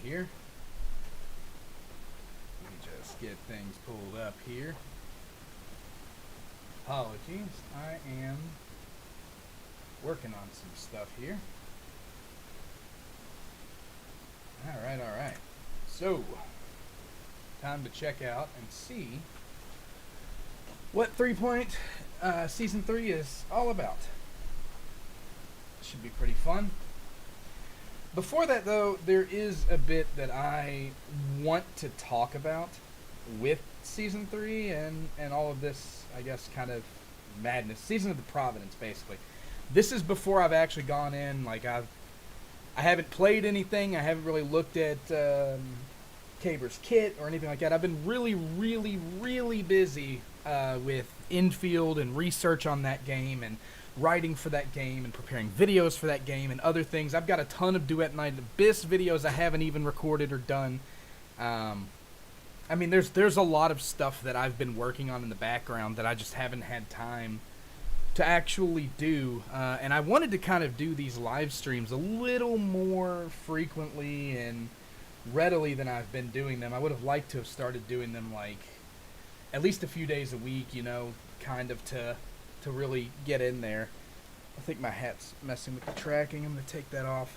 here. Let me just get things pulled up here. Apologies, I am working on some stuff here. Alright. So, time to check out and see what 3-Point Season 3 is all about. Should be pretty fun. Before that, though, there is a bit that I want to talk about with Season 3 and all of this, I guess, kind of madness. Season of the Providence, basically. This is before I've actually gone in. Like, I haven't played anything. I haven't really looked at Kabr's kit or anything like that. I've been really busy with infield and research on that game and writing for that game and preparing videos for that game and other things. I've got a ton of Duet Night Abyss videos I haven't even recorded or done. I mean, there's a lot of stuff that I've been working on in the background that I just haven't had time to actually do. And I wanted to kind of do these live streams a little more frequently and readily than I've been doing them. I would have liked to have started doing them like at least a few days a week, you know, kind of to really get in there. I think my hat's messing with the tracking. I'm going to take that off.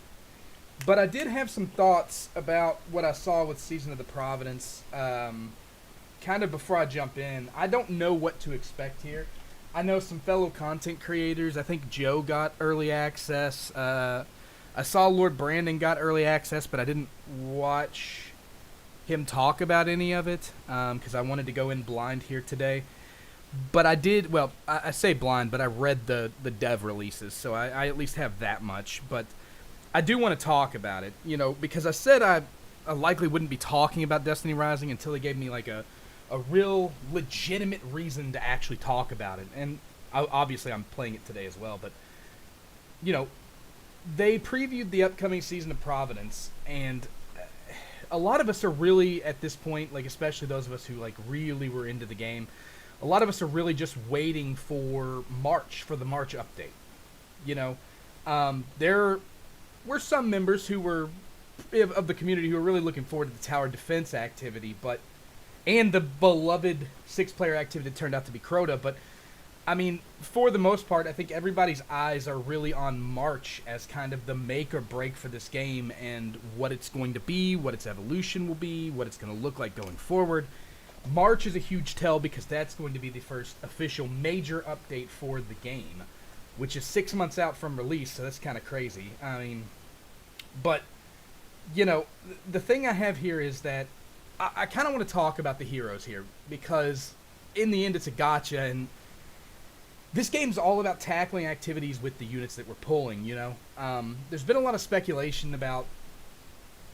But I did have some thoughts about what I saw with Season of the Providence. Kind of before I jump in, I don't know what to expect here. I know some fellow content creators. I think Joe got early access. I saw Lord Brandon got early access, but I didn't watch him talk about any of it because I wanted to go in blind here today. But I did, well, I say blind, but I read the dev releases, so I at least have that much. But I do want to talk about it, you know, because I said I likely wouldn't be talking about Destiny Rising until they gave me like a real legitimate reason to actually talk about it. And obviously I'm playing it today as well, but, you know, they previewed the upcoming Season of Providence, and a lot of us are really, at this point, like especially those of us who like really were into the game, a lot of us are really just waiting for the March update. You know, there were some members who were of the community who were really looking forward to the tower defense activity, and the beloved 6-player activity that turned out to be Crota. But I mean, for the most part, I think everybody's eyes are really on March as kind of the make or break for this game and what it's going to be, what its evolution will be, what it's going to look like going forward. March is a huge tell because that's going to be the first official major update for the game, which is 6 months out from release, so that's kind of crazy. I mean, but, you know, the thing I have here is that I kind of want to talk about the heroes here because in the end it's a gacha, and this game's all about tackling activities with the units that we're pulling, you know. There's been a lot of speculation about...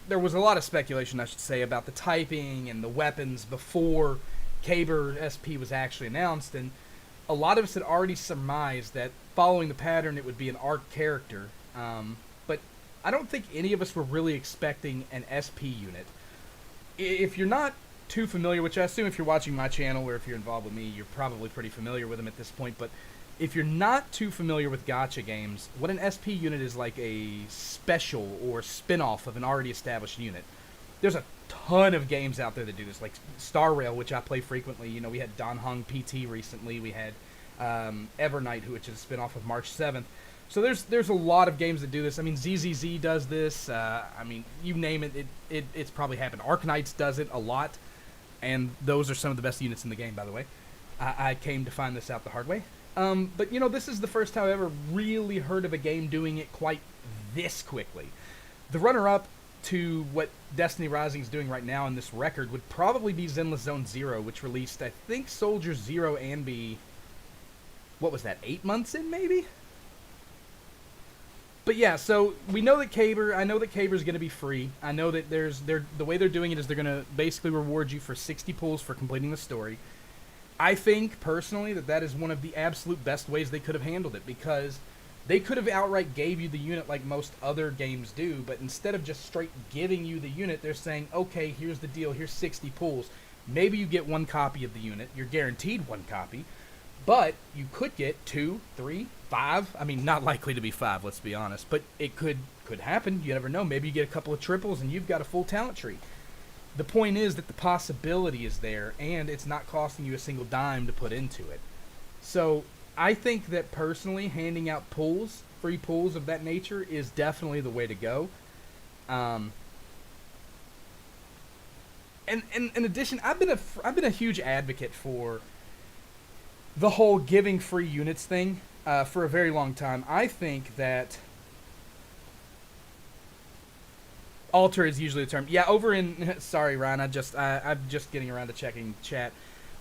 There was a lot of speculation, I should say, about the typing and the weapons before Kabr SP was actually announced, and a lot of us had already surmised that following the pattern it would be an arc character, but I don't think any of us were really expecting an SP unit. If you're not too familiar, which I assume if you're watching my channel or if you're involved with me, you're probably pretty familiar with them at this point, but if you're not too familiar with gacha games, what an SP unit is like a special or spin-off of an already established unit. There's a ton of games out there that do this, like Star Rail, which I play frequently. You know, we had Dan Hong PT recently. We had Evernight, which is a spin-off of March 7th. So there's a lot of games that do this. I mean, ZZZ does this. I mean, you name it, it's probably happened. Arknights does it a lot, and those are some of the best units in the game, by the way. I came to find this out the hard way. But, you know, this is the first time I've ever really heard of a game doing it quite this quickly. The runner-up to what Destiny Rising is doing right now in this record would probably be Zenless Zone Zero, which released, I think, Soldier Zero and B... What was that, 8 months in, maybe? But yeah, so we know that I know that Kabr is going to be free. I know that the way they're doing it is they're going to basically reward you for 60 pulls for completing the story. I think, personally, that is one of the absolute best ways they could have handled it, because they could have outright gave you the unit like most other games do, but instead of just straight giving you the unit, they're saying, okay, here's the deal, here's 60 pulls. Maybe you get one copy of the unit, you're guaranteed one copy, But you could get 2, 3, 5. I mean, not likely to be 5, let's be honest. But it could happen. You never know. Maybe you get a couple of triples and you've got a full talent tree. The point is that the possibility is there, and it's not costing you a single dime to put into it. So I think that personally, handing out pools, free pools of that nature, is definitely the way to go. And in addition, I've been a huge advocate for the whole giving free units thing for a very long time. I think that alter is usually the term. Yeah, over in sorry Ryan, I'm just getting around to checking chat.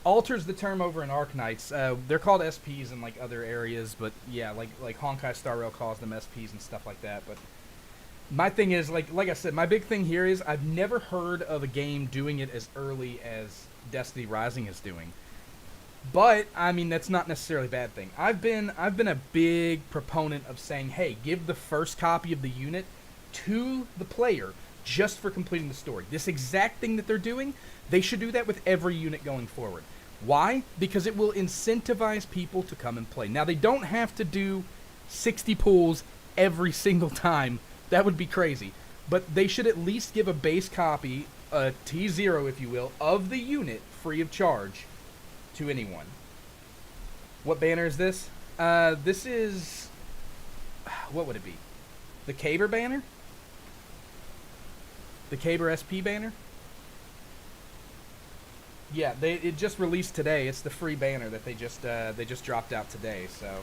Alter's the term over in Arknights. They're called SPs in like other areas, but yeah, like Honkai Star Rail calls them SPs and stuff like that. But my thing is like I said, my big thing here is I've never heard of a game doing it as early as Destiny Rising is doing. But I mean that's not necessarily a bad thing. I've been a big proponent of saying, hey, give the first copy of the unit to the player just for completing the story. This exact thing that they're doing, they should do that with every unit going forward. Why? Because it will incentivize people to come and play. Now, they don't have to do 60 pulls every single time. That would be crazy. But they should at least give a base copy, a T0 if you will, of the unit free of charge to anyone. What banner is this? This is... what would it be? The Kabr banner? The Kabr SP banner? Yeah, it just released today. It's the free banner that they just dropped out today. So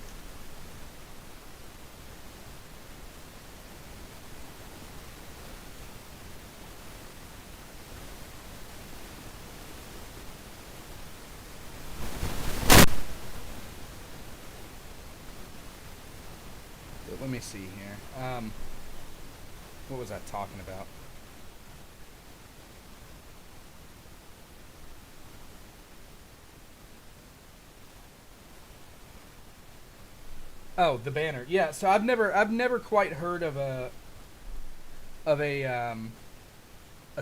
let me see here. What was I talking about? Oh, the banner. Yeah, so I've never quite heard of a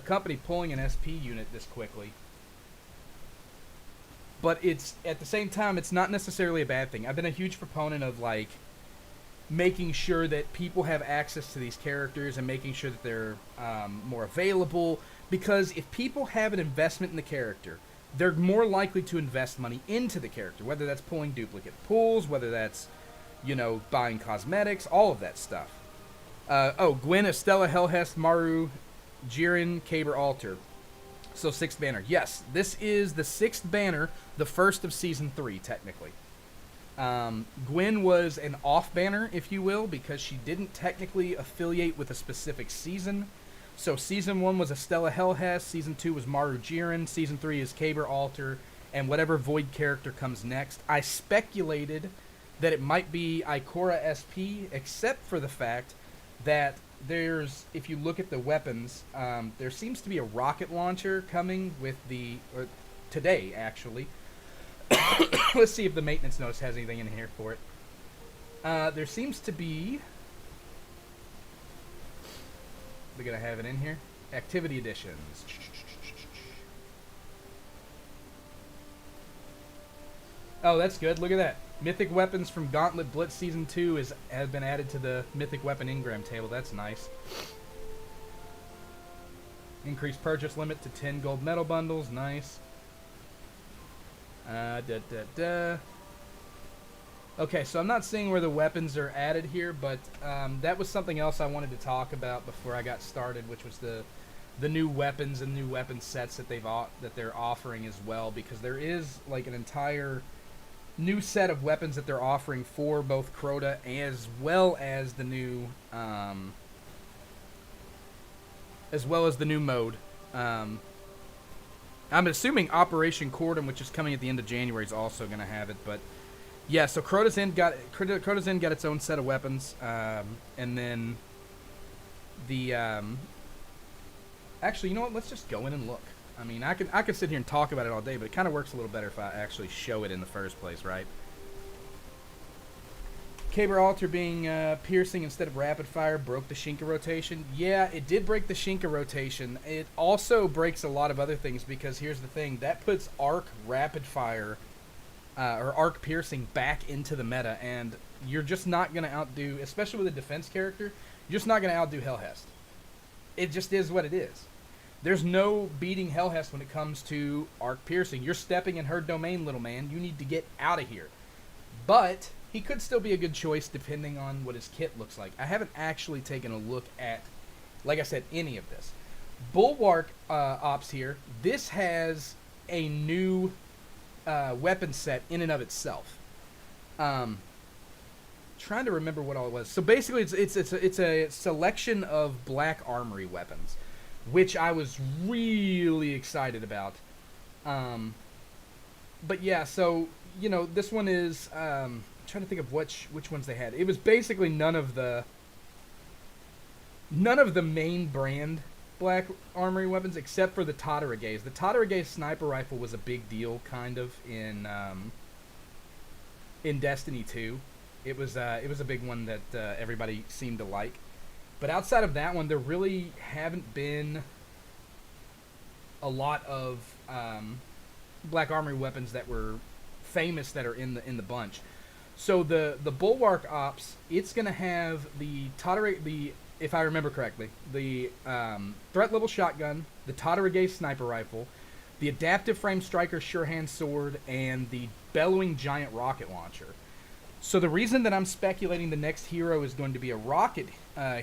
company pulling an SP unit this quickly. But it's at the same time it's not necessarily a bad thing. I've been a huge proponent of like making sure that people have access to these characters and making sure that they're more available, because if people have an investment in the character, they're more likely to invest money into the character, whether that's pulling duplicate pulls, whether that's buying cosmetics, all of that stuff. Gwen, Estella, Hellhest, Maru, Jiren, Kabr, Alter. So 6th banner. Yes, this is the 6th banner, the first of Season 3, technically. Gwen was an off banner, if you will, because she didn't technically affiliate with a specific season. So Season 1 was Estella, Hellhest, Season 2 was Maru, Jiren, Season 3 is Kabr, Alter, and whatever Void character comes next. I speculated that it might be Ikora SP, except for the fact that if you look at the weapons, there seems to be a rocket launcher coming with today, actually. Let's see if the maintenance notice has anything in here for it. There seems to be... We're going to have it in here. Activity editions. Oh, that's good. Look at that. Mythic weapons from Gauntlet Blitz Season 2 has been added to the Mythic Weapon Engram table. That's nice. Increased purchase limit to 10 gold medal bundles. Nice. Okay, so I'm not seeing where the weapons are added here, but that was something else I wanted to talk about before I got started, which was the new weapons and new weapon sets that they're offering as well, because there is like an entire new set of weapons that they're offering for both Crota as well as the new mode. I'm assuming Operation Cordon, which is coming at the end of January, is also going to have it. But yeah, so Crota's End got its own set of weapons, and then the actually, you know what? Let's just go in and look. I mean, I could sit here and talk about it all day, but it kind of works a little better if I actually show it in the first place, right? Kabr Alter being piercing instead of rapid fire broke the Shinka rotation. Yeah, it did break the Shinka rotation. It also breaks a lot of other things, because here's the thing. That puts arc rapid fire or arc piercing back into the meta, and you're just not going to outdo, especially with a defense character, you're just not going to outdo Hellhest. It just is what it is. There's no beating Hellhest when it comes to arc piercing. You're stepping in her domain, little man. You need to get out of here. But he could still be a good choice depending on what his kit looks like. I haven't actually taken a look at, like I said, any of this. Bulwark ops here. This has a new weapon set in and of itself. Trying to remember what all it was. So basically, it's a selection of black armory weapons, which I was really excited about. But yeah, so this one is I'm trying to think of which ones they had. It was basically none of the main brand black armory weapons except for the Tataragaze. The Tataragaze sniper rifle was a big deal, kind of in Destiny 2. It was a big one that everybody seemed to like. But outside of that one, there really haven't been a lot of black armory weapons that were famous that are in the bunch. So the Bulwark ops, it's gonna have the if I remember correctly, the threat level shotgun, the Tataragaze sniper rifle, the adaptive frame striker sure hand sword, and the bellowing giant rocket launcher. So the reason that I'm speculating the next hero is going to be a rocket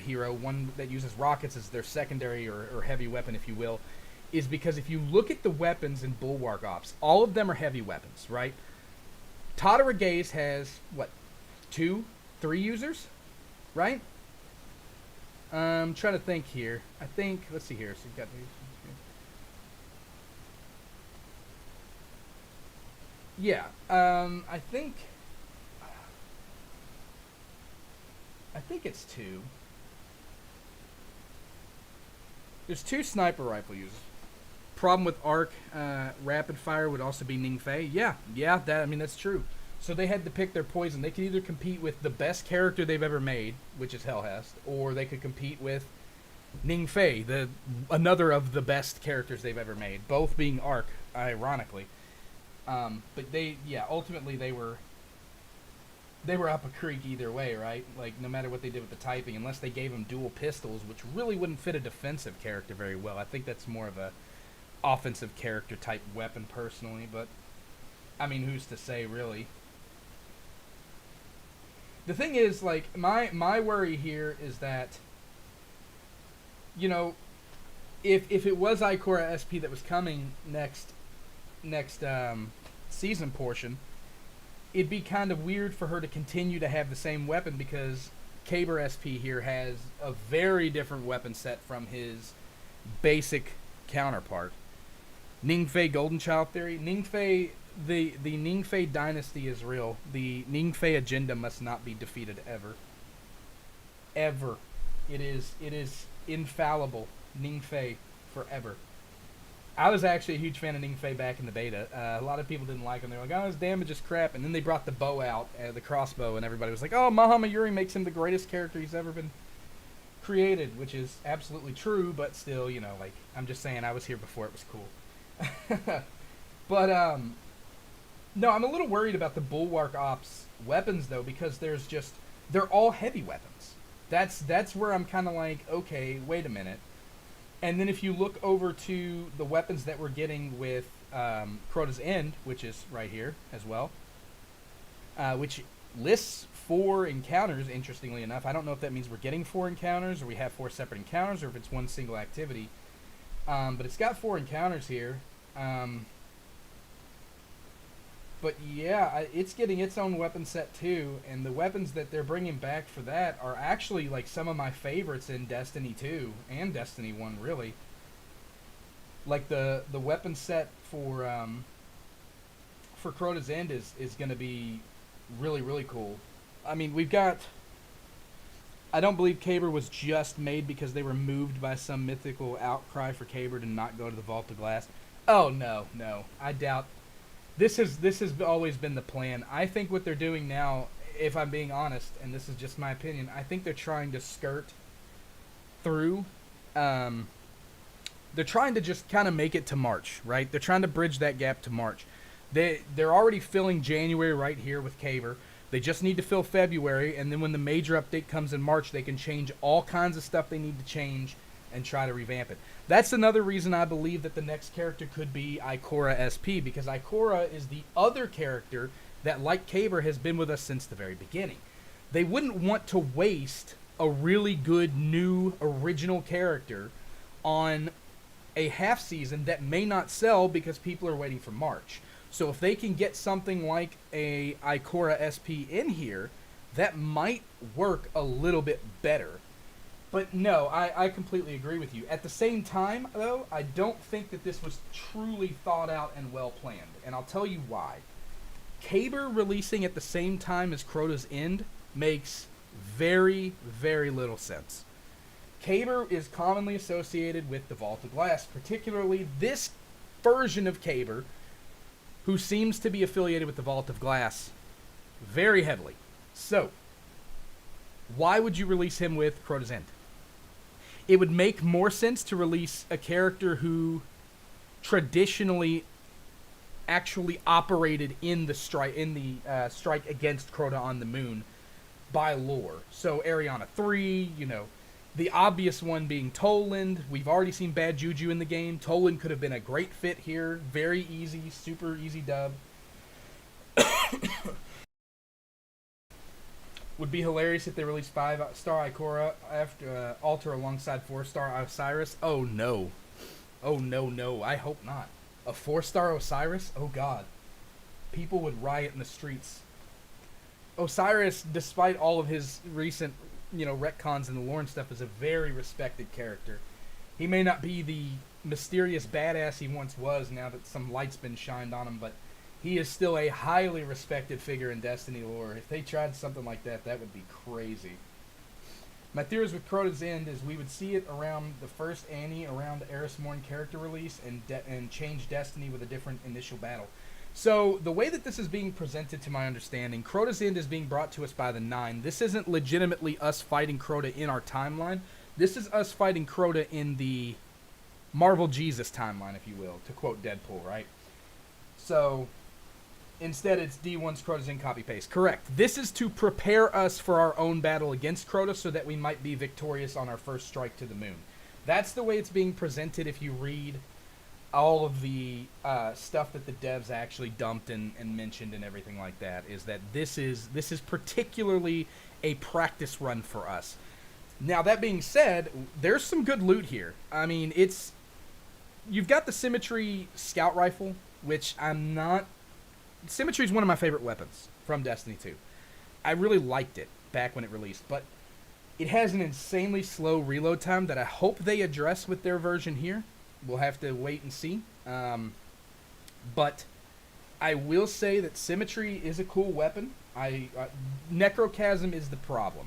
hero, one that uses rockets as their secondary or heavy weapon, if you will, is because if you look at the weapons in Bulwark Ops, all of them are heavy weapons, right? Tataragaze has, 2, 3 users, right? I'm trying to think here. I think, let's see here. So you've got yeah, I think it's 2. There's 2 sniper rifle users. Problem with arc rapid fire would also be Ningfei. Yeah, that's true. So they had to pick their poison. They could either compete with the best character they've ever made, which is Hellhest, or they could compete with Ningfei, another of the best characters they've ever made, both being arc, ironically. But ultimately they were up a creek either way, right? Like, no matter what they did with the typing, unless they gave him dual pistols, which really wouldn't fit a defensive character very well. I think that's more of a offensive character type weapon, personally, but I mean, who's to say, really? The thing is, like, my worry here is that, if it was Ikora SP that was coming next season portion, it'd be kind of weird for her to continue to have the same weapon, because Kabr SP here has a very different weapon set from his basic counterpart. Ningfei Golden Child Theory. Ningfei, the Ningfei dynasty is real. The Ningfei agenda must not be defeated ever. Ever. It is infallible. Ningfei forever. I was actually a huge fan of Ningfei back in the beta. A lot of people didn't like him. They were like, oh, his damage is crap. And then they brought the bow out, the crossbow, and everybody was like, oh, Mahama Yuri makes him the greatest character he's ever been created, which is absolutely true, but still, I'm just saying I was here before it was cool. But, no, I'm a little worried about the Bulwark Ops weapons, though, because they're all heavy weapons. That's where I'm kind of like, okay, wait a minute. And then if you look over to the weapons that we're getting with Crota's End, which is right here as well, which lists 4 encounters, interestingly enough. I don't know if that means we're getting 4 encounters, or we have 4 separate encounters, or if it's one single activity. But it's got 4 encounters here. But yeah, it's getting its own weapon set too, and the weapons that they're bringing back for that are actually like some of my favorites in Destiny 2 and Destiny 1, really. Like the weapon set for Crota's End is going to be really, really cool. I mean, we've got... I don't believe Kabr was just made because they were moved by some mythical outcry for Kabr to not go to the Vault of Glass. Oh, no. I doubt... This has always been the plan. I think what they're doing now, if I'm being honest, and this is just my opinion, I think they're trying to skirt through. They're trying to just kind of make it to March, right? They're trying to bridge that gap to March. They're already filling January right here with Kabr. They just need to fill February, and then when the major update comes in March, they can change all kinds of stuff they need to change and try to revamp it. That's another reason I believe that the next character could be Ikora SP, because Ikora is the other character that, like Kabr, has been with us since the very beginning. They wouldn't want to waste a really good new original character on a half season that may not sell because people are waiting for March. So if they can get something like a Ikora SP in here, that might work a little bit better. But no, I completely agree with you. At the same time, though, I don't think that this was truly thought out and well planned. And I'll tell you why. Kabr releasing at the same time as Crota's End makes very, very little sense. Kabr is commonly associated with the Vault of Glass, particularly this version of Kabr, who seems to be affiliated with the Vault of Glass very heavily. So, why would you release him with Crota's End? It would make more sense to release a character who traditionally actually operated in the strike against Crota on the Moon by lore. So Ariana 3, the obvious one being Toland. We've already seen Bad Juju in the game. Toland could have been a great fit here. Very easy, super easy dub. Would be hilarious if they released 5-star Ikora after Alter alongside 4-star Osiris. Oh no. Oh no. I hope not. A 4-star Osiris? Oh god. People would riot in the streets. Osiris, despite all of his recent, retcons and the lore and stuff, is a very respected character. He may not be the mysterious badass he once was now that some light's been shined on him, but he is still a highly respected figure in Destiny lore. If they tried something like that, that would be crazy. My theories with Crota's End is we would see it around the first Annie, around Eris Morn character release, and change Destiny with a different initial battle. So, the way that this is being presented, to my understanding, Crota's End is being brought to us by the 9. This isn't legitimately us fighting Crota in our timeline. This is us fighting Crota in the Marvel Jesus timeline, if you will, to quote Deadpool, right? So, instead it's D1's Crota's End copy-paste. Correct. This is to prepare us for our own battle against Crota so that we might be victorious on our first strike to the moon. That's the way it's being presented if you read all of the stuff that the devs actually dumped and mentioned and everything like that, is that this is particularly a practice run for us. Now, that being said, there's some good loot here. I mean, you've got the Symmetry Scout Rifle, which Symmetry is one of my favorite weapons from Destiny 2. I really liked it back when it released, but it has an insanely slow reload time that I hope they address with their version here. We'll have to wait and see. But I will say that Symmetry is a cool weapon. Necrochasm is the problem.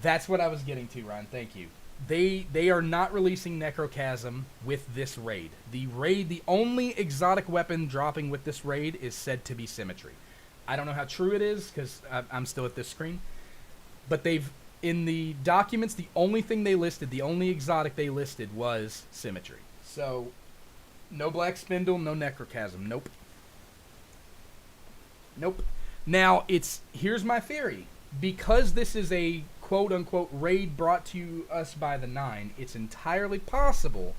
That's what I was getting to, Ryan. Thank you. They are not releasing Necrochasm with this raid. The only exotic weapon dropping with this raid is said to be Symmetry. I don't know how true it is because I'm still at this screen. But in the documents, the only thing they listed, the only exotic they listed was Symmetry. So, no Black Spindle, no Necrochasm. Nope. Now, here's my theory. Because this is a quote-unquote raid brought to us by the 9, it's entirely possible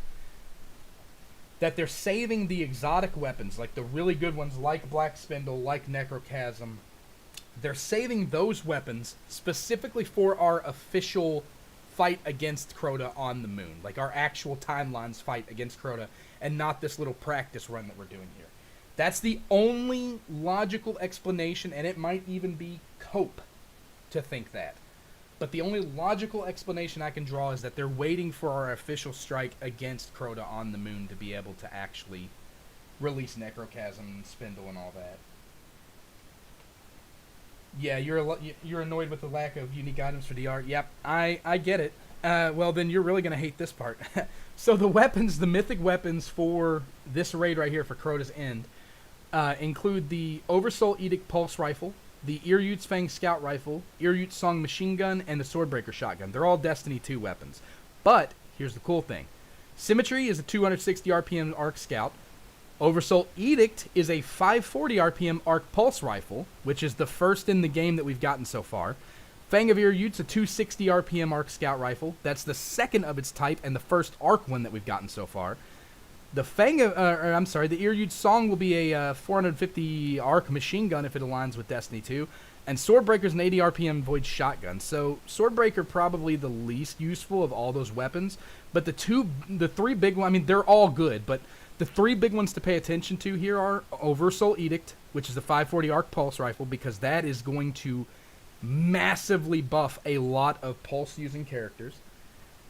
that they're saving the exotic weapons, like the really good ones like Black Spindle, like Necrochasm. They're saving those weapons specifically for our official fight against Crota on the moon, like our actual timelines fight against Crota, and not this little practice run that we're doing here. That's the only logical explanation, and it might even be cope to think that. But the only logical explanation I can draw is that they're waiting for our official strike against Crota on the moon to be able to actually release Necrochasm and Spindle and all that. Yeah, you're annoyed with the lack of unique items for DR. Yep, I get it. Well, then you're really going to hate this part. So the weapons, the mythic weapons for this raid right here for Crota's End, include the Oversoul Edict Pulse Rifle, the Eryut's Fang Scout Rifle, Eryut's Song Machine Gun, and the Swordbreaker Shotgun. They're all Destiny 2 weapons. But, here's the cool thing. Symmetry is a 260 RPM Arc Scout. Oversoul Edict is a 540 RPM arc pulse rifle, which is the first in the game that we've gotten so far. Fang of Ear-Ute's a 260 RPM arc scout rifle. That's the second of its type and the first arc one that we've gotten so far. The the Ear-Ute Song will be a 450 arc machine gun if it aligns with Destiny 2. And Swordbreaker's an 80 RPM Void shotgun. So Swordbreaker probably the least useful of all those weapons. But the three big ones, I mean, they're all good, but the three big ones to pay attention to here are Oversoul Edict, which is the 540 arc pulse rifle, because that is going to massively buff a lot of pulse using characters.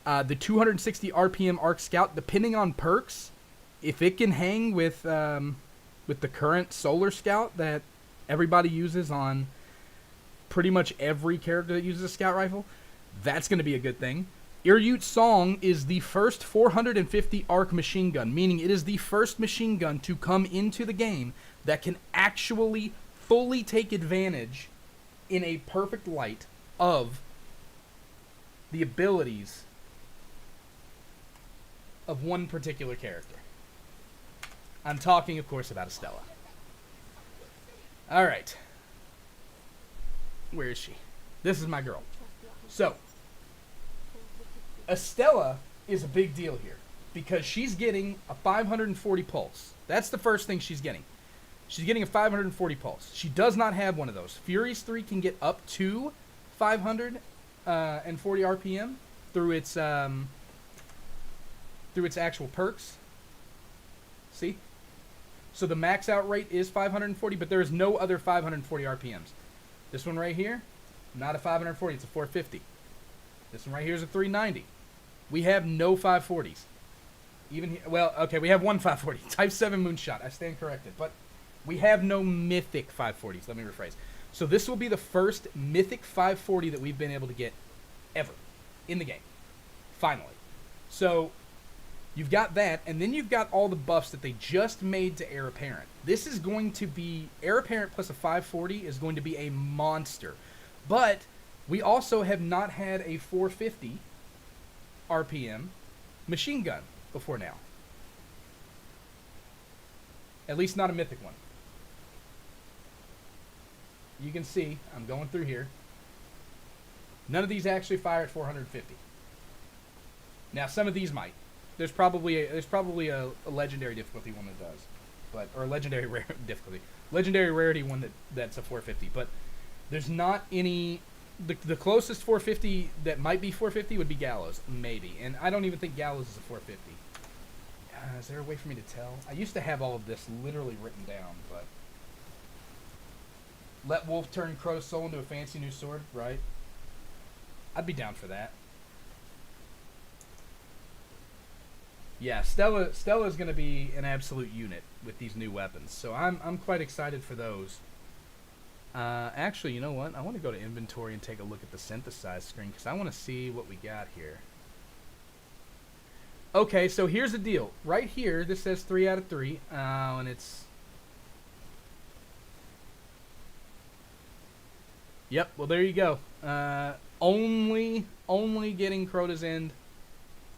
The 260 RPM arc scout, depending on perks, if it can hang with the current solar scout that everybody uses on pretty much every character that uses a scout rifle, that's going to be a good thing. Ear-Ute Song is the first 450 arc machine gun, meaning it is the first machine gun to come into the game that can actually fully take advantage in a perfect light of the abilities of one particular character. I'm talking, of course, about Estella. Alright. Where is she? This is my girl. So, Estella is a big deal here because she's getting a 540 pulse. That's the first thing she's getting. She's getting a 540 pulse. She does not have one of those. Furies 3 can get up to 540 RPM through its actual perks. See? So the max out rate is 540, but there is no other 540 RPMs. This one right here, not a 540, it's a 450. This one right here is a 390. We have no 540s. Well, okay, we have one 540. Type 7 Moonshot. I stand corrected. But we have no mythic 540s. Let me rephrase. So this will be the first mythic 540 that we've been able to get ever in the game. Finally. So you've got that, and then you've got all the buffs that they just made to Heir Apparent. This is going to be... Heir Apparent plus a 540 is going to be a monster. But we also have not had a 450 RPM machine gun before now. At least not a mythic one. You can see, I'm going through here. None of these actually fire at 450. Now, some of these might. There's probably a legendary difficulty one that does, or a legendary rare difficulty, legendary rarity one that's a 450. But there's not any. The closest 450 that might be 450 would be Gallows, maybe, and I don't even think Gallows is a 450. Is there a way for me to tell? I used to have all of this literally written down, but let Wolf turn Crow's soul into a fancy new sword, right? I'd be down for that. Yeah, Stella's going to be an absolute unit with these new weapons, so I'm quite excited for those. Actually, you know what? I want to go to inventory and take a look at the synthesize screen because I want to see what we got here. Okay, so here's the deal. Right here, this says 3 out of 3, and it's... Yep, well, there you go. Only getting Crota's End,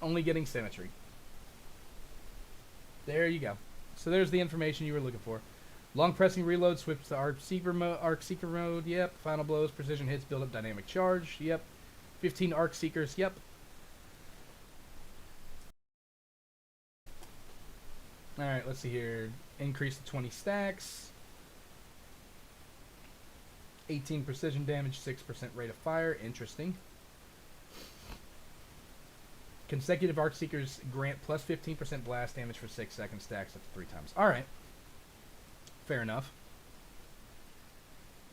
only getting Symmetry. There you go. So there's the information you were looking for. Long pressing reload, switch to Arc Seeker mode, yep. Final blows, precision hits, build up dynamic charge, yep. 15 Arc Seekers, yep. Alright, let's see here. Increase to 20 stacks. 18 precision damage, 6% rate of fire. Interesting. Consecutive Arc Seekers grant plus 15% blast damage for 6 seconds, stacks up to 3 times. Alright. Fair enough.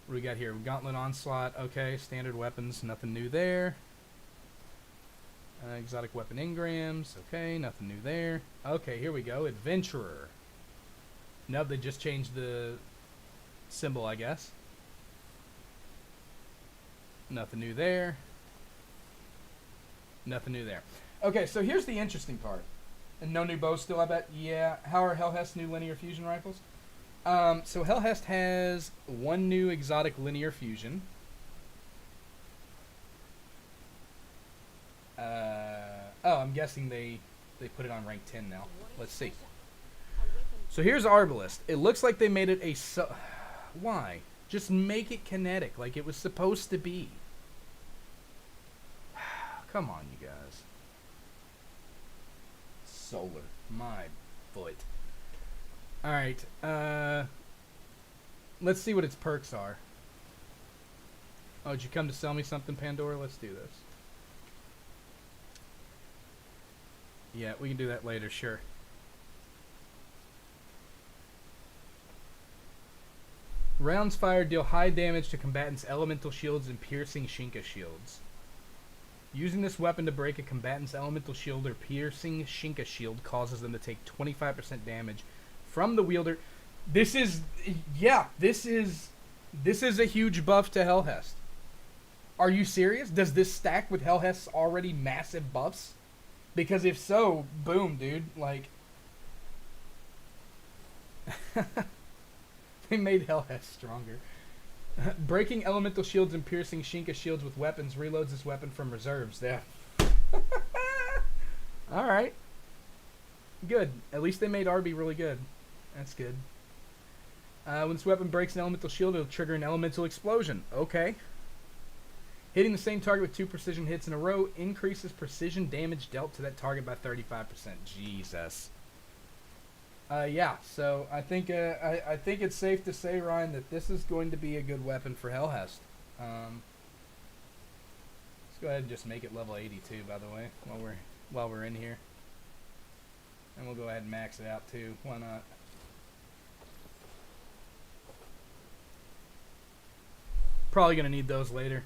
What do we got here? Gauntlet Onslaught. Okay, standard weapons. Nothing new there. Exotic weapon engrams. Okay, nothing new there. Okay, here we go. Adventurer. Nope, they just changed the symbol, I guess. Nothing new there. Nothing new there. Okay, so here's the interesting part. And no new bows still, I bet. Yeah. How are Hellhest's new linear fusion rifles? So Hellhest has one new exotic linear fusion. Oh, I'm guessing they put it on rank 10 now. Let's see. So here's Arbalest. It looks like they made it a... Why? Just make it kinetic like it was supposed to be. Come on, you guys. Solar. My foot. Alright. Let's see what its perks are. Oh, did you come to sell me something, Pandora? Let's do this. Yeah, we can do that later, sure. Rounds fired deal high damage to combatants' elemental shields and piercing Shinka shields. Using this weapon to break a combatant's elemental shield or piercing Shinka shield causes them to take 25% damage from the wielder. This is, yeah, this is a huge buff to Hellhest. Are you serious? Does this stack with Hellhest's already massive buffs? Because if so, boom, dude. Like, they made Hellhest stronger. Breaking elemental shields and piercing Shinka shields with weapons reloads this weapon from reserves. Yeah. Alright. Good. At least they made Arby really good. That's good. When this weapon breaks an elemental shield, it'll trigger an elemental explosion. Okay. Hitting the same target with 2 precision hits in a row increases precision damage dealt to that target by 35%. Jesus. Yeah, so I think it's safe to say, Ryan, that this is going to be a good weapon for Hellhest. Let's go ahead and just make it level 82, by the way, while we're in here, and we'll go ahead and max it out too. Why not? Probably gonna need those later.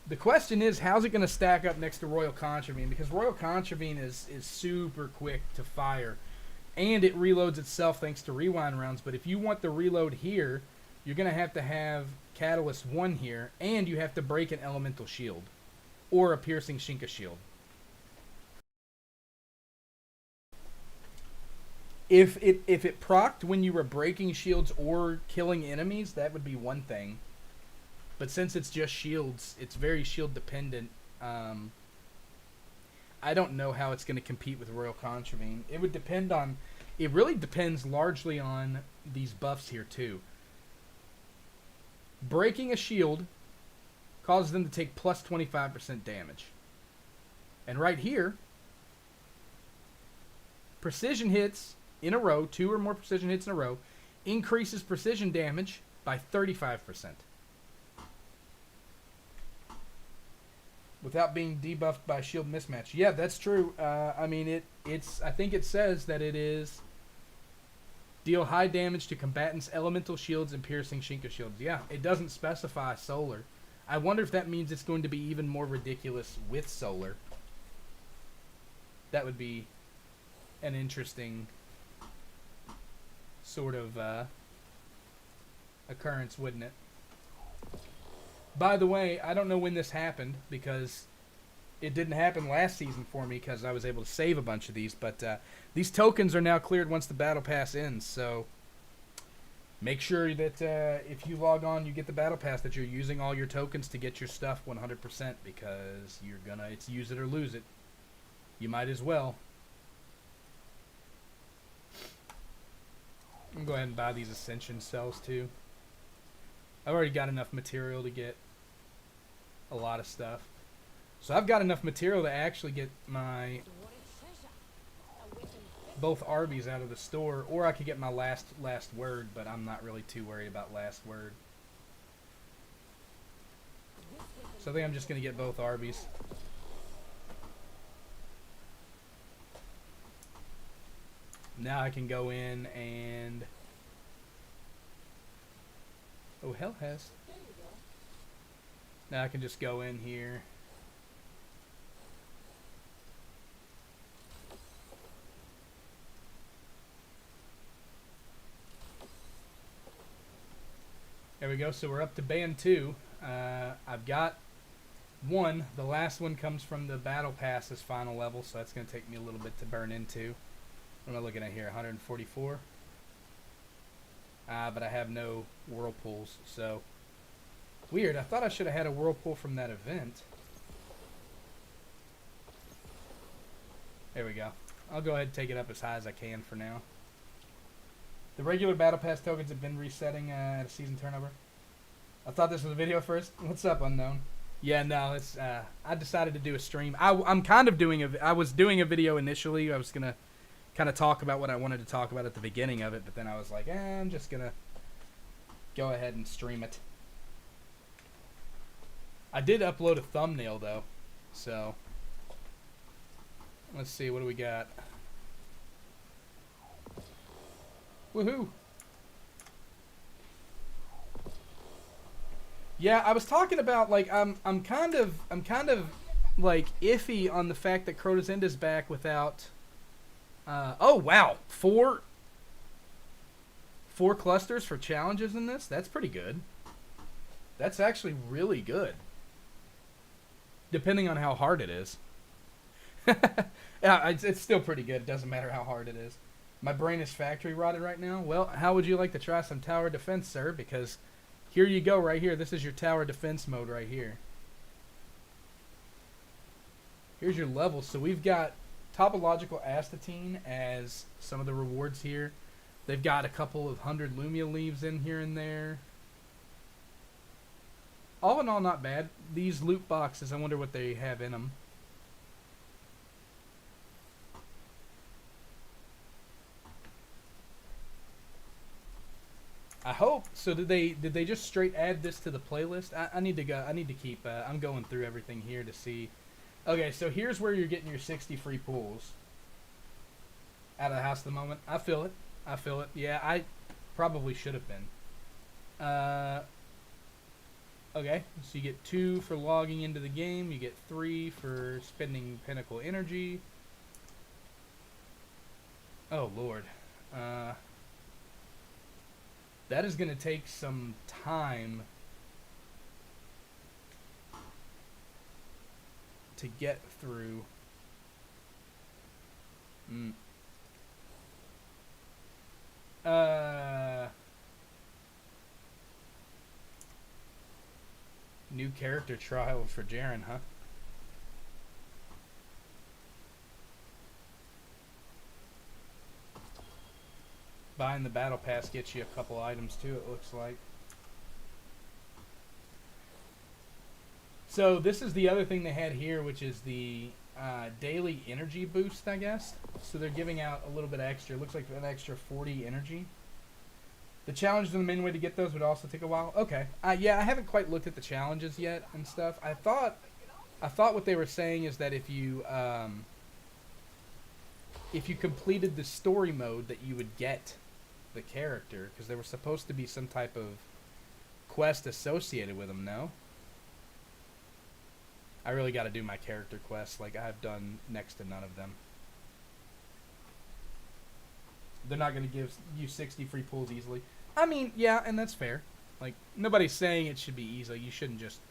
The question is, how's it going to stack up next to Royal Contravene? Because Royal Contravene is super quick to fire, and it reloads itself thanks to rewind rounds. But if you want the reload here, you're going to have Catalyst 1 here, and you have to break an elemental shield or a piercing Shinka shield. If it procced when you were breaking shields or killing enemies, that would be one thing. But since it's just shields, it's very shield dependent. I don't know how it's going to compete with Royal Contravene. It would depend on... It really depends largely on these buffs here, too. Breaking a shield causes them to take plus 25% damage. And right here, precision hits in a row, 2 or more precision hits in a row, increases precision damage by 35%. Without being debuffed by shield mismatch. Yeah, that's true. I mean, it's. I think it says that it is deal high damage to combatants' elemental shields and piercing Shinka shields. Yeah, it doesn't specify solar. I wonder if that means it's going to be even more ridiculous with solar. That would be an interesting sort of occurrence, wouldn't it? By the way, I don't know when this happened because it didn't happen last season for me because I was able to save a bunch of these. But these tokens are now cleared once the battle pass ends. So make sure that if you log on, you get the battle pass, that you're using all your tokens to get your stuff 100% because it's use it or lose it. You might as well. I'm going to go ahead and buy these Ascension cells too. I've already got enough material to get a lot of stuff. So I've got enough material to actually get my both Arby's out of the store, or I could get my last word, but I'm not really too worried about last word. So I think I'm just going to get both Arby's. Now I can go in and... Oh, Hellhest. Now I can just go in here. There we go. So we're up to band 2. I've got 1. The last one comes from the battle pass as final level, so that's going to take me a little bit to burn into. What am I looking at here? 144. But I have no whirlpools, so weird. I thought I should have had a whirlpool from that event. There we go. I'll go ahead and take it up as high as I can for now. The regular Battle Pass tokens have been resetting at a season turnover. I thought this was a video first. What's up, Unknown? Yeah, no, it's. I decided to do a stream. I'm kind of doing I was doing a video initially. I was gonna kind of talk about what I wanted to talk about at the beginning of it, but then I was like, I'm just gonna go ahead and stream it. I did upload a thumbnail though, so let's see, what do we got? Woohoo! Yeah, I was talking about like I'm kind of like iffy on the fact that Crota's End is back without. Oh wow, four clusters for challenges in this. That's pretty good. That's actually really good. Depending on how hard it is. Yeah, it's still pretty good. It doesn't matter how hard it is. My brain is factory rotted right now. Well, how would you like to try some tower defense, sir? Because here you go right here. This is your tower defense mode right here. Here's your levels. So we've got topological astatine as some of the rewards here. They've got a couple of 100 Lumia leaves in here and there. All in all, not bad. These loot boxes, I wonder what they have in them. I hope so. Did they just straight add this to the playlist? I need to go. I need to keep. I'm going through everything here to see. Okay, so here's where you're getting your 60 free pulls out of the house at the moment. I feel it. I feel it. Yeah, I probably should have been. Okay, so you get 2 for logging into the game. You get 3 for spending Pinnacle energy. Oh Lord. That is going to take some time to get through. New character trial for Jaren, huh? Buying the battle pass gets you a couple items too, it looks like. So this is the other thing they had here, which is the daily energy boost, I guess. So they're giving out a little bit extra. It looks like an extra 40 energy. The challenges and the main way to get those would also take a while. Okay. Yeah, I haven't quite looked at the challenges yet and stuff. I thought what they were saying is that if you completed the story mode, that you would get the character, because there was supposed to be some type of quest associated with them. No. I really got to do my character quests. Like, I've done next to none of them. They're not going to give you 60 free pulls easily. I mean, yeah, and that's fair. Like, nobody's saying it should be easy. You shouldn't just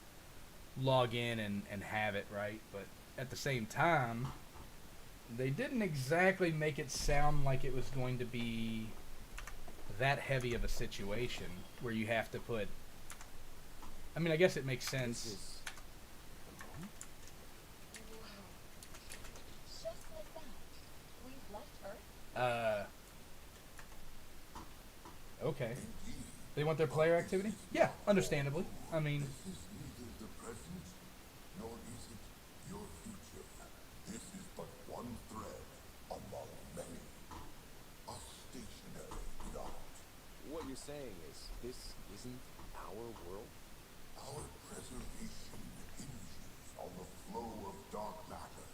log in and have it, right? But at the same time, they didn't exactly make it sound like it was going to be that heavy of a situation where you have to put... I mean, I guess it makes sense. Okay. They want their player activity? Yeah, understandably. I mean... What you're saying is, this isn't our world? Our preservation hinges on the flow of dark matter.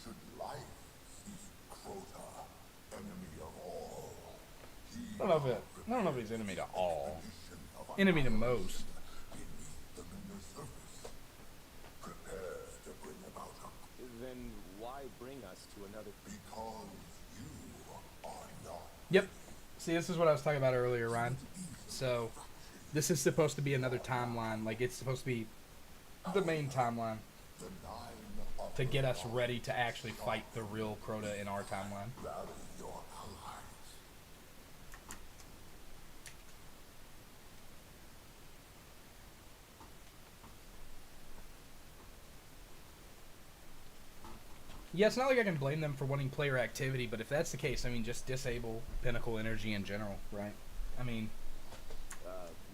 Should life cease Crota, enemy of all, I don't know if he's enemy to all. Enemy to most. beneath the lunar surface. Prepare to bring about a... Then why bring us to another... Because you are not... Yep. See, this is what I was talking about earlier, Ryan. So, this is supposed to be another timeline. Like, it's supposed to be the main timeline to get us ready to actually fight the real Crota in our timeline. Rally your allies. Yeah, it's not like I can blame them for wanting player activity, but if that's the case, I mean, just disable Pinnacle Energy in general, right? I mean,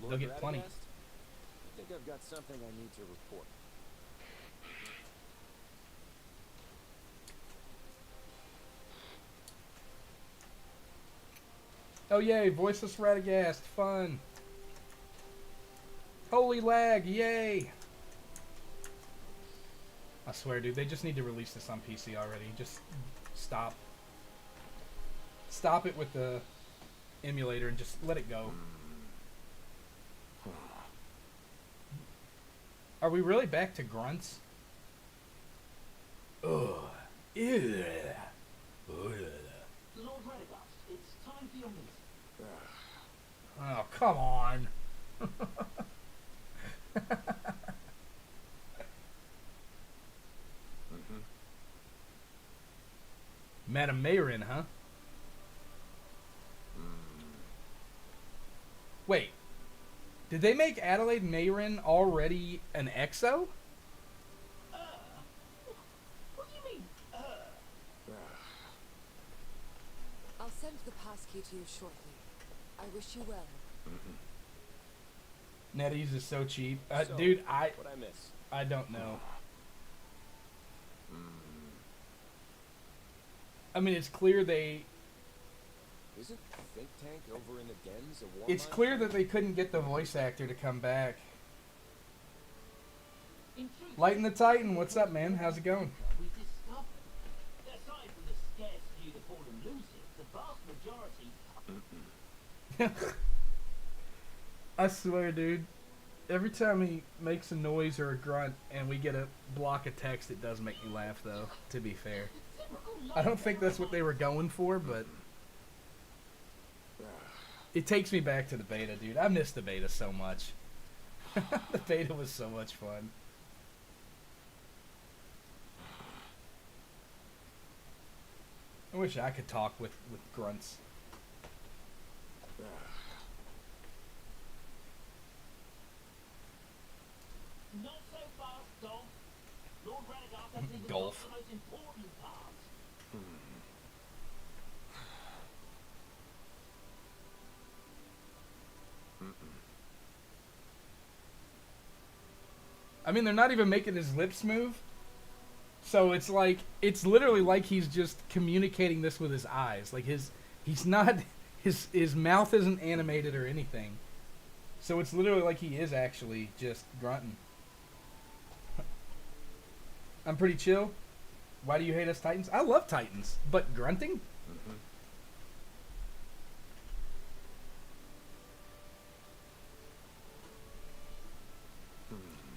Lord they'll get plenty. Radagast? I think I've got something I need to report. Oh yay, voiceless Radagast, fun. Holy lag, yay! I swear, dude, they just need to release this on PC already. Just stop. Stop it with the emulator and just let it go. Are we really back to grunts? Ugh. Ew. Ugh. Lord Radagast, it's time for your meeting. Oh, come on. Madam Mayrin, huh? Wait. Did they make Adelaide Mayrin already an EXO? What do you mean, I'll send the passkey to you shortly. I wish you well. NetEase is so cheap. So, Dude, What'd I miss? I don't know. I mean, it's clear they... Isn't Think Tank over in the dens a war It's mine? clear that they couldn't get the voice actor to come back. in truth, Lighten the Titan, what's up, man? How's it going? we discovered, aside from the scarce few that fall elusive, the vast majority I swear, dude. Every time he makes a noise or a grunt and we get a block of text, it does make me laugh, though, to be fair. I don't think that's what they were going for, but... It takes me back to the beta, dude. I miss the beta so much. The beta was so much fun. I wish I could talk with grunts. not so fast, Dolph. Lord Radagast has even Dolph. got the most important part. I mean, they're not even making his lips move. So it's like, it's literally like he's just communicating this with his eyes. Like he's not, his mouth isn't animated or anything. So it's literally like he is actually just grunting. I'm pretty chill. Why do you hate us Titans? I love Titans, but grunting?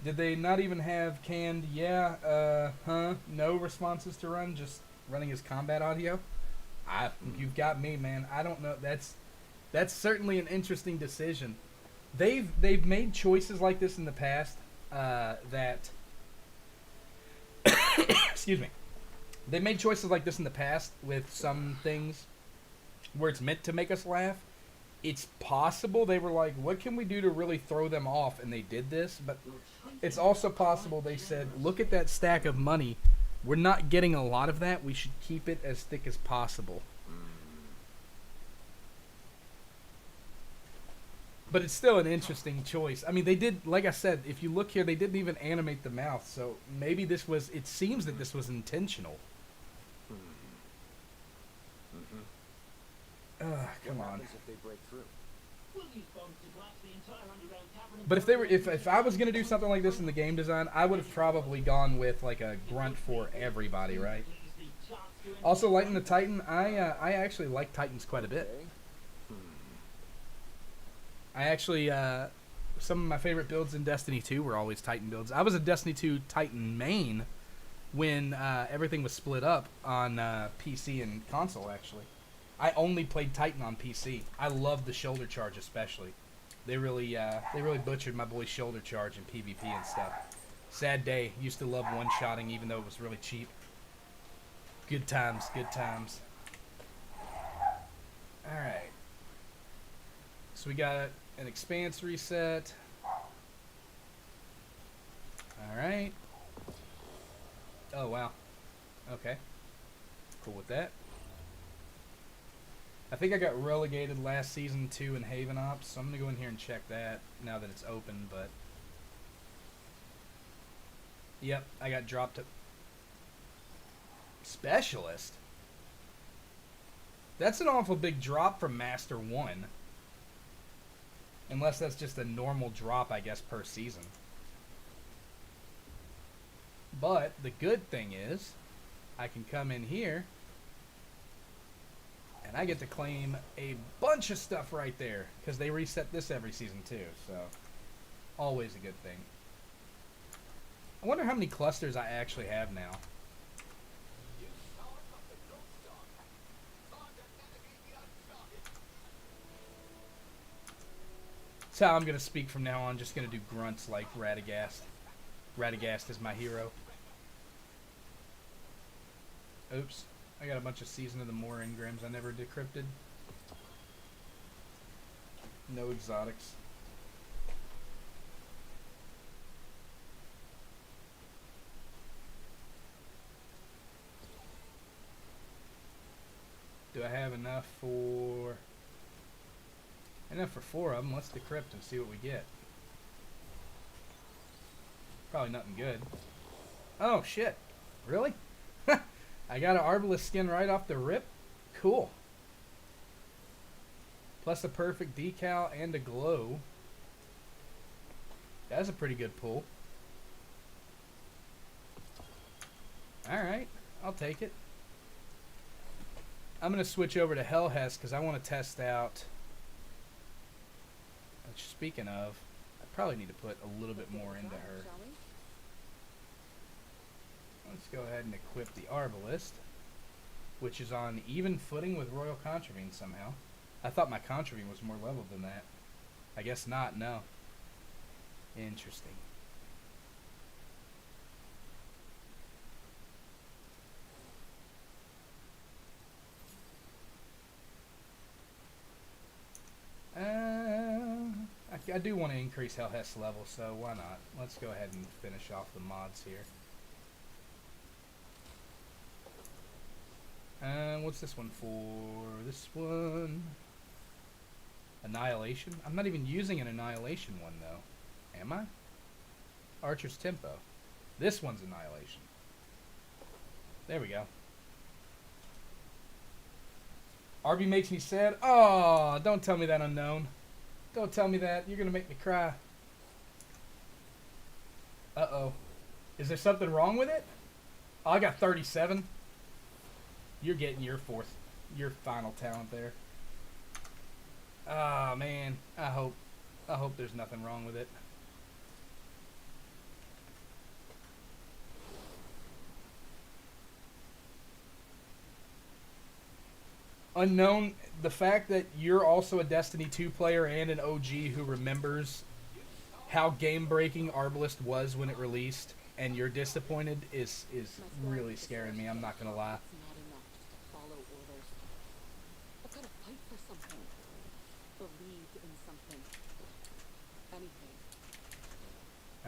Did they not even have canned, no responses to run, just running as combat audio? You've got me, man. I don't know. That's certainly an interesting decision. They've made choices like this in the past that excuse me. They made choices like this in the past with some things where it's meant to make us laugh. It's possible they were like, what can we do to really throw them off? And they did this, but it's also possible they said, look at that stack of money. We're not getting a lot of that. We should keep it as thick as possible. But it's still an interesting choice. I mean, they did, like I said, if you look here, they didn't even animate the mouth. So maybe this was, it seems that this was intentional. Come What on. happens if they break through? We'll use bombs to collapse the entire underground cavern. But if they were, if I was gonna do something like this in the game design, I would have probably gone with like a grunt for everybody, right? Also, Lighten the Titan, I actually like Titans quite a bit. Okay. I actually, some of my favorite builds in Destiny 2 were always Titan builds. I was a Destiny 2 Titan main when everything was split up on PC and console, actually. I only played Titan on PC. I loved the shoulder charge especially. They really butchered my boy's shoulder charge in PvP and stuff. Sad day. Used to love one-shotting even though it was really cheap. Good times, good times. Alright. So we got an expanse reset. Alright. Oh, wow. Okay. Cool with that. I think I got relegated last season too in Haven Ops, so I'm gonna go in here and check that now that it's open, but yep, I got dropped to Specialist. That's an awful big drop from Master 1. Unless that's just a normal drop, I guess, per season. But the good thing is, I can come in here and I get to claim a bunch of stuff right there, because they reset this every season too, so always a good thing. I wonder how many clusters I actually have now. That's how I'm going to speak from now on, just going to do grunts like Radagast. Radagast is my hero. Oops. I got a bunch of Season of the Moor engrams I never decrypted. No exotics. Do I have enough for... Enough for 4 of them. Let's decrypt and see what we get. Probably nothing good. Oh, shit. Really? I got an Arbalest skin right off the rip? Cool. Plus a perfect decal and a glow. That's a pretty good pull. Alright. I'll take it. I'm going to switch over to Hellhest because I want to test out... Speaking of, I probably need to put a little bit more into her. Let's go ahead and equip the Arbalest, which is on even footing with Royal Contravene somehow. I thought my Contravene was more level than that. I guess not, no. Interesting. I do want to increase Hellhest's level, so why not? Let's go ahead and finish off the mods here. What's this one for? This one... Annihilation? I'm not even using an Annihilation one, though. Am I? Archer's Tempo. This one's Annihilation. There we go. RB makes me sad. Oh, don't tell me that, Unknown. Don't tell me that. You're going to make me cry. Uh-oh. Is there something wrong with it? Oh, I got 37. You're getting your final talent there. Ah, man. I hope there's nothing wrong with it. Unknown, the fact that you're also a Destiny 2 player and an OG who remembers how game-breaking Arbalest was when it released, and you're disappointed is really scaring me, I'm not going to lie. I've got to fight for something. Believe in something. Anything.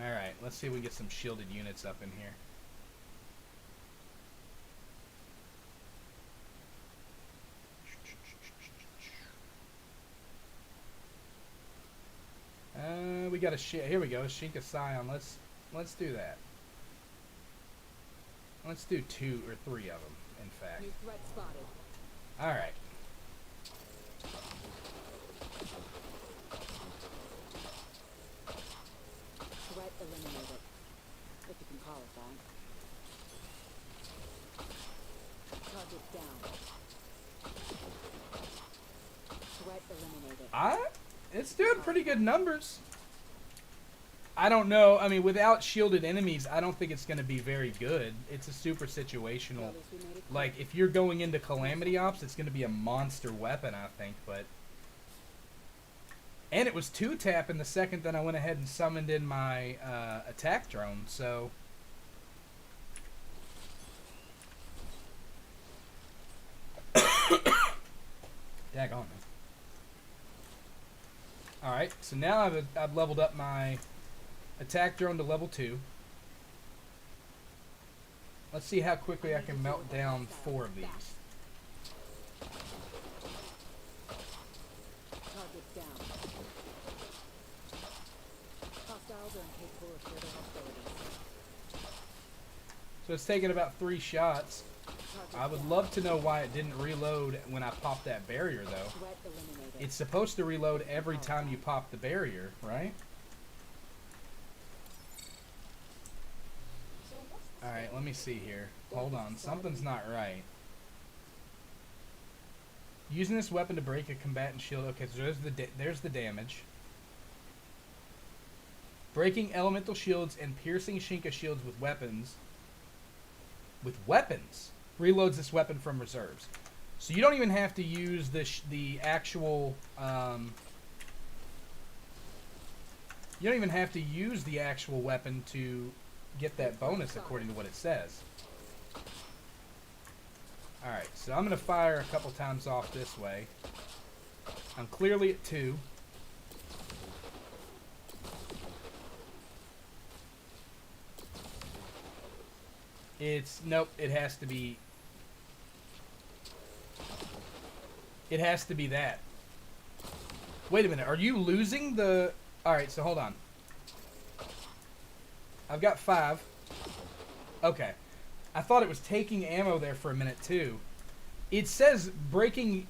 Alright, let's see if we can get some shielded units up in here. We got a here we go, Shinka Scion. Let's do that. Let's do 2 or 3 of them, in fact. New threat spotted. Alright. Threat eliminated. If you can call it that. Target down. Threat eliminated. It's doing pretty good numbers. I don't know. I mean, without shielded enemies, I don't think it's going to be very good. It's a super situational. Like, if you're going into Calamity Ops, it's going to be a monster weapon, I think. But and it was 2-tap in the second that I went ahead and summoned in my attack drone, so... Daggone, man. Alright, so now I've leveled up my attack drone to level 2. Let's see how quickly I can melt down 4 of these. Target down. Hostiles are incapable of further hostilities. So it's taking about 3 shots. I would love to know why it didn't reload when I popped that barrier, though. Threat eliminated. It's supposed to reload every time you pop the barrier, right? Alright, let me see here. Hold on. Something's not right. Using this weapon to break a combatant shield. Okay, so there's the damage. Breaking elemental shields and piercing Shinka shields with weapons. With weapons? Reloads this weapon from reserves. So you don't even have to use the actual... you don't even have to use the actual weapon to get that bonus according to what it says. Alright, so I'm going to fire a couple times off this way. I'm clearly at 2. Nope, it has to be... It has to be that. Wait a minute, are you losing the... Alright, so hold on. I've got 5. Okay. I thought it was taking ammo there for a minute, too. It says breaking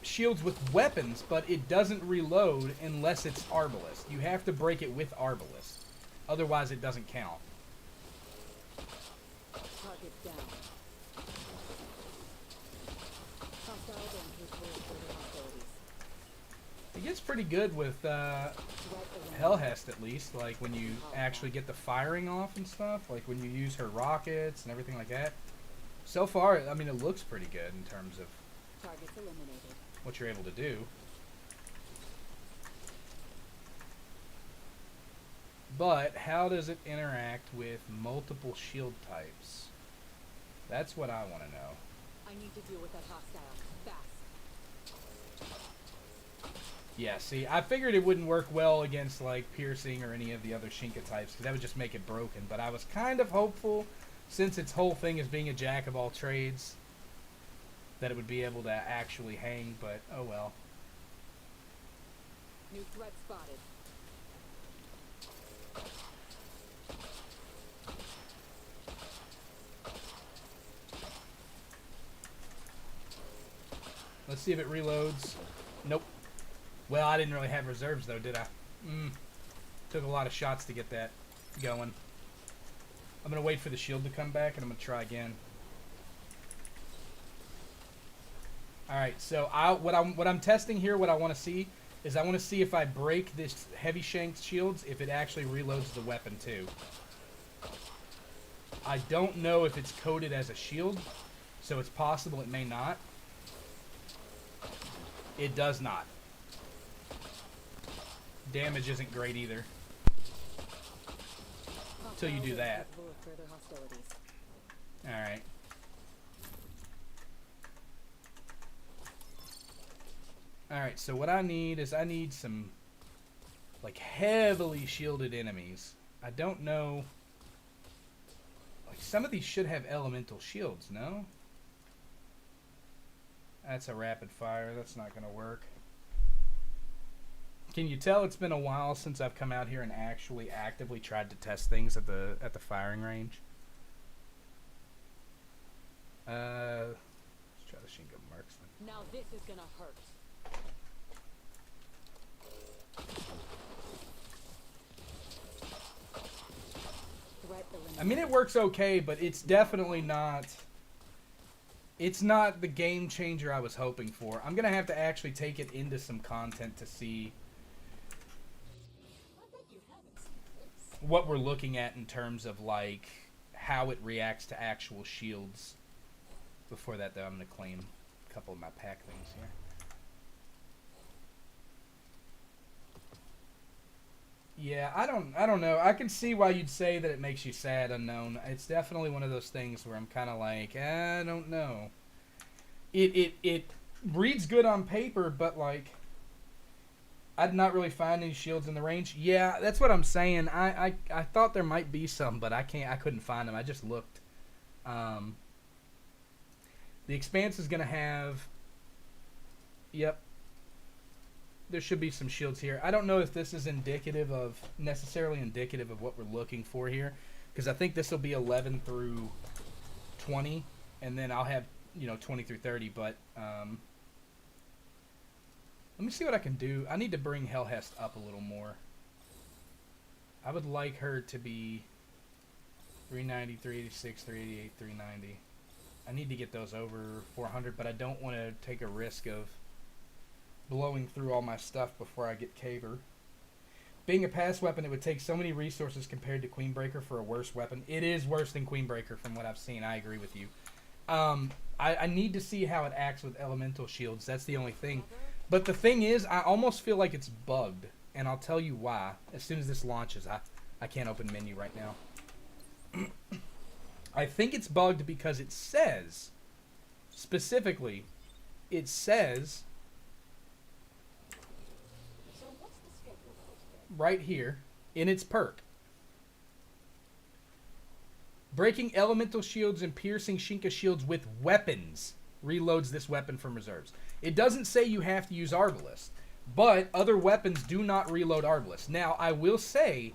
shields with weapons, but it doesn't reload unless it's Arbalest. You have to break it with Arbalest. Otherwise, it doesn't count. Target down. Hostiles are incapable of further hostilities. It gets pretty good with Threat eliminated. Hellhest, at least. Like, when you actually get the firing off and stuff. Like, when you use her rockets and everything like that. So far, I mean, it looks pretty good in terms of Targets eliminated. what you're able to do. But how does it interact with multiple shield types? That's what I want to know. I need to deal with that hostile. Fast. Yeah, see, I figured it wouldn't work well against, like, piercing or any of the other Shinka types, because that would just make it broken. But I was kind of hopeful, since its whole thing is being a jack of all trades, that it would be able to actually hang, but oh well. New threat spotted. Let's see if it reloads. Nope. Well, I didn't really have reserves, though, did I? Took a lot of shots to get that going. I'm going to wait for the shield to come back, and I'm going to try again. Alright, so what I'm testing here, what I want to see, is I want to see if I break this heavy shanked shields, if it actually reloads the weapon, too. I don't know if it's coded as a shield, so it's possible it may not. It does not. Damage isn't great either. Until you do that. Capable of further hostilities. Alright. Alright, so what I need is I need some, like, heavily shielded enemies. I don't know... Like, some of these should have elemental shields, no? That's a rapid fire. That's not going to work. Can you tell it's been a while since I've come out here and actually actively tried to test things at the firing range? Let's try the Shinka Marksman. Now this is gonna hurt. Threat eliminated. I mean, it works okay, but it's definitely not... It's not the game changer I was hoping for. I'm going to have to actually take it into some content to see what we're looking at in terms of, like, how it reacts to actual shields. Before that, though, I'm going to claim a couple of my pack things here. Yeah, I don't know. I can see why you'd say that it makes you sad, Unknown. It's definitely one of those things where I'm kind of like, I don't know. It reads good on paper, but, like, I did not really find any shields in the range. Yeah, that's what I'm saying. I thought there might be some, but I couldn't find them. I just looked Um, the Expanse is going to have... Yep. There should be some shields here. I don't know if this is necessarily indicative of what we're looking for here. Because I think this will be 11 through 20. And then I'll have, 20 through 30. But, let me see what I can do. I need to bring Hellhest up a little more. I would like her to be 390, 386, 388, 390. I need to get those over 400, but I don't want to take a risk of blowing through all my stuff before I get Kabr. Being a pass weapon, it would take so many resources compared to Queenbreaker for a worse weapon. It is worse than Queenbreaker from what I've seen. I agree with you. I need to see how it acts with elemental shields. That's the only thing. But the thing is, I almost feel like it's bugged. And I'll tell you why. As soon as this launches, I can't open menu right now. I think it's bugged because it says, specifically, it says, So what's the schedule for today? right here, in its perk, breaking elemental shields and piercing Shinka shields with weapons reloads this weapon from reserves. It doesn't say you have to use Arbalest, but other weapons do not reload Arbalest. Now, I will say,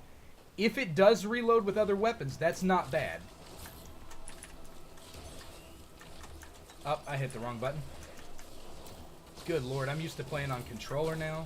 if it does reload with other weapons, that's not bad. Oh, I hit the wrong button. Good lord, I'm used to playing on controller now.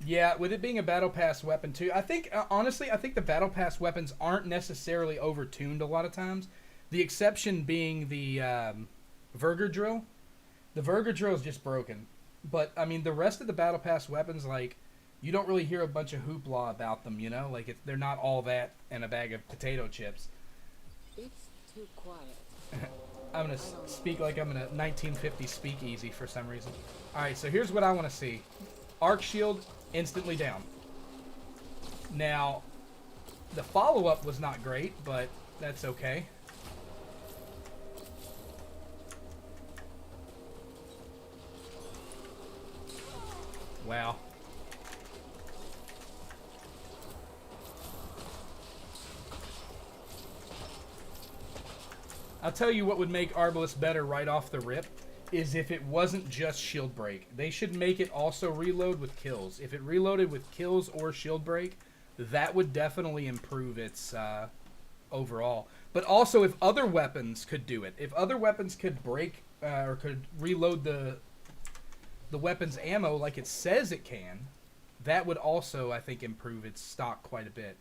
Yeah, with it being a Battle Pass weapon too, I think, honestly, I think the Battle Pass weapons aren't necessarily overtuned a lot of times. The exception being the Verger Drill. The Verger Drill is just broken. But, I mean, the rest of the Battle Pass weapons, like, you don't really hear a bunch of hoopla about them, you know? Like, they're not all that and a bag of potato chips. It's too quiet. I'm going to speak like I'm in a 1950s speakeasy for some reason. Alright, so here's what I want to see. Arc Shield, instantly down. Now, the follow-up was not great, but that's okay. Wow. I'll tell you what would make Arbalest better right off the rip is if it wasn't just shield break. They should make it also reload with kills. If it reloaded with kills or shield break, that would definitely improve its overall. But also if other weapons could do it, if other weapons could break or could reload the weapon's ammo like it says it can, that would also, I think, improve its stock quite a bit.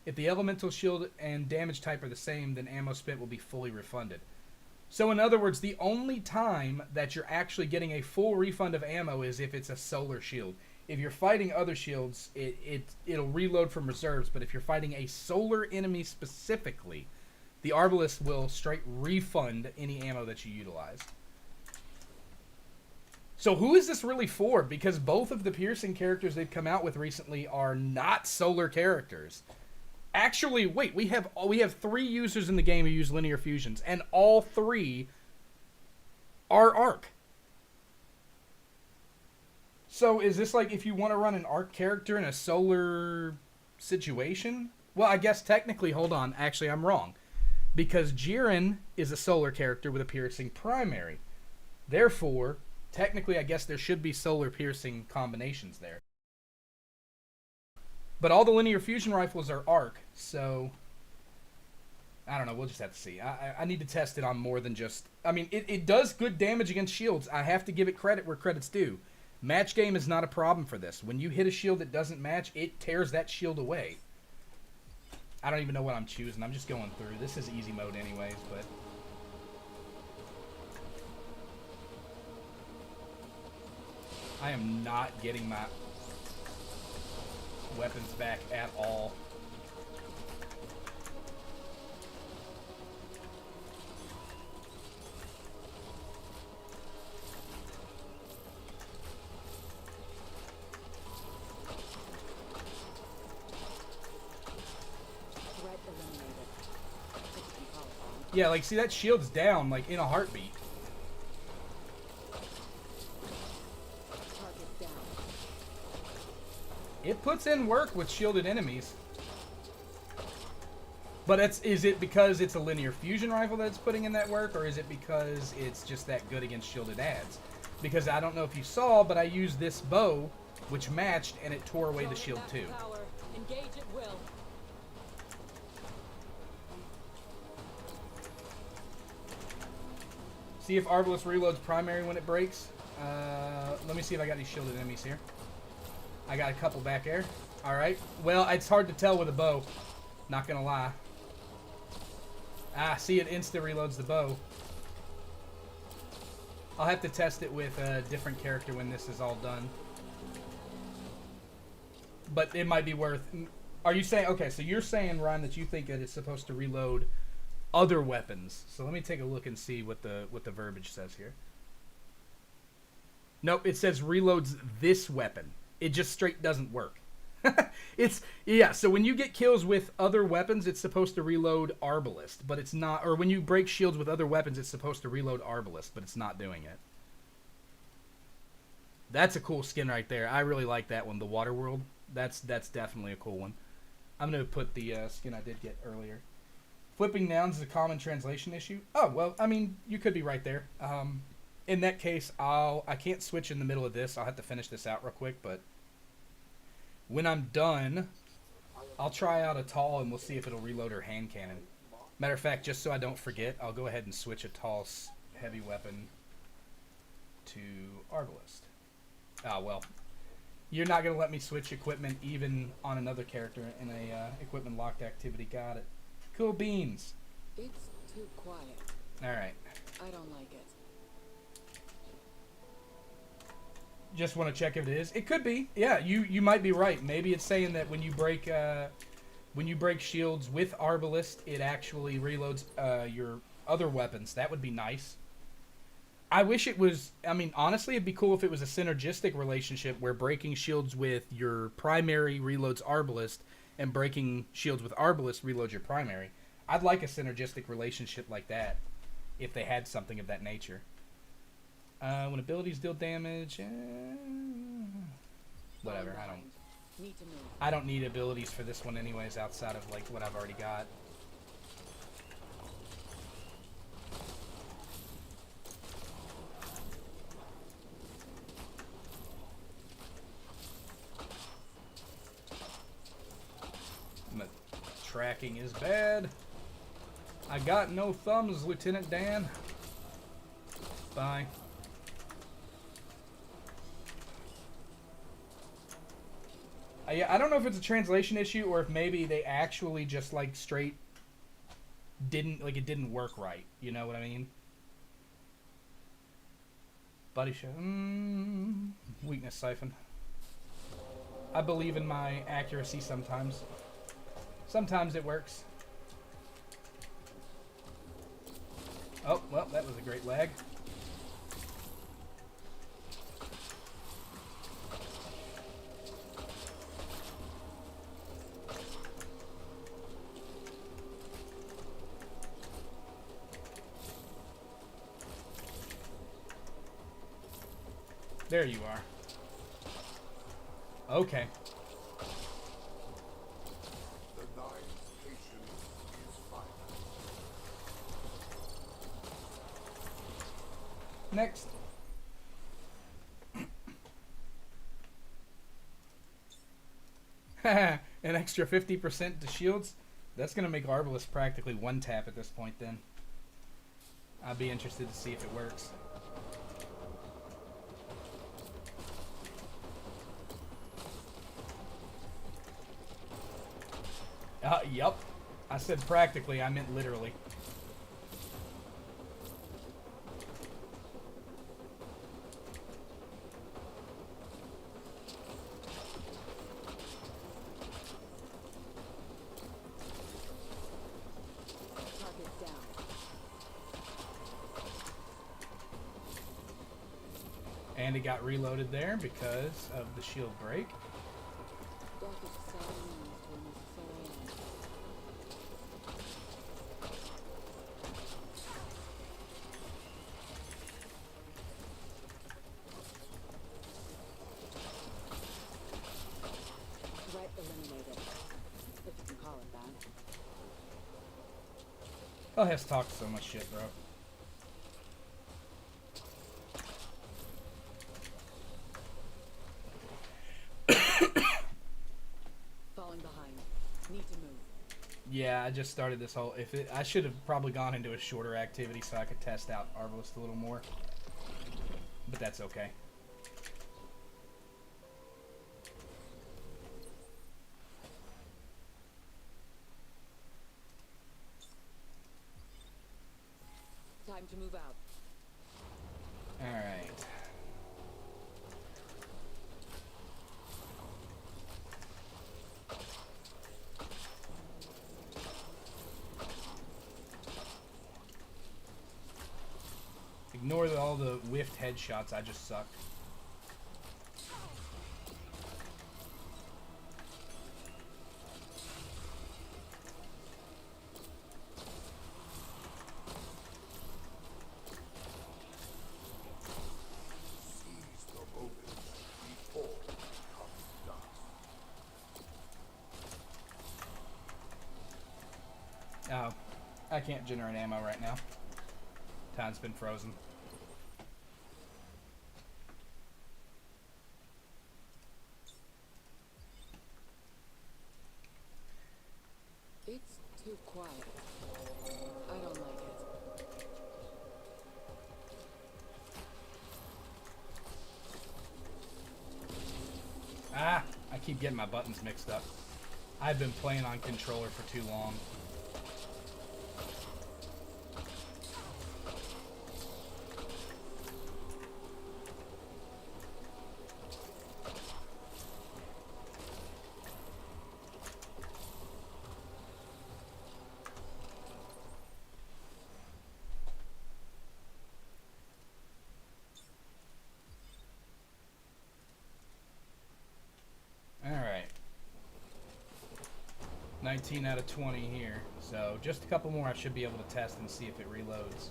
If the elemental shield and damage type are the same, then ammo spent will be fully refunded. So in other words, the only time that you're actually getting a full refund of ammo is if it's a solar shield. If you're fighting other shields, it'll reload from reserves, but if you're fighting a solar enemy specifically, the Arbalest will straight refund any ammo that you utilize. So who is this really for? Because both of the piercing characters they've come out with recently are not solar characters. Actually, wait, we have 3 users in the game who use linear fusions, and all 3 are arc. So is this like if you want to run an arc character in a solar situation? Well, I guess technically, hold on, actually I'm wrong. Because Jiren is a solar character with a piercing primary. Therefore, technically, I guess there should be solar piercing combinations there. But all the linear fusion rifles are arc, so I don't know. We'll just have to see. I need to test it on more than just... I mean, it does good damage against shields. I have to give it credit where credit's due. Match game is not a problem for this. When you hit a shield that doesn't match, it tears that shield away. I don't even know what I'm choosing. I'm just going through. This is easy mode anyways, but... I am not getting my weapons back at all. Yeah, like, see, that shield's down, like, in a heartbeat. Target down. It puts in work with shielded enemies. But is it because it's a linear fusion rifle that's putting in that work, or is it because it's just that good against shielded ads? Because I don't know if you saw, but I used this bow, which matched, and it tore away the shield too. Power. Engage at will. See if Arbalest reloads primary when it breaks. Let me see if I got any shielded enemies here. I got a couple back there. Alright. Well, it's hard to tell with a bow. Not gonna lie. Ah, see, it insta-reloads the bow. I'll have to test it with a different character when this is all done. But it might be worth... Are you saying... Okay, so you're saying, Ryan, that you think that it's supposed to reload other weapons. So let me take a look and see what the verbiage says here. Nope, it says reloads this weapon. It just straight doesn't work. Yeah, so when you get kills with other weapons, it's supposed to reload Arbalest, but it's not. Or when you break shields with other weapons, it's supposed to reload Arbalest, but it's not doing it. That's a cool skin right there. I really like that one, the Water World. That's definitely a cool one. I'm going to put the skin I did get earlier. Flipping nouns is a common translation issue. Oh, well, I mean, you could be right there. In that case, I can't switch in the middle of this. I'll have to finish this out real quick, but when I'm done, I'll try out a Tall and we'll see if it'll reload her hand cannon. Matter of fact, just so I don't forget, I'll go ahead and switch a Tall's heavy weapon to Arbalest. Ah, well. You're not going to let me switch equipment even on another character in a equipment locked activity. Got it. Cool beans. It's too quiet. Alright. I don't like it. Just want to check if it is. It could be. Yeah, you might be right. Maybe it's saying that when you break shields with Arbalest, it actually reloads your other weapons. That would be nice. I wish it was... I mean, honestly, it'd be cool if it was a synergistic relationship where breaking shields with your primary reloads Arbalest and breaking shields with Arbalest reloads your primary. I'd like a synergistic relationship like that if they had something of that nature. When abilities deal damage... whatever, I don't need abilities for this one anyways outside of like what I've already got. My tracking is bad. I got no thumbs, Lieutenant Dan. Bye. Yeah, I don't know if it's a translation issue or if maybe they actually just like straight it didn't work right. You know what I mean? Buddy show. Weakness siphon. I believe in my accuracy sometimes. Sometimes it works. Oh, well, that was a great lag. There you are. Okay. The night patience is final. Next. An extra 50% to shields. That's going to make Arbalest practically one tap at this point then. I'll be interested to see if it works. Yup. I said practically, I meant literally. Target down. And it got reloaded there because of the shield break. Darkest side means to a necessary end. Oh, has talked so much shit, bro. Falling behind. Need to move. Yeah, I just started this whole. I should have probably gone into a shorter activity so I could test out Arbalest a little more. But that's okay. Time to move out. All right. Ignore all the whiffed headshots. I just suck. Seize the moment before it becomes dust. Oh, I can't generate ammo right now. Time's been frozen. It's too quiet. I don't like it. Ah, I keep getting my buttons mixed up. I've been playing on controller for too long. Alright. 19 out of 20 here. So just a couple more I should be able to test and see if it reloads.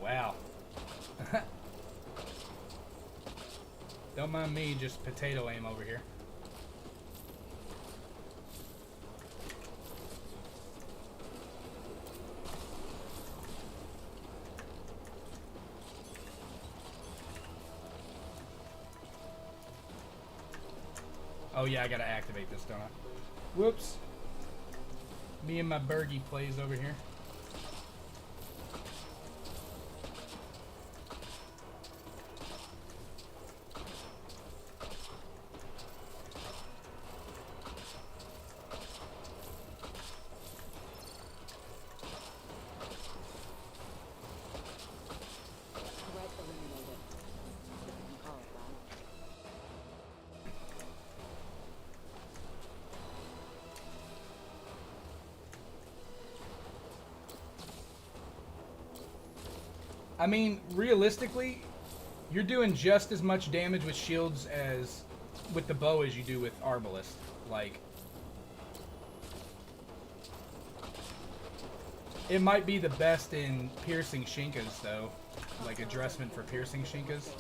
Wow. Don't mind me, just potato aim over here. Oh yeah, I gotta activate this, don't I? Whoops. Me and my Bergie plays over here. Threat eliminated. If you can call it that. I mean, realistically, you're doing just as much damage with shields as with the bow as you do with Arbalest. Like, it might be the best in piercing Shinkas, though. Like, addressment for piercing Shinkas.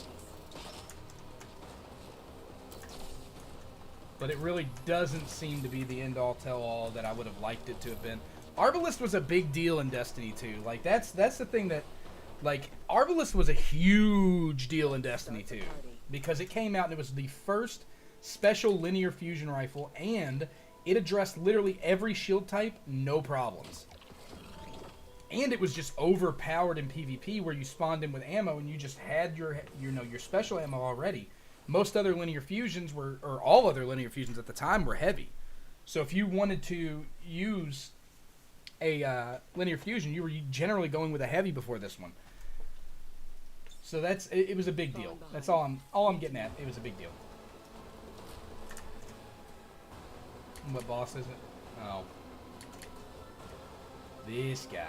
But it really doesn't seem to be the end-all, tell-all that I would have liked it to have been. Arbalest was a big deal in Destiny 2. Like, that's the thing that... Like, Arbalest was a huge deal in Destiny 2. Because it came out and it was the first special linear fusion rifle, and it addressed literally every shield type, no problems. And it was just overpowered in PvP, where you spawned in with ammo and you just had your special ammo already. Most other linear fusions were, or all other linear fusions at the time, were heavy. So if you wanted to use a linear fusion, you were generally going with a heavy before this one. So it was a big deal. That's all I'm getting at. It was a big deal. What boss is it? Oh. This guy.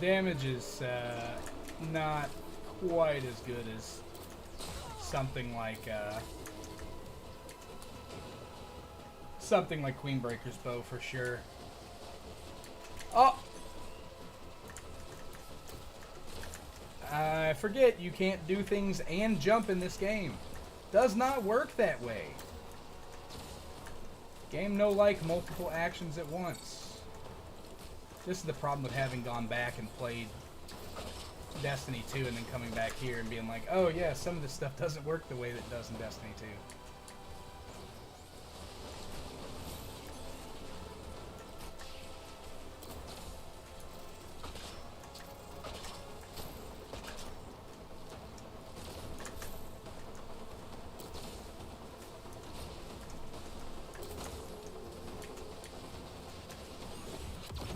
Damage is not quite as good as something like Queen Breaker's bow for sure. Oh! I forget you can't do things and jump in this game. Does not work that way. Game no like multiple actions at once. This is the problem with having gone back and played Destiny 2 and then coming back here and being like, oh yeah, some of this stuff doesn't work the way that it does in Destiny 2.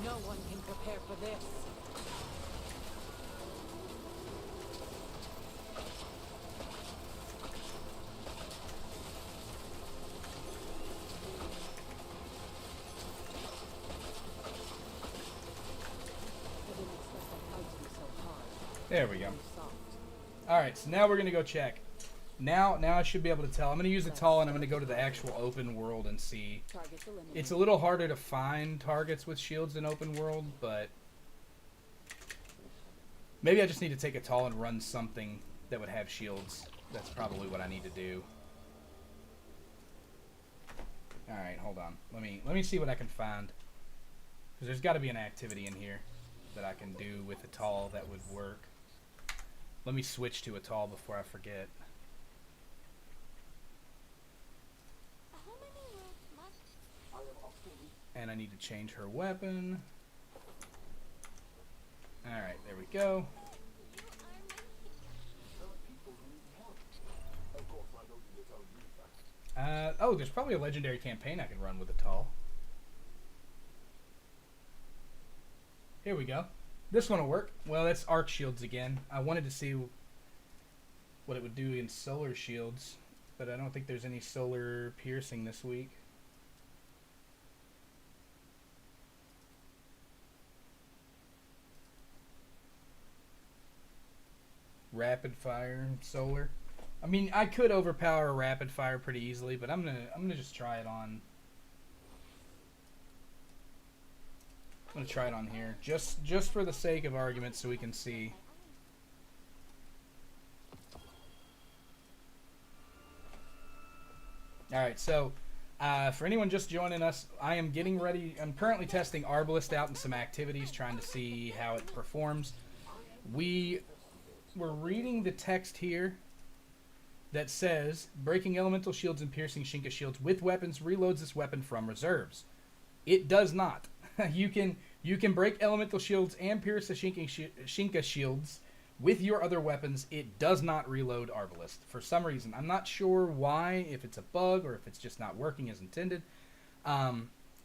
No one can prepare for this. I didn't expect that fight to be so hard. There we go. So soft. Alright, so now we're going to go check. Now I should be able to tell. I'm going to use the tall and I'm going to go to the actual open world and see. Targets eliminated. It's a little harder to find targets with shields in open world, but maybe I just need to take a tall and run something that would have shields. That's probably what I need to do. Alright, hold on. Let me see what I can find. Because there's got to be an activity in here that I can do with a tall that would work. Let me switch to a tall before I forget. And I need to change her weapon. Alright, there we go. Oh, there's probably a legendary campaign I can run with a tall. Here we go. This one will work. Well, that's arc shields again. I wanted to see what it would do in solar shields, but I don't think there's any solar piercing this week. Rapid fire solar. I mean, I could overpower rapid fire pretty easily, but I'm gonna just try it on. I'm gonna try it on here, just for the sake of argument, so we can see. All right, so for anyone just joining us, I am getting ready. I'm currently testing Arbalest out in some activities, trying to see how it performs. We're reading the text here that says, breaking elemental shields and piercing Shinka shields with weapons reloads this weapon from reserves. It does not. You can break elemental shields and pierce the Shinka shields with your other weapons. It does not reload Arbalest for some reason. I'm not sure why, if it's a bug or if it's just not working as intended.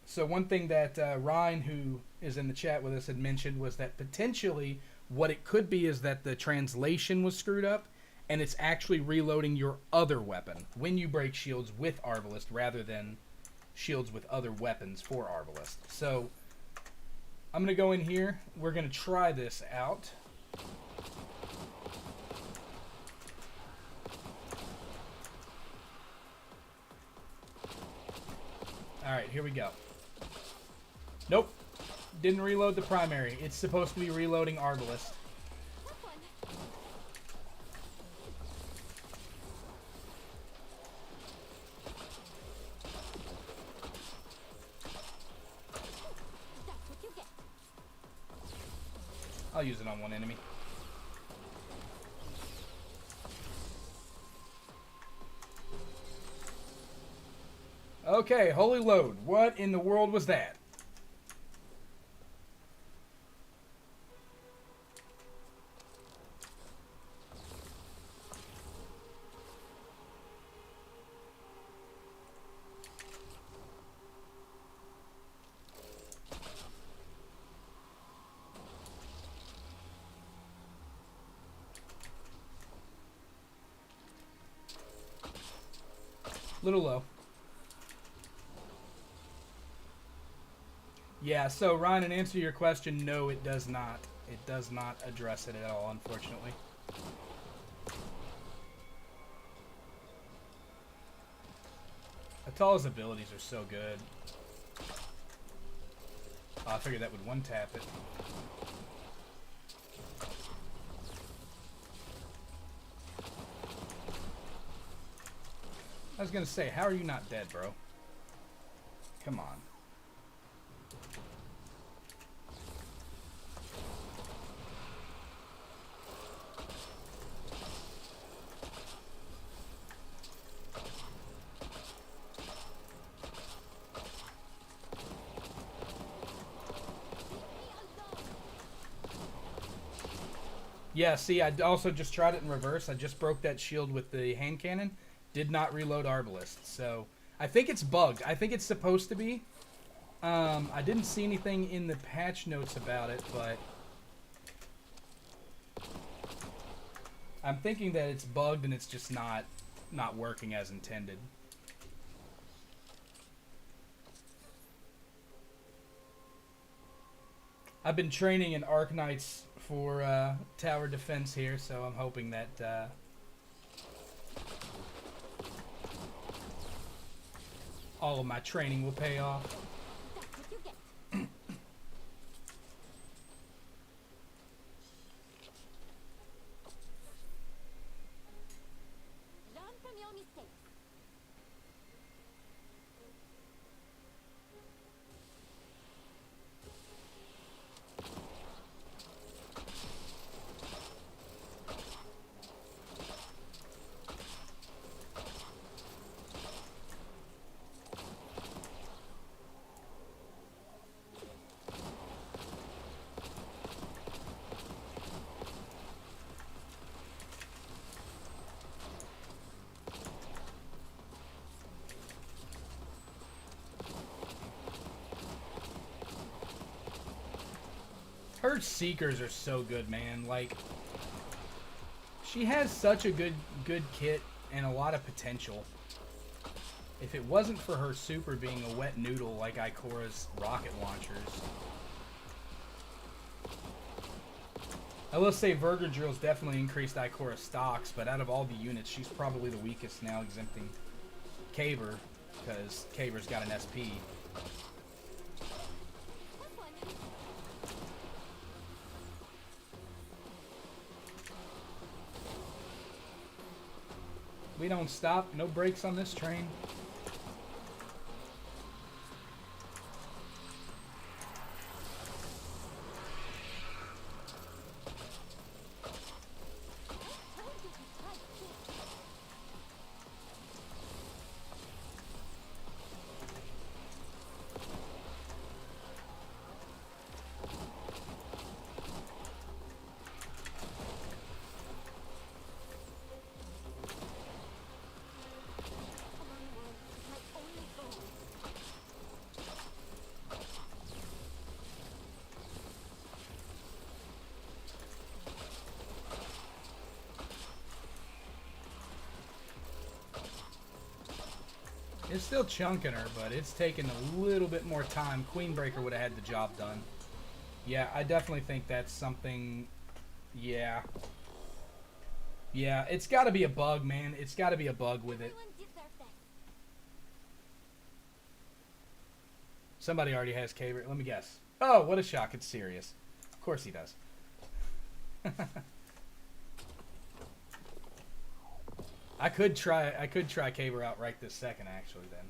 So one thing that Ryan, who is in the chat with us, had mentioned was that potentially what it could be is that the translation was screwed up and it's actually reloading your other weapon when you break shields with Arbalest rather than shields with other weapons for Arbalest. So I'm going to go in here. We're going to try this out. Alright, here we go. Nope. Didn't reload the primary. It's supposed to be reloading Arbalest. I'll use it on one enemy. Okay, holy load. What in the world was that? Little low. Yeah, so Ryan, in answer to your question, no, it does not. It does not address it at all, unfortunately. Atala's abilities are so good. Oh, I figured that would one-tap it. I was gonna say, how are you not dead, bro? Come on. Yeah, see, I also just tried it in reverse. I just broke that shield with the hand cannon. Did not reload Arbalest. So, I think it's bugged. I think it's supposed to be. I didn't see anything in the patch notes about it, but I'm thinking that it's bugged and it's just not working as intended. I've been training in Arc-Knights for tower defense here, so I'm hoping that all of my training will pay off. That's what you get. Learn from your mistakes. Her Seekers are so good, man. Like, she has such a good kit and a lot of potential. If it wasn't for her super being a wet noodle like Ikora's rocket launchers. I will say Verger Drill's definitely increased Ikora's stocks, but out of all the units, she's probably the weakest now, exempting Kabr, because Kabr's got an SP. We don't stop. No brakes on this train. It's still chunking her, but it's taking a little bit more time. Queenbreaker would have had the job done. Yeah, I definitely think that's something... Yeah. Yeah, it's got to be a bug, man. It's got to be a bug with it. Somebody already has Kabr. Let me guess. Oh, what a shock. It's serious. Of course he does. I could try Kabr out right this second, actually, then.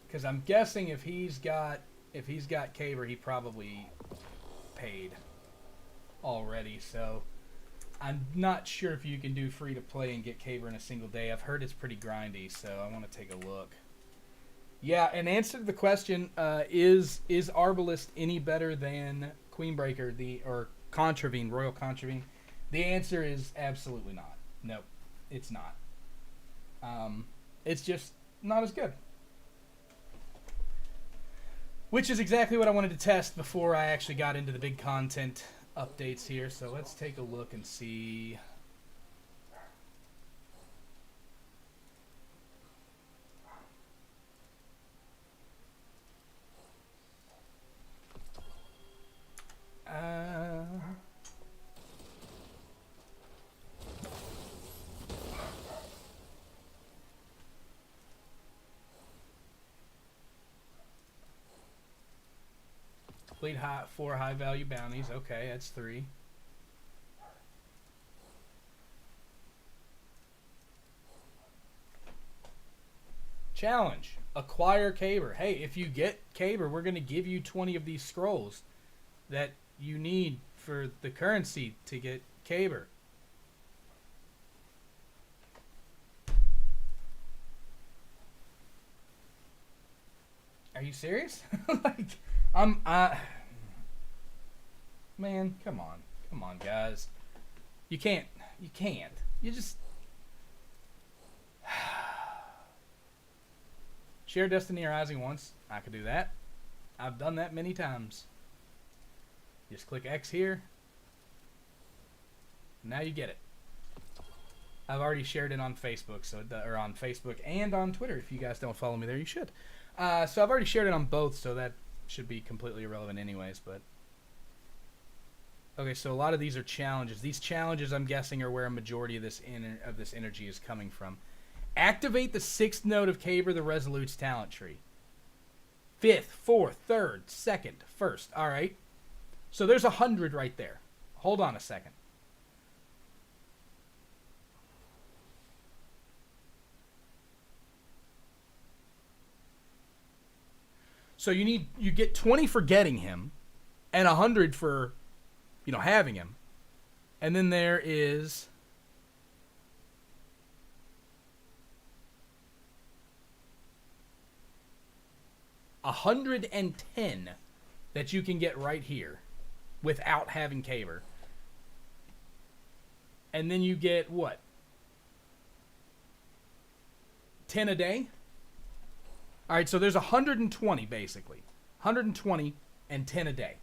Because I'm guessing if he's got Kabr, he probably paid already. So I'm not sure if you can do free to play and get Kabr in a single day. I've heard it's pretty grindy, so I want to take a look. Yeah, and answer to the question: is Arbalest any better than Queenbreaker, or Contravene, Royal Contravene? The answer is absolutely not. Nope, it's not. It's just not as good. Which is exactly what I wanted to test before I actually got into the big content updates here. So let's take a look and see. Complete 4 high value bounties. Okay, that's 3. Challenge. Acquire Kabr. Hey, if you get Kabr, we're going to give you 20 of these scrolls that you need for the currency to get Kabr. Are you serious? Man, come on, guys. You can't. You just share Destiny Rising once. I could do that. I've done that many times. Just click X here. Now you get it. I've already shared it on Facebook, or on Facebook and on Twitter. If you guys don't follow me there, you should. So I've already shared it on both, so that should be completely irrelevant anyways. But okay, so a lot of these are challenges. These challenges, I'm guessing, are where a majority of this energy is coming from. Activate the 6th node of Kabr the Resolute's talent tree. 5th, 4th, 3rd, 2nd, 1st. All right. So there's 100 right there. Hold on a second. So you get 20 for getting him, and 100 for, having him, and then there is 110 that you can get right here without having Kabr. And then you get what? 10 a day? All right, so there's 120 basically. 120 and 10 a day.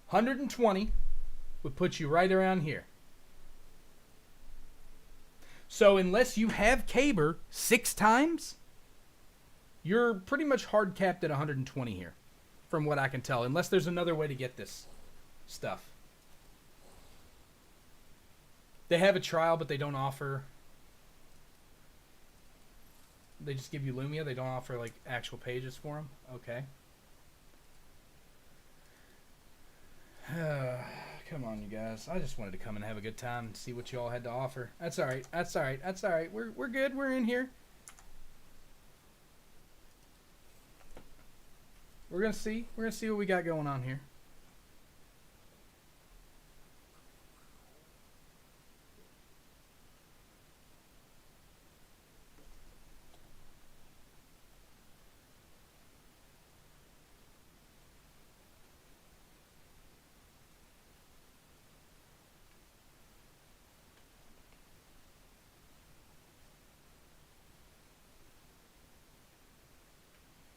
120 would put you right around here. So unless you have Kabr 6 times, you're pretty much hard capped at 120 here, from what I can tell, unless there's another way to get this stuff. They have a trial, but they don't offer... They just give you Lumia. They don't offer, like, actual pages for them. Okay. Come on, you guys. I just wanted to come and have a good time and see what you all had to offer. That's all right. That's all right. That's all right. We're good. We're in here. We're gonna see. We're gonna see what we got going on here.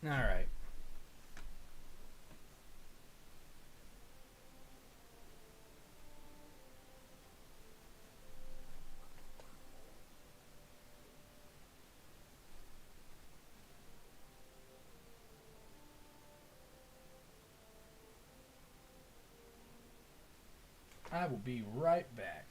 All right. I will be right back.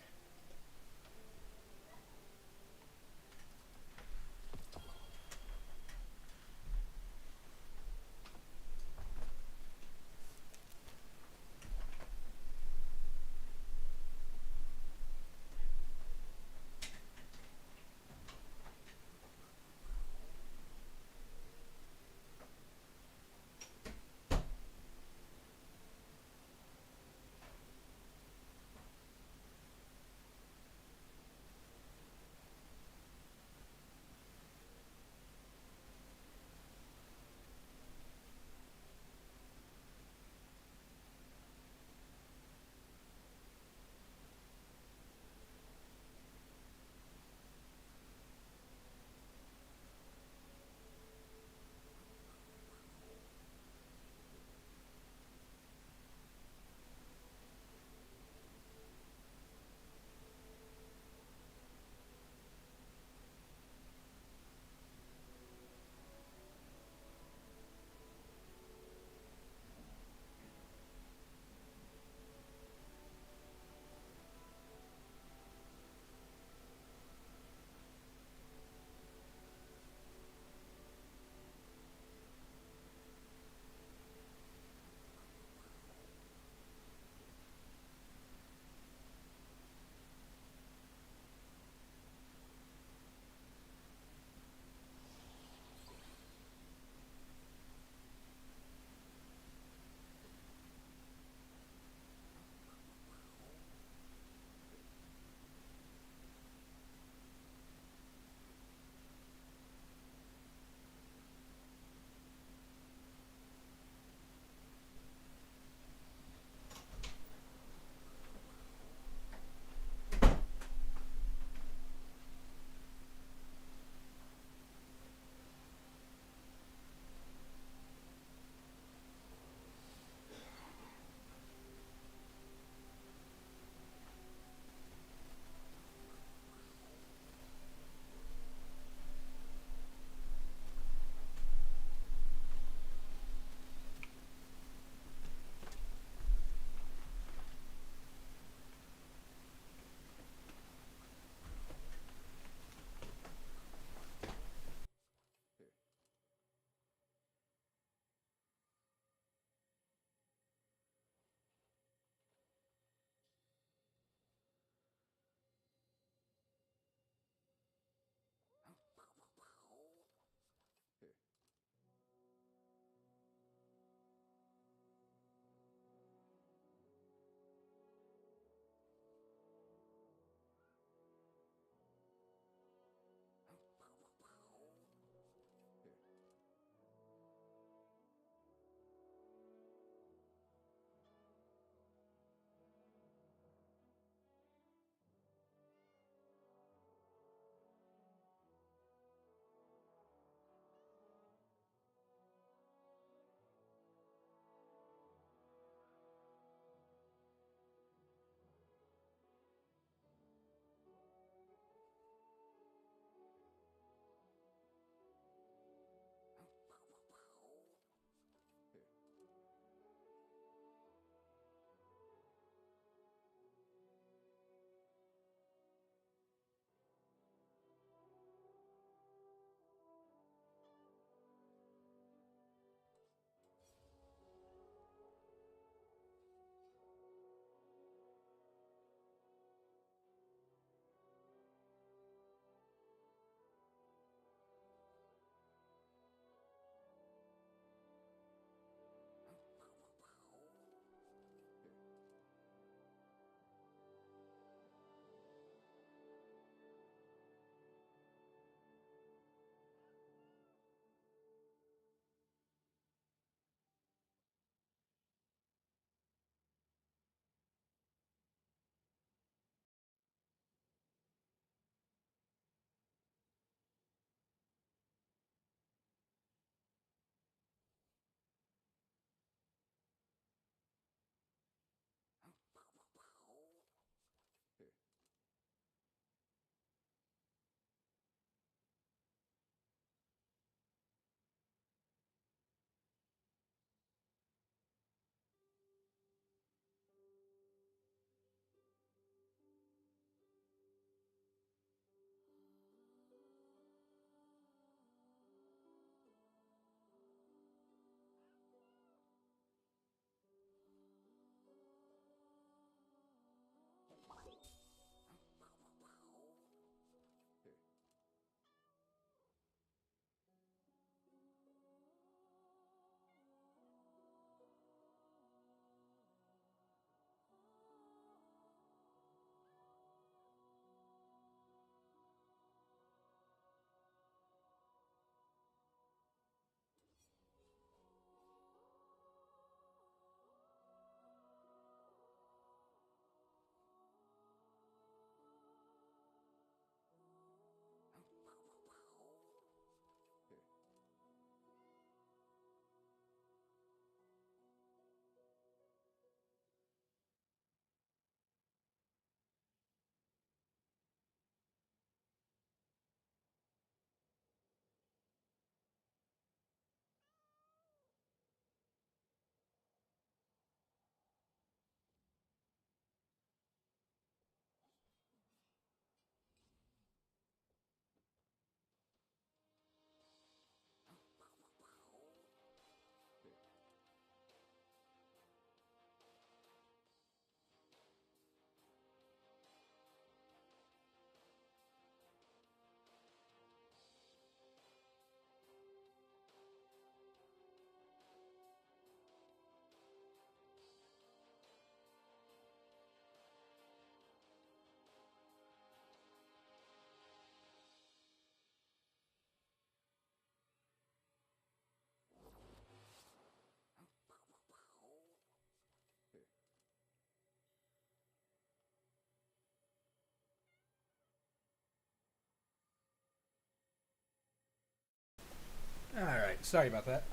Alright, sorry about that.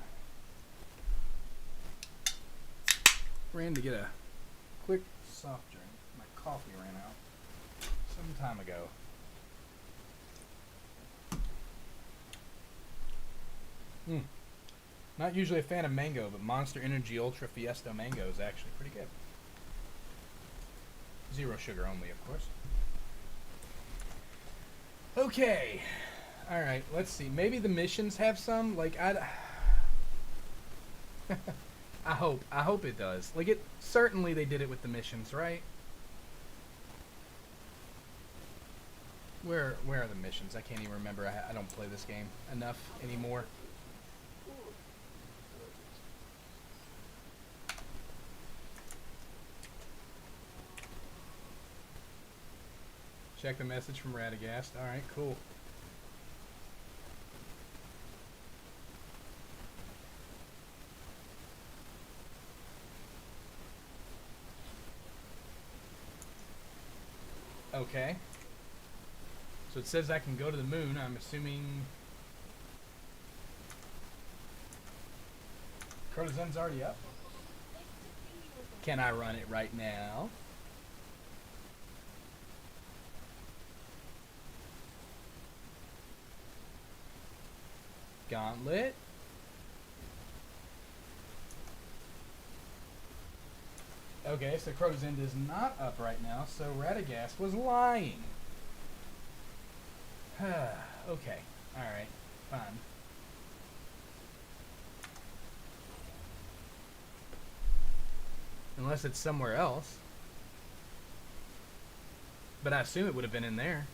Ran to get a quick soft drink. My coffee ran out some time ago. Not usually a fan of mango, but Monster Energy Ultra Fiesta Mango is actually pretty good. 0 sugar only, of course. Okay. Alright, let's see. Maybe the missions have some? Like, I hope it does. Like, it certainly they did it with the missions, right? Where are the missions? I can't even remember. I don't play this game enough anymore. Check the message from Radagast. Alright, cool. Okay. So it says I can go to the moon. I'm assuming... Crotozun's already up? Can I run it right now? Gauntlet. Okay, so Crotozund is not up right now, so Radagast was lying. Okay, alright, fine. Unless it's somewhere else. But I assume it would have been in there.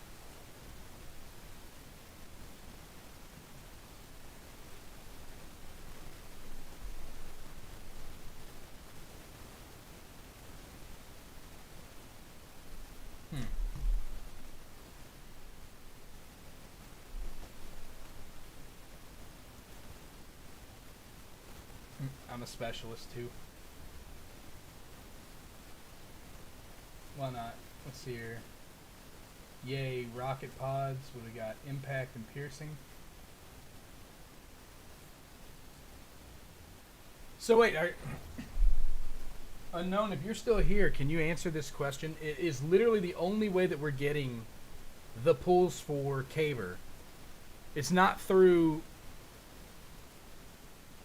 I'm a specialist too. Why not? Let's see here. Yay, rocket pods. What do we got? Impact and piercing. So wait, Unknown, if you're still here, can you answer this question? It is literally the only way that we're getting the pulls for Kabr. It's not through...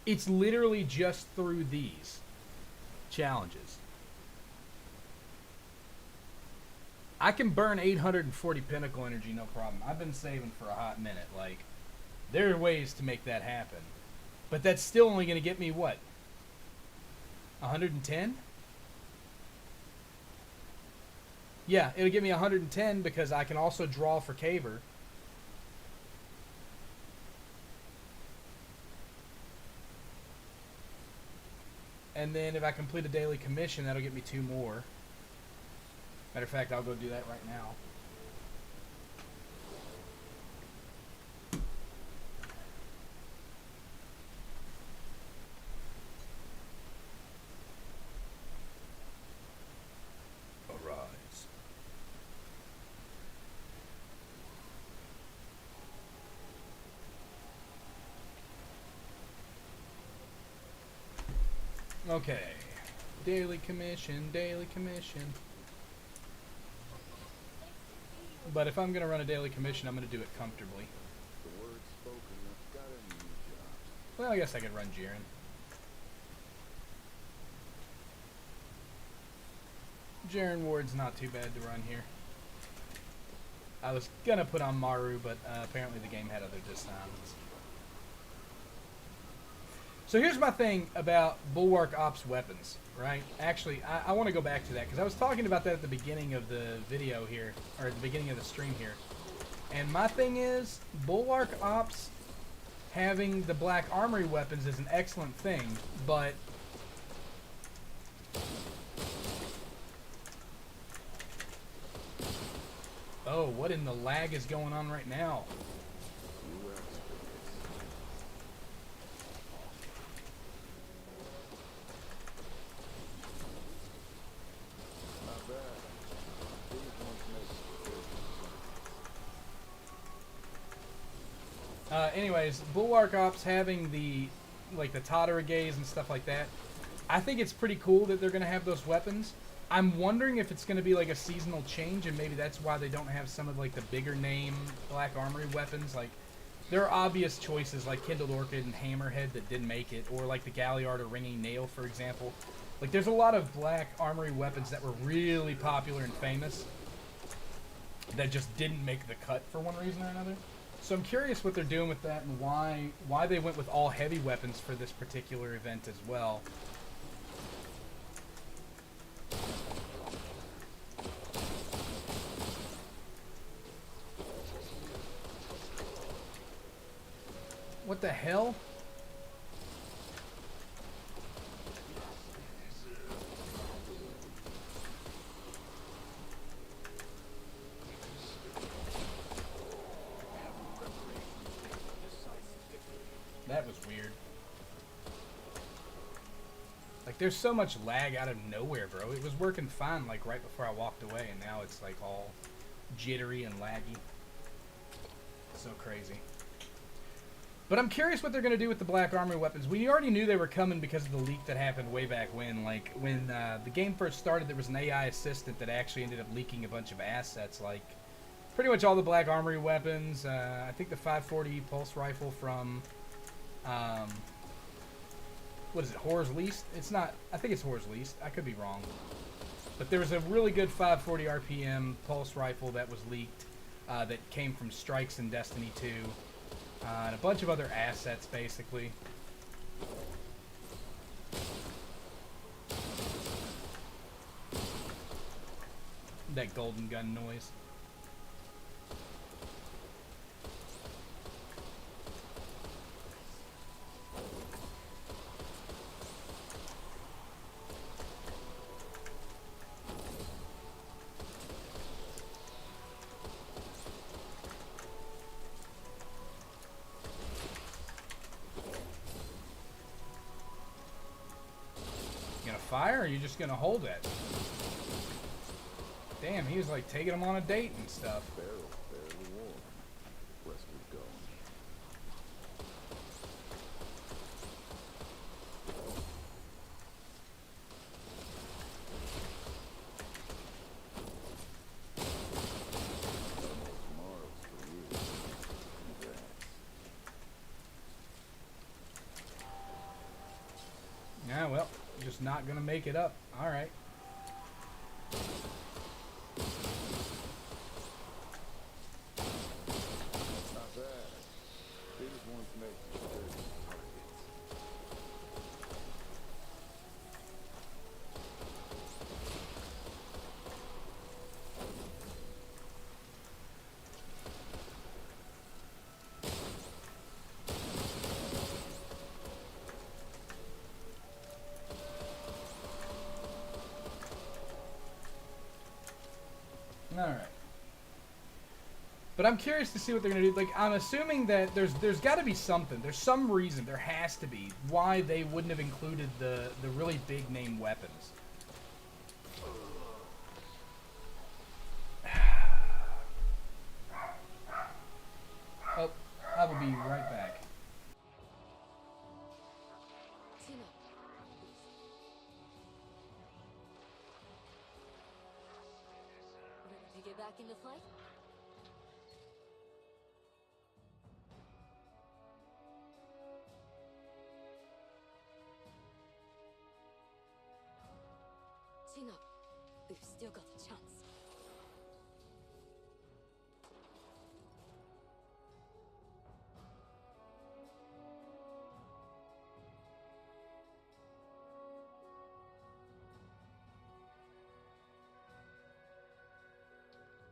It's literally just through these challenges. I can burn 840 pinnacle energy, no problem. I've been saving for a hot minute. Like, there are ways to make that happen. But that's still only going to get me, what? 110? Yeah, it'll give me 110 because I can also draw for Kabr. And then if I complete a daily commission, that'll get me 2 more. Matter of fact, I'll go do that right now. Arise. Okay. Daily commission, daily commission. But if I'm going to run a daily commission, I'm going to do it comfortably. The word spoken, I've got a new job. Well, I guess I could run Jiren. Jiren Ward's not too bad to run here. I was going to put on Maru, but apparently the game had other designs. So here's my thing about Bulwark Ops weapons, right? Actually, I want to go back to that, because I was talking about that at the beginning of the video here, or at the beginning of the stream here. And my thing is, Bulwark Ops having the Black Armory weapons is an excellent thing, but... Oh, what in the lag is going on right now? anyways, Bulwark Ops having the Totteragays and stuff like that, I think it's pretty cool that they're going to have those weapons. I'm wondering if it's going to be like a seasonal change, and maybe that's why they don't have some of like the bigger name Black Armory weapons. Like, there are obvious choices like Kindled Orchid and Hammerhead that didn't make it, or like the Galliard or Ringing Nail, for example. Like, there's a lot of Black Armory weapons that were really popular and famous that just didn't make the cut for one reason or another. So I'm curious what they're doing with that and why they went with all heavy weapons for this particular event as well. What the hell? That was weird. Like, there's so much lag out of nowhere, bro. It was working fine, like, right before I walked away, and now it's, like, all jittery and laggy. So crazy. But I'm curious what they're going to do with the Black Armory weapons. We already knew they were coming because of the leak that happened way back when. Like, when the game first started, there was an AI assistant that actually ended up leaking a bunch of assets, like pretty much all the Black Armory weapons. I think the 540 pulse rifle from... what is it, Horror's Least? It's not, I think it's Horror's Least. I could be wrong. But there was a really good 540 RPM pulse rifle that was leaked that came from Strikes in Destiny 2. And a bunch of other assets, basically. That golden gun noise. Fire, or are you just gonna hold it? Damn, he was like taking him on a date and stuff. Barrel barely warm. Rest would go. Tomorrow's for you. Congrats. Yeah, well, just not gonna make it up. All right. Not bad. Biggest ones make dirty targets. Alright. But I'm curious to see what they're going to do. Like, I'm assuming that there's got to be something. There's some reason, there has to be, why they wouldn't have included the really big name weapons. Oh, I will be right back. Tina, Ready to get back in the fight? Tina, we've still got a chance.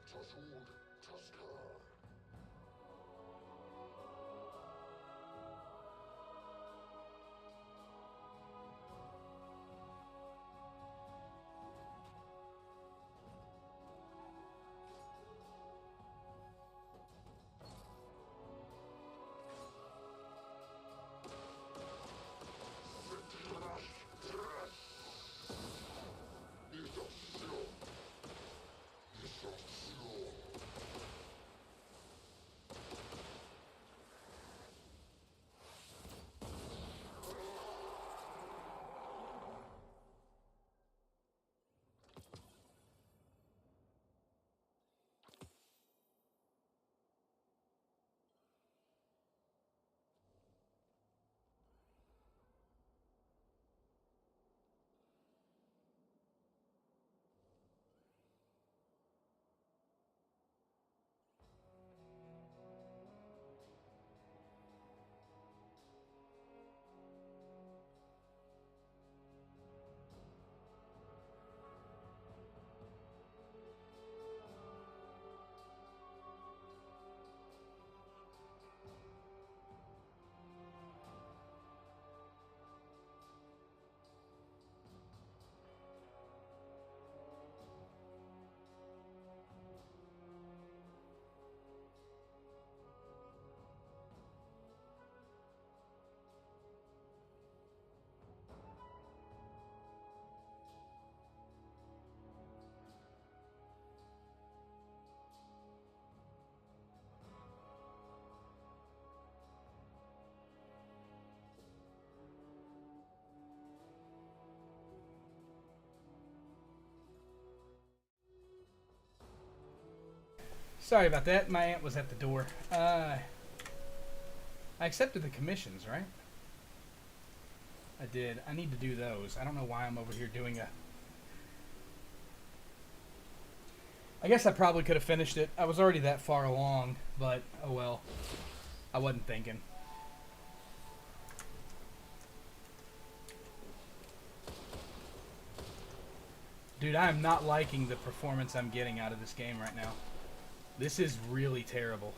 Tushul Tuskar. Sorry about that. My aunt was at the door. I accepted the commissions, right? I did. I need to do those. I don't know why I'm over here doing a... I guess I probably could have finished it. I was already that far along, but oh well. I wasn't thinking. Dude, I am not liking the performance I'm getting out of this game right now. This is really terrible.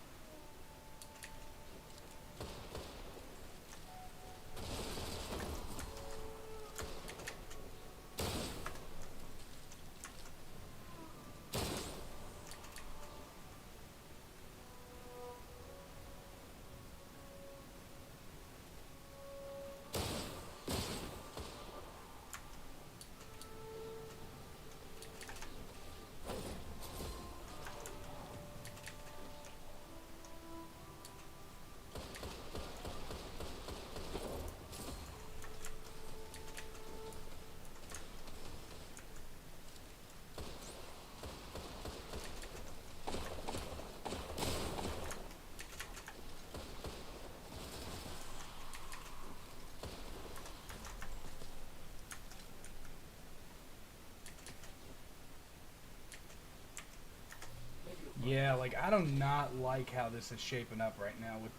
Yeah, like I do not like how this is shaping up right now with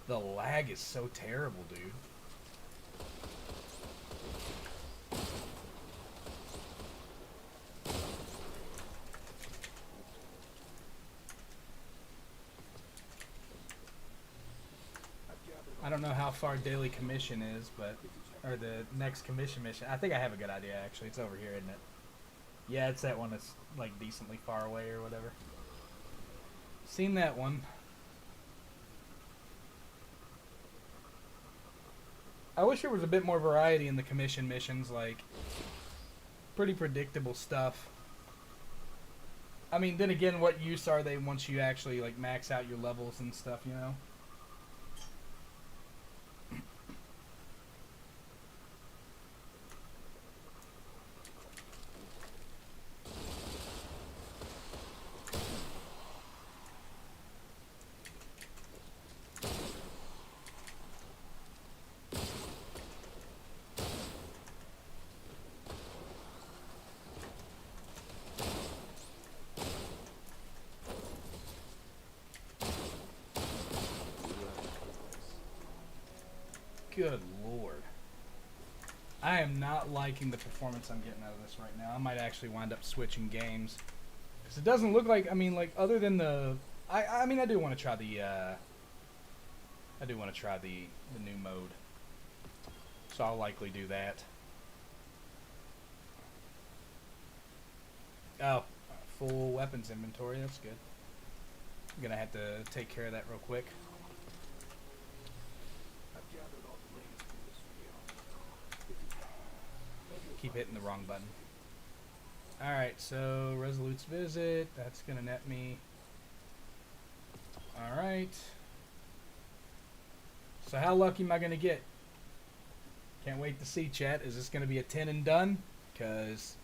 the lag is so terrible, dude. I don't know how far daily commission is, but or the next commission mission. I think I have a good idea actually. It's over here, isn't it? Yeah, it's that one that's like decently far away or whatever. Seen that one. I wish there was a bit more variety in the commission missions, like pretty predictable stuff. I mean, then again, what use are they once you actually like max out your levels and stuff, you know? Good lord. I am not liking the performance I'm getting out of this right now. I might actually wind up switching games. Because it doesn't look like, I mean, like, other than the... I mean, I do want to try the, I do want to try the new mode. So I'll likely do that. Oh, full weapons inventory. That's good. I'm going to have to take care of that real quick. Keep hitting the wrong button. Alright, so Resolute's visit. That's going to net me. Alright. So how lucky am I going to get? Can't wait to see, chat. Is this going to be a 10 and done? Because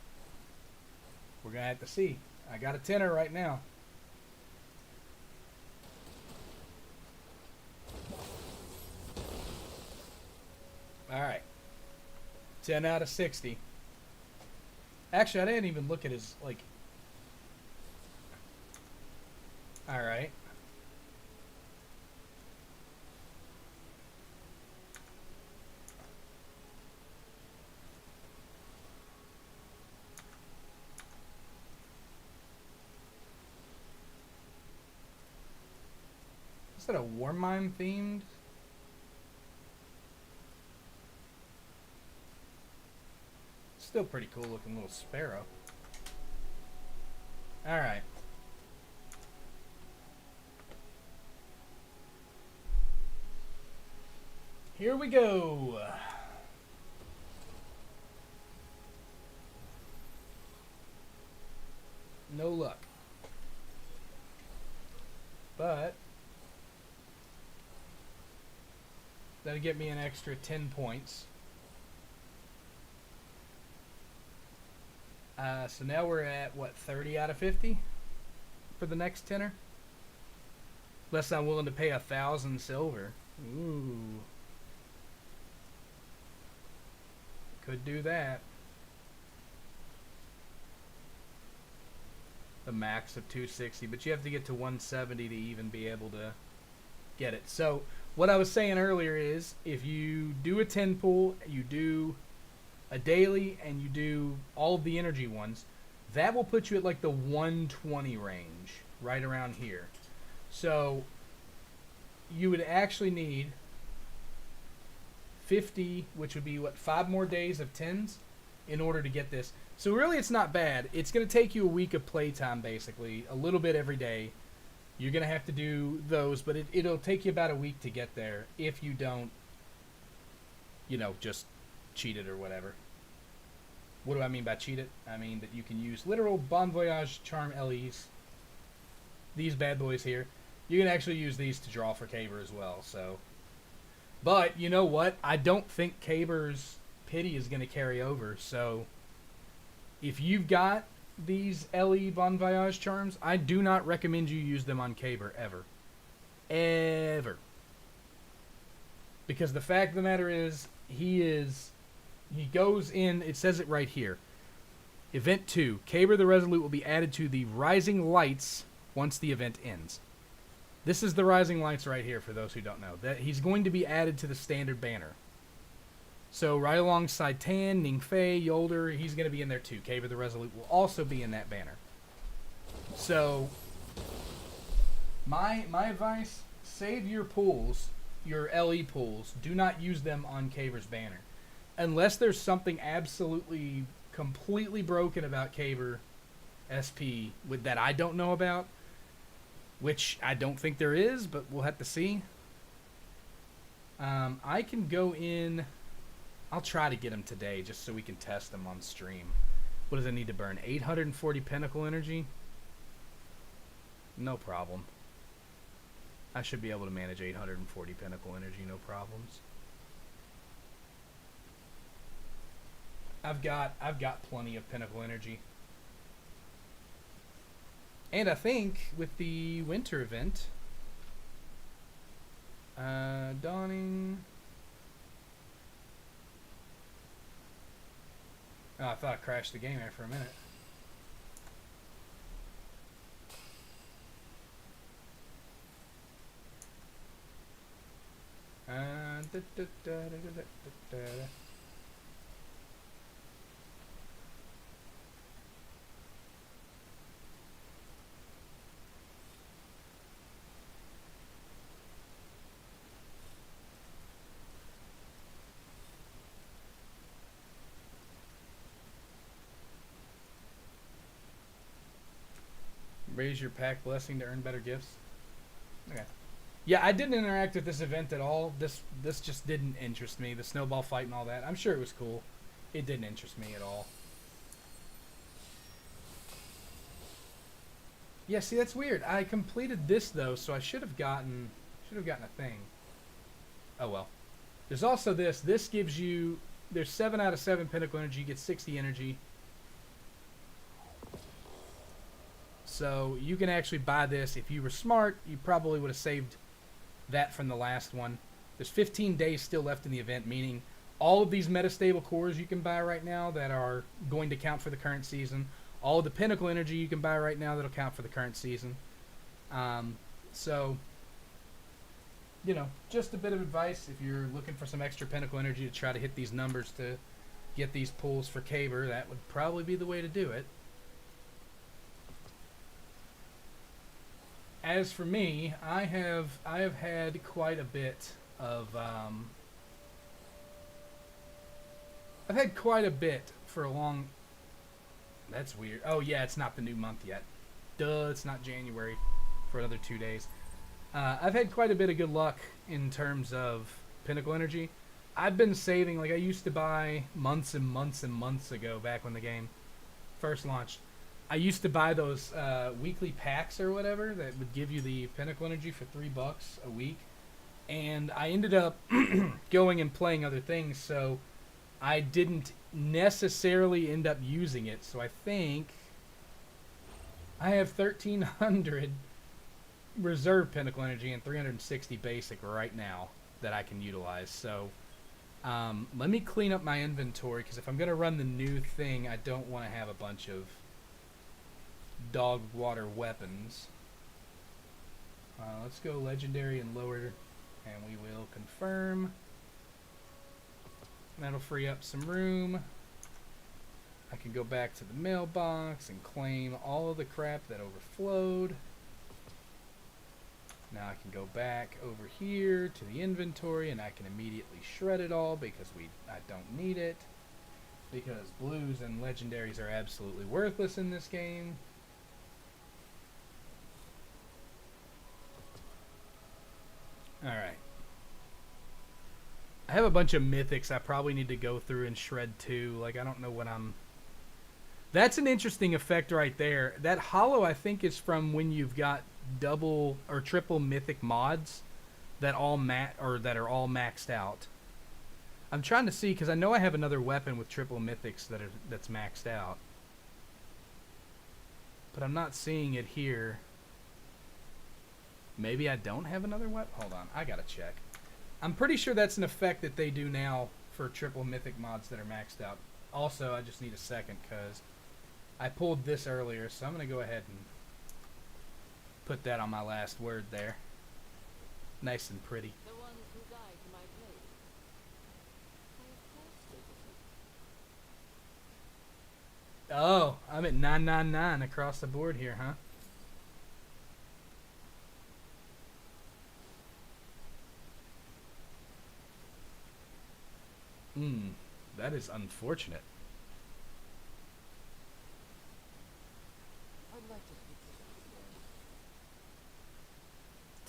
we're going to have to see. I got a 10er right now. Alright. 10 out of 60. Actually, I didn't even look at his, like... Alright. Is that a war mine themed? Still pretty cool looking little sparrow. Alright. Here we go. No luck. But that'll get me an extra 10 points. So now we're at, what, 30 out of 50? for the next tenner. Unless I'm willing to pay 1,000 silver. Ooh. Could do that. The max of 260, but you have to get to 170 to even be able to get it. So what I was saying earlier is if you do a 10 pull, you do a daily, and you do all of the energy ones, that will put you at like the 120 range, right around here. So you would actually need 50, which would be what, 5 more days of 10s in order to get this. So really it's not bad. It's going to take you a week of playtime, basically, a little bit every day. You're going to have to do those, but it'll take you about a week to get there if you don't, you know, just cheat it or whatever. What do I mean by cheat it? I mean that you can use literal Bon Voyage Charm LEs. These bad boys here. You can actually use these to draw for Kabr as well, so. But, you know what? I don't think Kabr's pity is going to carry over, so if you've got these LE Bon Voyage charms, I do not recommend you use them on Kabr, ever. Ever. Because the fact of the matter is, he goes in, it says it right here. Event 2, Kabr the Resolute will be added to the Rising Lights once the event ends. This is the Rising Lights right here, for those who don't know. That he's going to be added to the standard banner. So right alongside Tan, Ningfei, Yolder, he's going to be in there too. Kabr the Resolute will also be in that banner. So my advice, save your pools, your LE pools. Do not use them on Kabr's banner. Unless there's something absolutely, completely broken about Kabr SP that I don't know about. Which I don't think there is, but we'll have to see. I can go in. I'll try to get him today just so we can test them on stream. What does it need to burn? 840 Pinnacle Energy? No problem. I should be able to manage 840 Pinnacle Energy, no problems. I've got plenty of Pinnacle Energy. And I think with the winter event, dawning. Oh, I thought I crashed the game there for a minute. Raise your pack blessing to earn better gifts. Okay. Yeah, I didn't interact with this event at all. This just didn't interest me. The snowball fight and all that. I'm sure it was cool. It didn't interest me at all. Yeah, see, that's weird. I completed this though, so I should have gotten a thing. Oh well. There's also this. This gives you, there's 7 out of 7 Pinnacle Energy. You get 60 energy. So you can actually buy this. If you were smart, you probably would have saved that from the last one. There's 15 days still left in the event, meaning all of these metastable cores you can buy right now that are going to count for the current season. All of the Pinnacle Energy you can buy right now that'll count for the current season. So, you know, just a bit of advice if you're looking for some extra Pinnacle Energy to try to hit these numbers to get these pulls for Kabr, that would probably be the way to do it. As for me, I have had quite a bit of I've had quite a bit for a long. That's weird. Oh yeah, it's not the new month yet. Duh, it's not January for another 2 days. I've had quite a bit of good luck in terms of Pinnacle Energy. I've been saving, like I used to buy months and months and months ago, back when the game first launched. I used to buy those weekly packs or whatever that would give you the Pinnacle Energy for $3 a week. And I ended up going and playing other things, so I didn't necessarily end up using it. So I think I have 1,300 reserve pinnacle energy and 360 basic right now that I can utilize. So let me clean up my inventory, because if I'm going to run the new thing, I don't want to have a bunch of dog water weapons. Let's go legendary and lower, and we will confirm. That'll free up some room. I can go back to the mailbox and claim all of the crap that overflowed. Now I can go back over here to the inventory and I can immediately shred it all because I don't need it. Because blues and legendaries are absolutely worthless in this game. Alright. I have a bunch of mythics I probably need to go through and shred too. Like, I don't know what I'm... That's an interesting effect right there. That hollow, I think, is from when you've got double or triple mythic mods that are all maxed out. I'm trying to see, because I know I have another weapon with triple mythics that's maxed out, but I'm not seeing it here. Maybe I don't have another weapon. Hold on, I gotta check. I'm pretty sure that's an effect that they do now for triple mythic mods that are maxed out. Also, I just need a second because I pulled this earlier, so I'm going to go ahead and put that on my last word there. Nice and pretty. The ones who died to my blade. I have Oh, I'm at 999 across the board here, huh? That is unfortunate. I'd like to speak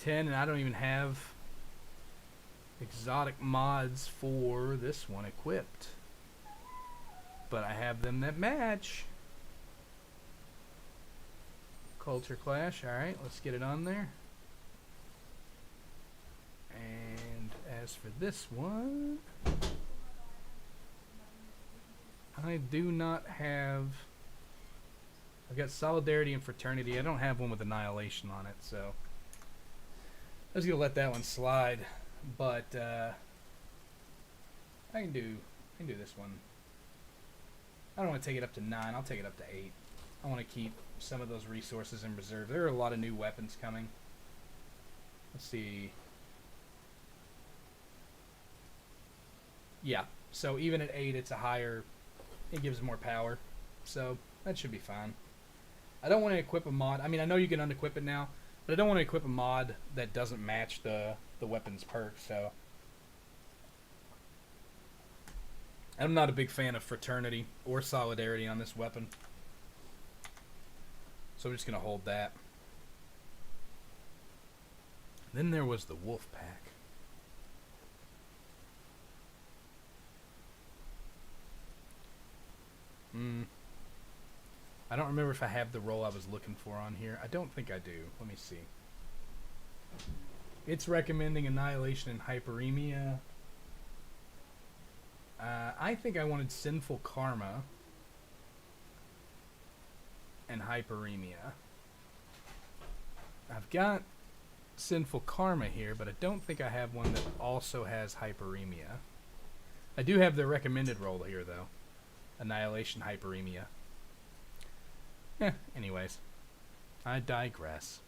to you. 10, and I don't even have exotic mods for this one equipped. But I have them that match. Culture Clash, alright, let's get it on there. And as for this one, I do not have... I've got Solidarity and Fraternity. I don't have one with Annihilation on it, so I was going to let that one slide. But I can do this one. I don't want to take it up to 9. I'll take it up to 8. I want to keep some of those resources in reserve. There are a lot of new weapons coming. Let's see. Yeah, so even at 8, it's a higher... It gives more power, so that should be fine. I don't want to equip a mod. I mean, I know you can unequip it now, but I don't want to equip a mod that doesn't match the weapon's perk, so... I'm not a big fan of Fraternity or Solidarity on this weapon. So I'm just going to hold that. Then there was the Wolf Pack. I don't remember if I have the role I was looking for on here. I don't think I do. Let me see. It's recommending Annihilation and Hyperemia. I think I wanted Sinful Karma and Hyperemia. I've got Sinful Karma here, but I don't think I have one that also has Hyperemia. I do have the recommended role here, though. Annihilation, Hyperemia. Anyways. I digress.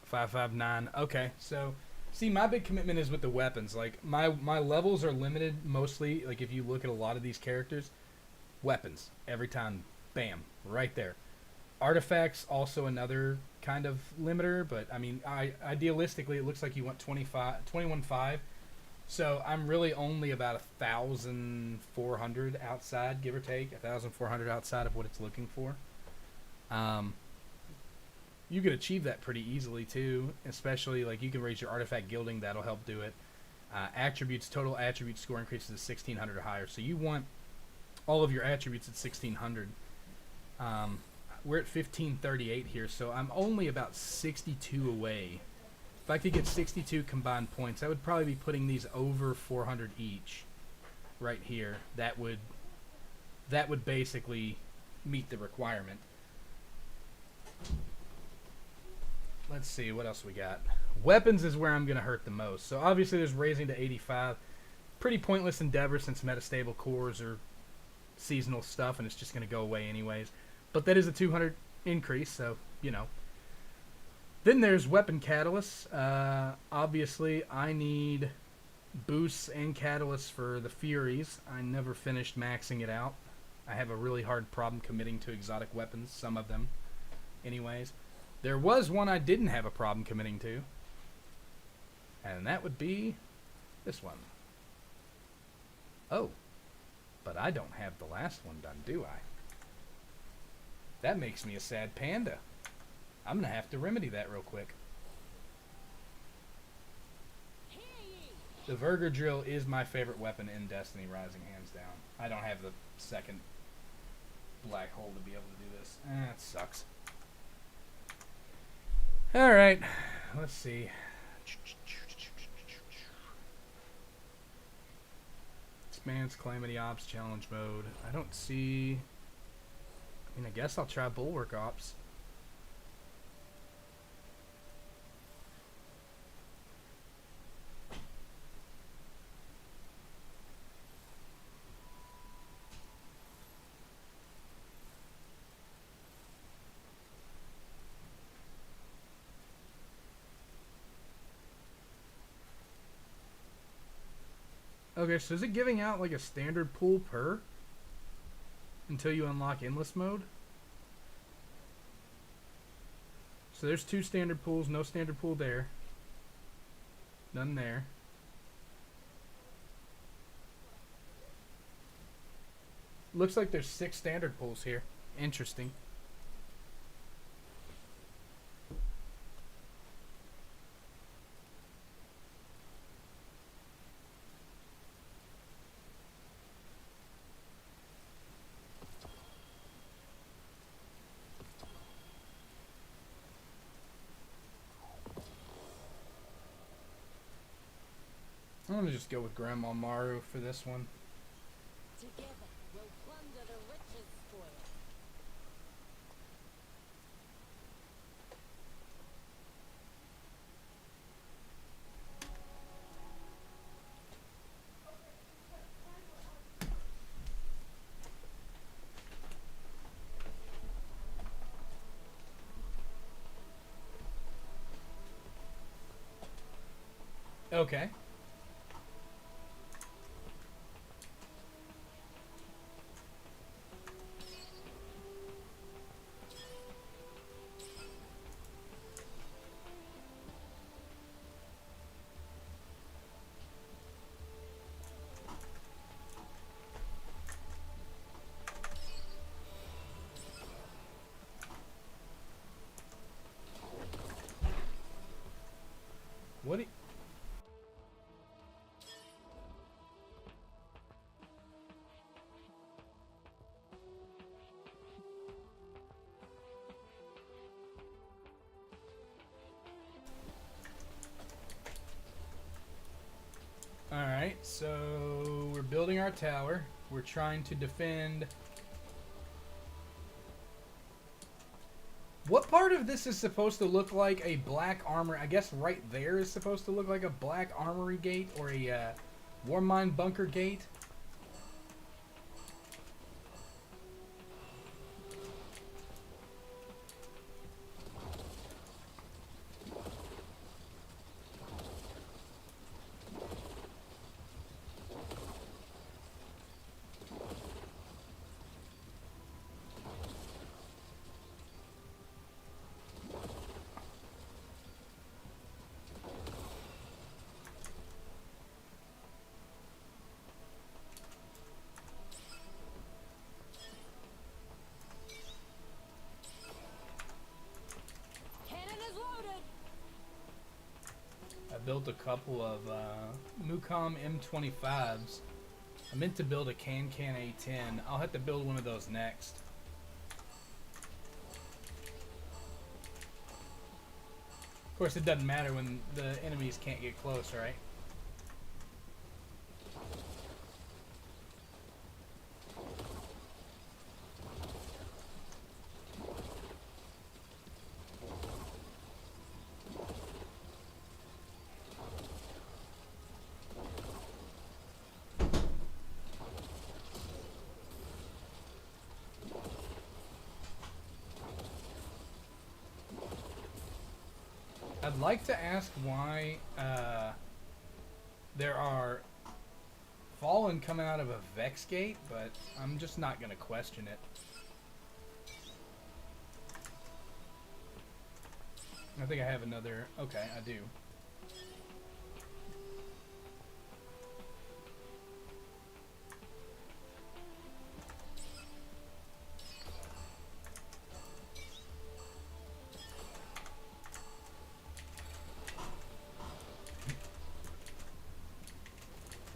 559. Okay, so see, my big commitment is with the weapons. Like my levels are limited mostly. Like if you look at a lot of these characters, weapons every time, bam, right there. Artifacts also another kind of limiter, but I mean, idealistically, it looks like you want 21.5. So I'm really only about 1,400 outside, give or take, 1,400 outside of what it's looking for. You could achieve that pretty easily too, especially like you can raise your artifact gilding, that'll help do it. Attributes, total attribute score increases to 1,600 or higher, so you want all of your attributes at 1,600. We're at 1,538 here, so I'm only about 62 away. If I could get 62 combined points, I would probably be putting these over 400 each. right here, that would basically meet the requirement. Let's see, what else we got? Weapons is where I'm going to hurt the most. So obviously there's raising to 85. Pretty pointless endeavor since metastable cores are seasonal stuff and it's just going to go away anyways. But that is a 200 increase, so, you know. Then there's weapon catalysts. Obviously, I need boosts and catalysts for the Furies. I never finished maxing it out. I have a really hard problem committing to exotic weapons, some of them. Anyways, there was one I didn't have a problem committing to. And that would be this one. Oh, but I don't have the last one done, do I? That makes me a sad panda. I'm going to have to remedy that real quick. The Verger Drill is my favorite weapon in Destiny Rising, hands down. I don't have the second black hole to be able to do this. That sucks. Alright, let's see. Expands Calamity Ops Challenge Mode. I don't see... I mean, I guess I'll try Bulwark Ops. Okay, so is it giving out like a standard pool per until you unlock endless mode? So there's 2 standard pools, no standard pool there. None there. Looks like there's 6 standard pools here. Interesting. I'm gonna just go with Grandma Maru for this one. Together, we'll plunder the riches spoil. Okay. What do you... Alright, so we're building our tower. We're trying to defend... What part of this is supposed to look like a black armor? I guess right there is supposed to look like a black armory gate or a war mine bunker gate. Built a couple of Mucom M25s. I meant to build a Can A10. I'll have to build one of those next. Of course, it doesn't matter when the enemies can't get close, right? I'd like to ask why there are Fallen coming out of a Vex gate, but I'm just not going to question it. I think I have another... Okay, I do.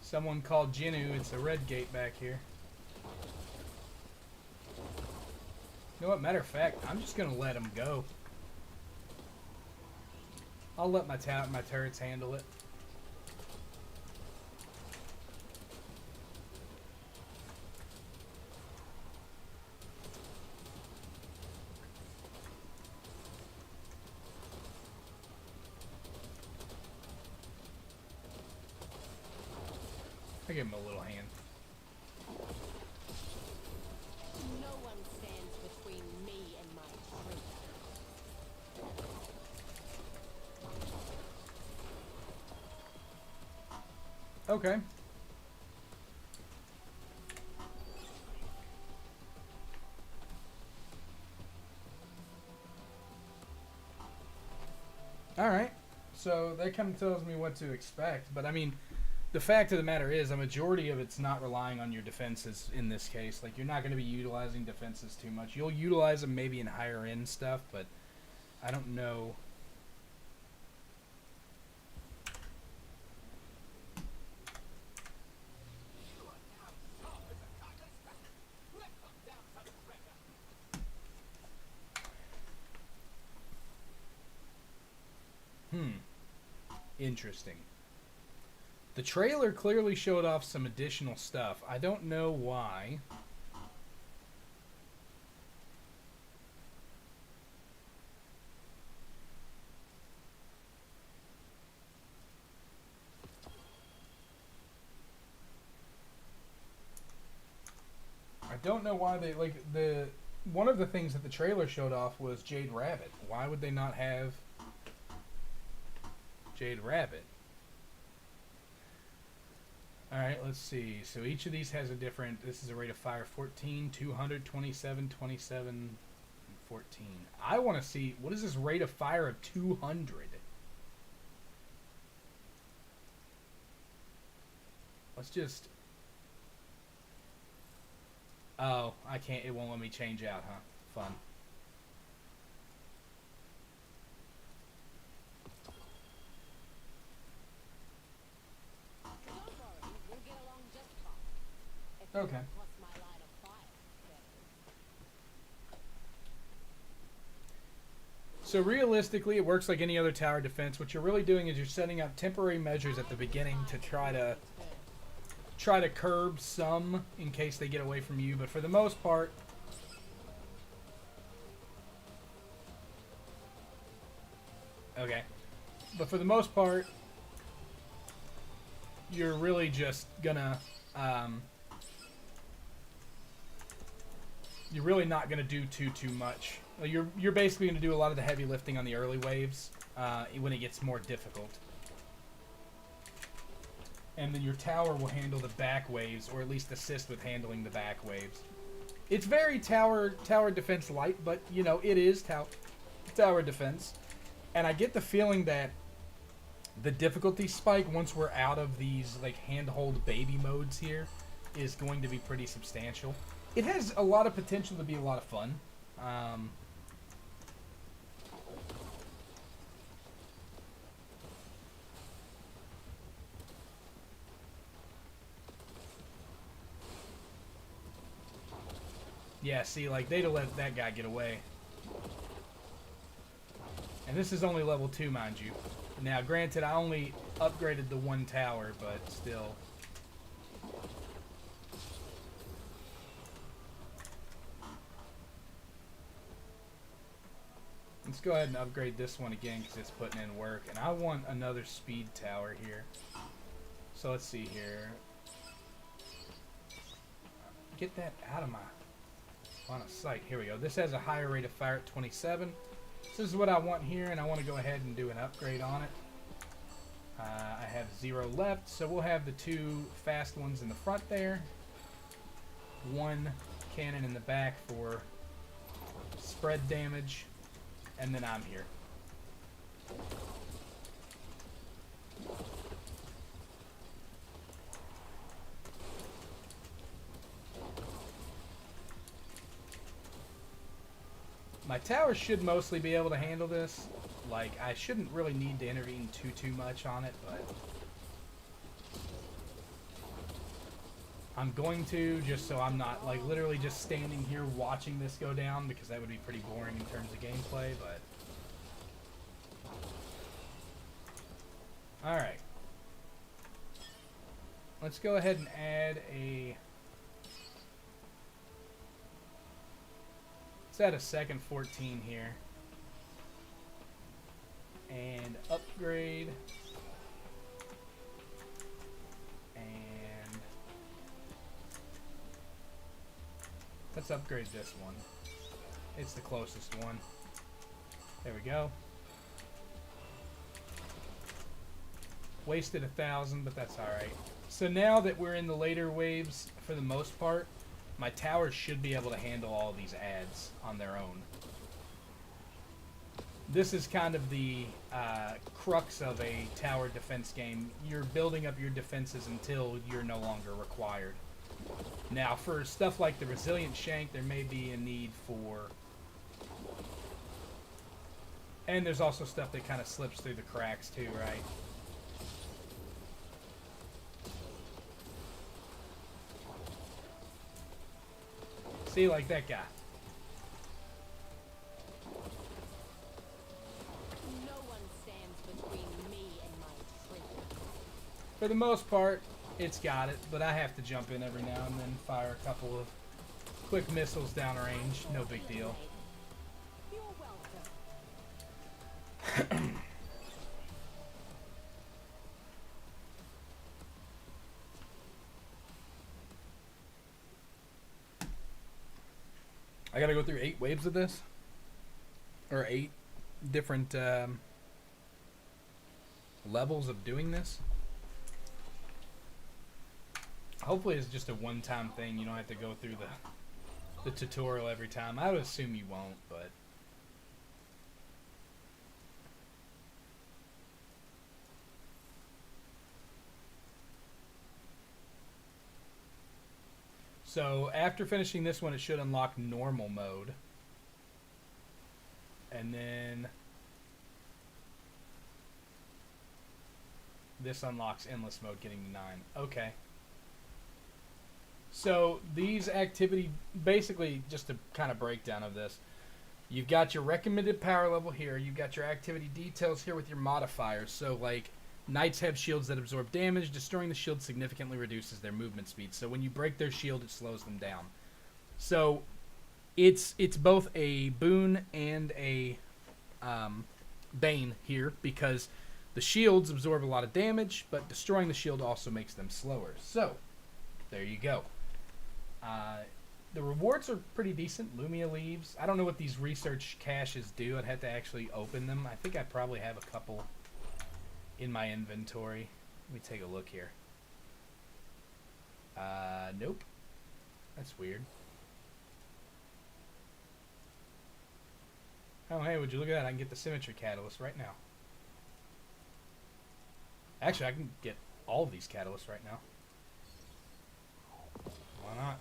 Someone called Jinu. It's a red gate back here. You know what? Matter of fact, I'm just gonna let him go. I'll let my turrets handle it. I give him a little hand. No one stands between me and my dream. Okay. Alright. So that kind of tells me what to expect. But I mean, the fact of the matter is a majority of it's not relying on your defenses in this case. Like, you're not going to be utilizing defenses too much. You'll utilize them maybe in higher end stuff, but I don't know. Interesting. The trailer clearly showed off some additional stuff. I don't know why. I don't know why they, like, one of the things that the trailer showed off was Jade Rabbit. Why would they not have Jade Rabbit? Alright, let's see. So each of these has a different... This is a rate of fire 14, 200, 27, 27, and 14. I want to see... What is this rate of fire of 200? Let's just... Oh, I can't... It won't let me change out, huh? Fun. Okay. So realistically, it works like any other tower defense. What you're really doing is you're setting up temporary measures at the beginning to try to curb some in case they get away from you. But for the most part, okay. But for the most part, you're really just gonna you're really not going to do too much. You're basically going to do a lot of the heavy lifting on the early waves when it gets more difficult. And then your tower will handle the back waves, or at least assist with handling the back waves. It's very tower defense light, but, you know, it is tower defense. And I get the feeling that the difficulty spike, once we're out of these, like, handhold baby modes here, is going to be pretty substantial. It has a lot of potential to be a lot of fun. Yeah, see, like, they'd have let that guy get away. And this is only level 2, mind you. Now, granted, I only upgraded the one tower, but still... Let's go ahead and upgrade this one again because it's putting in work. And I want another speed tower here. So let's see here. Get that out of my line of sight. Here we go. This has a higher rate of fire at 27. So this is what I want here, and I want to go ahead and do an upgrade on it. I have 0 left, so we'll have the 2 fast ones in the front there. 1 cannon in the back for spread damage, and then I'm here. My towers should mostly be able to handle this. Like, I shouldn't really need to intervene too much on it, but I'm going to, just so I'm not, like, literally just standing here watching this go down, because that would be pretty boring in terms of gameplay, but alright. Let's go ahead and add a... Let's add a second 14 here. And upgrade. And let's upgrade this one. It's the closest one. There we go. Wasted 1,000, but that's alright. So now that we're in the later waves, for the most part, my towers should be able to handle all these adds on their own. This is kind of the crux of a tower defense game. You're building up your defenses until you're no longer required. Now, for stuff like the Resilient Shank, there may be a need for... And there's also stuff that kind of slips through the cracks too, right? See, like that guy. No one stands between me and my treasure. For the most part, it's got it, but I have to jump in every now and then, fire a couple of quick missiles downrange. No big deal. You're welcome. I gotta go through 8 waves of this, or 8 different levels of doing this. Hopefully it's just a one-time thing. You don't have to go through the tutorial every time. I would assume you won't, but so after finishing this one, it should unlock normal mode. And then this unlocks endless mode, getting to 9. Okay. So these activity, basically just a kind of breakdown of this. You've got your recommended power level here. You've got your activity details here with your modifiers. So like knights have shields that absorb damage. Destroying the shield significantly reduces their movement speed. So when you break their shield, it slows them down. So it's both a boon and a bane here, because the shields absorb a lot of damage, but destroying the shield also makes them slower. So there you go. The rewards are pretty decent. Lumia leaves. I don't know what these research caches do. I'd have to actually open them. I think I probably have a couple in my inventory. Let me take a look here. Nope. That's weird. Oh, hey, would you look at that? I can get the Symmetry Catalyst right now. Actually, I can get all of these catalysts right now. Why not?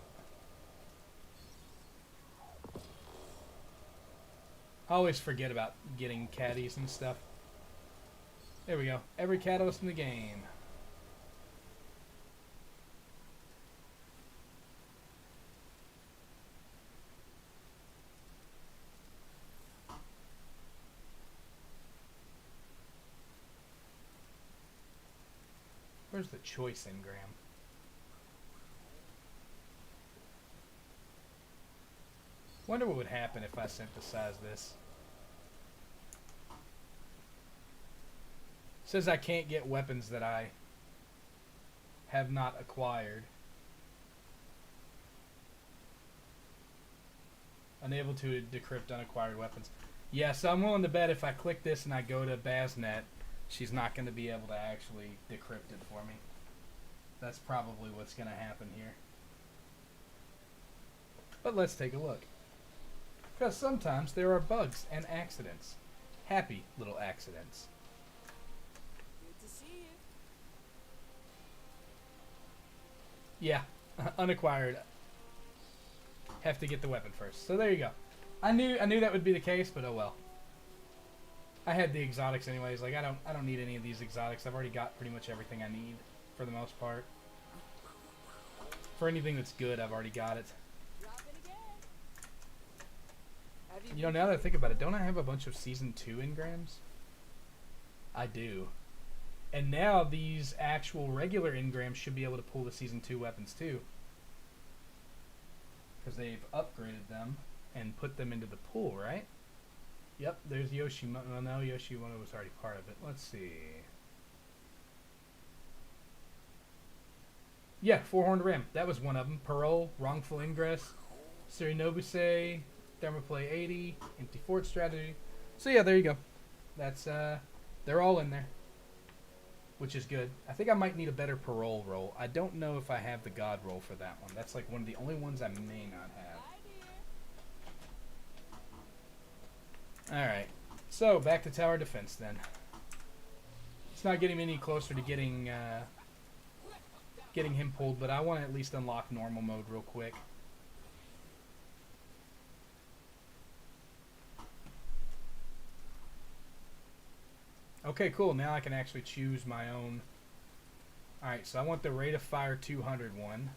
I always forget about getting caddies and stuff. There we go. Every catalyst in the game. Where's the choice engram? Wonder what would happen if I synthesize this. It says I can't get weapons that I have not acquired. Unable to decrypt unacquired weapons. Yeah, so I'm willing to bet if I click this and I go to Baznet, she's not going to be able to actually decrypt it for me. That's probably what's going to happen here. But let's take a look. Because sometimes there are bugs and accidents. Happy little accidents. Good to see you. Yeah, unacquired. Have to get the weapon first. So there you go. I knew that would be the case, but oh well. I had the exotics anyways. Like I don't need any of these exotics. I've already got pretty much everything I need for the most part. For anything that's good, I've already got it. Drop it again. Have You know, now that I think about it, don't I have a bunch of Season 2 engrams? I do. And now these actual regular engrams should be able to pull the Season 2 weapons too. Because they've upgraded them and put them into the pool, right? Yep, there's Yoshimoto. Well, no, Yoshimoto was already part of it. Let's see. Yeah, Four-Horned Ram. That was one of them. Parole, Wrongful Ingress, Surinobuse, Thermoplay 80, Empty Fort Strategy. So yeah, there you go. That's, they're all in there. Which is good. I think I might need a better Parole roll. I don't know if I have the God roll for that one. That's like one of the only ones I may not have. Alright, so back to tower defense then. It's not getting any closer to getting him pulled, but I want to at least unlock normal mode real quick. Okay, cool. Now I can actually choose my own. Alright, so I want the rate of fire 200 one.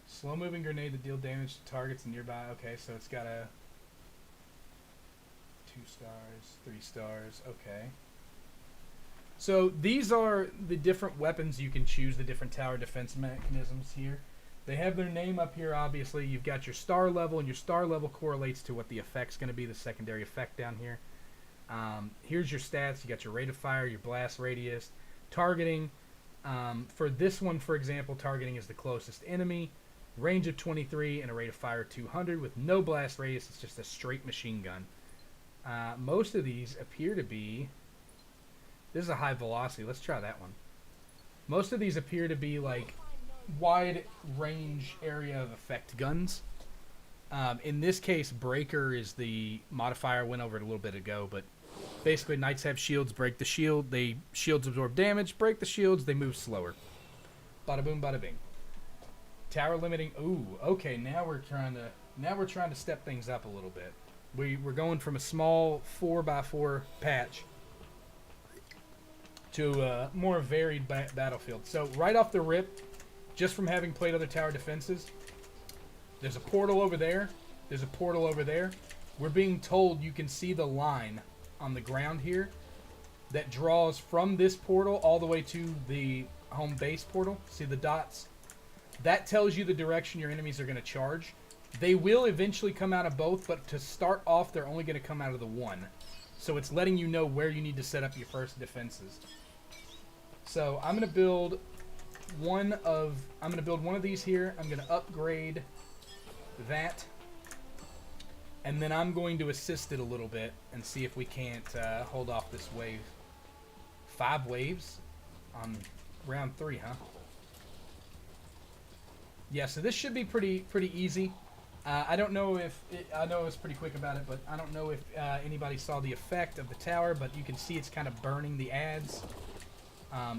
Slow moving grenade to deal damage to targets nearby. Okay, so it's got a 2 stars, 3 stars, okay. So these are the different weapons you can choose, the different tower defense mechanisms here. They have their name up here, obviously. You've got your star level, and your star level correlates to what the effect's going to be, the secondary effect down here. Here's your stats. You got your rate of fire, your blast radius, targeting. For this one, for example, targeting is the closest enemy. Range of 23 and a rate of fire 200 with no blast radius. It's just a straight machine gun. Most of these appear to be... This is a high velocity. Let's try that one. Most of these appear to be like wide range area of effect guns. In this case, Breaker is the modifier. I went over it a little bit ago, but basically Knights have shields. Break the shield. They shields absorb damage. Break the shields. They move slower. Bada boom, bada bing. Tower limiting. Ooh, okay. Now we're trying to step things up a little bit. We're going from a small 4x4 patch to a more varied battlefield. So right off the rip, just from having played other tower defenses, there's a portal over there. There's a portal over there. We're being told you can see the line on the ground here that draws from this portal all the way to the home base portal. See the dots? That tells you the direction your enemies are going to charge. They will eventually come out of both, but to start off, they're only going to come out of the one. So it's letting you know where you need to set up your first defenses. So I'm going to build one of these here. I'm going to upgrade that. And then I'm going to assist it a little bit and see if we can't hold off this wave. 5 waves on round 3, huh? Yeah, so this should be pretty easy. I don't know if I know it was pretty quick about it, but I don't know if anybody saw the effect of the tower, but you can see it's kind of burning the ads.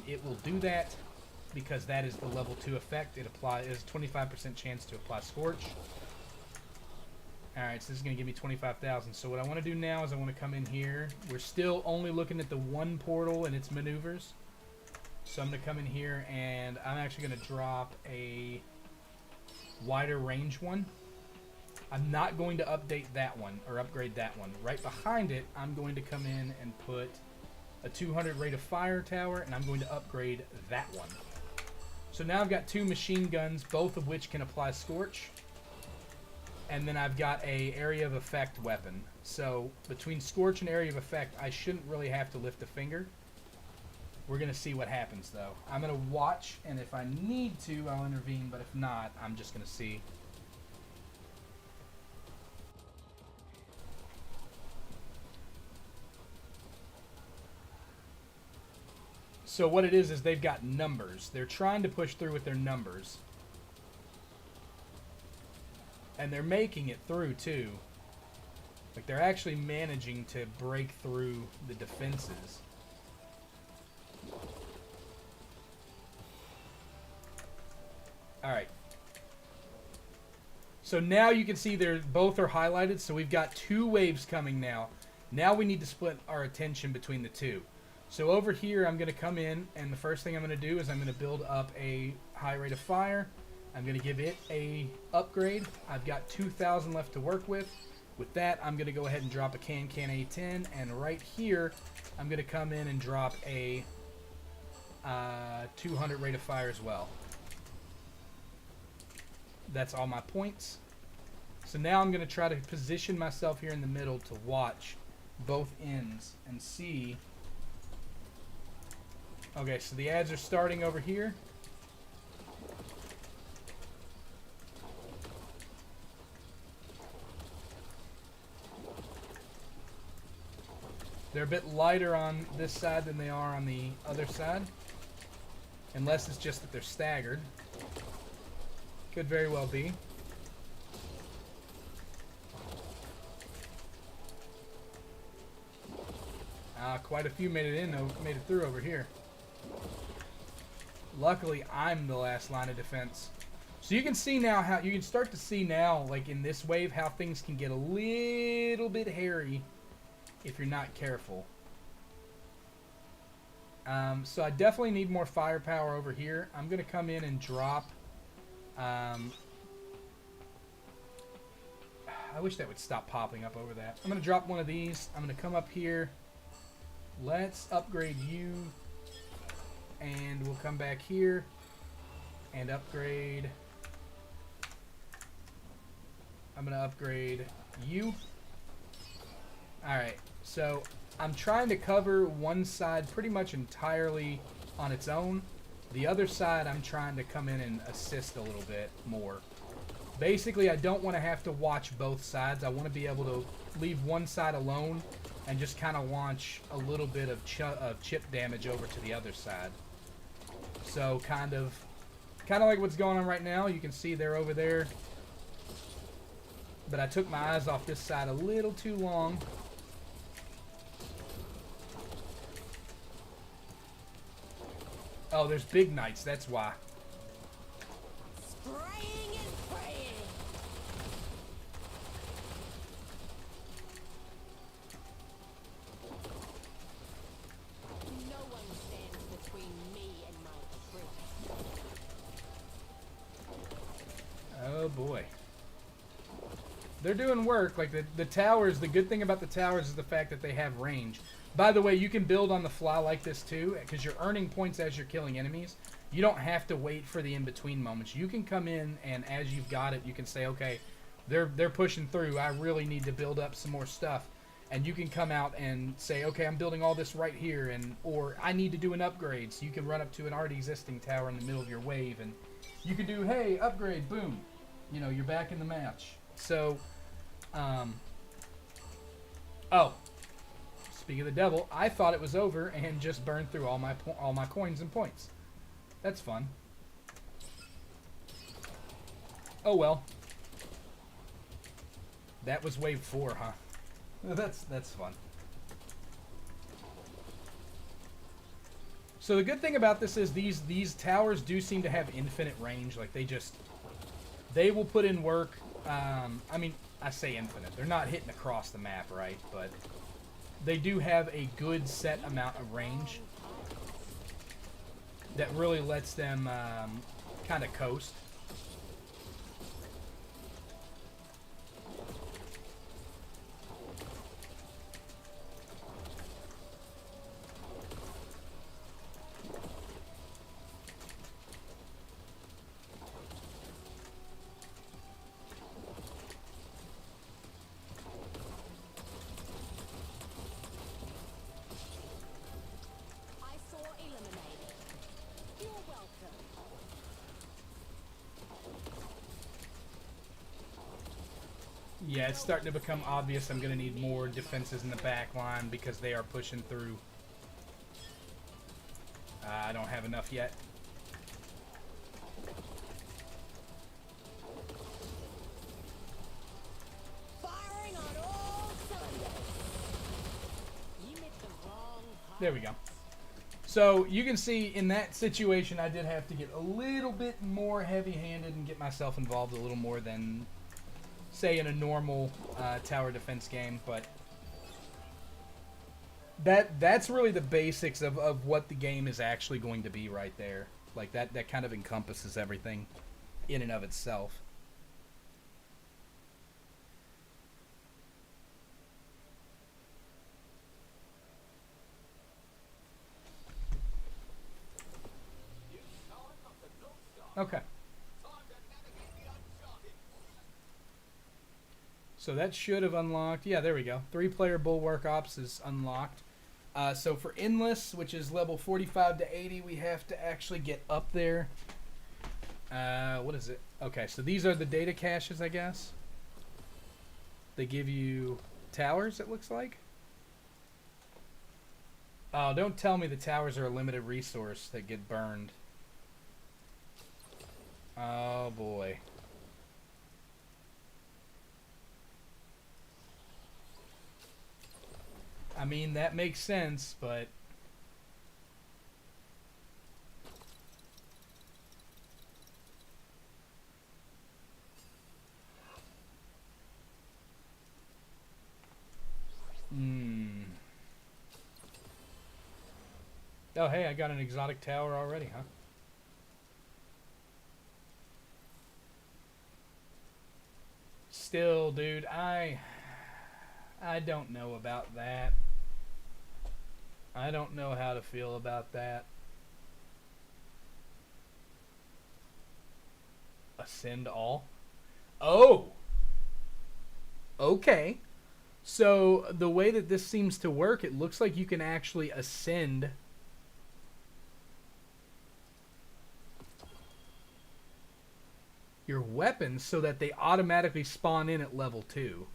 It will do that because that is the level 2 effect. It is 25% chance to apply Scorch. Alright, so this is going to give me 25,000. So what I want to do now is I want to come in here. We're still only looking at the one portal and its maneuvers. So I'm going to come in here and I'm actually going to drop a wider range one. I'm not going to update that one or upgrade that one. Right behind it, I'm going to come in and put a 200 rate of fire tower, and I'm going to upgrade that one. So now I've got 2 machine guns, both of which can apply Scorch. And then I've got a area of effect weapon. So between Scorch and area of effect, I shouldn't really have to lift a finger. We're going to see what happens, though. I'm going to watch, and if I need to, I'll intervene, but if not, I'm just going to see. So what it is they've got numbers. They're trying to push through with their numbers. And they're making it through, too. Like, they're actually managing to break through the defenses. Alright. So now you can see they're both are highlighted, so we've got 2 waves coming now. Now we need to split our attention between the 2. So over here, I'm going to come in, and the first thing I'm going to do is I'm going to build up a high rate of fire. I'm going to give it a upgrade. I've got 2,000 left to work with. With that, I'm going to go ahead and drop a can A10, and right here, I'm going to come in and drop a 200 rate of fire as well. That's all my points. So now I'm going to try to position myself here in the middle to watch both ends and see. Okay, so the ads are starting over here. They're a bit lighter on this side than they are on the other side. Unless it's just that they're staggered. Could very well be. Quite a few made it through over here. Luckily, I'm the last line of defense. So you can see now how you can start to see now, like in this wave, how things can get a little bit hairy if you're not careful. So I definitely need more firepower over here. I'm gonna come in and drop. I wish that would stop popping up over that. I'm gonna drop one of these. I'm gonna come up here. Let's upgrade you. And we'll come back here and upgrade. I'm going to upgrade you. Alright, so I'm trying to cover one side pretty much entirely on its own. The other side I'm trying to come in and assist a little bit more. Basically, I don't want to have to watch both sides. I want to be able to leave one side alone and just kind of launch a little bit of chip damage over to the other side. So kind of like what's going on right now. You can see they're over there. But I took my eyes off this side a little too long. Oh, there's big knights, that's why. Spraying and praying. No one stands between me and my truth. Oh boy. They're doing work. Like the towers, the good thing about the towers is the fact that they have range. By the way, you can build on the fly like this too, because you're earning points as you're killing enemies. You don't have to wait for the in-between moments. You can come in, and as you've got it, you can say, okay, they're pushing through. I really need to build up some more stuff. And you can come out and say, okay, I'm building all this right here, or I need to do an upgrade. So you can run up to an already existing tower in the middle of your wave, and you can do, hey, upgrade, boom. You know, you're back in the match. So, oh. Speaking of the devil, I thought it was over and just burned through all my coins and points. That's fun. Oh well. That was wave 4, huh? That's fun. So the good thing about this is these towers do seem to have infinite range. Like they will put in work. I mean, I say infinite. They're not hitting across the map, right? But they do have a good set amount of range that really lets them kind of coast. Yeah, it's starting to become obvious I'm going to need more defenses in the back line because they are pushing through. I don't have enough yet. Firing on all cylinders. You hit the wrong part. There we go. So you can see in that situation, I did have to get a little bit more heavy-handed and get myself involved a little more than, say, in a normal tower defense game. But that's really the basics of what the game is actually going to be right there. Like that kind of encompasses everything in and of itself. Okay. So that should have unlocked. Yeah, there we go. 3-player Bulwark Ops is unlocked. So for Endless, which is level 45 to 80, we have to actually get up there. What is it? Okay, so these are the data caches, I guess. They give you towers, it looks like. Oh, don't tell me the towers are a limited resource that get burned. Oh boy. I mean, that makes sense, but oh, hey, I got an exotic tower already, huh? Still, dude, I don't know about that. I don't know how to feel about that. Ascend all? Oh! Okay. So, the way that this seems to work, it looks like you can actually ascend your weapons so that they automatically spawn in at level 2.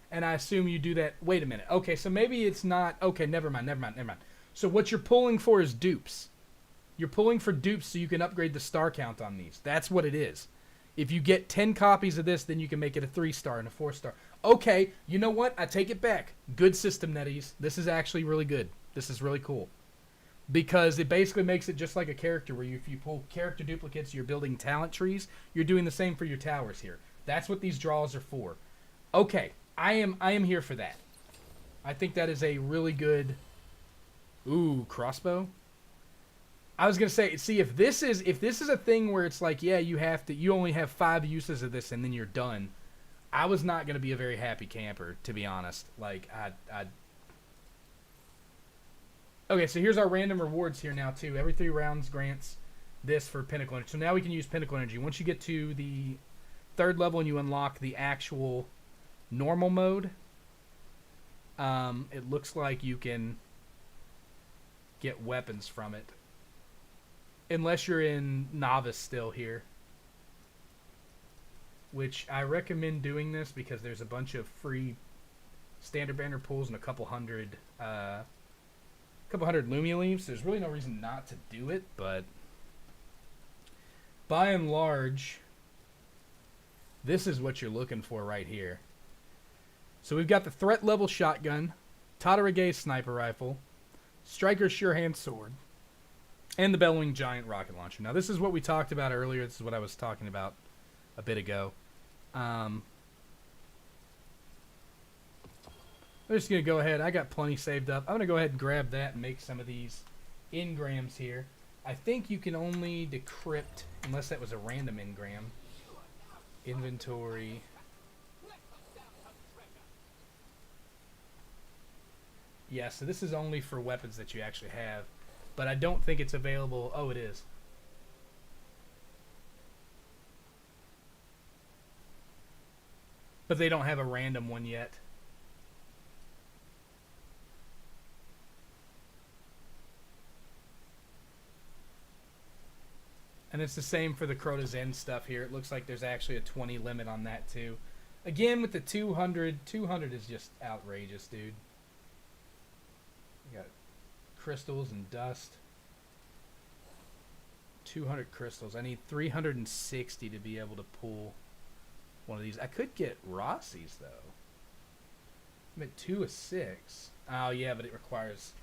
And I assume you do that. Wait a minute. Okay, so maybe it's not. Okay, never mind. So what you're pulling for is dupes. You're pulling for dupes so you can upgrade the star count on these. That's what it is. If you get 10 copies of this, then you can make it a 3-star and a 4-star. Okay, you know what? I take it back. Good system, NetEase. This is actually really good. This is really cool. Because it basically makes it just like a character where if you pull character duplicates, you're building talent trees. You're doing the same for your towers here. That's what these draws are for. Okay. I am here for that. I think that is a really good. Ooh, crossbow. I was gonna say, see if this is a thing where it's like, yeah, you only have 5 uses of this and then you're done. I was not gonna be a very happy camper, to be honest. Like Okay, so here's our random rewards here now too. Every 3 rounds grants this for Pinnacle Energy. So now we can use Pinnacle Energy. Once you get to the 3rd level and you unlock the actual normal mode, it looks like you can get weapons from it. Unless you're in novice still here. Which I recommend doing this because there's a bunch of free standard banner pulls and a couple hundred Lumia leaves. There's really no reason not to do it, but by and large, this is what you're looking for right here. So we've got the threat level shotgun, Tatarage sniper rifle, Striker's sure hand sword, and the Bellowing Giant rocket launcher. Now this is what we talked about earlier. This is what I was talking about a bit ago. I'm just going to go ahead. I got plenty saved up. I'm going to go ahead and grab that and make some of these engrams here. I think you can only decrypt, unless that was a random engram. Inventory. Yeah, so this is only for weapons that you actually have. But I don't think it's available. Oh, it is. But they don't have a random one yet. And it's the same for the Crota's End stuff here. It looks like there's actually a 20 limit on that too. Again, with the 200 is just outrageous, dude. crystals and dust. 200 crystals. I need 360 to be able to pull one of these. I could get Rossi's though. I'm at 2 of 6. Oh yeah, but it requires.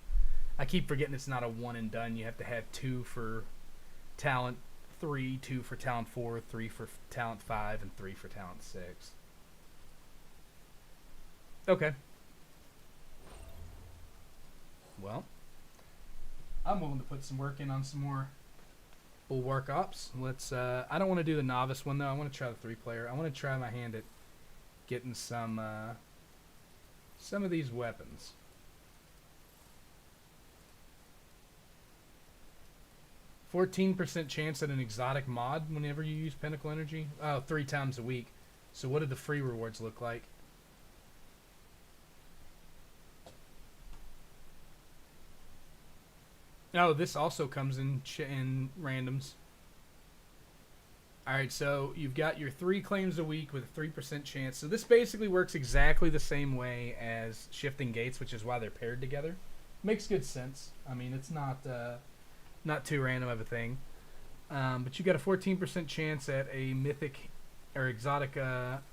I keep forgetting it's not a one and done. You have to have 2 for talent 3, 2 for talent 4, 3 for talent 5, and 3 for talent 6. Okay. Well, I'm willing to put some work in on some more Bulwark Ops. Let's. I don't want to do the novice one though. I want to try the 3-player. I want to try my hand at getting some of these weapons. %14 chance at an exotic mod whenever you use Pinnacle Energy. Oh, 3 times a week. So what do the free rewards look like? Oh, this also comes in randoms. Alright, so you've got your 3 claims a week with a 3% chance. So this basically works exactly the same way as Shifting Gates, which is why they're paired together. Makes good sense. I mean, it's not too random of a thing. But you got a 14% chance at a mythic or exotic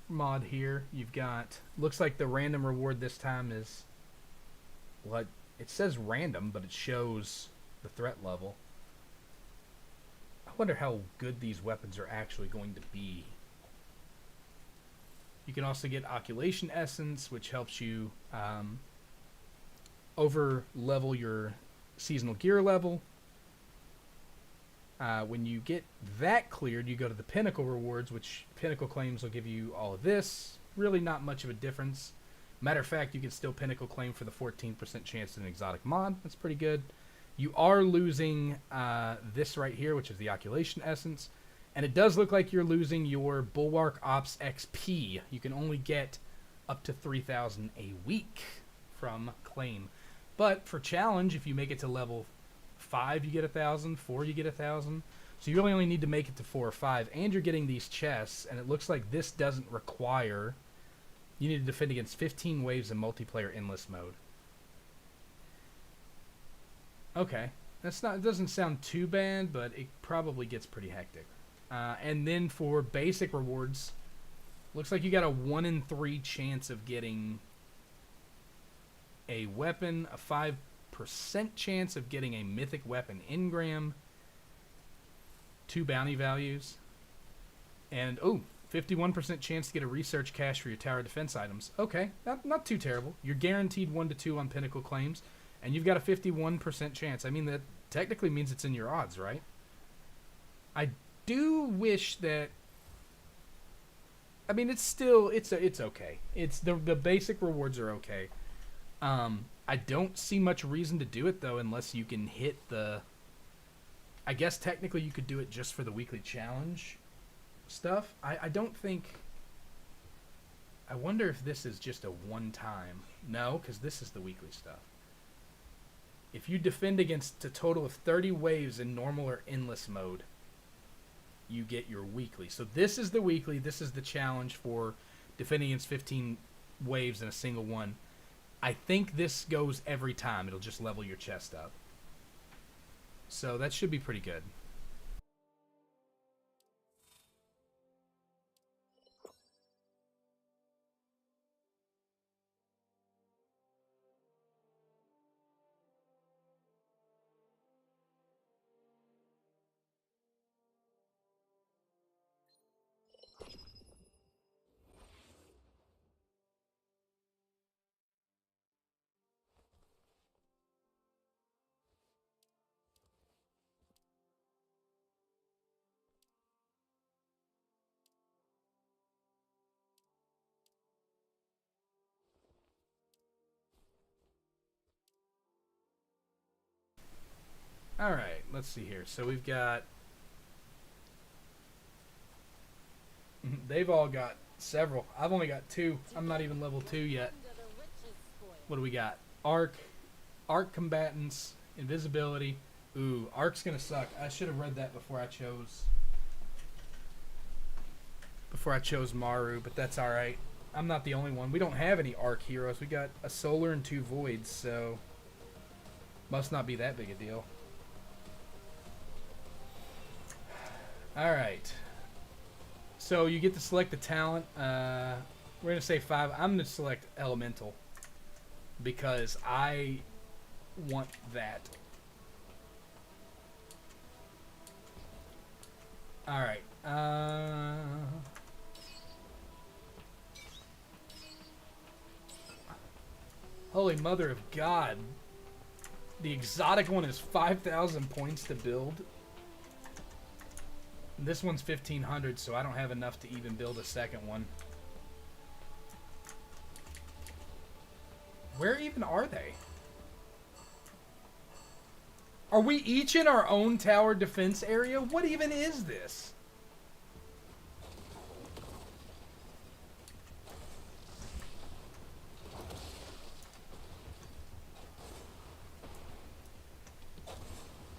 mod here. You've got, looks like the random reward this time is, what, it says random, but it shows the threat level. I wonder how good these weapons are actually going to be. You can also get Oculation Essence, which helps you over level your seasonal gear level. When you get that cleared, you go to the Pinnacle rewards, which Pinnacle claims will give you all of this. Really not much of a difference. Matter of fact, you can still Pinnacle claim for the 14% chance at an exotic mod. That's pretty good. You are losing this right here, which is the Oculation Essence. And it does look like you're losing your Bulwark Ops XP. You can only get up to 3,000 a week from claim. But for challenge, if you make it to level 5, you get 1,000. 4, you get 1,000. So you really only need to make it to 4 or 5. And you're getting these chests. And it looks like this doesn't require... You need to defend against 15 waves in multiplayer endless mode. Okay, that's not. It doesn't sound too bad, but it probably gets pretty hectic. And then for basic rewards, looks like you got a 1 in 3 chance of getting a weapon, a 5% chance of getting a mythic weapon engram, 2 bounty values, and 51% chance to get a research cache for your tower defense items. Okay, not too terrible. You're guaranteed 1 to 2 on Pinnacle claims. And you've got a 51% chance. I mean, that technically means it's in your odds, right? I do wish that... I mean, it's still... It's okay. It's the basic rewards are okay. I don't see much reason to do it, though, unless you can hit the... I guess technically you could do it just for the weekly challenge stuff. I don't think... I wonder if this is just a one-time. No, because this is the weekly stuff. If you defend against a total of 30 waves in normal or endless mode, you get your weekly. So this is the weekly. This is the challenge for defending against 15 waves in a single one. I think this goes every time. It'll just level your chest up. So that should be pretty good. Alright, let's see here. So we've got... They've all got several. I've only got 2. I'm not even level 2 yet. What do we got? Arc combatants, invisibility. Ooh, Arc's gonna suck. I should have read that before I chose Maru, but that's alright. I'm not the only one. We don't have any Arc heroes. We got a Solar and 2 Voids, so... Must not be that big a deal. Alright. So you get to select the talent. We're going to say 5. I'm going to select Elemental. Because I want that. Alright. Holy mother of God. The exotic one is 5,000 points to build. This one's 1,500, so I don't have enough to even build a second one. Where even are they? Are we each in our own tower defense area? What even is this?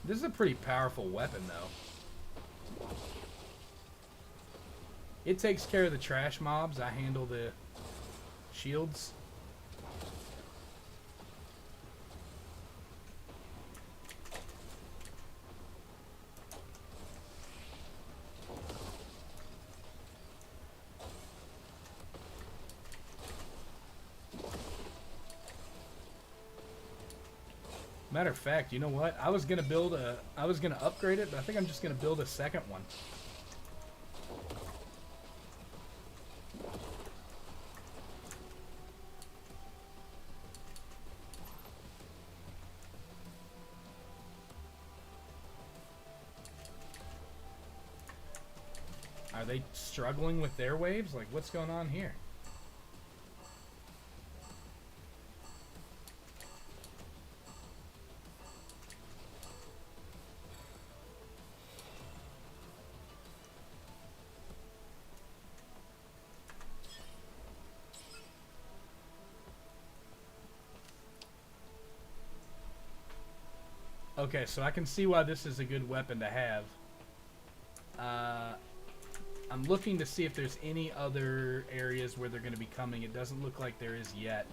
This is a pretty powerful weapon, though. It takes care of the trash mobs. I handle the shields. Matter of fact, you know what? I was gonna upgrade it, but I think I'm just gonna build a second one. Are they struggling with their waves? Like, what's going on here? Okay, so I can see why this is a good weapon to have. I'm looking to see if there's any other areas where they're going to be coming. It doesn't look like there is yet.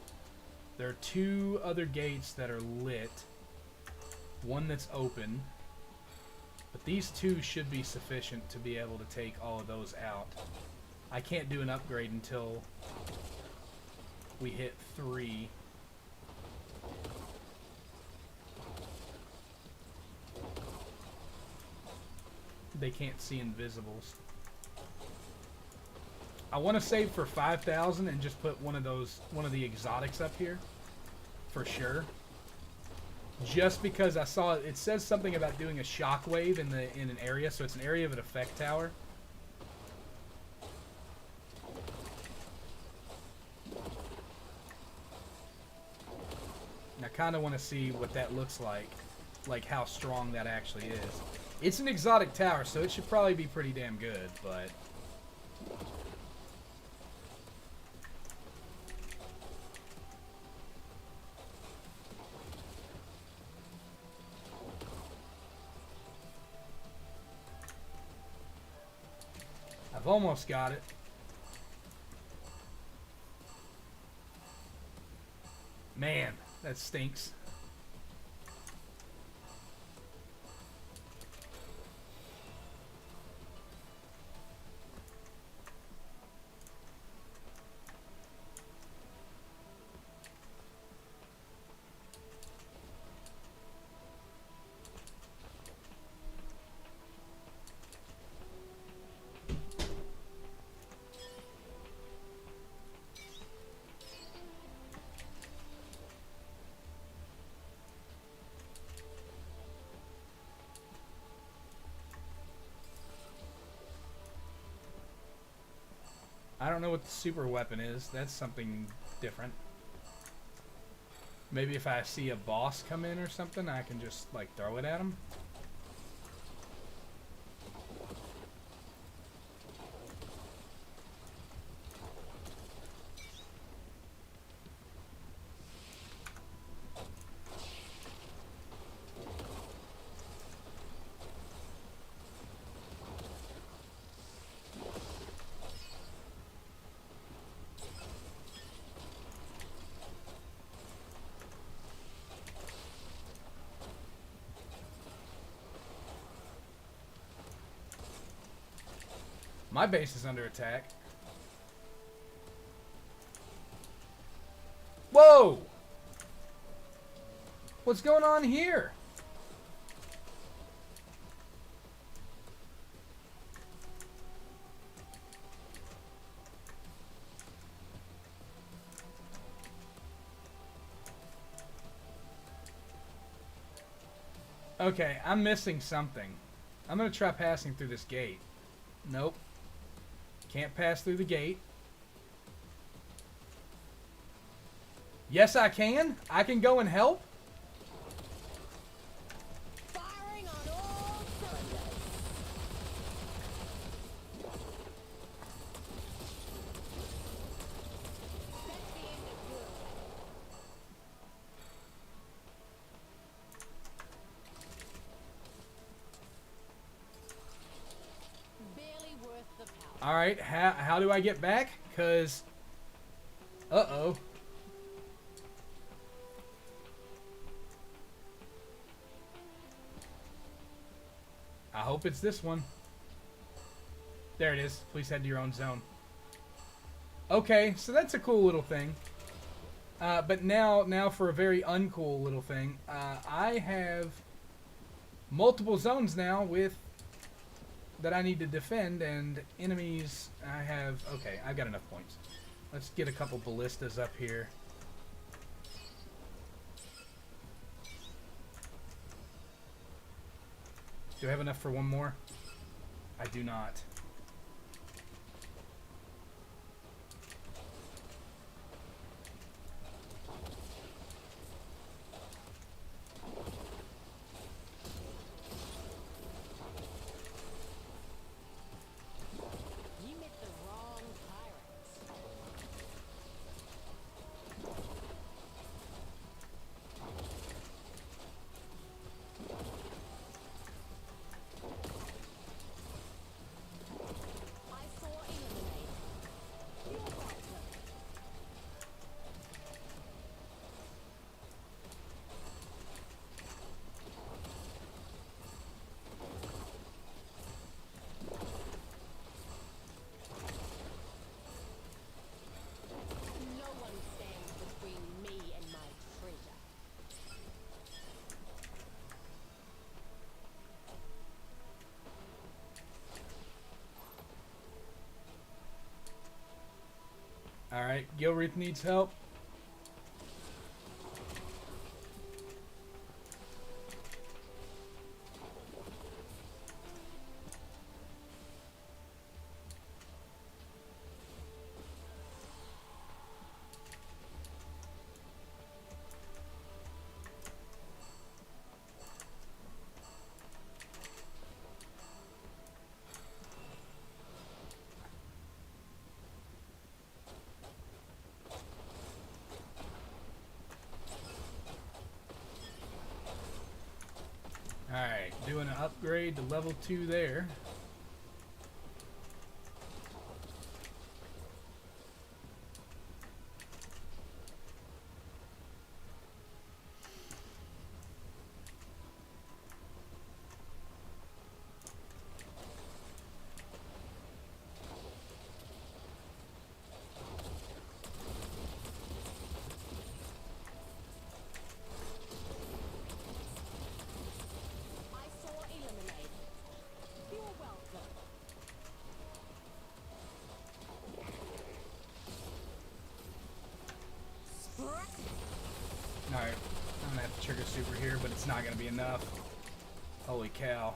There are 2 other gates that are lit. One that's open. But these 2 should be sufficient to be able to take all of those out. I can't do an upgrade until we hit 3. They can't see invisibles. I want to save for 5,000 and just put one of the exotics up here for sure. Just because I saw it says something about doing a shockwave in an area, so it's an area of an effect tower. And I kind of want to see what that looks like how strong that actually is. It's an exotic tower, so it should probably be pretty damn good, but I've almost got it. Man, that stinks. I don't know what the super weapon is. That's something different. Maybe if I see a boss come in or something, I can just, like, throw it at him. My base is under attack. Whoa! What's going on here? Okay, I'm missing something. I'm gonna try passing through this gate. Nope. Can't pass through the gate. Yes, I can. I can go and help. Firing on all cylinders. Set the end of your barely worth the power. All right, how do I get back? Cause, uh-oh. I hope it's this one. There it is. Please head to your own zone. Okay, so that's a cool little thing. But now for a very uncool little thing. I have multiple zones now with that I need to defend, and enemies I have... Okay, I've got enough points. Let's get a couple ballistas up here. Do I have enough for one more? I do not. You met the wrong pirates. I saw eliminate. You're welcome. No one stands between me and my treasure. Alright, Gilreath needs help. Alright, doing an upgrade to level 2 there. I saw eliminate. You're welcome. Sprat. Alright, I'm gonna have to trigger super here, but it's not gonna be enough. Holy cow.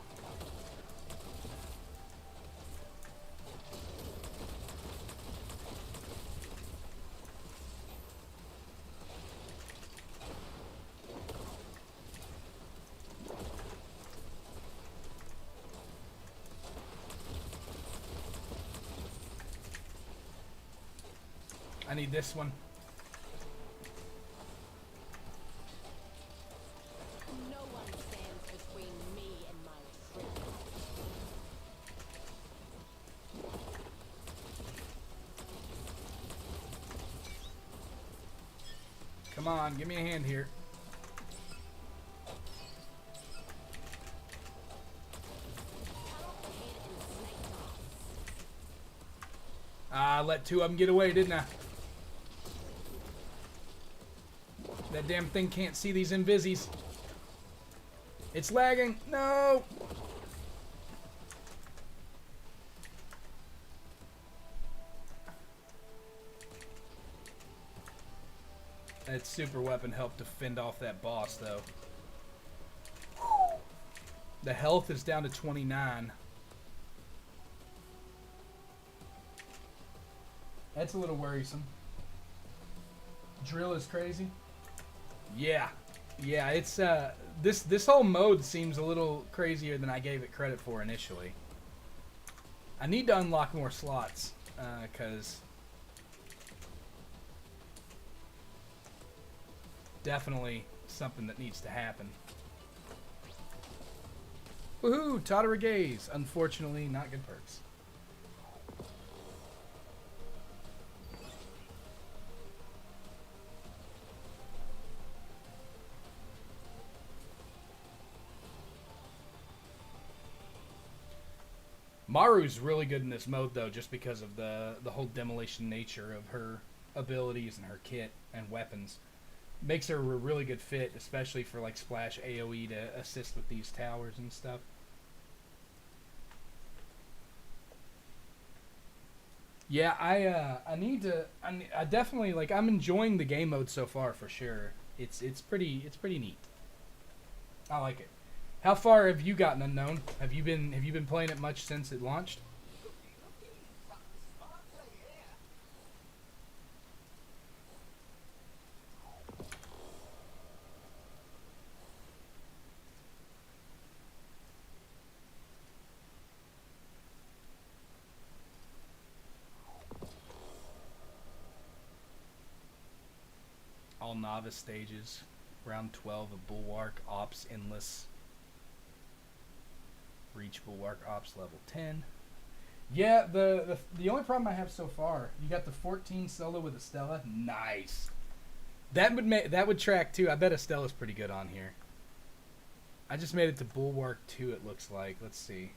I need this one. No one stands between me and my treasure. Come on, give me a hand here. Cut off the head and snake eyes. let two of them get away, didn't I? That damn thing can't see these invisis. It's lagging. No! That super weapon helped to fend off that boss, though. The health is down to 29. That's a little worrisome. Drill is crazy. Yeah. Yeah, it's this whole mode seems a little crazier than I gave it credit for initially. I need to unlock more slots, cause definitely something that needs to happen. Woohoo! Totter Gaze. Unfortunately, not good perks. Maru's really good in this mode, though, just because of the whole demolition nature of her abilities and her kit and weapons. Makes her a really good fit, especially for like splash AoE to assist with these towers and stuff. Yeah, I definitely like. I'm enjoying the game mode so far for sure. It's pretty neat. I like it. How far have you gotten, Unknown? Have you been playing it much since it launched? All novice stages, round 12 of Bulwark Ops Endless. Reach Bulwark Ops level 10. Yeah, the only problem I have so far, you got the 14 solo with Estella. Nice. That would track too. I bet Estella's pretty good on here. I just made it to Bulwark 2. It looks like. Let's see.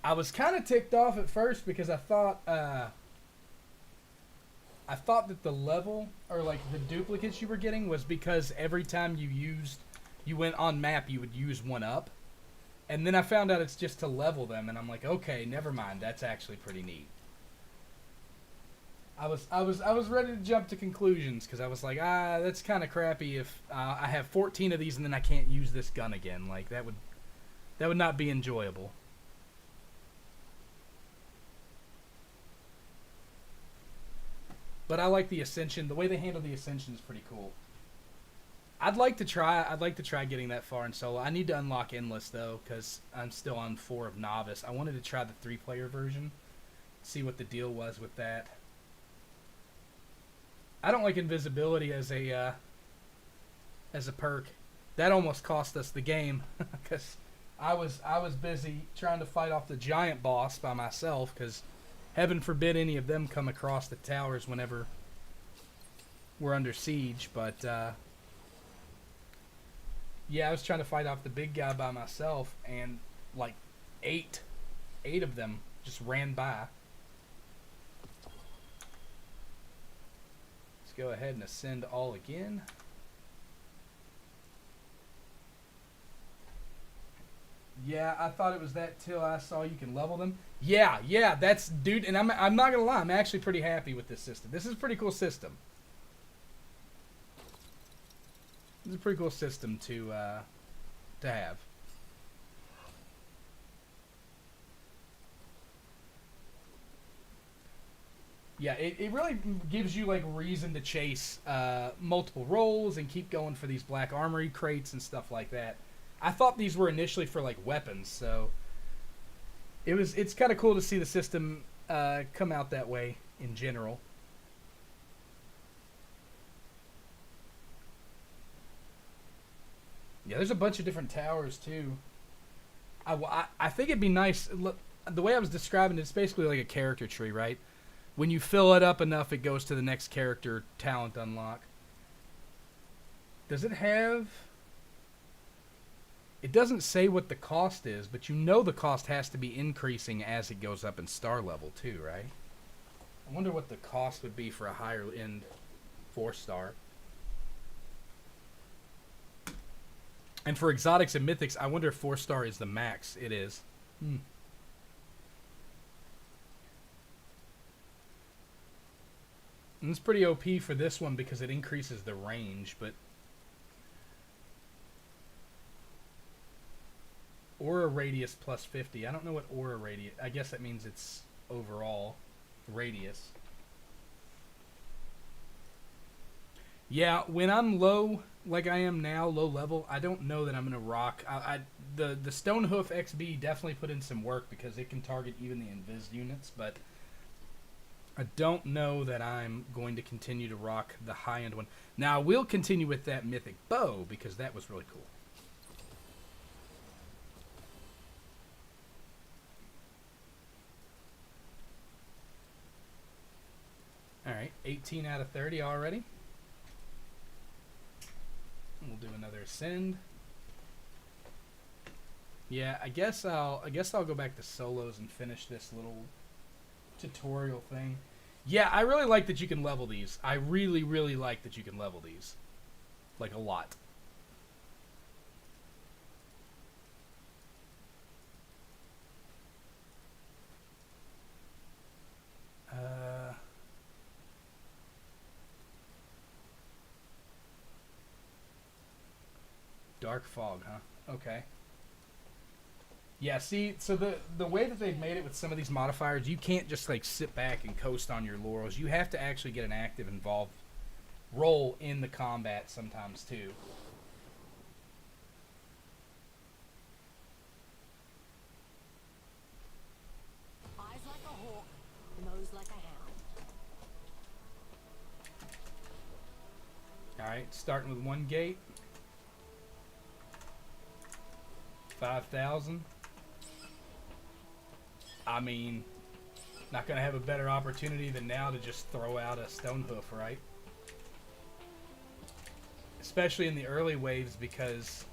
I was kind of ticked off at first because I thought that the level or like the duplicates you were getting was because every time you went on map, you would use one up. And then I found out it's just to level them, and I'm like, okay, never mind. That's actually pretty neat. I was ready to jump to conclusions because I was like, that's kind of crappy if I have 14 of these and then I can't use this gun again. Like that would not be enjoyable. But I like the Ascension. The way they handle the Ascension is pretty cool. I'd like to try getting that far in solo. I need to unlock Endless though, because I'm still on 4 of Novice. I wanted to try the 3-player version, see what the deal was with that. I don't like invisibility as a perk. That almost cost us the game, because I was busy trying to fight off the giant boss by myself, because heaven forbid any of them come across the towers whenever we're under siege, but yeah, I was trying to fight off the big guy by myself, and like eight of them just ran by. Let's go ahead and ascend all again. Yeah, I thought it was that till I saw you can level them. Yeah, that's dude, and I'm not gonna lie, I'm actually pretty happy with this system. This is a pretty cool system. It's a pretty cool system to have. Yeah, it really gives you like reason to chase multiple roles and keep going for these black armory crates and stuff like that. I thought these were initially for like weapons, so it's kind of cool to see the system come out that way in general. Yeah, there's a bunch of different towers too. I think it'd be nice. Look, the way I was describing it, it's basically like a character tree, right? When you fill it up enough, it goes to the next character talent unlock. Does it have? It doesn't say what the cost is, but you know the cost has to be increasing as it goes up in star level too, right? I wonder what the cost would be for a higher end 4-star. And for exotics and mythics, I wonder if 4-star is the max. It is. And it's pretty OP for this one because it increases the range, but aura radius plus 50. I don't know what aura radius. I guess that means it's overall radius. Yeah, when I'm low, like I am now, low level, I don't know that I'm gonna rock. The Stonehoof XB definitely put in some work because it can target even the invis units, but I don't know that I'm going to continue to rock the high end one. Now I will continue with that mythic bow because that was really cool. Alright, 18 out of 30 already. We'll do another ascend. Yeah, I guess I'll go back to solos and finish this little tutorial thing. Yeah, I really like that you can level these. I really, really like that you can level these. Like a lot. Dark fog, huh? Okay. Yeah, see, so the way that they've made it with some of these modifiers, you can't just like sit back and coast on your laurels. You have to actually get an active involved role in the combat sometimes too. Eyes like a hawk, nose like a hound. Alright, starting with one gate. 5,000. I mean, not going to have a better opportunity than now to just throw out a Stonehoof, right? Especially in the early waves, because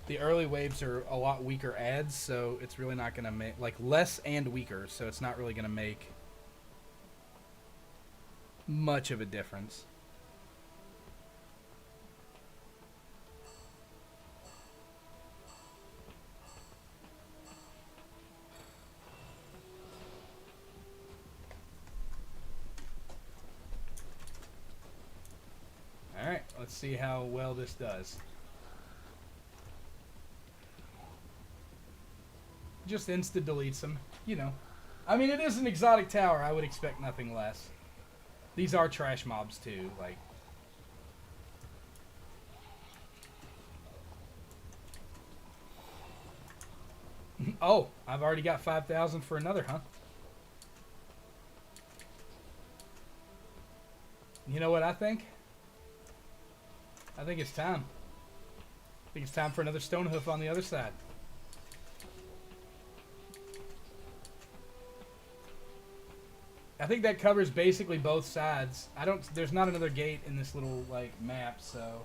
the early waves are a lot weaker adds, so it's really not going to make, like, less and weaker, so it's not really going to make much of a difference. Alright, let's see how well this does. Just insta-deletes them, you know. I mean, it is an exotic tower. I would expect nothing less. These are trash mobs, too. Like, oh, I've already got 5,000 for another, huh? You know what I think? I think it's time. I think it's time for another Stonehoof on the other side. I think that covers basically both sides. There's not another gate in this little, like, map, so.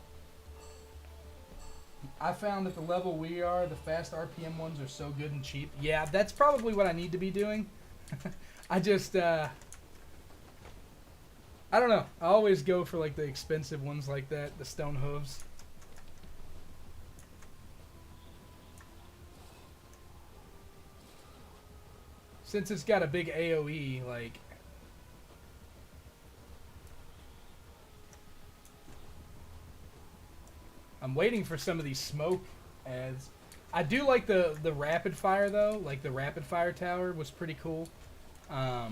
I found that the level we are, the fast RPM ones are so good and cheap. Yeah, that's probably what I need to be doing. I just, I don't know. I always go for, like, the expensive ones like that, the Stonehooves. Since it's got a big AoE, like, I'm waiting for some of these smoke ads. I do like the rapid fire though. Like the rapid fire tower was pretty cool. All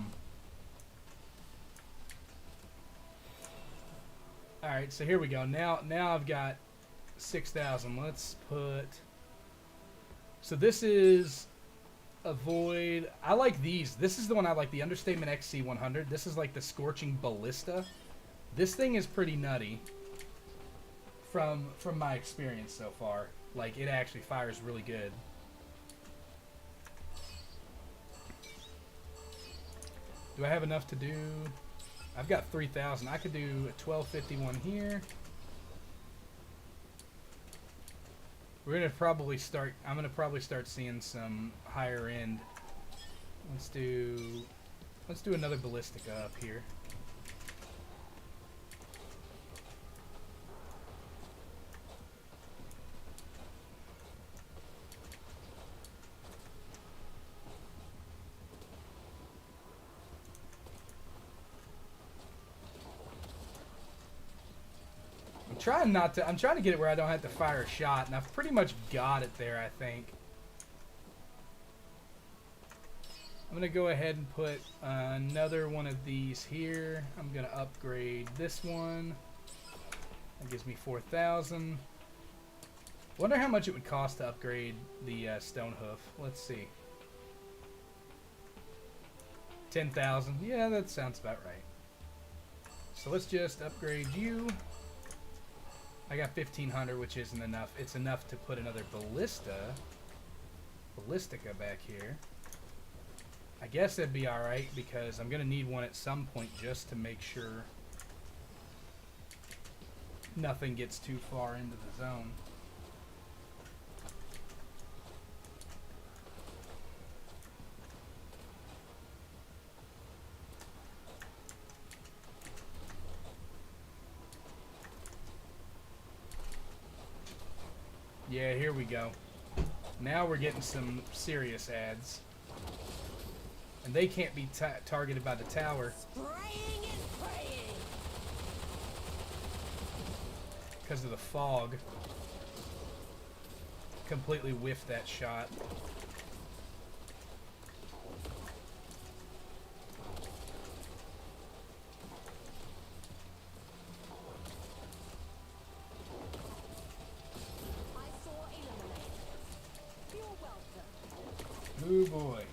right, so here we go. Now I've got 6,000. Let's put. So this is avoid. I like these. This is the one I like. The Understatement XC100. This is like the Scorching Ballista. This thing is pretty nutty. From my experience so far, like it actually fires really good. Do I have enough to do? I've got 3,000. I could do a 1251 here. We're gonna probably start. I'm gonna probably start seeing some higher end. Let's do another ballistica up here. I'm trying to get it where I don't have to fire a shot, and I've pretty much got it there, I think. I'm gonna go ahead and put another one of these here. I'm gonna upgrade this one. That gives me 4,000. Wonder how much it would cost to upgrade the stone hoof. Let's see. 10,000. Yeah, that sounds about right. So let's just upgrade you. I got 1,500, which isn't enough. It's enough to put another ballistica back here. I guess that'd be alright, because I'm going to need one at some point just to make sure nothing gets too far into the zone. Yeah, here we go. Now we're getting some serious ads. And they can't be targeted by the tower. Spraying and praying. Because of the fog. Completely whiffed that shot. Oh boy.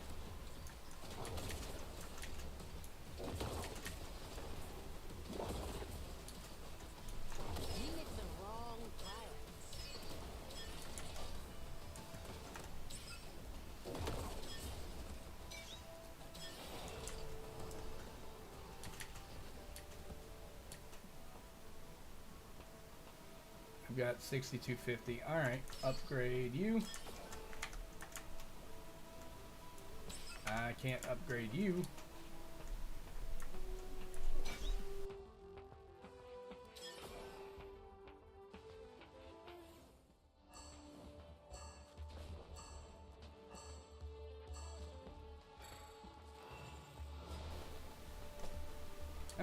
You hit the wrong pirates. I've got 6250. Alright, upgrade you. I can't upgrade you.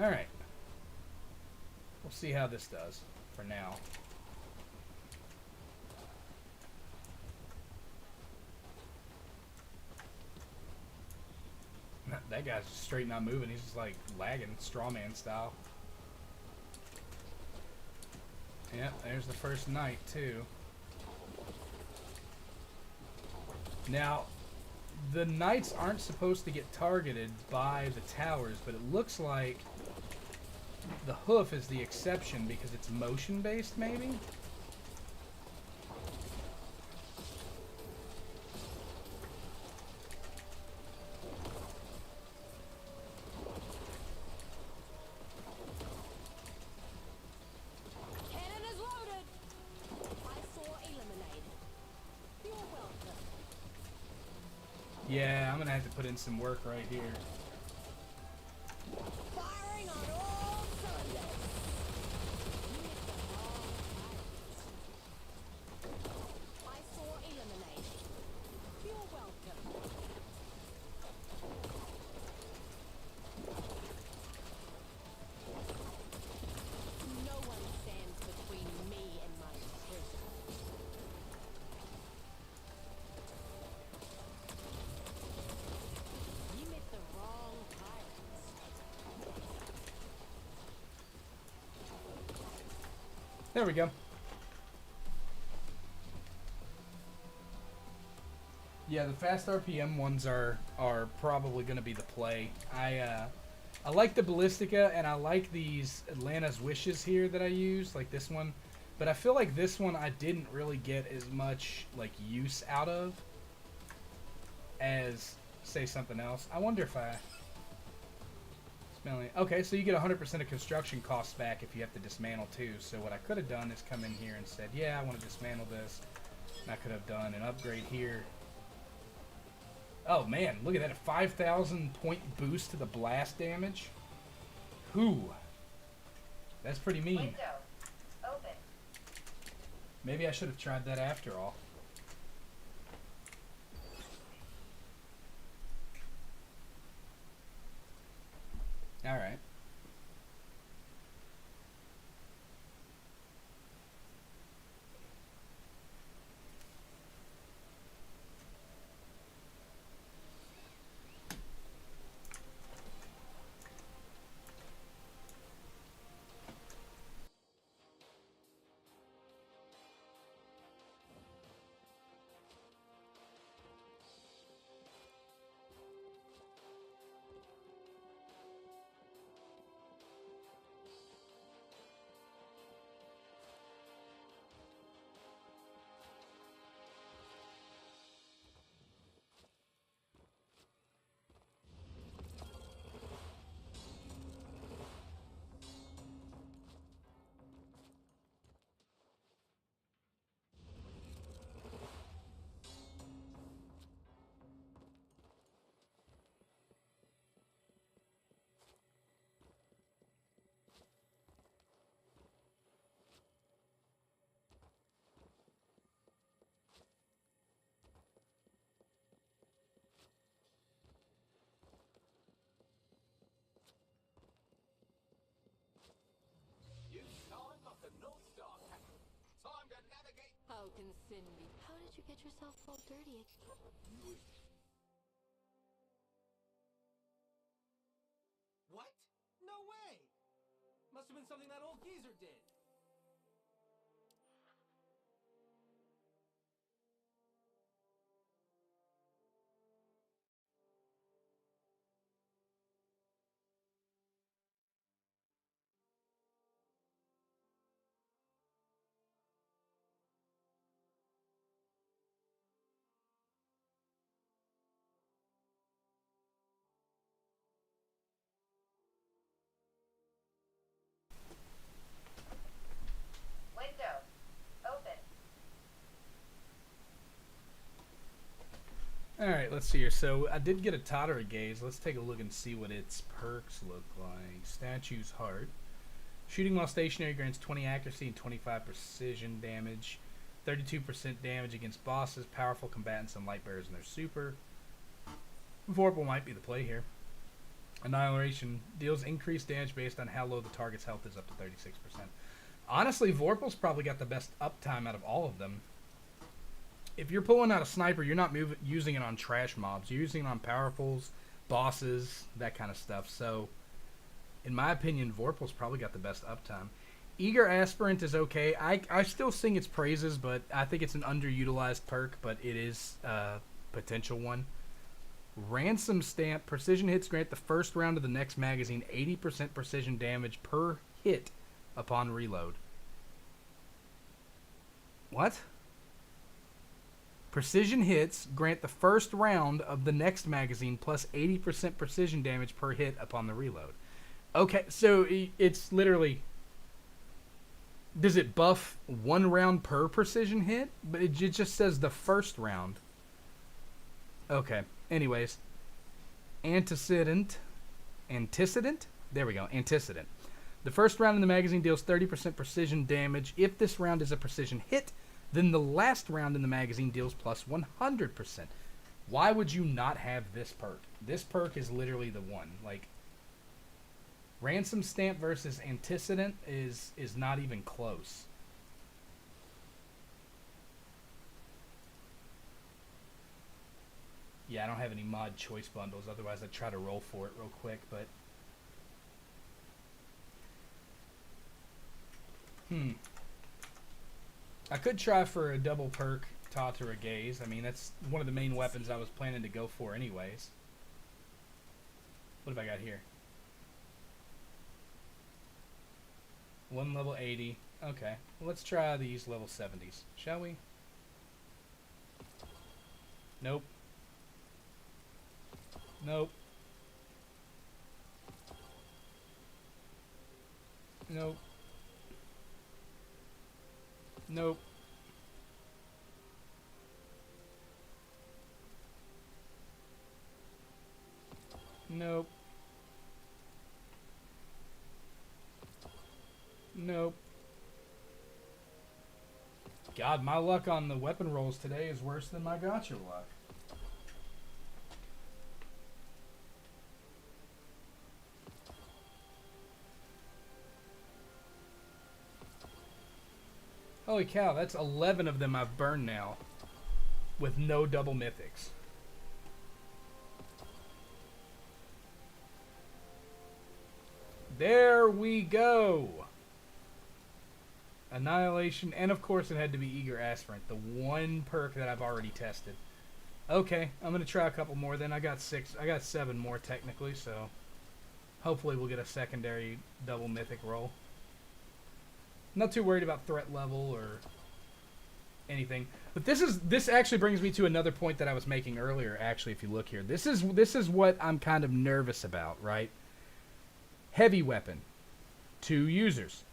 Alright. We'll see how this does for now. That guy's just straight not moving. He's just like lagging, strawman style. Yep, there's the first knight too. Now, the knights aren't supposed to get targeted by the towers, but it looks like the hoof is the exception because it's motion based, maybe? Cannon is loaded. I saw eliminated. You're welcome. Yeah, I'm gonna have to put in some work right here. Firing on all cylinders. You hit the wrong pirates. I saw eliminated. You're welcome. No one stands between me and my treasure. You met the wrong pirates. There we go. Yeah, the fast RPM ones are probably going to be the play. I like the ballistica, and I like these Atlanta's Wishes here that I use, like this one. But I feel like this one I didn't really get as much like use out of as, say, something else. I wonder if I... Okay, so you get 100% of construction costs back if you have to dismantle too. So what I could have done is come in here and said, yeah, I want to dismantle this. I could have done an upgrade here. Oh man, look at that, a 5,000 point boost to the blast damage. Whew. That's pretty mean. Window. Open. Maybe I should have tried that after all. Alright. How can sin be? How did you get yourself all dirty? What? No way! Must have been something that old geezer did. Window. Open. Alright, let's see here. So I did get a Tottery Gaze. Let's take a look and see what its perks look like. Statue's Heart. Shooting while stationary grants 20 accuracy and 25 precision damage. 32% damage against bosses, powerful combatants, and light bearers and their super. Vorpal might be the play here. Annihilation deals increased damage based on how low the target's health is, up to 36%. Honestly, Vorpal's probably got the best uptime out of all of them. If you're pulling out a sniper, you're not using it on trash mobs. You're using it on powerfuls, bosses, that kind of stuff. So, in my opinion, Vorpal's probably got the best uptime. Eager Aspirant is okay. I still sing its praises, but I think it's an underutilized perk, but it is a potential one. Ransom Stamp. Precision hits grant the first round of the next magazine 80% precision damage per hit upon reload. What? Precision hits grant the first round of the next magazine plus 80% precision damage per hit upon the reload. Okay, so it's literally... Does it buff 1 round per precision hit? But it just says the first round. Okay, anyways. Antecedent. There we go, Antecedent. The first round in the magazine deals 30% precision damage. If this round is a precision hit, then the last round in the magazine deals plus 100%. Why would you not have this perk? This perk is literally the one. Like, Ransom Stamp versus Antecedent is not even close. Yeah, I don't have any mod choice bundles. Otherwise, I'd try to roll for it real quick, but... I could try for a double perk Tottery Gaze. I mean, that's one of the main weapons I was planning to go for anyways. What have I got here? 1 level 80. Okay. Well, let's try these level 70s. Shall we? Nope. Nope. Nope. Nope. Nope. Nope. God, my luck on the weapon rolls today is worse than my gacha luck. Holy cow, that's 11 of them I've burned now. With no double mythics. There we go. Annihilation, and of course it had to be Eager Aspirant, the one perk that I've already tested. Okay, I'm gonna try a couple more then. I got 7 more technically, so hopefully we'll get a secondary double mythic roll. Not too worried about threat level or anything. But this actually brings me to another point that I was making earlier, actually, if you look here. This is what I'm kind of nervous about, right? Heavy weapon, 2 users.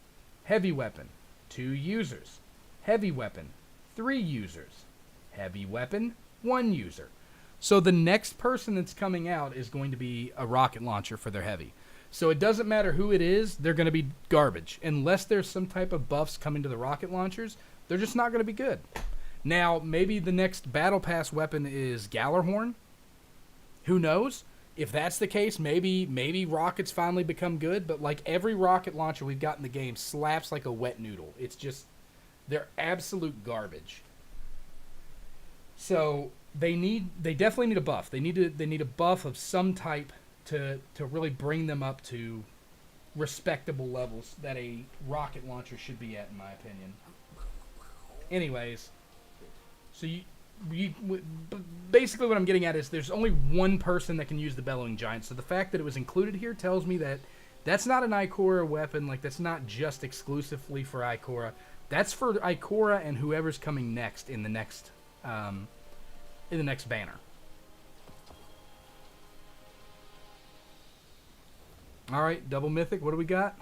Heavy weapon, 2 users. Heavy weapon, 3 users. Heavy weapon, 1 user. So the next person that's coming out is going to be a rocket launcher for their heavy. So it doesn't matter who it is, they're going to be garbage. Unless there's some type of buffs coming to the rocket launchers, they're just not going to be good. Now, maybe the next Battle Pass weapon is Gallarhorn. Who knows? If that's the case, maybe rockets finally become good, but like every rocket launcher we've got in the game slaps like a wet noodle. It's just, they're absolute garbage. So they definitely need a buff. They need a buff of some type to really bring them up to respectable levels that a rocket launcher should be at, in my opinion. Anyways, so basically what I'm getting at is there's only one person that can use the Bellowing Giant. So the fact that it was included here tells me that that's not an Ikora weapon. Like, that's not just exclusively for Ikora. That's for Ikora and whoever's coming next in the next banner. All right, double mythic. What do we got?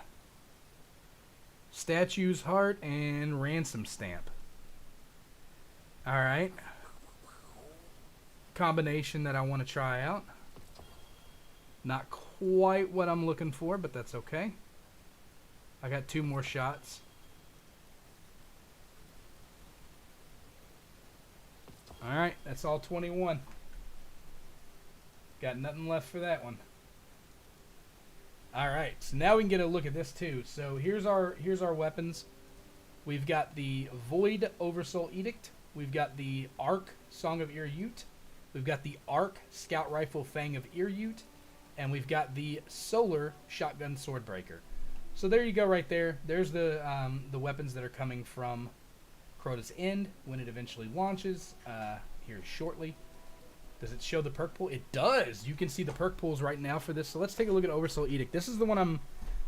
Statue's Heart and Ransom Stamp. All right. Combination that I want to try out. Not quite what I'm looking for, but that's okay. I got 2 more shots. All right, that's all 21. Got nothing left for that one. All right, so now we can get a look at this too. So here's our weapons. We've got the Void Oversoul Edict. We've got the Arc Song of Ir-Yût. We've got the Arc Scout Rifle Fang of Ir-Yût. And we've got the Solar Shotgun Swordbreaker. So there you go right there. There's the weapons that are coming from Crota's End when it eventually launches here shortly. Does it show the perk pool? It does. You can see the perk pools right now for this. So let's take a look at Oversoul Edict. This is the one I'm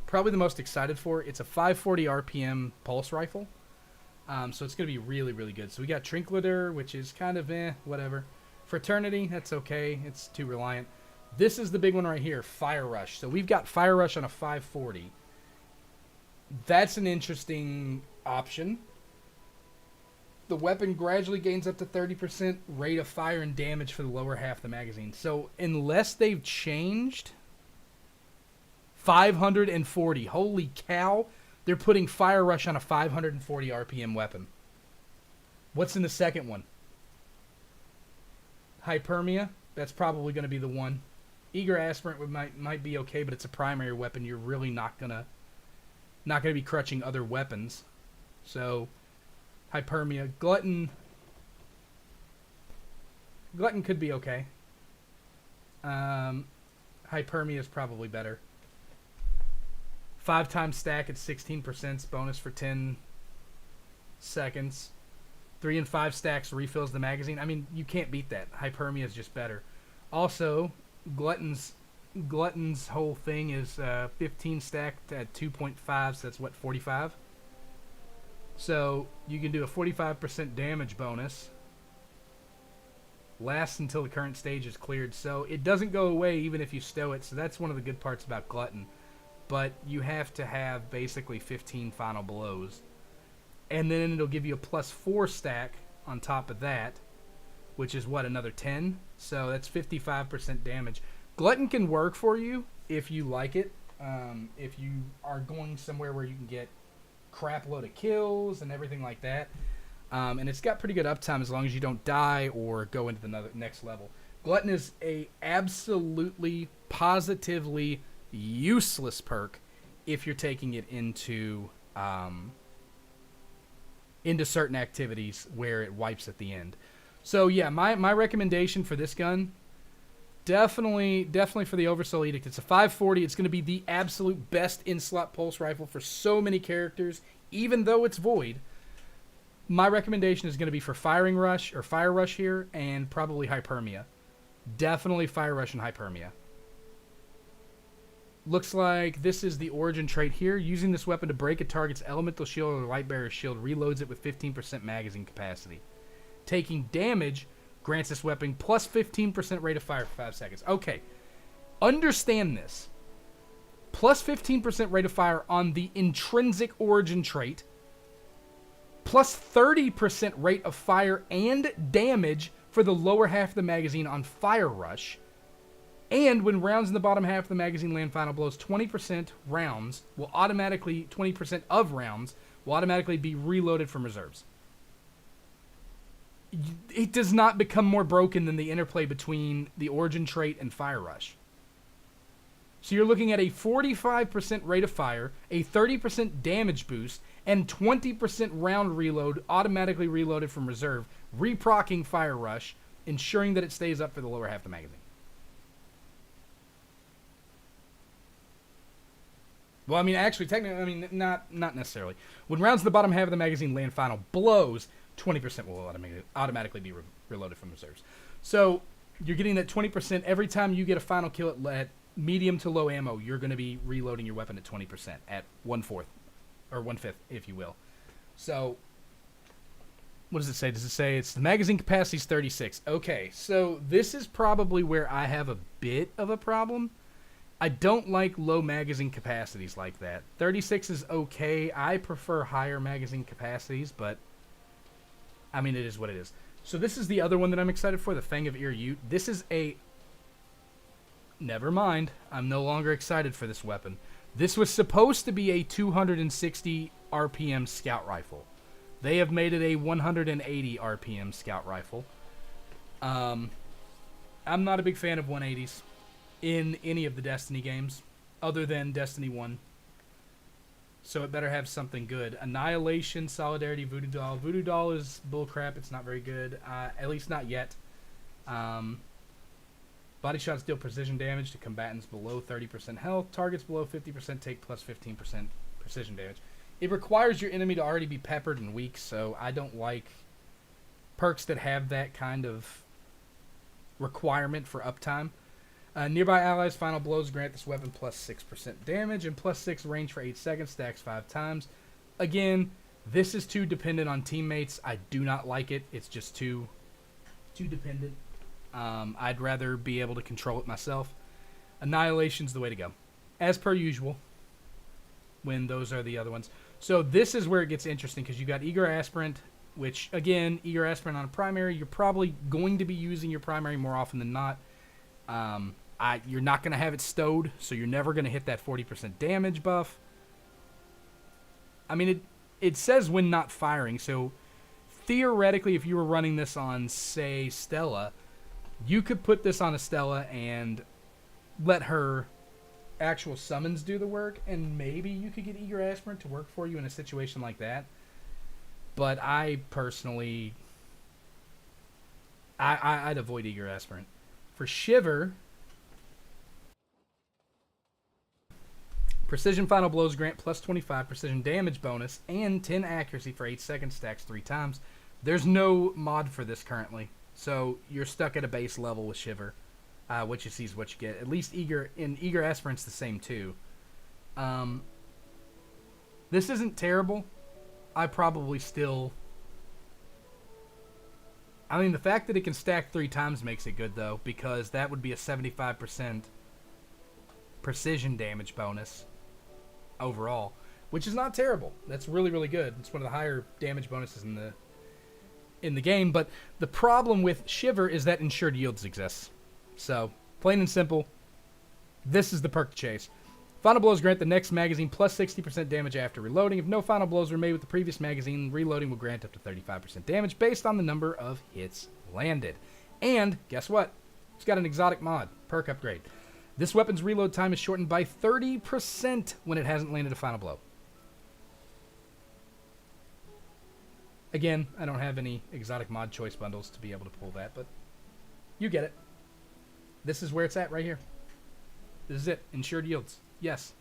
probably the most excited for. It's a 540 RPM pulse rifle. So it's going to be really, really good. So we got Trinkliter, which is kind of whatever. Fraternity, that's okay. It's too reliant. This is the big one right here, Fire Rush. So we've got Fire Rush on a 540. That's an interesting option. The weapon gradually gains up to 30% rate of fire and damage for the lower half of the magazine. So unless they've changed, 540. Holy cow. They're putting Fire Rush on a 540 RPM weapon. What's in the second one? Hypermia. That's probably going to be the one. Eager Aspirant might be okay, but it's a primary weapon. You're really not gonna be crutching other weapons. So Hypermia. Glutton could be okay. Hypermia is probably better. 5 times stack at 16% bonus for 10 seconds. 3 and 5 stacks refills the magazine. I mean, you can't beat that. Hypermia is just better. Also, Glutton's whole thing is 15 stacked at 2.5, so that's what, 45? So you can do a 45% damage bonus. Lasts until the current stage is cleared. So it doesn't go away even if you stow it. So that's one of the good parts about Glutton. But you have to have basically 15 final blows. And then it'll give you a +4 stack on top of that, which is what, another 10? So that's 55% damage. Glutton can work for you if you like it. If you are going somewhere where you can get crap load of kills and everything like that. And it's got pretty good uptime as long as you don't die or go into the next level. Glutton is a absolutely, positively useless perk if you're taking it into certain activities where it wipes at the end. So yeah, my recommendation for this gun, definitely for the Oversoul Edict. It's a 540. It's going to be the absolute best in-slot pulse rifle for so many characters, even though it's void. My recommendation is going to be for Fire Rush here, and probably Hypermia. Definitely Fire Rush and Hypermia. Looks like this is the origin trait here. Using this weapon to break a target's elemental shield or light barrier shield reloads it with 15% magazine capacity. Taking damage grants this weapon plus 15% rate of fire for 5 seconds. Okay, understand this. Plus 15% rate of fire on the intrinsic origin trait. Plus 30% rate of fire and damage for the lower half of the magazine on Fire Rush. And when rounds in the bottom half of the magazine land final blows, 20% of rounds will automatically be reloaded from reserves. It does not become more broken than the interplay between the origin trait and Fire Rush. So you're looking at a 45% rate of fire, a 30% damage boost, and 20% round reload automatically reloaded from reserve, reprocking Fire Rush, ensuring that it stays up for the lower half of the magazine. Well, I mean, actually, technically, I mean, not necessarily. When rounds in the bottom half of the magazine land final blows, 20% will automatically be reloaded from reserves. So you're getting that 20% every time you get a final kill at medium to low ammo. You're going to be reloading your weapon at 20% at 1/4 or 1/5, if you will. So what does it say? Does it say it's the magazine capacity is 36? Okay, so this is probably where I have a bit of a problem. I don't like low magazine capacities like that. 36 is okay. I prefer higher magazine capacities, but I mean, it is what it is. So this is the other one that I'm excited for, the Fang of Ir Yût. This is a... Never mind. I'm no longer excited for this weapon. This was supposed to be a 260 RPM scout rifle. They have made it a 180 RPM scout rifle. I'm not a big fan of 180s in any of the Destiny games, other than Destiny 1. So it better have something good. Annihilation, Solidarity, Voodoo Doll. Voodoo Doll is bullcrap. It's not very good. At least not yet. Body shots deal precision damage to combatants below 30% health. Targets below 50% take plus 15% precision damage. It requires your enemy to already be peppered and weak, so I don't like perks that have that kind of requirement for uptime. Nearby allies' final blows grant this weapon plus 6% damage and plus 6 range for 8 seconds, stacks 5 times. Again, this is too dependent on teammates. I do not like it. It's just too dependent. I'd rather be able to control it myself. Annihilation's the way to go, as per usual, when those are the other ones. So this is where it gets interesting, because you got Eager Aspirant, which, again, Eager Aspirant on a primary, you're probably going to be using your primary more often than not. You're not going to have it stowed, so you're never going to hit that 40% damage buff. I mean, it says when not firing, so theoretically, if you were running this on, say, Stella, you could put this on a Stella and let her actual summons do the work, and maybe you could get Eager Aspirant to work for you in a situation like that. But I personally, I'd avoid Eager Aspirant. For Shiver, precision final blows grant plus 25 precision damage bonus and 10 accuracy for 8 seconds, stacks 3 times. There's no mod for this currently, so you're stuck at a base level with Shiver. What you see is what you get. At least Eager Aspirant's the same too. This isn't terrible. I probably still... I mean, the fact that it can stack 3 times makes it good, though, because that would be a 75% precision damage bonus overall, which is not terrible. That's really, really good. It's one of the higher damage bonuses in the game, but the problem with Shiver is that ensured yields exists. So, plain and simple, This is the perk to chase. Final blows grant the next magazine plus 60% damage after reloading. If no final blows were made with the previous magazine, reloading will grant up to 35% damage based on the number of hits landed. And guess what? It's got an exotic mod, perk upgrade. This weapon's reload time is shortened by 30% when it hasn't landed a final blow. Again, I don't have any exotic mod choice bundles to be able to pull that, but you get it. This is where it's at right here. This is it. Ensured yields. Yes.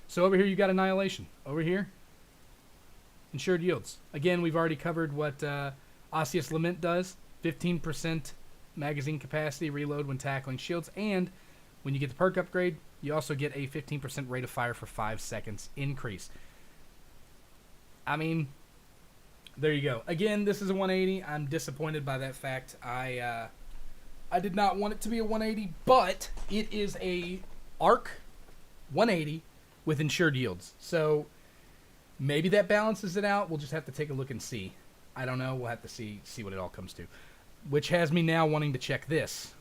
So over here you got Annihilation. Over here, ensured yields. Again, we've already covered what Osseous Lament does. 15% magazine capacity reload when tackling shields. And when you get the perk upgrade, you also get a 15% rate of fire for 5 seconds increase. I mean, there you go. Again, this is a 180. I'm disappointed by that fact. I did not want it to be a 180, but it is a arc 180 with ensured yields. So maybe that balances it out. We'll just have to take a look and see. I don't know. We'll have to see what it all comes to. Which has me now wanting to check this.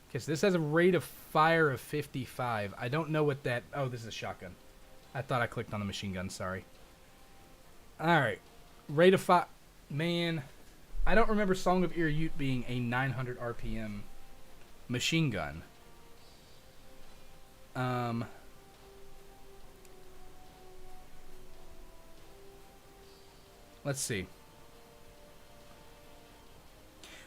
Because this has a rate of fire of 55. I don't know what that... Oh, this is a shotgun. I thought I clicked on the machine gun. Sorry. Alright. Rate of fire... Man, I don't remember Song of Ir-Yût being a 900 RPM machine gun. Let's see.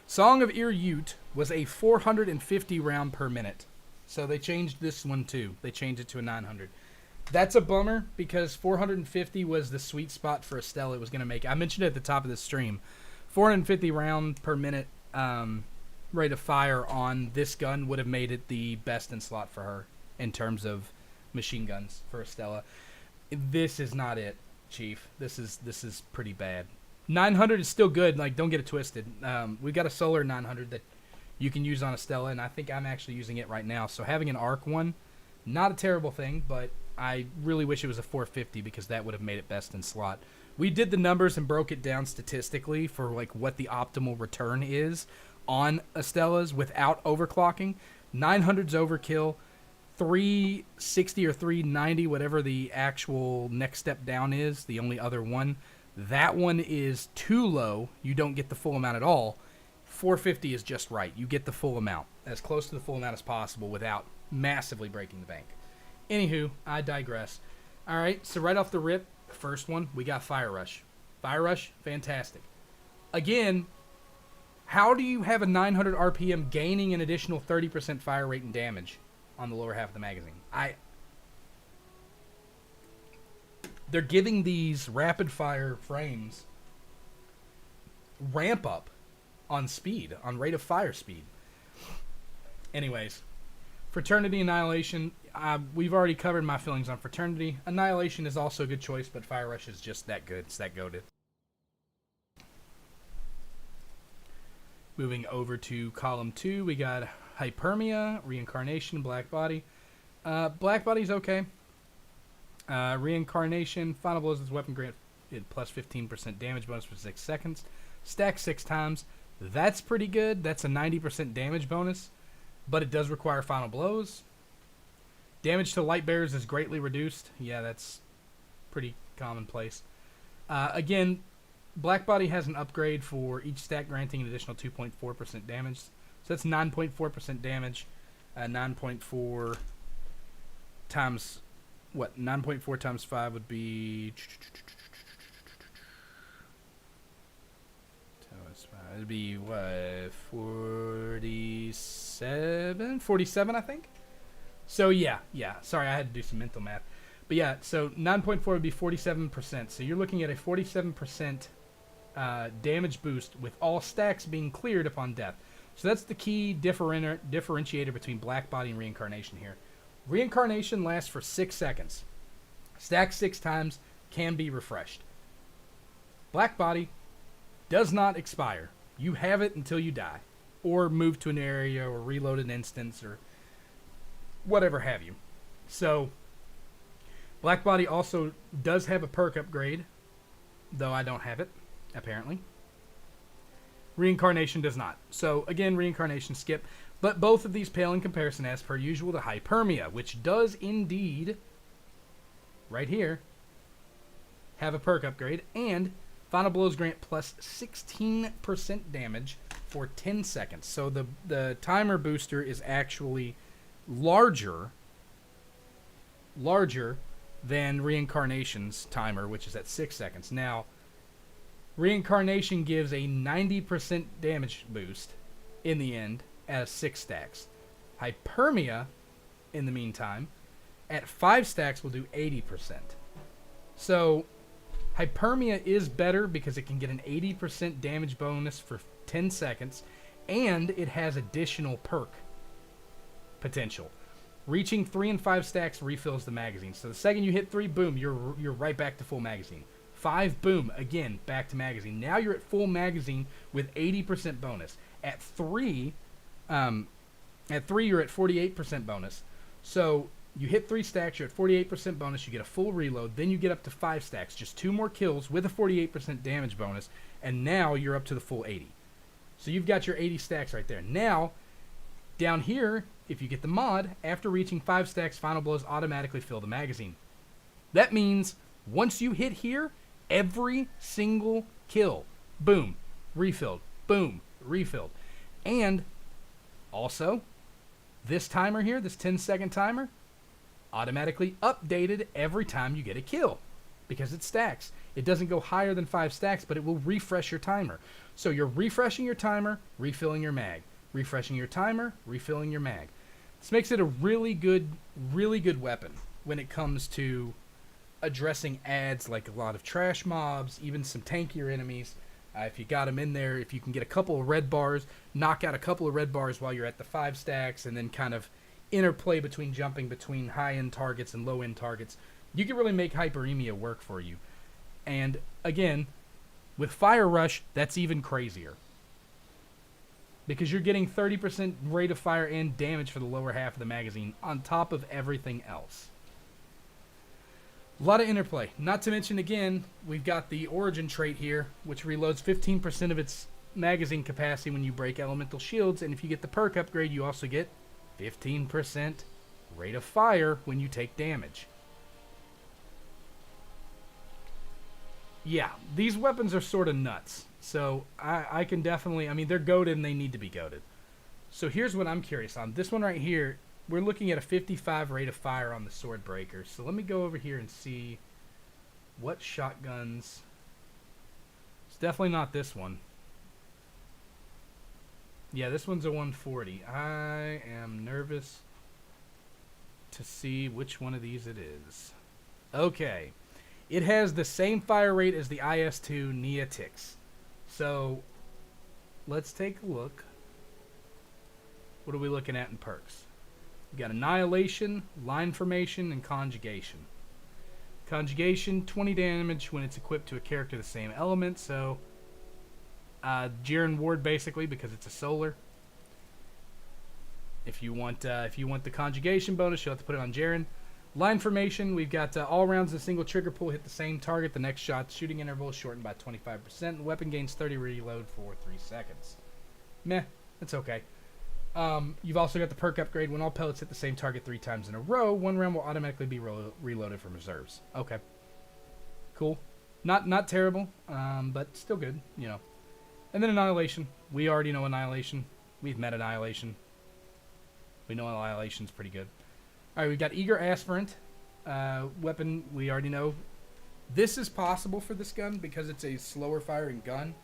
Song of Ir-Yût was a 450 round per minute. So they changed this one too. They changed it to a 900. That's a bummer because 450 was the sweet spot for Estella it was going to make. I mentioned it at the top of the stream. 450 round per minute rate of fire on this gun would have made it the best in slot for her in terms of machine guns for Estella. This is not it, Chief. This is pretty bad. 900 is still good. Like, don't get it twisted. We've got a solar 900 that you can use on Estella, and I think I'm actually using it right now. So having an arc one, not a terrible thing, but I really wish it was a 450 because that would have made it best in slot. We did the numbers and broke it down statistically for like what the optimal return is on Estella's without overclocking. 900's overkill. 360 or 390, whatever the actual next step down is, the only other one, that one is too low. You don't get the full amount at all. 450 is just right. You get the full amount, as close to the full amount as possible without massively breaking the bank. Anywho, I digress. All right, so right off the rip, the first one, we got Fire Rush. Fire Rush, fantastic. Again, how do you have a 900 RPM gaining an additional 30% fire rate and damage on the lower half of the magazine? They're giving these rapid fire frames ramp up on speed, on rate of fire speed. Anyways, Fraternity Annihilation, we've already covered my feelings on Fraternity. Annihilation is also a good choice, but Fire Rush is just that good. It's that goated. Moving over to column 2, we got Hypermia, Reincarnation, Black Body. Black Body's okay. Reincarnation, final blows with weapon grant plus 15% damage bonus for 6 seconds. Stack 6 times. That's pretty good. That's a 90% damage bonus, but it does require final blows. Damage to light bearers is greatly reduced. Yeah, that's pretty commonplace. Again, Black Body has an upgrade for each stack granting an additional 2.4% damage. So that's 9.4% damage. 9.4 times... What? 9.4 times 5 would be... It'd be, what, 47? 47, I think? So, yeah. Sorry, I had to do some mental math. But, yeah, so 9.4 would be 47%. So, you're looking at a 47% damage boost with all stacks being cleared upon death. So, that's the key differentiator between Black Body and Reincarnation here. Reincarnation lasts for 6 seconds. Stack 6 times, can be refreshed. Black Body does not expire. You have it until you die. Or move to an area or reload an instance or whatever have you. So, Black Body also does have a perk upgrade, though I don't have it, apparently. Reincarnation does not. So, again, Reincarnation skip. But both of these pale in comparison, as per usual, to Hypermia, which does indeed, right here, have a perk upgrade, and Final Blows grant plus 16% damage for 10 seconds. So the timer booster is actually larger than Reincarnation's timer, which is at 6 seconds. Now, Reincarnation gives a 90% damage boost in the end at 6 stacks. Hypermia, in the meantime, at 5 stacks will do 80%. So, Hypermia is better because it can get an 80% damage bonus for 10 seconds, and it has additional perk potential. Reaching 3 and 5 stacks refills the magazine. So the second you hit 3, boom, you're right back to full magazine. 5, boom, again, back to magazine. Now you're at full magazine with 80% bonus. At 3, you're at 48% bonus. So you hit 3 stacks, you're at 48% bonus, you get a full reload, then you get up to 5 stacks, just 2 more kills with a 48% damage bonus, and now you're up to the full 80. So you've got your 80 stacks right there. Now, down here, if you get the mod, after reaching 5 stacks, Final Blows automatically fill the magazine. That means once you hit here, every single kill, boom, refilled, boom, refilled. And also, this timer here, this 10-second timer, automatically updated every time you get a kill because it stacks. It doesn't go higher than 5 stacks, but it will refresh your timer. So you're refreshing your timer, refilling your mag. Refreshing your timer, refilling your mag. This makes it a really good weapon when it comes to addressing ads like a lot of trash mobs, even some tankier enemies. If you got them in there, if you can get a couple of red bars, knock out a couple of red bars while you're at the 5 stacks, and then kind of interplay between jumping between high-end targets and low-end targets, you can really make Hyperemia work for you. And again, with Fire Rush, that's even crazier, because you're getting 30% rate of fire and damage for the lower half of the magazine on top of everything else. A lot of interplay. Not to mention, again, we've got the Origin trait here, which reloads 15% of its magazine capacity when you break elemental shields, and if you get the perk upgrade, you also get 15% rate of fire when you take damage. Yeah, these weapons are sort of nuts. So I can definitely, I mean, they're goated and they need to be goated. So here's what I'm curious on. This one right here, we're looking at a 55 rate of fire on the Sword Breaker. So let me go over here and see what shotguns. It's definitely not this one. Yeah, this one's a 140. I am nervous to see which one of these it is. Okay. It has the same fire rate as the IS-2 Neotix. So, let's take a look. What are we looking at in perks? We got Annihilation, Line Formation, and Conjugation. Conjugation, 20 damage when it's equipped to a character of the same element. So, Jiren Ward basically, because it's a solar. If you want the Conjugation bonus, you'll have to put it on Jiren. Line Formation, we've got all rounds in a single trigger pull hit the same target. The next shot's shooting interval is shortened by 25%. The weapon gains 30 reload for 3 seconds. Meh, that's okay. You've also got the perk upgrade. When all pellets hit the same target 3 times in a row, 1 round will automatically be reloaded from reserves. Okay. Cool. Not terrible, but still good, you know. And then Annihilation. We already know Annihilation. We've met Annihilation. We know Annihilation's pretty good. Alright, we've got Eager Aspirant. Weapon, we already know. This is possible for this gun because it's a slower firing gun.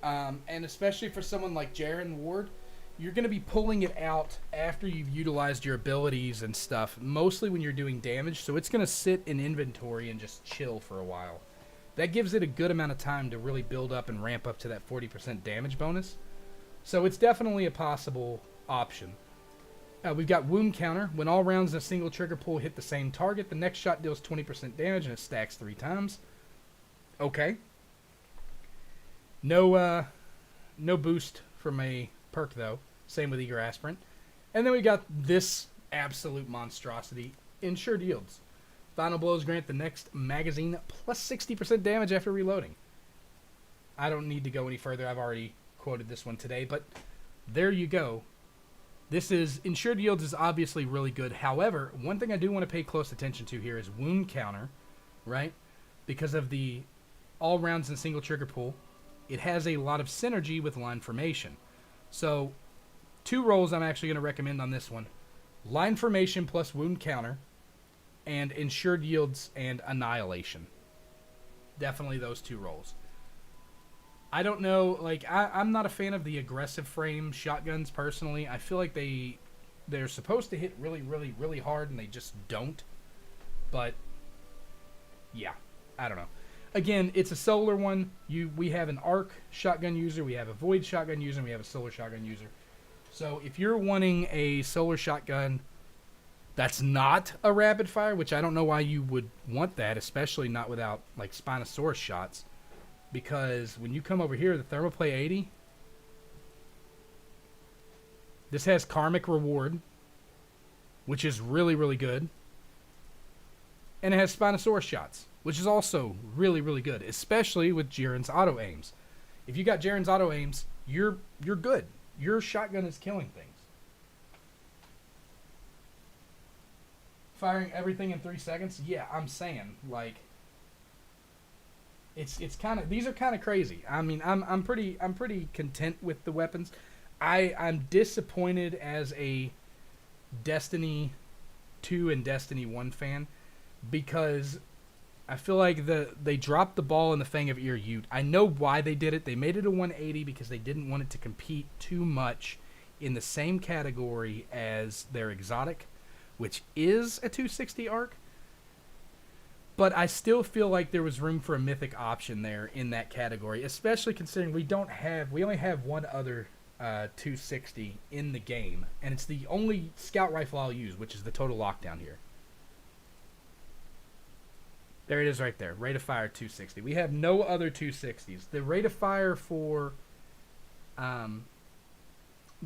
And especially for someone like Jiren Ward, you're going to be pulling it out after you've utilized your abilities and stuff, mostly when you're doing damage. So it's going to sit in inventory and just chill for a while. That gives it a good amount of time to really build up and ramp up to that 40% damage bonus. So it's definitely a possible option. We've got Wound Counter. When all rounds in a single trigger pull hit the same target, the next shot deals 20% damage and it stacks 3 times. Okay. No boost from a perk, though. Same with Eager Aspirant. And then we got this absolute monstrosity, Ensured Yields. Final Blows grant the next magazine plus 60% damage after reloading. I don't need to go any further. I've already quoted this one today, but there you go. This is Ensured Yields is obviously really good. However, one thing I do want to pay close attention to here is wound counter, right? Because of the all rounds and single trigger pull, it has a lot of synergy with line formation. So, 2 rolls I'm actually going to recommend on this one: line formation plus wound counter, and Ensured Yields and Annihilation. Definitely those 2 rolls. I don't know, like, I'm not a fan of the aggressive frame shotguns personally. I feel like they're supposed to hit really, really, really hard, and they just don't. But, yeah, I don't know. Again, it's a solar one. We have an arc shotgun user, we have a void shotgun user, and we have a solar shotgun user. So if you're wanting a solar shotgun that's not a rapid fire, which I don't know why you would want that, especially not without, like, Spinosaurus shots. Because when you come over here, the Thermoplay 80, this has Karmic Reward, which is really, really good. And it has Spinosaurus shots, which is also really, really good, especially with Jiren's auto aims. If you got Jiren's auto aims, you're good. Your shotgun is killing things. Firing everything in 3 seconds? Yeah, I'm saying, like, it's kind of, these are kind of crazy. I mean, I'm pretty content with the weapons. I'm disappointed as a Destiny 2 and Destiny 1 fan because I feel like they dropped the ball in the Fang of Ear Ute. I know why they did it. They made it a 180 because they didn't want it to compete too much in the same category as their exotic, which is a 260 arc. But I still feel like there was room for a mythic option there in that category, especially considering we only have one other 260 in the game, and it's the only scout rifle I'll use, which is the Total Lockdown here. There it is right there, rate of fire 260. We have no other 260s. The rate of fire for the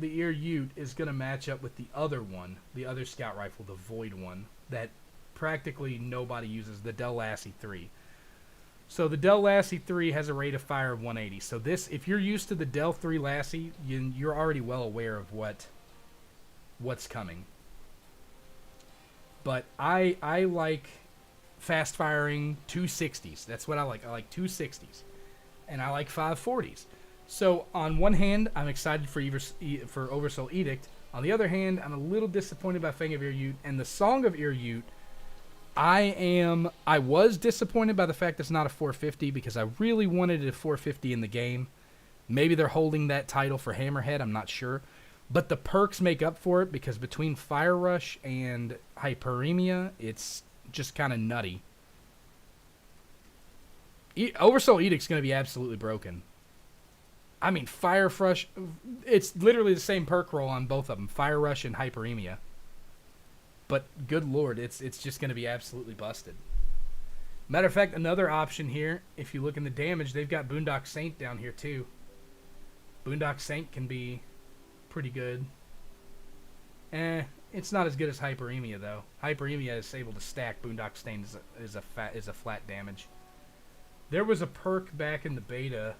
Ear Ute is going to match up with the other one, the other scout rifle, the Void one, that practically nobody uses, the Del Lassie 3. So the Del Lassie 3 has a rate of fire of 180. So this, if you're used to the Del 3 Lassie, you're already well aware of what's coming. But I like fast firing 260s. That's what I like. I like 260s. And I like 540s. So on one hand, I'm excited for Oversoul Edict. On the other hand, I'm a little disappointed by Fang of Ear Ute and the Song of Ear Ute. I was disappointed by the fact it's not a 450 because I really wanted a 450 in the game. Maybe they're holding that title for Hammerhead, I'm not sure. But the perks make up for it because between Fire Rush and Hyperemia, it's just kind of nutty. Oversoul Edict's going to be absolutely broken. I mean, Fire Rush, it's literally the same perk roll on both of them, Fire Rush and Hyperemia. But good lord, it's just going to be absolutely busted. Matter of fact, another option here, if you look in the damage, they've got Boondock Saint down here too. Boondock Saint can be pretty good. It's not as good as Hyperemia though. Hyperemia is able to stack. Boondock Saint is a flat damage. There was a perk back in the beta.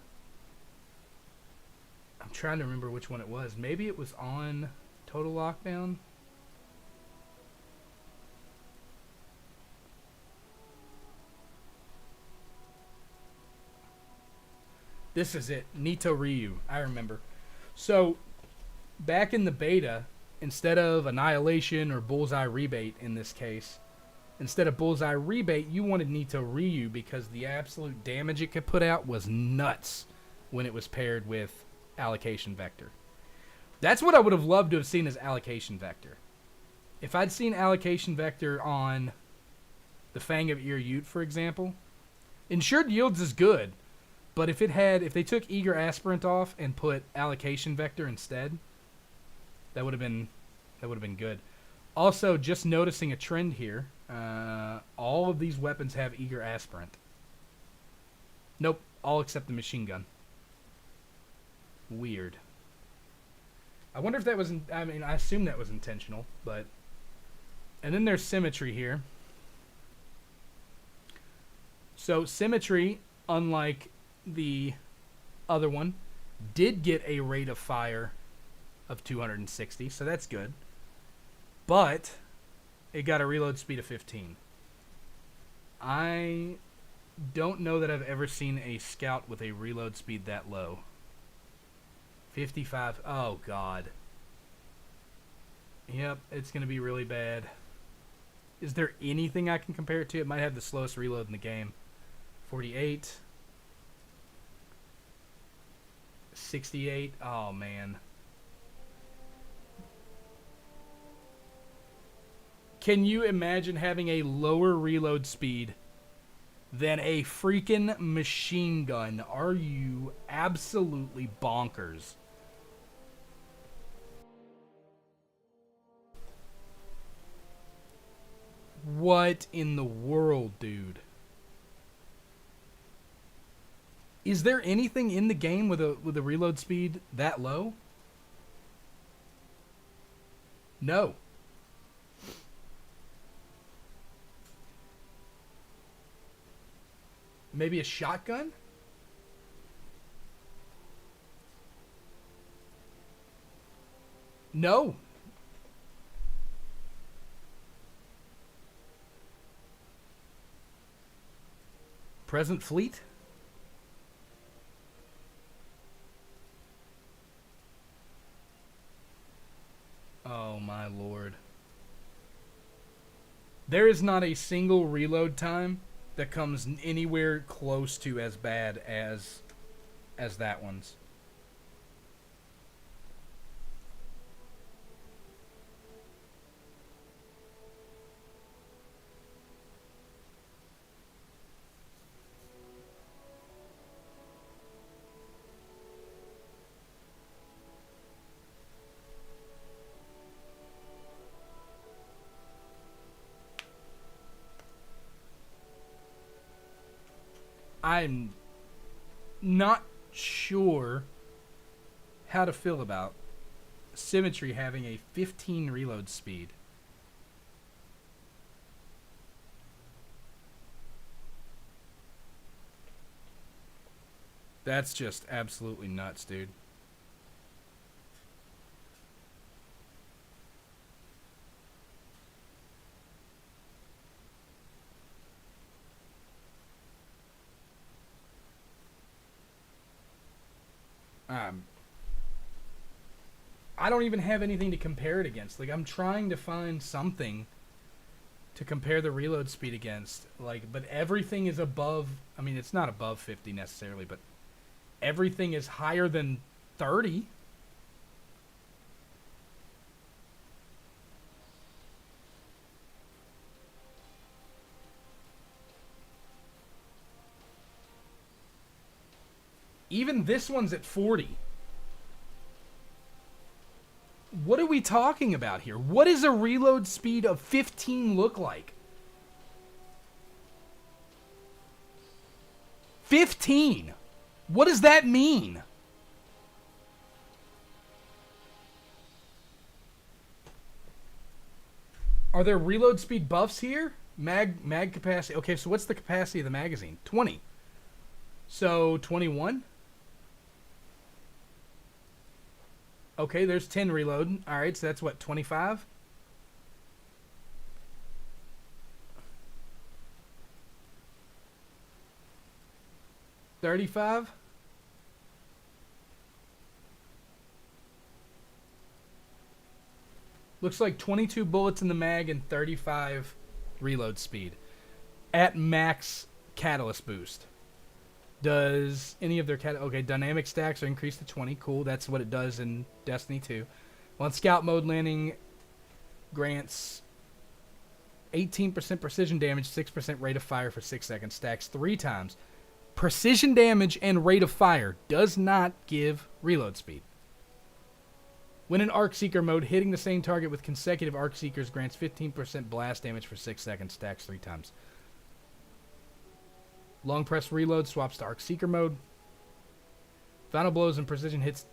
I'm trying to remember which one it was. Maybe it was on Total Lockdown. This is it. Nito Ryu. I remember. So, back in the beta, instead of Annihilation or Bullseye Rebate in this case, instead of Bullseye Rebate, you wanted Nito Ryu because the absolute damage it could put out was nuts when it was paired with Allocation Vector. That's what I would have loved to have seen as Allocation Vector. If I'd seen Allocation Vector on the Fang of Ear Ute, for example, Ensured Yields is good. But if they took Eager Aspirant off and put Allocation Vector instead, that would have been good. Also, just noticing a trend here, all of these weapons have Eager Aspirant. Nope, all except the machine gun. Weird. I wonder if that was, I assume that was intentional, but. And then there's Symmetry here. So Symmetry, unlike the other one, did get a rate of fire of 260, so that's good. But it got a reload speed of 15. I don't know that I've ever seen a scout with a reload speed that low. 55. Oh, God. Yep, it's going to be really bad. Is there anything I can compare it to? It might have the slowest reload in the game. 48. 68. Oh, man. Can you imagine having a lower reload speed than a freaking machine gun? Are you absolutely bonkers? What in the world, dude? Is there anything in the game with a reload speed that low? No. Maybe a shotgun? No. Present fleet? Oh my lord. There is not a single reload time that comes anywhere close to as bad as that one's. I'm not sure how to feel about Symmetry having a 15 reload speed. That's just absolutely nuts, dude. I don't even have anything to compare it against. Like, I'm trying to find something to compare the reload speed against. Like, but everything is above. I mean, it's not above 50 necessarily, but everything is higher than 30. Even this one's at 40. What are we talking about here? What does a reload speed of 15 look like? 15? What does that mean? Are there reload speed buffs here? Mag capacity. Okay, so what's the capacity of the magazine? 20. So 21? Okay, there's 10 reload. All right, so that's what, 25? $35? Looks like 22 bullets in the mag and 35 reload speed at max catalyst boost. Does any of their okay, dynamic stacks are increased to 20. Cool, that's what it does in Destiny 2. Well, in scout mode, landing grants 18% precision damage, 6% rate of fire for 6 seconds. Stacks 3 times. Precision damage and rate of fire does not give reload speed. When in Arc Seeker mode, hitting the same target with consecutive Arc Seekers grants 15% blast damage for 6 seconds. Stacks 3 times. Long press reload swaps to Arc Seeker mode. Final blows and precision hits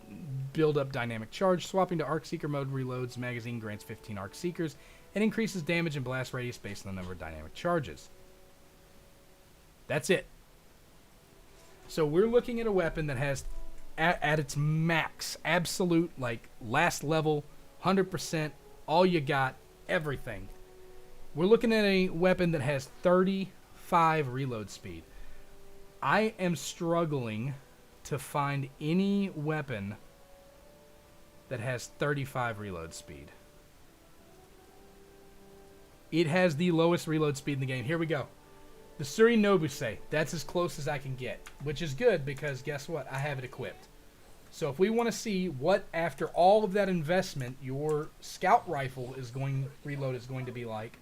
build up dynamic charge. Swapping to Arc Seeker mode reloads magazine grants 15 Arc Seekers and increases damage and blast radius based on the number of dynamic charges. That's it. So we're looking at a weapon that has at its max, absolute, like, last level, 100%, all you got, everything. We're looking at a weapon that has 35 reload speed. I am struggling to find any weapon that has 35 reload speed. It has the lowest reload speed in the game. Here we go. The Suri Nobusei. That's as close as I can get, which is good because guess what? I have it equipped. So if we want to see what, after all of that investment, your scout rifle reload is going to be like.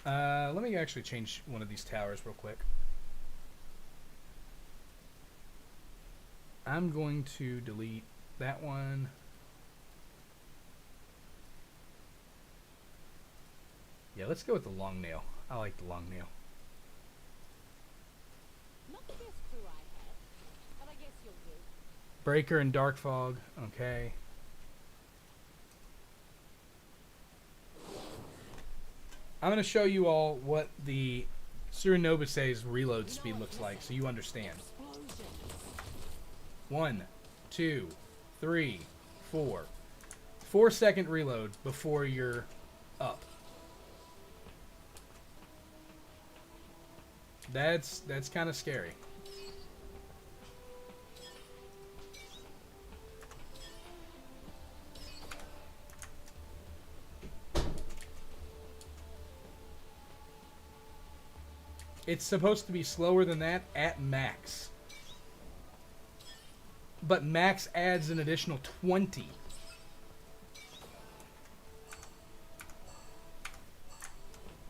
Let me actually change one of these towers real quick. I'm going to delete that one. Yeah, let's go with the long nail. I like the long nail. Not the best crew I had, but I guess you'll do. Breaker and Dark Fog. Okay. I'm going to show you all what the Surinobusei's reload speed looks like so you understand. 1, 2, 3, 4. 4-second reload before you're up. That's kind of scary. It's supposed to be slower than that at max. But max adds an additional 20.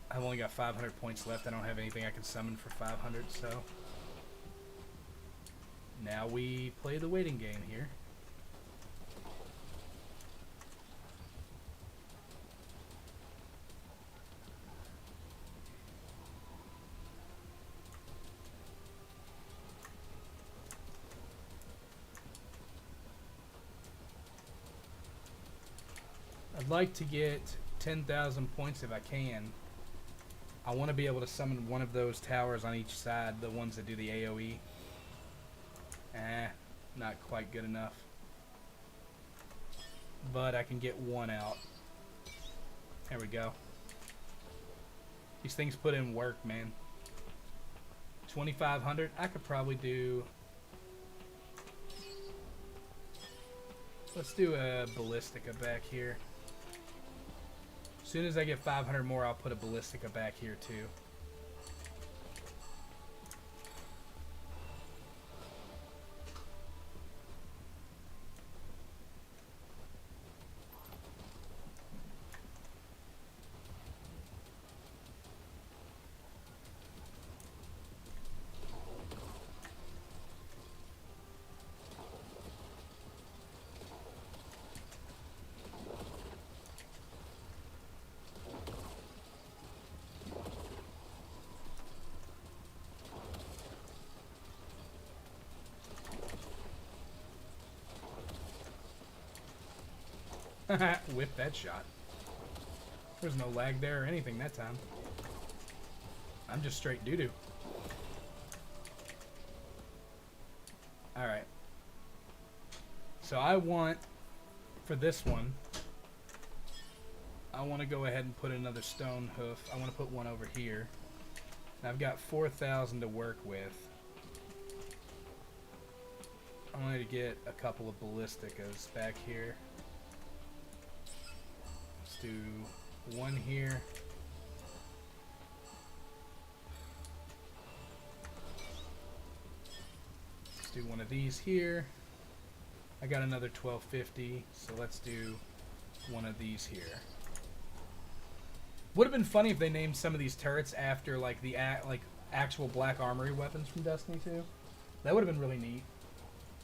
I've only got 500 points left. I don't have anything I can summon for 500, so now we play the waiting game here. I'd like to get 10,000 points if I can. I want to be able to summon one of those towers on each side, the ones that do the AoE. Not quite good enough. But I can get one out. There we go. These things put in work, man. 2,500. I could probably do... Let's do a Ballistica back here. As soon as I get 500 more, I'll put a Ballistica back here too. Whip that shot. There's no lag there or anything that time. I'm just straight doo-doo. Alright. So I want, for this one, I want to go ahead and put another stone hoof. I want to put one over here. And I've got 4,000 to work with. I wanted to get a couple of Ballisticas back here. Let's do one here. Let's do one of these here. I got another 1250, so let's do one of these here. Would have been funny if they named some of these turrets after like the actual Black Armory weapons from Destiny 2. That would have been really neat.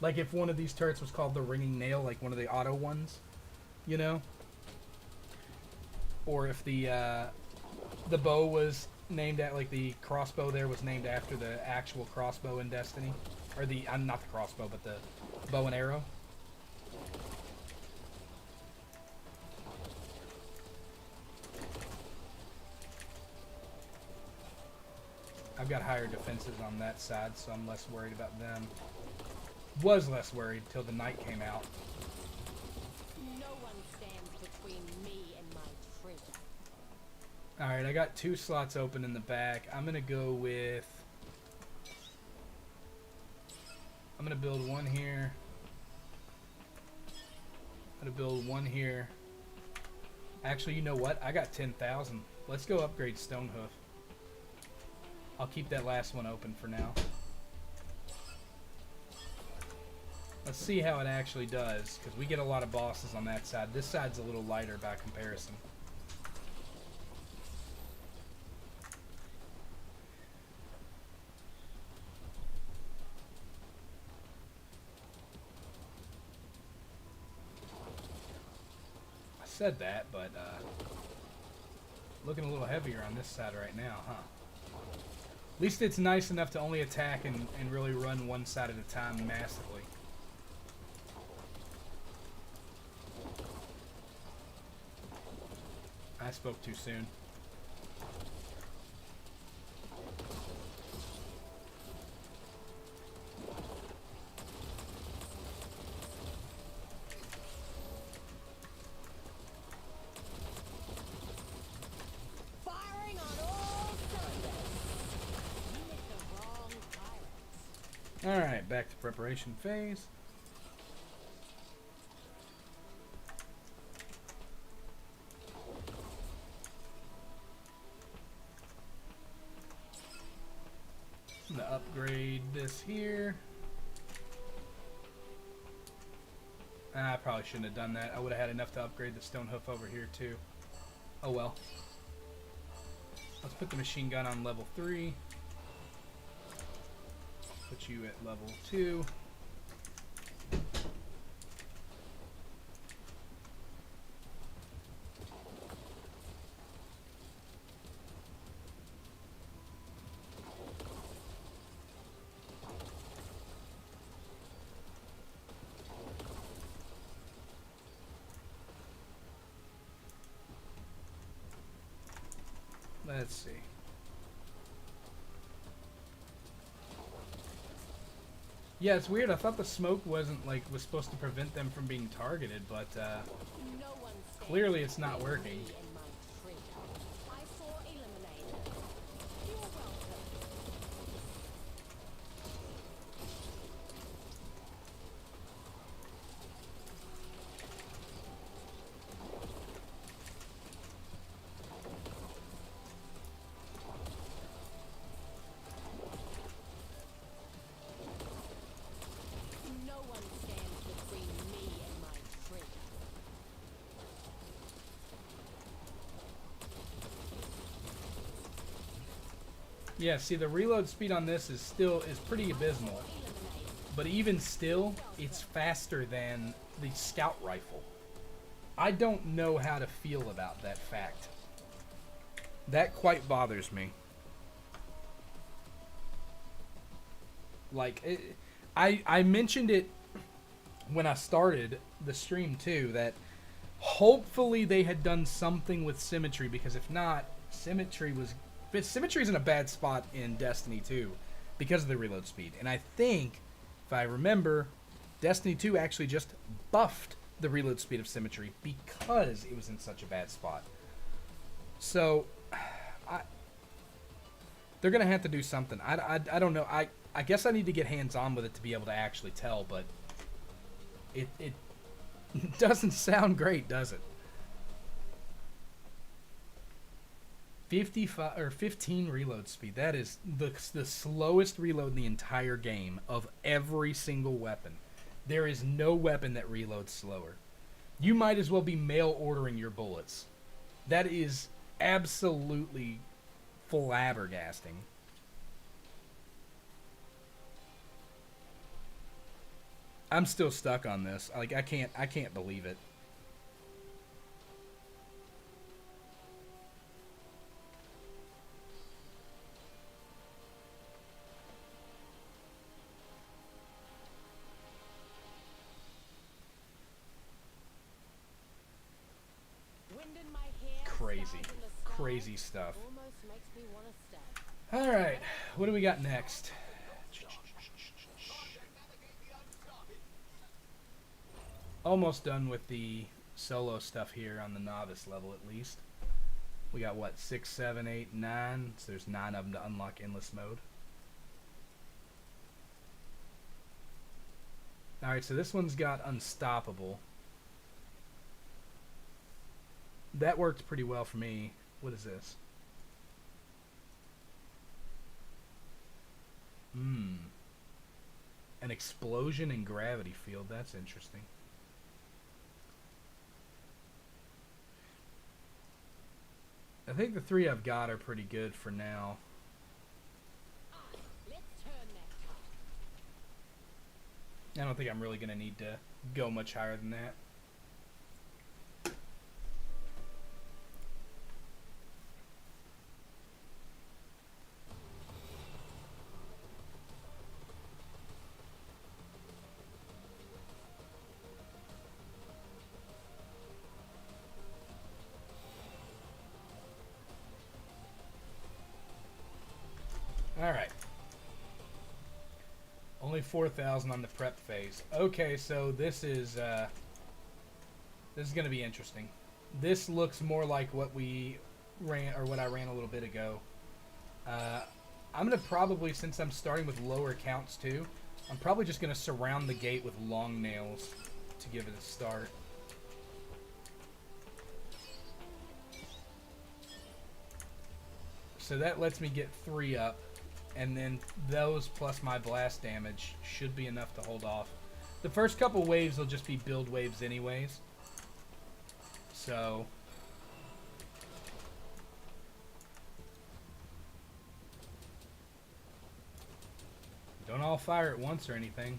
Like if one of these turrets was called the Ringing Nail, like one of the auto ones, you know? Or if the bow was named at, like the crossbow there was named after the actual crossbow in Destiny. Or the, not the crossbow, but the bow and arrow. I've got higher defenses on that side, so I'm less worried about them. Was less worried till the night came out. No one stands between me and my treasure. Alright, I got 2 slots open in the back. I'm going to go with... I'm going to build one here. I'm going to build one here. Actually, you know what? I got 10,000. Let's go upgrade Stonehoof. I'll keep that last one open for now. Let's see how it actually does, because we get a lot of bosses on that side. This side's a little lighter by comparison. I said that, but looking a little heavier on this side right now, huh? At least it's nice enough to only attack and really run one side at a time massively. I spoke too soon. Firing on all cylinders. You hit the wrong pirates. Alright, back to preparation phase. I'm gonna upgrade this here. I probably shouldn't have done that. I would have had enough to upgrade the Stonehoof over here too. Oh well. Let's put the machine gun on level 3. Put you at level 2. Let's see. Yeah, it's weird. I thought the smoke wasn't was supposed to prevent them from being targeted, but No one stands clearly it's not between working. me and my treasure. I saw eliminated. You're welcome. No one stands between me and my treasure. Yeah, see, the reload speed on this is pretty abysmal. But even still, it's faster than the scout rifle. I don't know how to feel about that fact. That quite bothers me. Like, I mentioned it when I started the stream too, that hopefully they had done something with symmetry, because if not, symmetry's in a bad spot in Destiny 2 because of the reload speed. And I think, if I remember, Destiny 2 actually just buffed the reload speed of symmetry because it was in such a bad spot. So, they're going to have to do something. I don't know. I guess I need to get hands-on with it to be able to actually tell, but it doesn't sound great, does it? 55 or 15 reload speed. That is the slowest reload in the entire game of every single weapon. There is no weapon that reloads slower. You might as well be mail ordering your bullets. That is absolutely flabbergasting. I'm still stuck on this. Like, I can't believe it. Wind in my hair, Crazy. stars in the sky. Crazy stuff. Almost makes me want to stay. Alright, what do we got next? Almost done with the solo stuff here on the novice level at least. We got what, 6, 7, 8, 9? So there's 9 of them to unlock endless mode. Alright, so this one's got unstoppable. That worked pretty well for me. What is this? An explosion in gravity field. That's interesting. I think the 3 I've got are pretty good for now. Let's turn that tide. I don't think I'm really going to need to go much higher than that. Alright. Only 4,000 on the prep phase. Okay, so this is going to be interesting. This looks more like what we ran, or what I ran a little bit ago. I'm going to probably, since I'm starting with lower counts too, I'm probably just going to surround the gate with long nails to give it a start. So that lets me get 3 up. And then those plus my blast damage should be enough to hold off. The first couple waves will just be build waves anyways. So don't all fire at once or anything.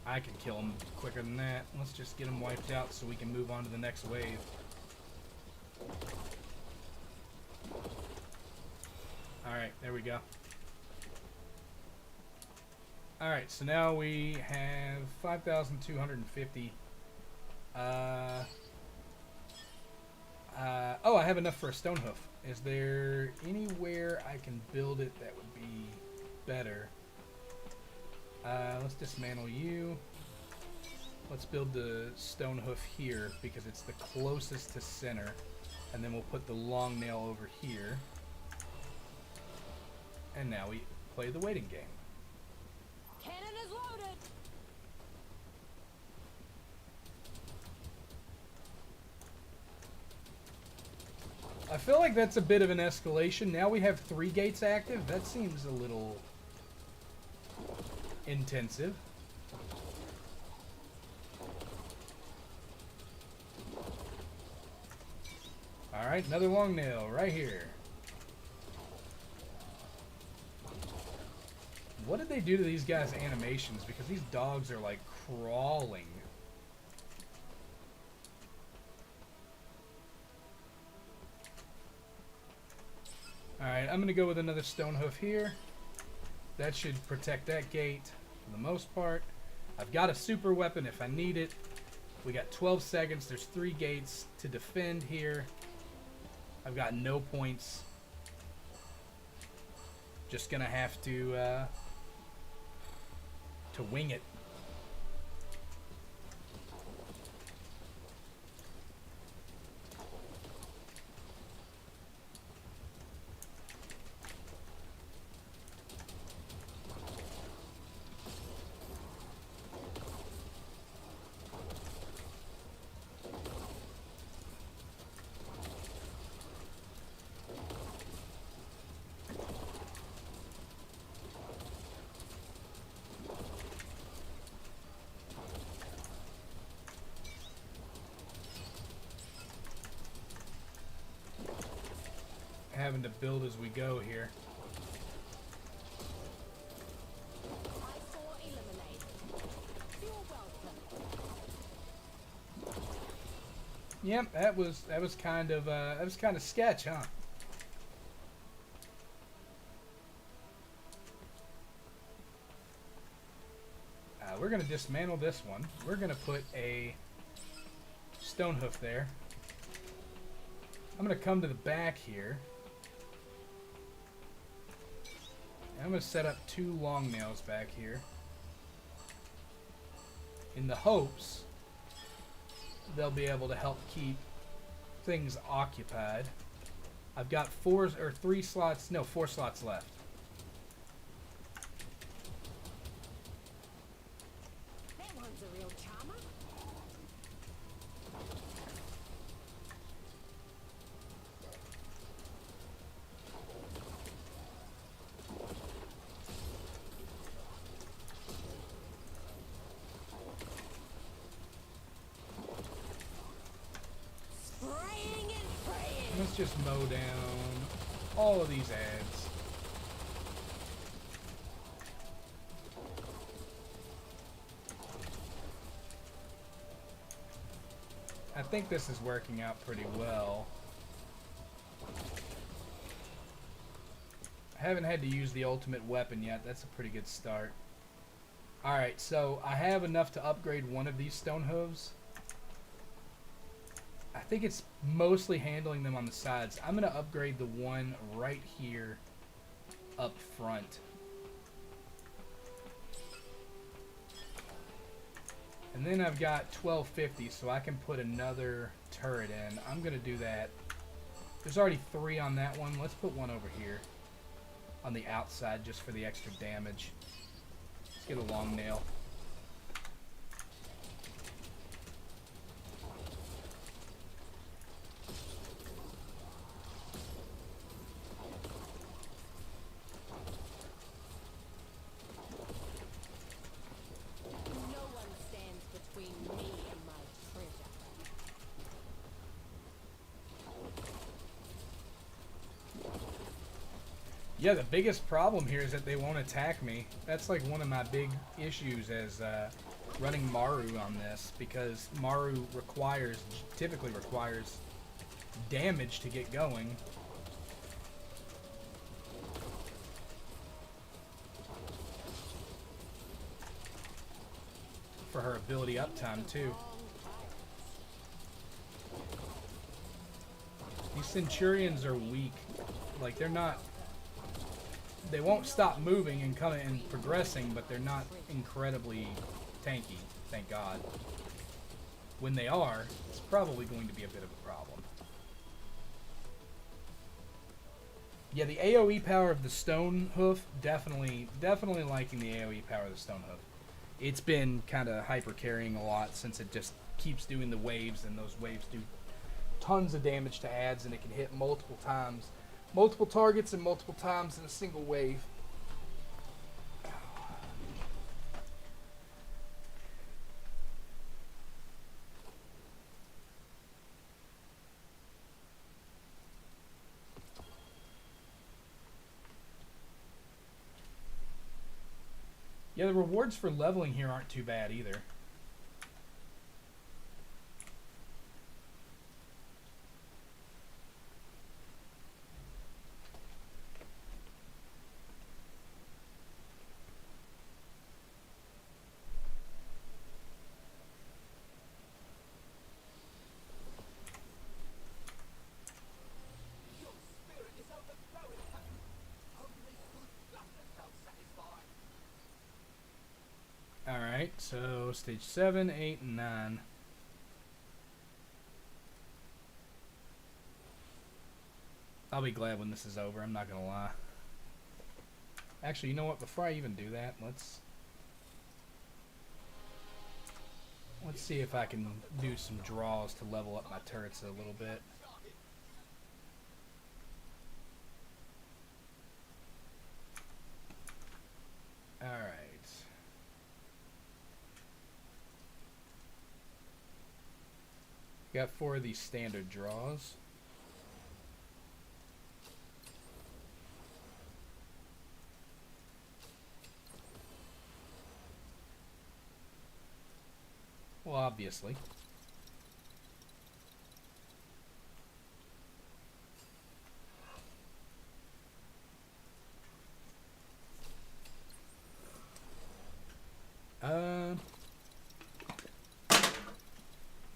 I can kill them quicker than that. Let's just get them wiped out so we can move on to the next wave. Alright, there we go. Alright, so now we have 5,250. Oh, I have enough for a stone hoof. Is there anywhere I can build it that would be better? Let's dismantle you. Let's build the stone hoof here because it's the closest to center. And then we'll put the long nail over here. And now we play the waiting game. Cannon is loaded. I feel like that's a bit of an escalation. Now we have 3 gates active. That seems a little intensive. Alright, another long nail right here. What did they do to these guys' animations? Because these dogs are like crawling. Alright, I'm going to go with another stone hoof here. That should protect that gate for the most part. I've got a super weapon if I need it. We got 12 seconds. There's 3 gates to defend here. I've got no points. Just going to have to wing it. Having to build as we go here. Eyesore eliminated. You're welcome. Yep, that was kind of sketch, huh? We're gonna dismantle this one. We're gonna put a stone hoof there. I'm going to come to the back here. And I'm going to set up 2 long nails back here. In the hopes they'll be able to help keep things occupied. I've got 4 slots left. That one's a real charmer. Spraying and praying. Let's just mow down all of these ads. I think this is working out pretty well. I haven't had to use the ultimate weapon yet. That's a pretty good start. Alright, so I have enough to upgrade one of these stone hooves. I think it's mostly handling them on the sides. I'm going to upgrade the one right here up front. And then I've got 1250, so I can put another turret in. I'm going to do that. There's already 3 on that one. Let's put one over here on the outside just for the extra damage. Let's get a long nail. No one stands between me and my treasure. Yeah, the biggest problem here is that they won't attack me. That's like one of my big issues as running Maru on this, because Maru typically requires damage to get going. For her ability uptime too. These Centurions are weak. Like, they won't stop moving and coming and progressing, but they're not incredibly tanky, thank God. When they are, it's probably going to be a bit of a problem. Yeah, the AoE power of the stone hoof, definitely liking the AoE power of the stone hoof. It's been kind of hyper carrying a lot since it just keeps doing the waves, and those waves do tons of damage to ads, and it can hit multiple times. Multiple targets and multiple times in a single wave. Yeah, the rewards for leveling here aren't too bad either. Alright, so stage 7, 8, and 9. I'll be glad when this is over, I'm not gonna lie. Actually, you know what, before I even do that, let's see if I can do some draws to level up my turrets a little bit. Alright. Got 4 of these standard draws. Well, obviously.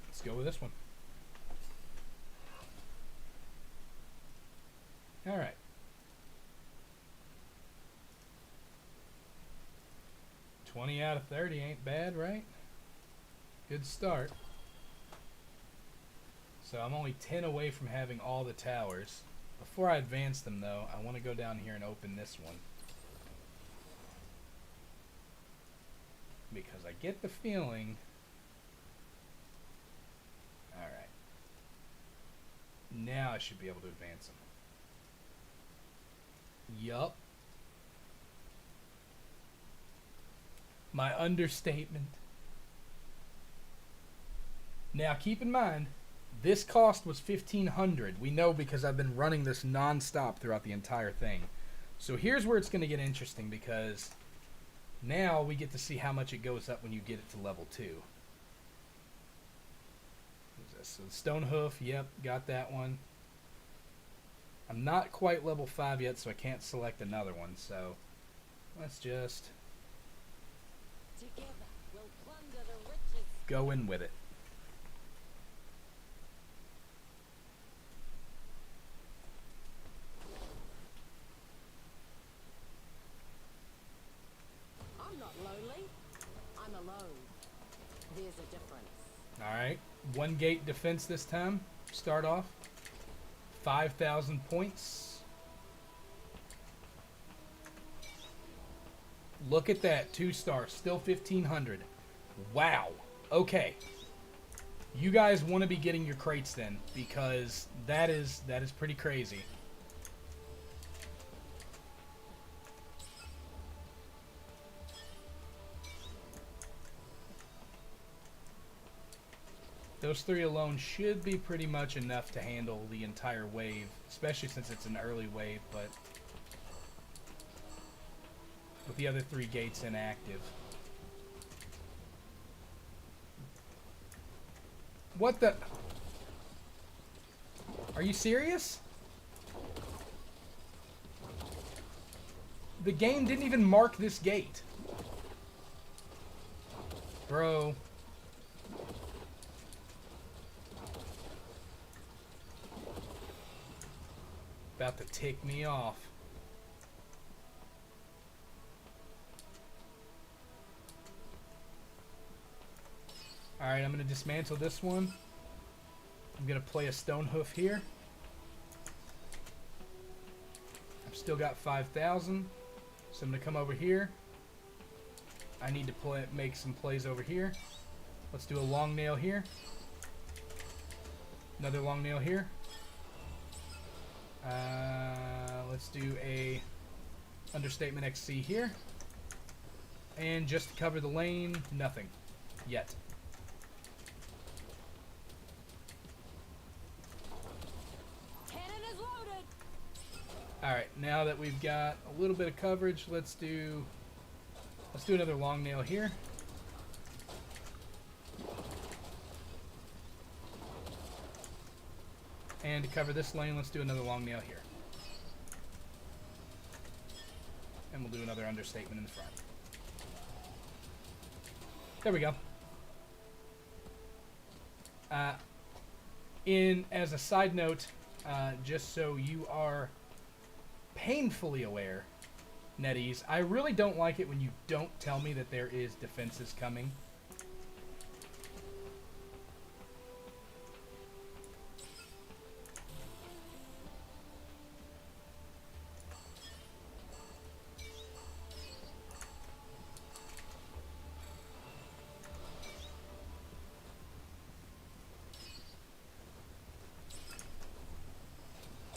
Let's go with this one. Alright. $20 out of 30 ain't bad, right? Good start. So I'm only 10 away from having all the towers. Before I advance them, though, I want to go down here and open this one. Because I get the feeling... Alright. Now I should be able to advance them. Yup. My understatement. Now keep in mind, this cost was $1,500. We know because I've been running this non-stop throughout the entire thing. So here's where it's going to get interesting, because now we get to see how much it goes up when you get it to level 2. What's this? So the stone hoof, yep, got that one. I'm not quite level 5 yet, so I can't select another one. So let's just Together, we'll plunder the riches. go in with it. I'm not lonely. I'm alone. There's a difference. Alright, 1 gate defense this time. Start off. 5,000 points. Look at that, 2-star, still 1,500. Wow. Okay. You guys want to be getting your crates then, because that is pretty crazy. Those 3 alone should be pretty much enough to handle the entire wave, especially since it's an early wave, but with the other 3 gates inactive. What the? Are you serious? The game didn't even mark this gate. Bro. About to tick me off. Alright, I'm going to dismantle this one. I'm going to play a stone hoof here. I've still got 5,000. So I'm going to come over here. I need to make some plays over here. Let's do a long nail here. Another long nail here. Let's do a understatement XC here. And just to cover the lane, nothing. Yet. Cannon is loaded. Alright, now that we've got a little bit of coverage, let's do another long nail here. And to cover this lane, let's do another long nail here. And we'll do another understatement in the front. There we go. As a side note, just so you are painfully aware, NetEase, I really don't like it when you don't tell me that there is defenses coming.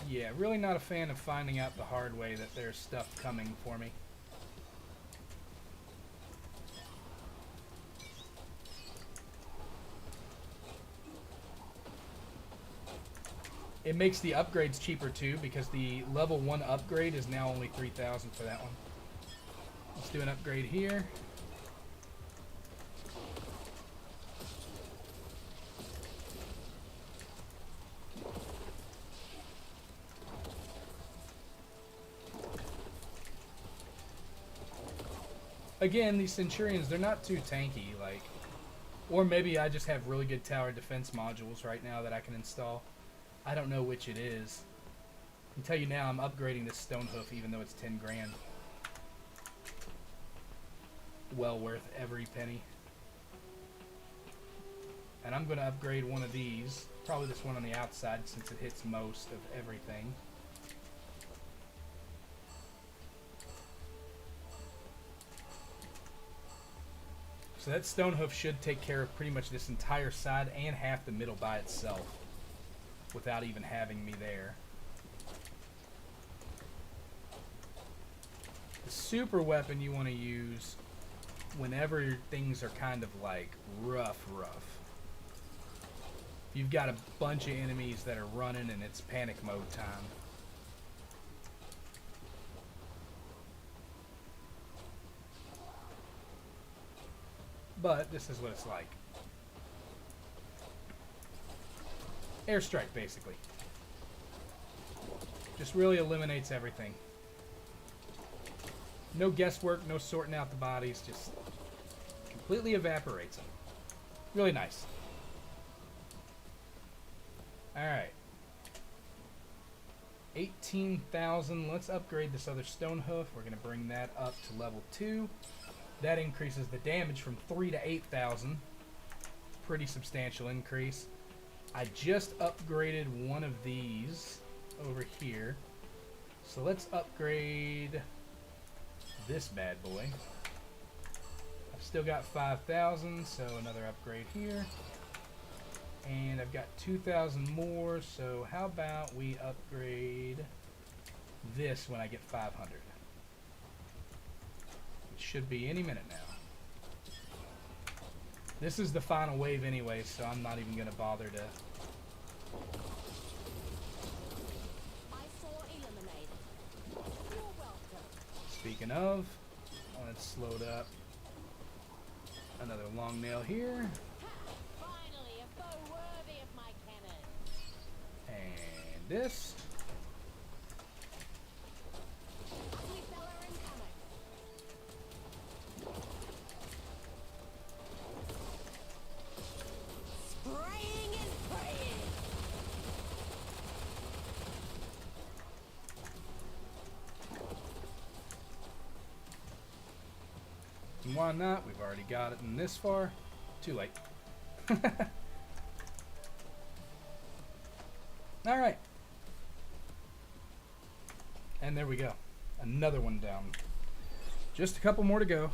Yeah, really not a fan of finding out the hard way that there's stuff coming for me. It makes the upgrades cheaper too, because the level 1 upgrade is now only 3,000 for that one. Let's do an upgrade here. Again, these Centurions, they're not too tanky, like, or maybe I just have really good tower defense modules right now that I can install. I don't know which it is. can tell you now, I'm upgrading this stone hoof even though it's 10 grand. Well worth every penny. And I'm going to upgrade one of these. Probably this one on the outside since it hits most of everything. So that stone hoof should take care of pretty much this entire side and half the middle by itself without even having me there. The super weapon you want to use whenever things are kind of like rough. You've got a bunch of enemies that are running and it's panic mode time. But this is what it's like. Airstrike, basically. Just really eliminates everything. No guesswork, no sorting out the bodies, just completely evaporates them. Really nice. Alright. 18,000. Let's upgrade this other stone hoof. We're going to bring that up to level 2. That increases the damage from 3 to 8,000. Pretty substantial increase. I just upgraded one of these over here. So let's upgrade this bad boy. I've still got 5,000, so another upgrade here. And I've got 2,000 more, so how about we upgrade this when I get 500. Should be any minute now. This is the final wave anyway, so I'm not even going to bother to... Speaking of, let's load up another long nail here. Finally, a foe worthy of my cannon. And this. Ugly fella incoming. Spraying and praying. And why not? We've already got it in this far. Too late. Alright. And there we go. Another one down. Just a couple more to go.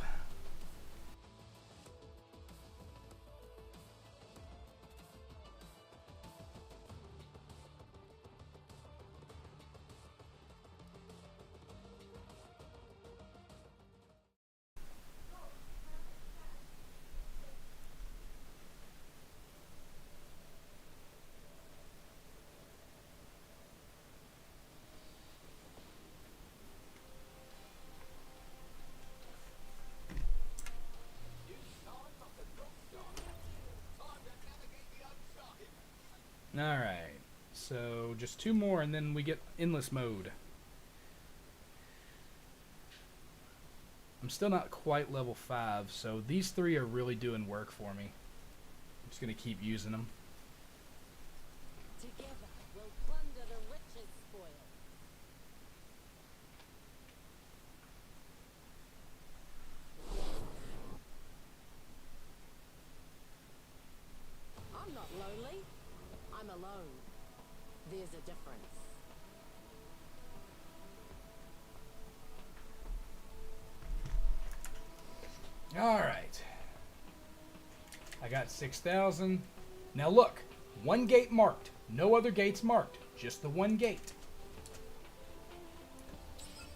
Alright, so just 2 more and then we get endless mode. I'm still not quite level 5, so these 3 are really doing work for me. I'm just going to keep using them. Together, we'll plunder the richest spoil. I'm not lonely. I'm alone. There's a difference. Alright. I got 6,000. Now look, 1 gate marked. No other gates marked. Just the 1 gate.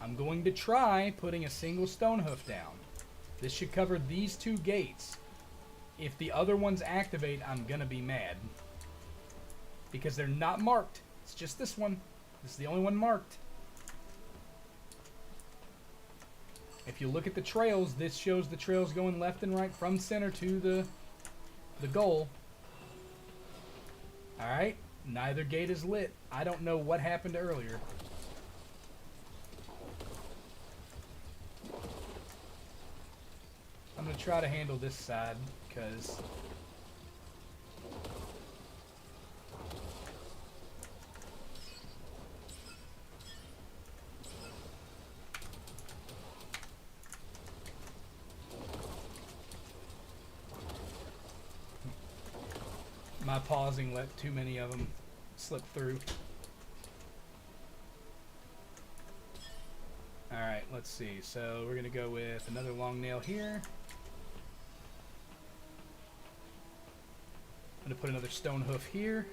I'm going to try putting a single stone hoof down. This should cover these 2 gates. If the other ones activate, I'm gonna be mad. Because they're not marked. It's just this one. This is the only one marked. If you look at the trails, this shows the trails going left and right from center to the goal. Alright, neither gate is lit. I don't know what happened earlier. I'm going to try to handle this side, because... My pausing let too many of them slip through. Alright, let's see. So we're going to go with another long nail here. I'm going to put another stone hoof here.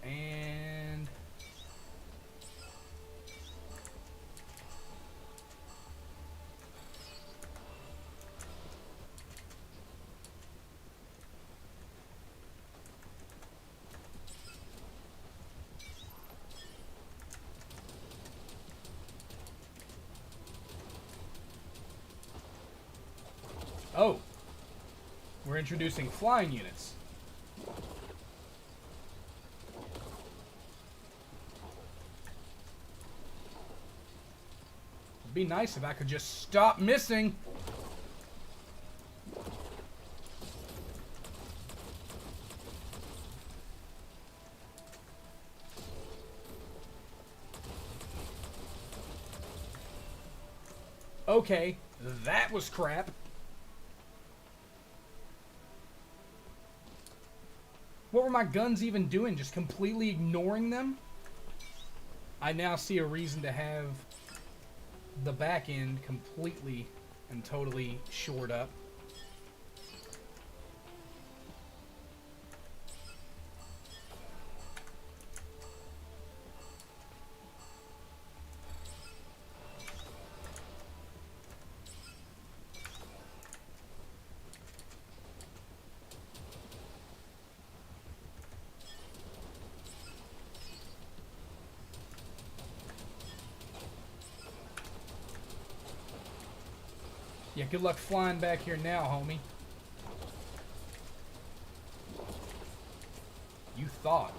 And oh, we're introducing flying units. It'd be nice if I could just stop missing. Okay, that was crap. What were my guns even doing? Just completely ignoring them? I now see a reason to have the back end completely and totally shored up. Yeah, good luck flying back here now, homie. You thought.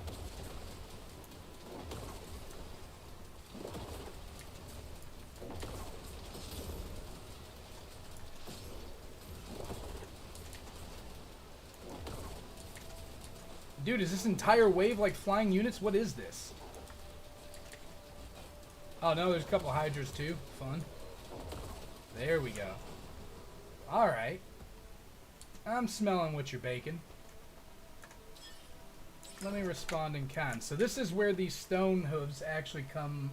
Dude, is this entire wave like flying units? What is this? Oh no, there's a couple hydras too. Fun. There we go. Alright. I'm smelling what you're baking. Let me respond in kind. So this is where these stone hooves actually come,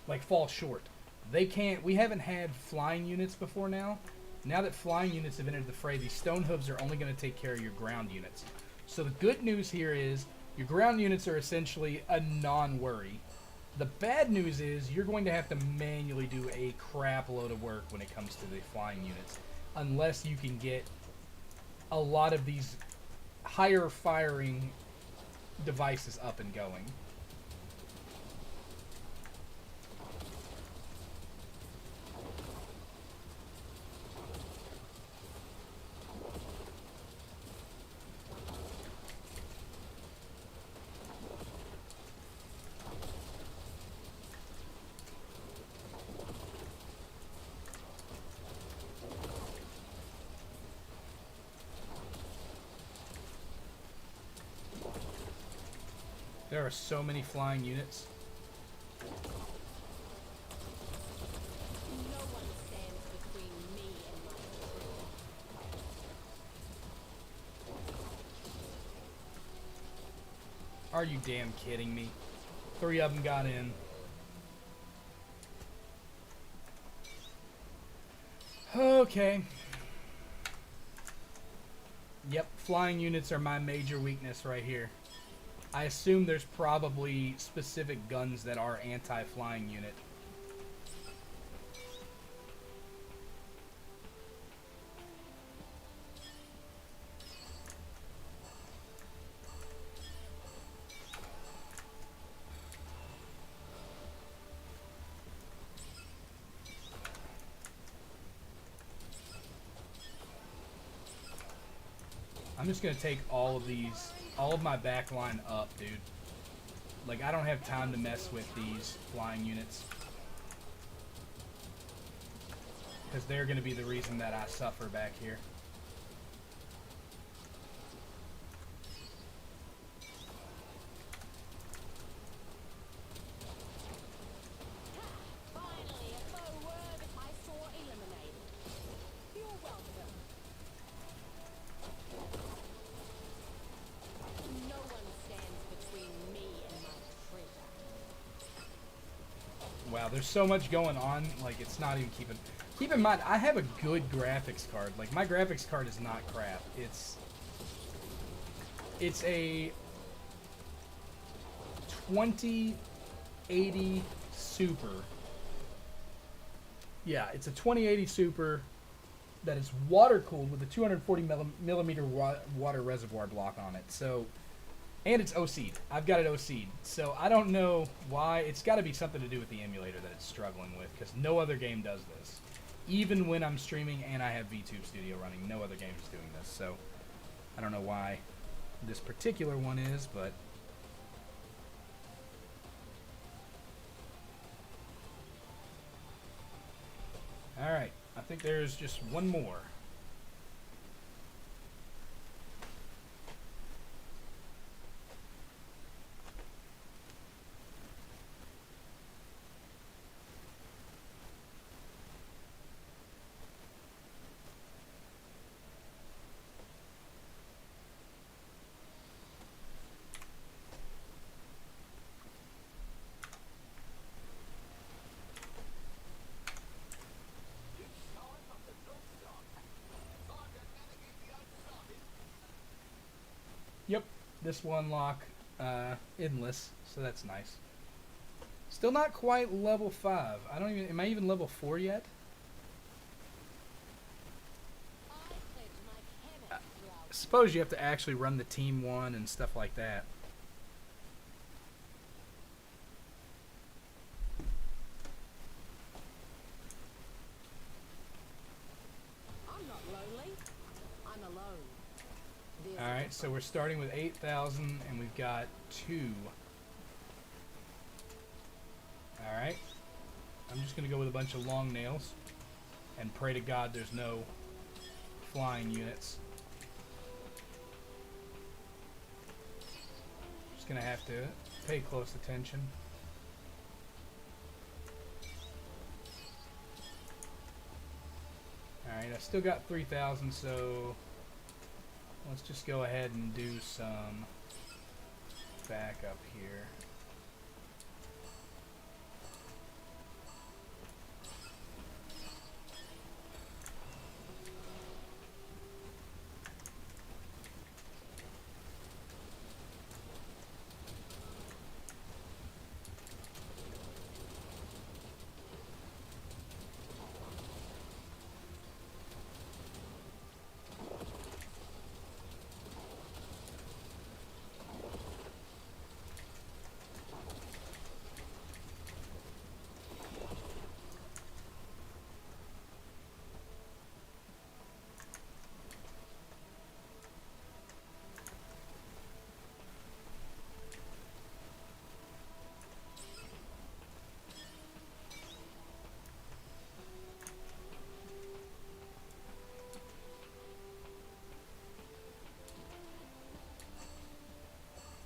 like, fall short. They can't, we haven't had flying units before now. Now that flying units have entered the fray, these stone hooves are only going to take care of your ground units. So the good news here is your ground units are essentially a non-worry. The bad news is you're going to have to manually do a crap load of work when it comes to the flying units. Unless you can get a lot of these higher firing devices up and going. There are so many flying units. No one stands between me and my dream. Are you damn kidding me? 3 of them got in. Okay. Yep, flying units are my major weakness right here. I assume there's probably specific guns that are anti-flying unit. I'm just gonna take all of my back line up, dude. Like, I don't have time to mess with these flying units. Because they're gonna be the reason that I suffer back here. Finally, a foe word I saw eliminated. You Wow, there's so much going on, like, it's not even keeping... Keep in mind, I have a good graphics card. Like, my graphics card is not crap. It's a 2080 Super. Yeah, it's a 2080 Super that is water-cooled with a 240 millimeter water reservoir block on it. So, and it's OC'd. I've got it OC'd. So I don't know why. It's got to be something to do with the emulator that it's struggling with, because no other game does this. Even when I'm streaming and I have VTube Studio running, no other game is doing this. So I don't know why this particular one is, but... Alright, I think there's just one more. Yep, this will unlock endless, so that's nice. Still not quite level 5. I don't even... Am I even level 4 yet? I suppose you have to actually run the team 1 and stuff like that. I'm not lonely. I'm alone. Alright, so we're starting with 8,000 and we've got 2. Alright. I'm just going to go with a bunch of long nails and pray to God there's no flying units. Just going to have to pay close attention. Alright, I still got 3,000, so let's just go ahead and do some backup here.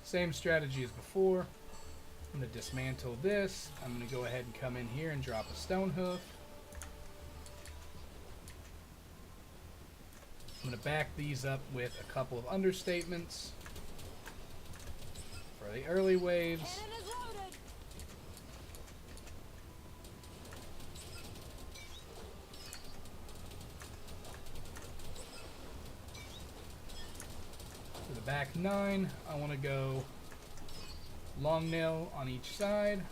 Same strategy as before. I'm going to dismantle this. I'm going to go ahead and come in here and drop a stone hoof. I'm going to back these up with a couple of understatements for the early waves. Cannon is loaded. For the back 9, I want to go long nail on each side.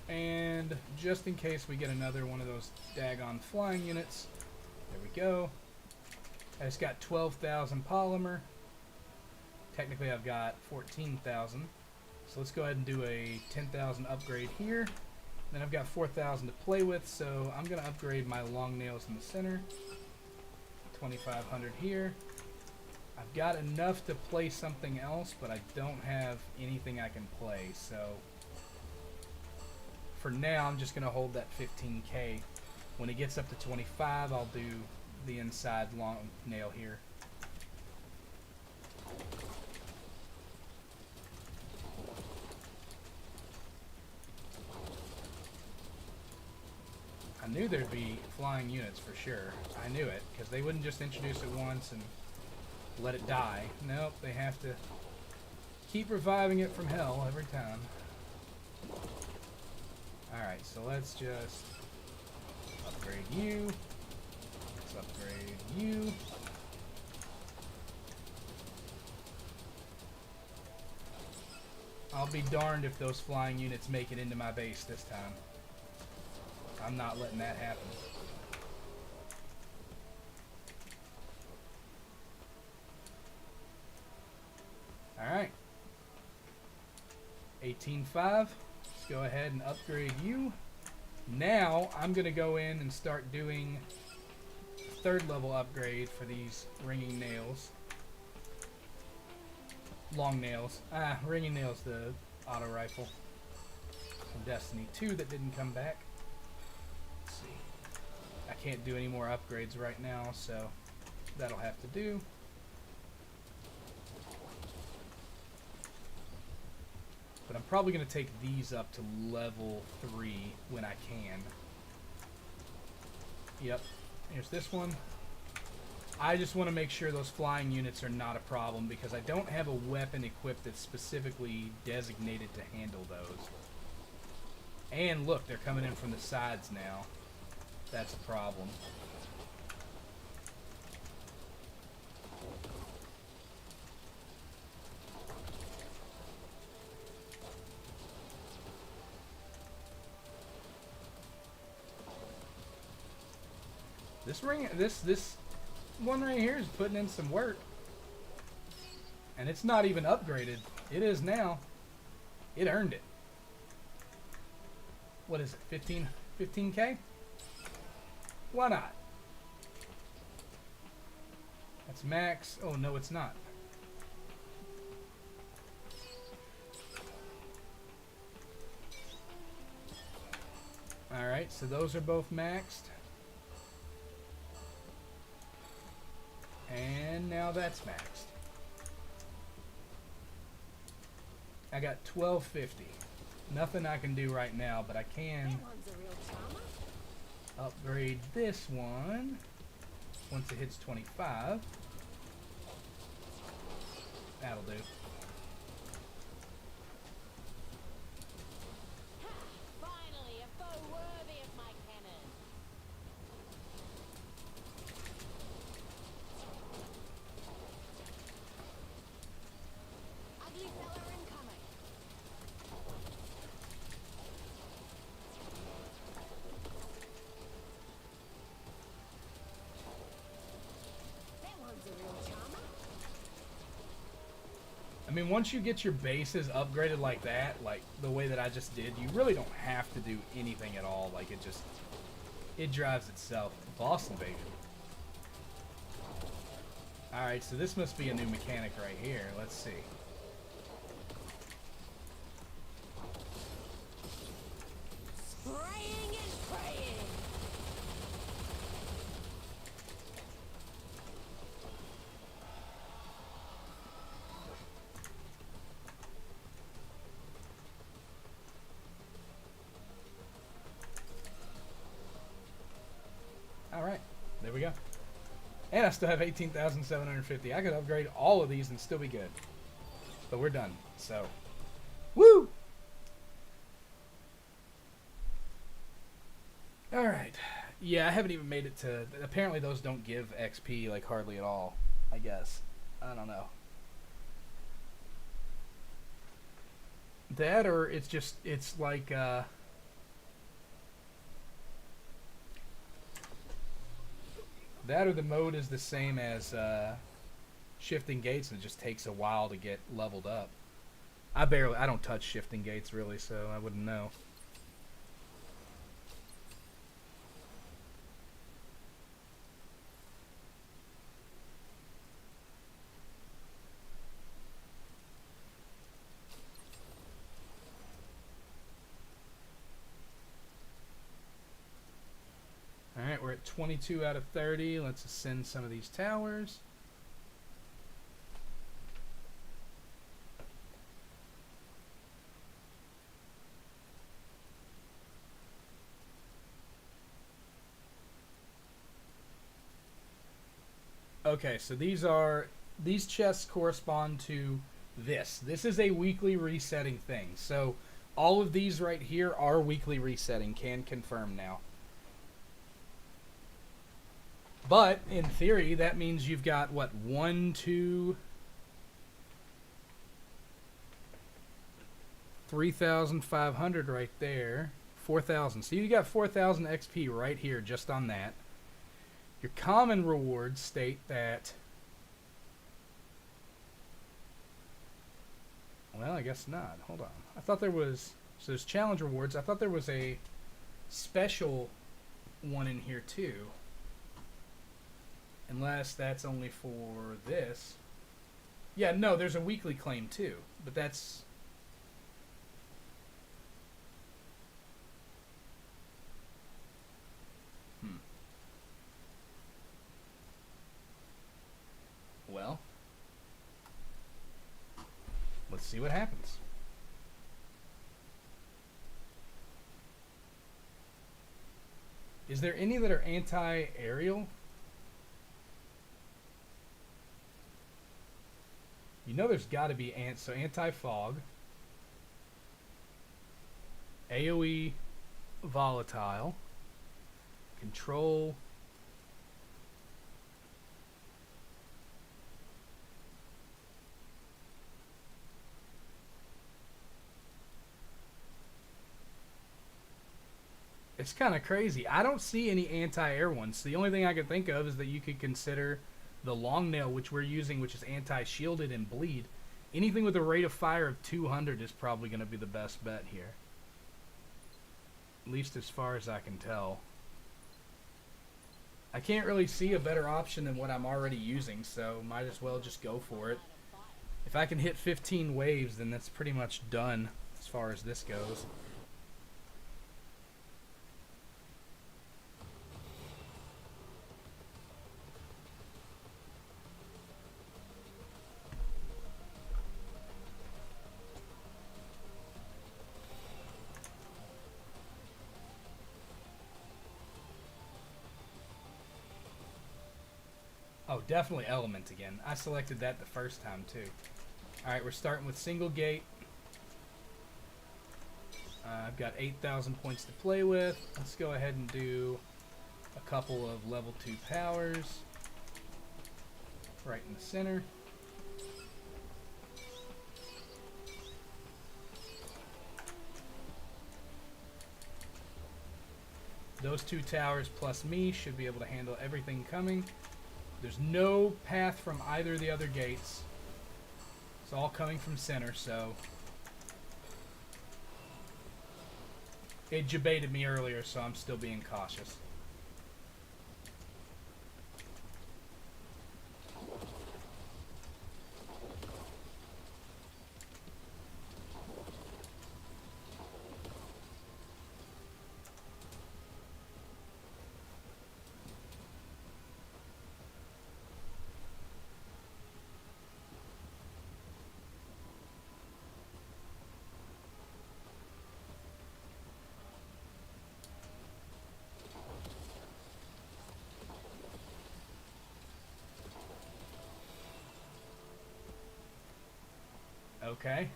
And just in case we get another one of those daggone flying units, there we go. I just got 12,000 polymer. Technically I've got 14,000. So let's go ahead and do a 10,000 upgrade here. Then I've got 4,000 to play with, so I'm going to upgrade my long nails in the center. 2,500 here. I've got enough to play something else, but I don't have anything I can play, so for now I'm just going to hold that 15k. When it gets up to 25, I'll do the inside long nail here. I knew there'd be flying units for sure. I knew it, because they wouldn't just introduce it once and let it die. Nope, they have to keep reviving it from hell every time. Alright, so let's just upgrade you. Let's upgrade you. I'll be darned if those flying units make it into my base this time. I'm not letting that happen. Alright. 18.5. Let's go ahead and upgrade you. Now, I'm going to go in and start doing third level upgrade for these ringing nails. Long nails. Ringing nails, the auto rifle from Destiny 2 that didn't come back. Let's see. I can't do any more upgrades right now, so that'll have to do. But I'm probably going to take these up to level 3 when I can. Yep. Here's this one. I just want to make sure those flying units are not a problem because I don't have a weapon equipped that's specifically designated to handle those. And look, they're coming in from the sides now. That's a problem. This one right here is putting in some work. And it's not even upgraded. It is now. It earned it. What is it? 15K? Why not? That's max. Oh, no, it's not. Alright, so those are both maxed. And now that's maxed. I got 1250. Nothing I can do right now, but I can That one's a real charmer. upgrade this one once it hits 25. That'll do. Finally, a foe worthy of my cannon. Ugly fella incoming. That one's a real charmer. I mean, once you get your bases upgraded like that, like the way that I just did, you really don't have to do anything at all. Like, it drives itself. Boss invasion. Alright, so this must be a new mechanic right here. Let's see. Spraying is praying. Alright, there we go. And I still have 18,750. I could upgrade all of these and still be good. But we're done, so. Woo! Alright. Yeah, I haven't even made it to... Apparently those don't give XP, like, hardly at all, I guess. I don't know. That, or it's just... It's like, that or the mode is the same as shifting gates and it just takes a while to get leveled up. I don't touch shifting gates really, so I wouldn't know. Alright, we're at 22 out of 30. Let's ascend some of these towers. Okay, so these are these chests correspond to this. This is a weekly resetting thing. So all of these right here are weekly resetting. Can confirm now. But in theory, that means you've got what, 1, 2, 3,500 right there. 4,000. So you got 4,000 XP right here just on that. Your common rewards state that... Well, I guess not. Hold on. I thought there was... So there's challenge rewards. I thought there was a special one in here too. Unless that's only for this. Yeah, no, there's a weekly claim too. But that's... Well, let's see what happens. Is there any that are anti-aerial? You know there's got to be so anti-fog, AoE volatile, control. It's kind of crazy. I don't see any anti-air ones. The only thing I could think of is that you could consider the long nail, which we're using, which is anti-shielded and bleed. Anything with a rate of fire of 200 is probably going to be the best bet here. At least as far as I can tell. I can't really see a better option than what I'm already using, so might as well just go for it. If I can hit 15 waves, then that's pretty much done as far as this goes. Oh, definitely element again. I selected that the first time too. Alright, we're starting with single gate. I've got 8,000 points to play with. Let's go ahead and do a couple of level 2 powers. Right in the center. Those 2 towers plus me should be able to handle everything coming. There's no path from either of the other gates. It's all coming from center, so... It debated me earlier, so I'm still being cautious. Okay.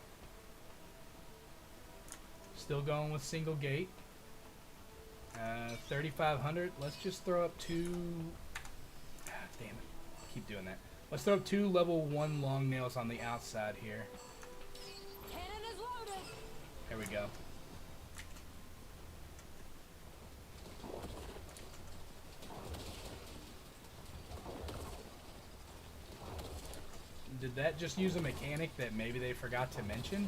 Still going with single gate. 3,500. Let's just throw up 2... damn it. Keep doing that. Let's throw up 2 level 1 long nails on the outside here. Cannon is loaded. There we go. Did that just use a mechanic that maybe they forgot to mention?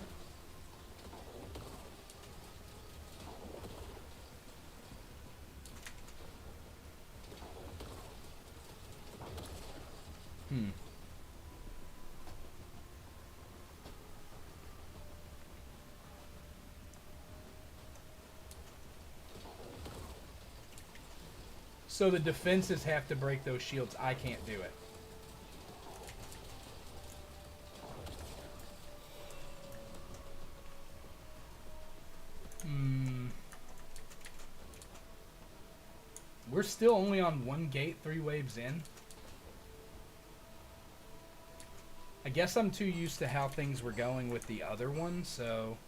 So the defenses have to break those shields. I can't do it. We're still only on 1 gate, 3 waves in. I guess I'm too used to how things were going with the other one, so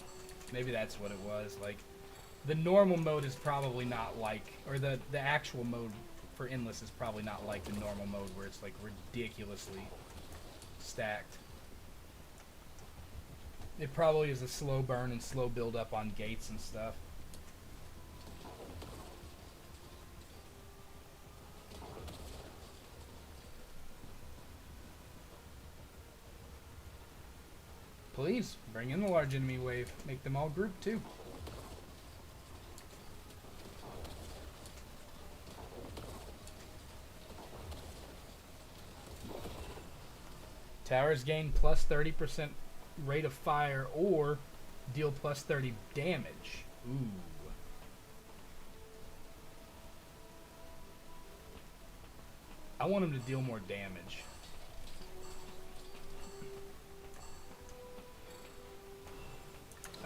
maybe that's what it was. Like, the normal mode is probably not like, or the actual mode for Endless is probably not like the normal mode where it's like ridiculously stacked. It probably is a slow burn and slow build up on gates and stuff. Please, bring in the large enemy wave. Make them all group too. Towers gain plus 30% rate of fire or deal plus 30 damage. Ooh. I want him to deal more damage.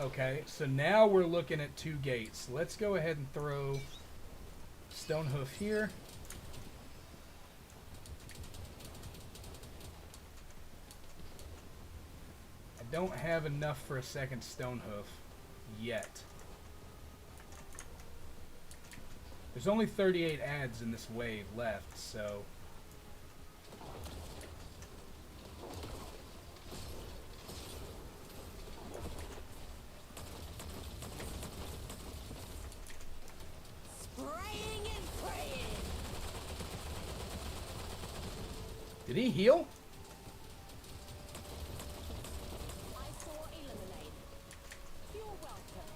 Okay, so now we're looking at 2 gates. Let's go ahead and throw Stonehoof here. I don't have enough for a second Stonehoof yet. There's only 38 adds in this wave left, so... Spraying and praying. Did he heal? I saw eliminated. You're welcome.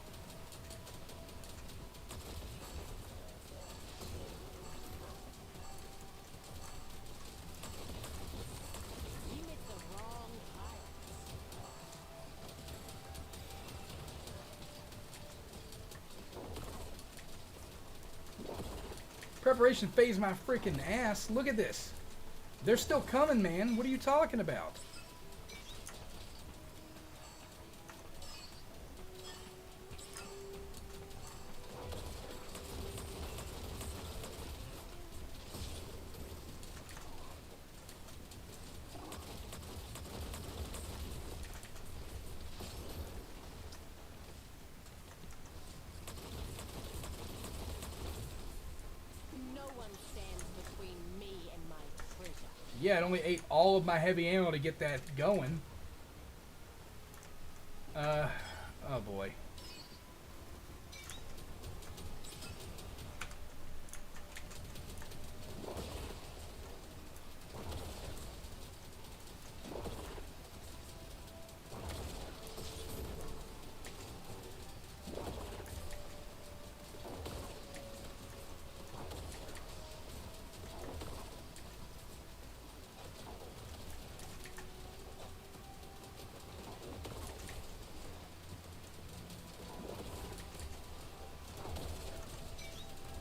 You met the wrong pirates. Preparation phase my freaking ass. Look at this. They're still coming, man. What are you talking about? No one stands between me and my treasure. Yeah, it only ate all of my heavy ammo to get that going. Oh boy.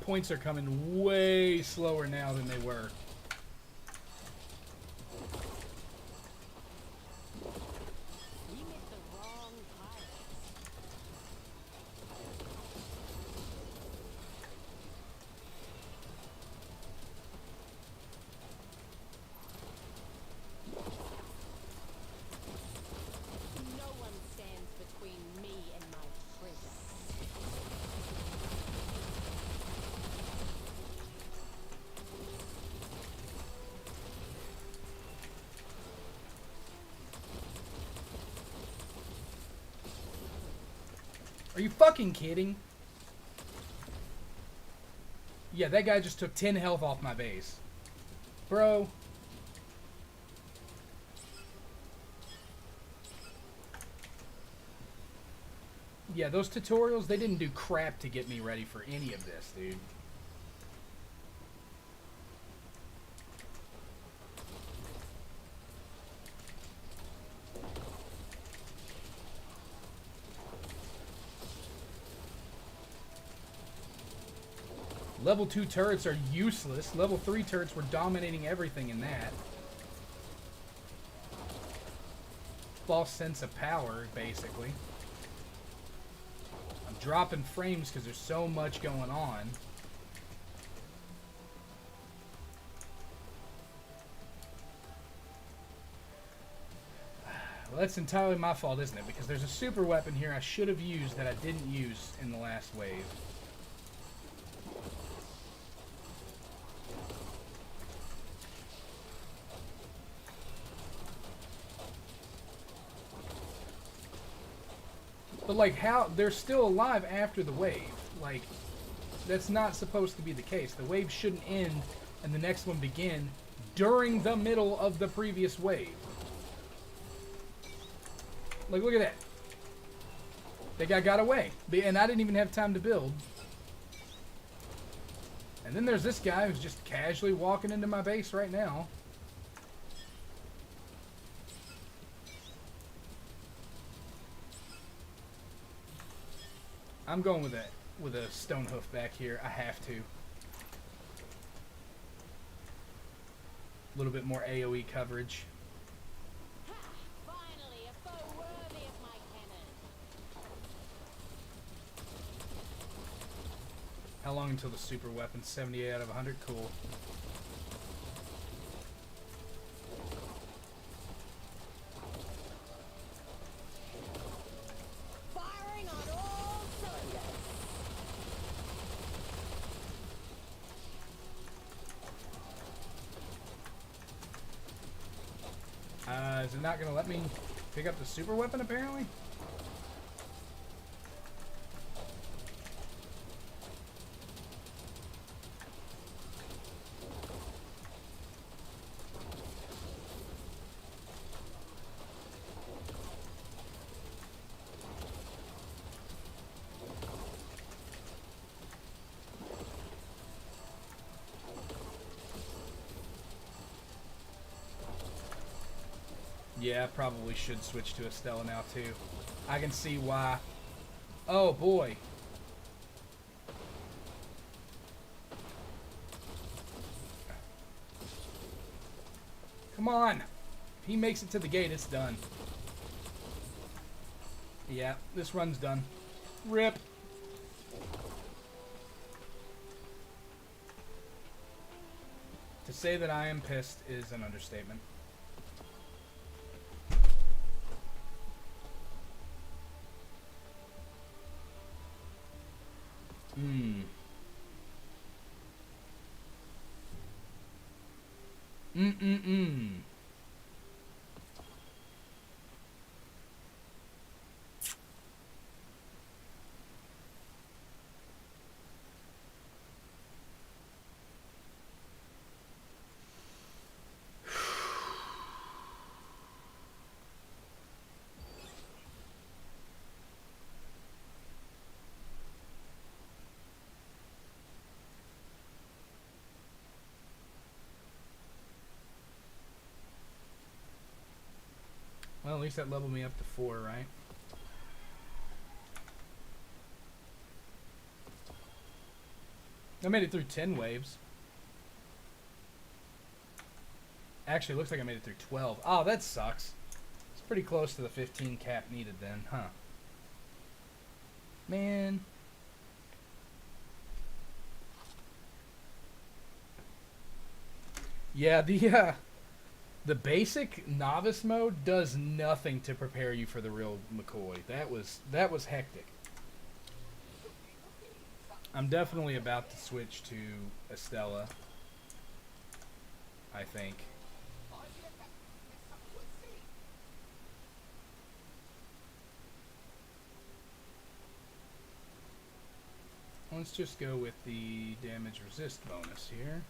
Points are coming way slower now than they were. You met the wrong pirates. No one stands between me and my treasure. Are you fucking kidding? Yeah, that guy just took 10 health off my base. Bro. Yeah, those tutorials, they didn't do crap to get me ready for any of this, dude. Level 2 turrets are useless. Level 3 turrets were dominating everything in that. False sense of power, basically. I'm dropping frames because there's so much going on. Well, that's entirely my fault, isn't it? Because there's a super weapon here I should have used that I didn't use in the last wave. But, like, how... They're still alive after the wave. Like, that's not supposed to be the case. The wave shouldn't end and the next one begin during the middle of the previous wave. Like, look at that. That guy got away. And I didn't even have time to build. And then there's this guy who's just casually walking into my base right now. I'm going with a stone hoof back here. I have to. A little bit more AoE coverage. Finally, a foe worthy of my cannon. How long until the super weapon? 78 out of 100. Cool. Firing on all cylinders. Is it not going to let me pick up the super weapon, apparently? Yeah, I probably should switch to Estella now, too. I can see why. Oh, boy. Come on. If he makes it to the gate, it's done. Yeah, this run's done. Rip. To say that I am pissed is an understatement. Hmm. Mm-mm-mm. Well, at least that leveled me up to 4, right? I made it through 10 waves. Actually, it looks like I made it through 12. Oh, that sucks. It's pretty close to the 15 cap needed then, huh? Man. Yeah, the basic novice mode does nothing to prepare you for the real McCoy. That was hectic. I'm definitely about to switch to Estella, I think. Let's just go with the damage resist bonus here.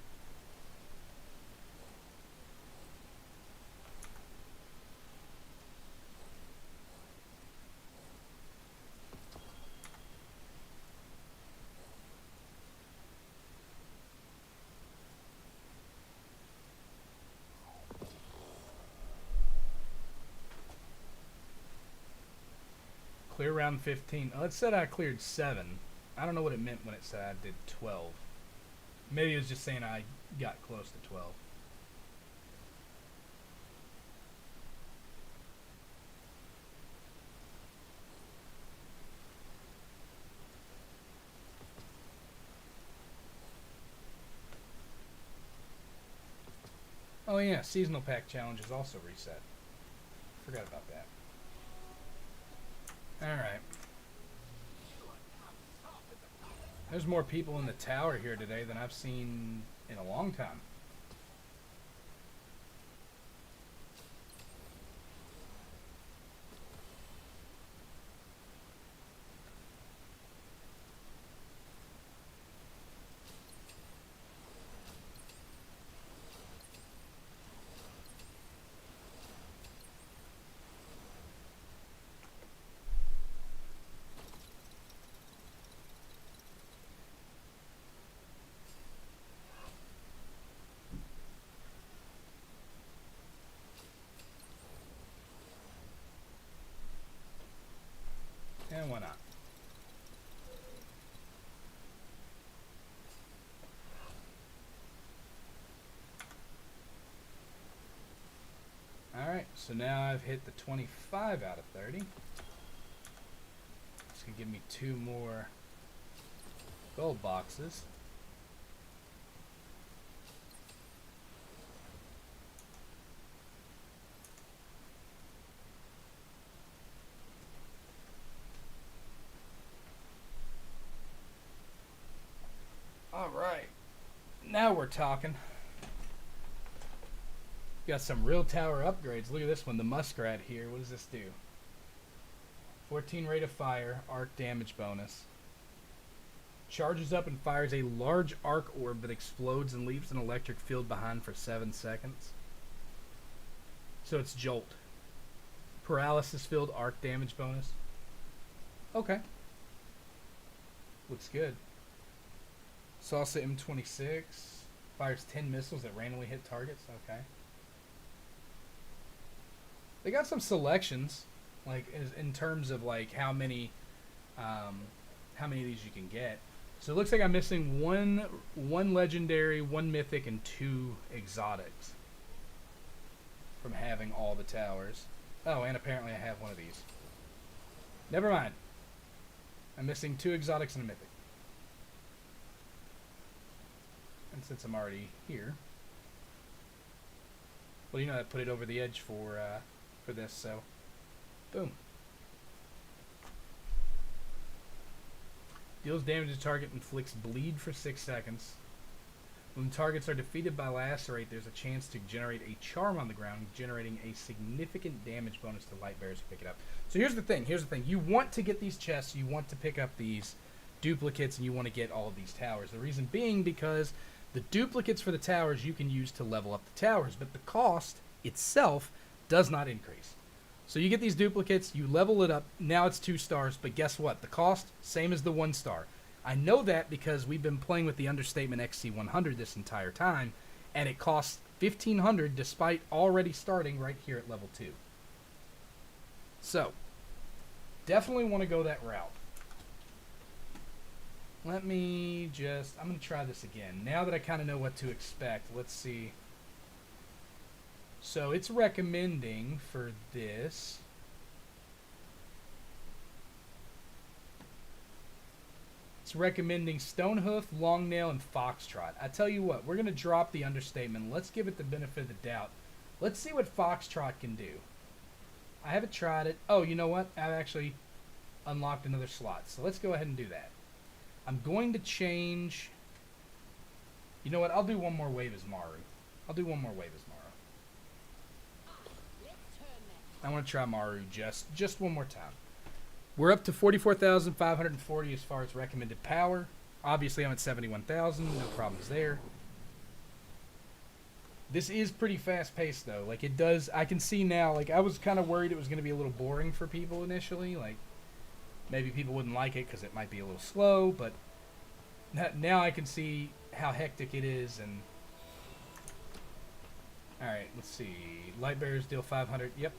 Clear round 15. Oh, it said I cleared 7. I don't know what it meant when it said I did 12. Maybe it was just saying I got close to 12. Oh yeah, seasonal pack challenge is also reset. Forgot about that. Alright. There's more people in the tower here today than I've seen in a long time. And why not? Alright, so now I've hit the 25 out of 30. It's going to give me 2 more gold boxes. Alright, now we're talking. Got some real tower upgrades. Look at this one, the muskrat here. What does this do? 14 rate of fire, arc damage bonus. Charges up and fires a large arc orb that explodes and leaves an electric field behind for 7 seconds. So it's Jolt. Paralysis field, arc damage bonus. Okay. Looks good. Salsa M26. Fires 10 missiles that randomly hit targets. Okay. They got some selections, like in terms of like how many of these you can get. So it looks like I'm missing one legendary, 1 mythic, and 2 exotics from having all the towers. Oh, and apparently I have one of these. Never mind. I'm missing 2 exotics and a mythic. And since I'm already here, well, you know, I put it over the edge for this, so boom. Deals damage to target, inflicts bleed for 6 seconds. When targets are defeated by lacerate, there's a chance to generate a charm on the ground, generating a significant damage bonus to light bearers who pick it up. So here's the thing. You want to get these chests, you want to pick up these duplicates, and you want to get all of these towers. The reason being because the duplicates for the towers you can use to level up the towers, but the cost itself does not increase. So you get these duplicates, you level it up, now it's 2 stars, but guess what? The cost, same as the 1 star. I know that because we've been playing with the Understatement XC100 this entire time, and it costs 1,500 despite already starting right here at level 2. So, definitely want to go that route. Let me just, I'm going to try this again. Now that I kind of know what to expect, let's see. So it's recommending for this. It's recommending Stonehoof, Longnail, and Foxtrot. I tell you what, we're going to drop the Understatement. Let's give it the benefit of the doubt. Let's see what Foxtrot can do. I haven't tried it. Oh, you know what? I've actually unlocked another slot. So let's go ahead and do that. I'm going to change. You know what? I'll do one more wave as Maru. I want to try Maru just one more time. We're up to 44,540 as far as recommended power. Obviously, I'm at 71,000. No problems there. This is pretty fast-paced, though. Like, it does. I can see now. Like, I was kind of worried it was going to be a little boring for people initially. Like, maybe people wouldn't like it because it might be a little slow. But now I can see how hectic it is. And all right, let's see. Light bearers deal 500. Yep.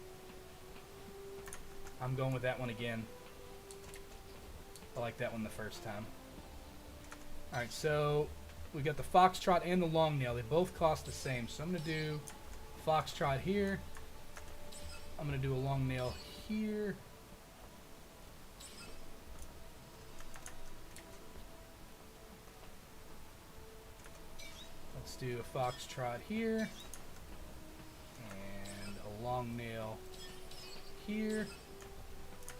I'm going with that one again. I like that one the first time. Alright, so we got the Foxtrot and the Longnail. They both cost the same. So I'm going to do Foxtrot here. I'm going to do a Longnail here. Let's do a Foxtrot here. And a Longnail here.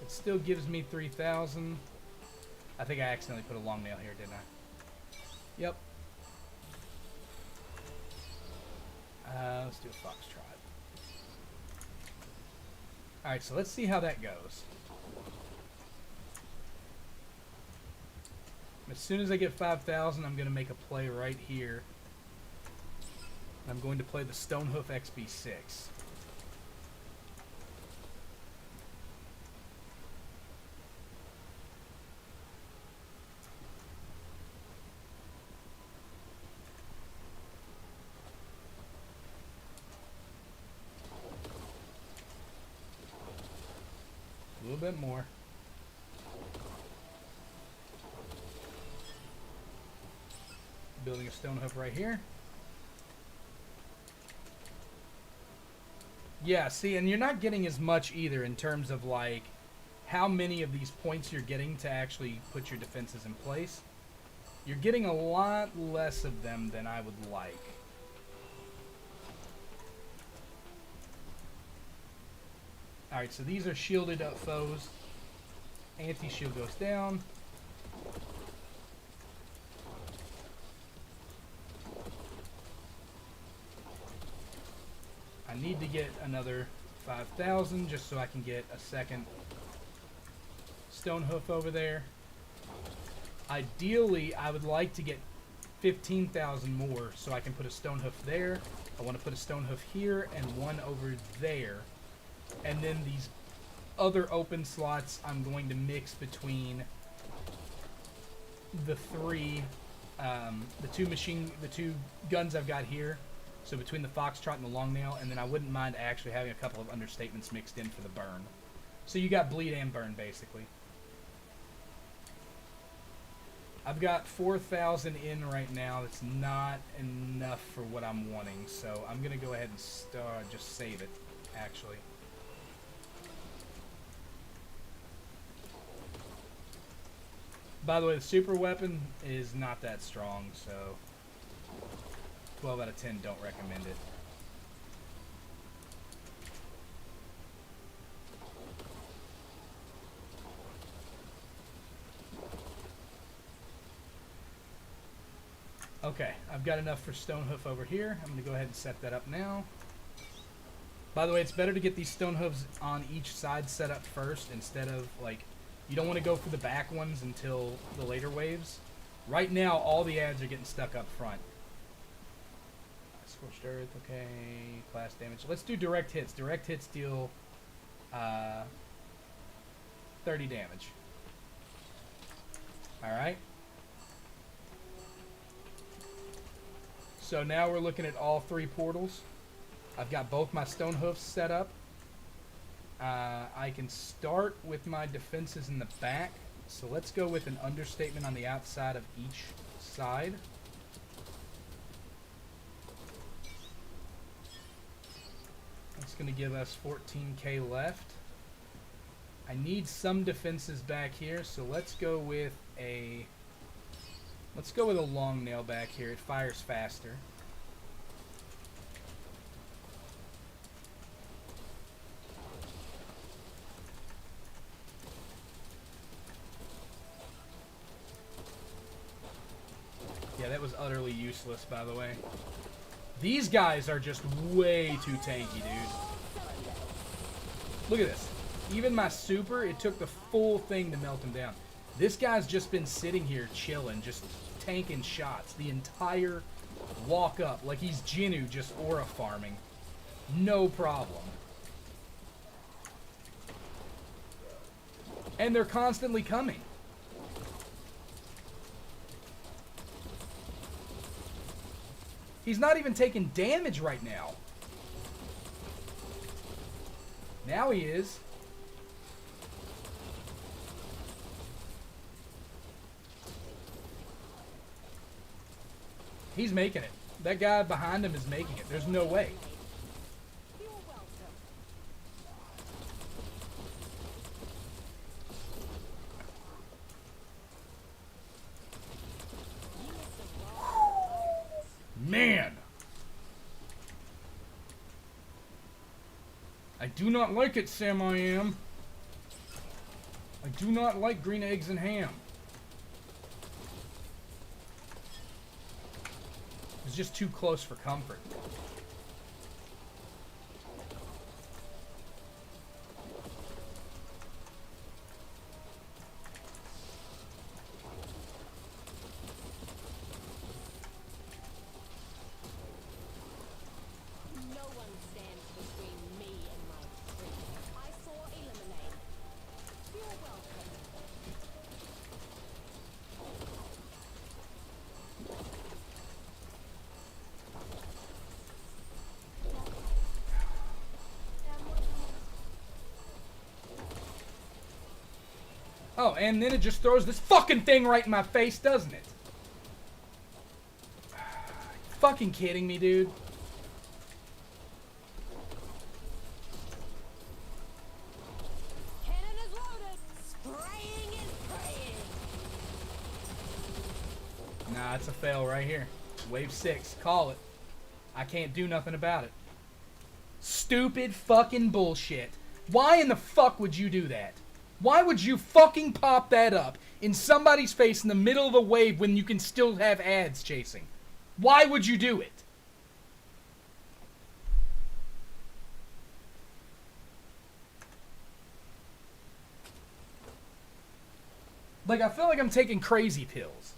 It still gives me 3,000. I think I accidentally put a long nail here, didn't I? Yep. Let's do a foxtrot. Alright, so let's see how that goes. As soon as I get 5,000, I'm going to make a play right here. I'm going to play the Stonehoof XB6. A little bit more. Building a Stonehoof right here. Yeah, see, and you're not getting as much either in terms of like how many of these points you're getting to actually put your defenses in place. You're getting a lot less of them than I would like. Alright, so these are shielded up foes. Anti-shield goes down. I need to get another 5,000 just so I can get a second Stonehoof over there. Ideally, I would like to get 15,000 more so I can put a Stonehoof there. I want to put a Stonehoof here and one over there. And then these other open slots I'm going to mix between the two guns I've got here. So between the Foxtrot and the Long Nail, and then I wouldn't mind actually having a couple of understatements mixed in for the burn. So you got bleed and burn, basically. I've got 4,000 in right now. That's not enough for what I'm wanting, so I'm going to go ahead and just save it, actually. By the way, the super weapon is not that strong, so 12 out of 10 don't recommend it. Okay, I've got enough for Stonehoof over here. I'm going to go ahead and set that up now. By the way, it's better to get these Stonehoofs on each side set up first instead of, like, you don't want to go for the back ones until the later waves. Right now, all the ads are getting stuck up front. Scorched Earth, okay. Class damage. Let's do direct hits. Direct hits deal 30 damage. Alright. So now we're looking at all three portals. I've got both my Stonehoofs set up. I can start with my defenses in the back. So let's go with an understatement on the outside of each side. That's going to give us 14k left. I need some defenses back here, so let's go with a long nail back here. It fires faster. Yeah, that was utterly useless, by the way. These guys are just way too tanky, dude. Look at this. Even my super, it took the full thing to melt him down. This guy's just been sitting here chilling, just tanking shots the entire walk up, like he's Jinnu just aura farming. No problem. And they're constantly coming. He's not even taking damage right now. Now he is. He's making it. That guy behind him is making it. There's no way. Man! I do not like it, Sam I am. I do not like green eggs and ham. It's just too close for comfort. No one stands between me and my dream. I saw a lemonade. You're welcome. Oh, and then it just throws this fucking thing right in my face, doesn't it? Fucking kidding me, dude. Cannon is loaded. Spraying is praying. Nah, it's a fail right here. Wave 6. Call it. I can't do nothing about it. Stupid fucking bullshit. Why in the fuck would you do that? Why would you fucking pop that up in somebody's face in the middle of a wave when you can still have ads chasing? Why would you do it? Like, I feel like I'm taking crazy pills.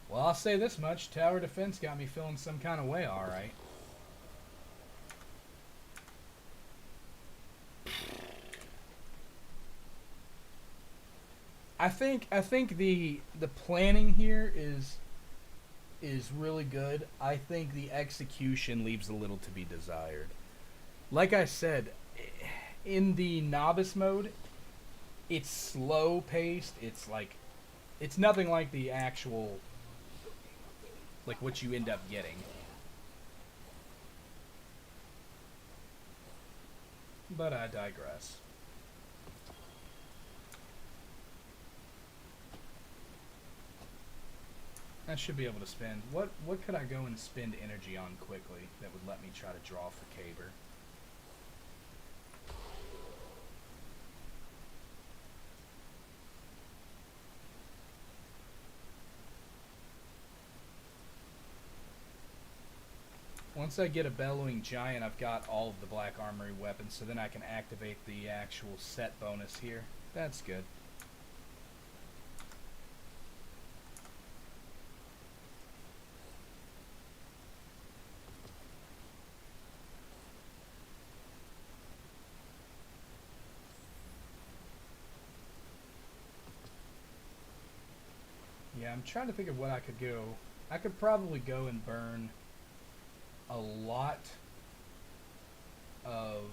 Well, I'll say this much. Tower defense got me feeling some kind of way, alright. I think the planning here is really good. I think the execution leaves a little to be desired. Like I said, in the novice mode, it's slow paced. It's nothing like the actual, like what you end up getting. But I digress. I should be able to spend. What could I go and spend energy on quickly that would let me try to draw for Kabr? Once I get a Bellowing Giant, I've got all of the Black Armory weapons, so then I can activate the actual set bonus here. That's good. Yeah, I'm trying to think of what I could go. I could probably go and burn a lot of...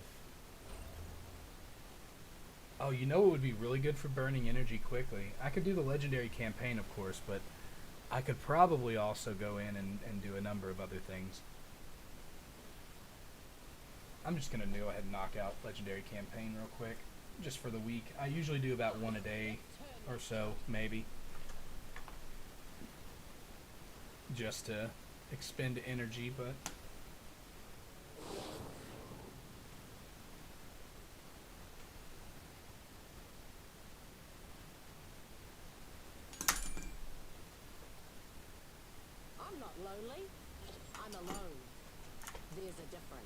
Oh, you know what would be really good for burning energy quickly? I could do the legendary campaign, of course, but I could probably also go in and do a number of other things. I'm just going to go ahead and knock out legendary campaign real quick, just for the week. I usually do about one a day or so, maybe. Just to expend energy, but... I'm not lonely. I'm alone. There's a difference.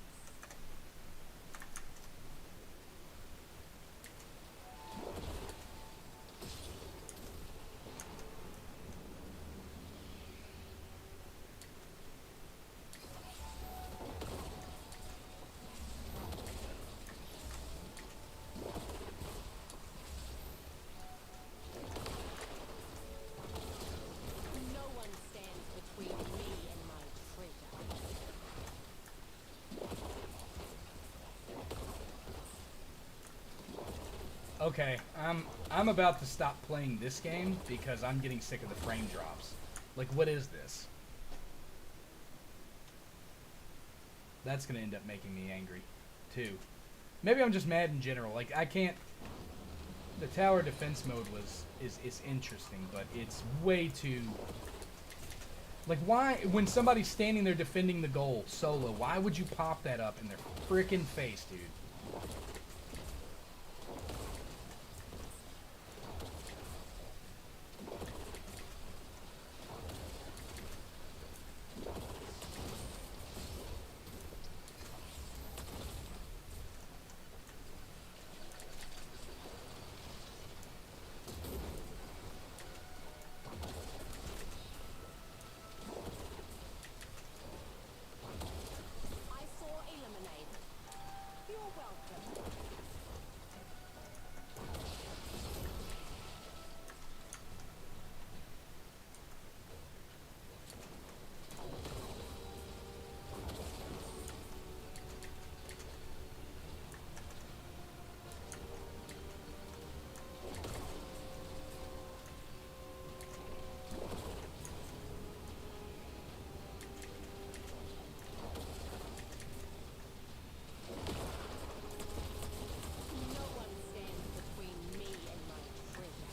No one stands between me and my treasure. Okay, I'm about to stop playing this game because I'm getting sick of the frame drops. Like, what is this? That's gonna end up making me angry, too. Maybe I'm just mad in general. Like, I can't... The tower defense mode is interesting, but it's way too... Like, why... When somebody's standing there defending the goal solo, why would you pop that up in their frickin' face, dude? I saw a lemonade. You're welcome. No one stands between me and my treasure.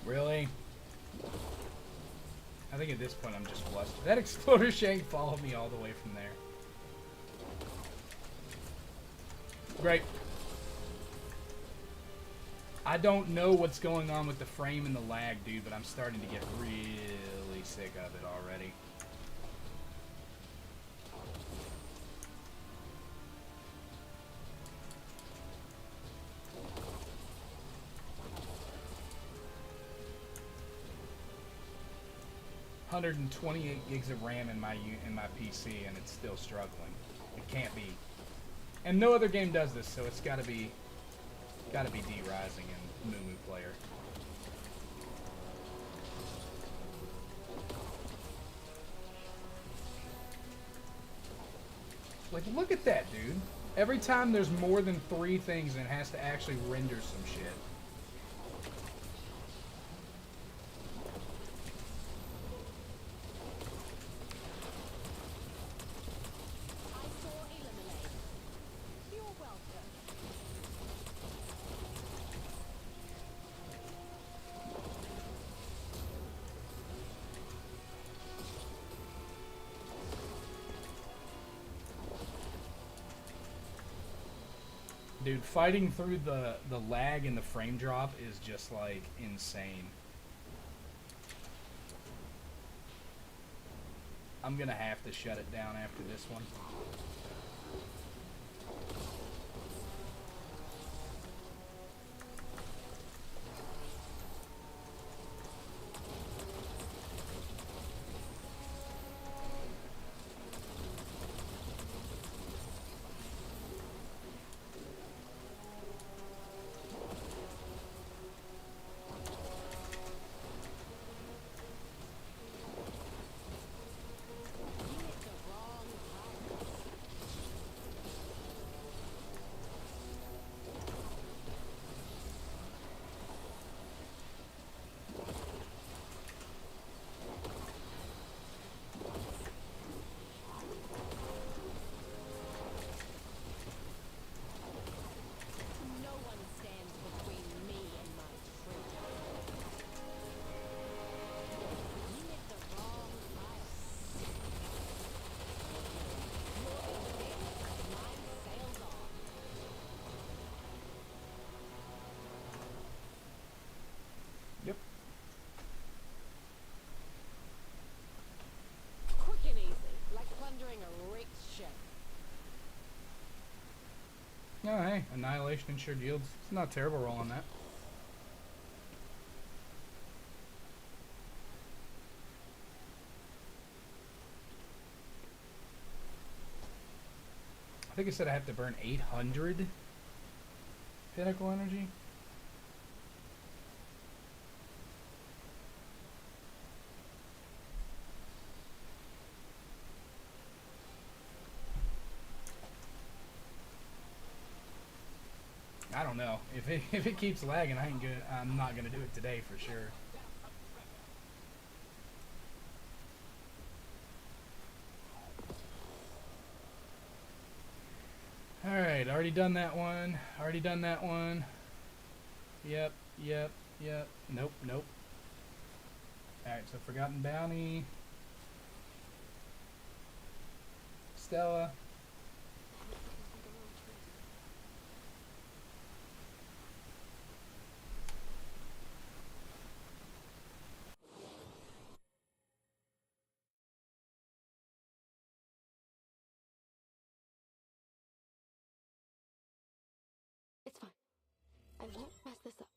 Really? I think at this point I'm just flustered. That exploder shank followed me all the way from there. Great. I don't know what's going on with the frame and the lag, dude, but I'm starting to get really sick of it already. $128 gigs of RAM in my PC, and it's still struggling. It can't be. And no other game does this, so it's gotta be D-Rising and Moo Player. Like, look at that, dude. Every time there's more than 3 things, and it has to actually render some shit. I saw a lemonade. You're welcome. Dude, fighting through the lag and the frame drop is just, like, insane. I'm gonna have to shut it down after this one. You hit the wrong house. No one stands between me and my treasure. You hit the wrong house. You're in mine sails on. Yep. Quick and easy, like plundering a wrecked ship. Oh, hey. Annihilation ensured yields. It's not a terrible roll on that. I think it said I have to burn 800 pinnacle energy. I don't know. If it keeps lagging, I'm not gonna do it today for sure. Alright, already done that one. Already done that one. Yep, yep, yep. Nope, nope. Alright, so Forgotten Bounty. Stella. It's fine. I won't mess this up.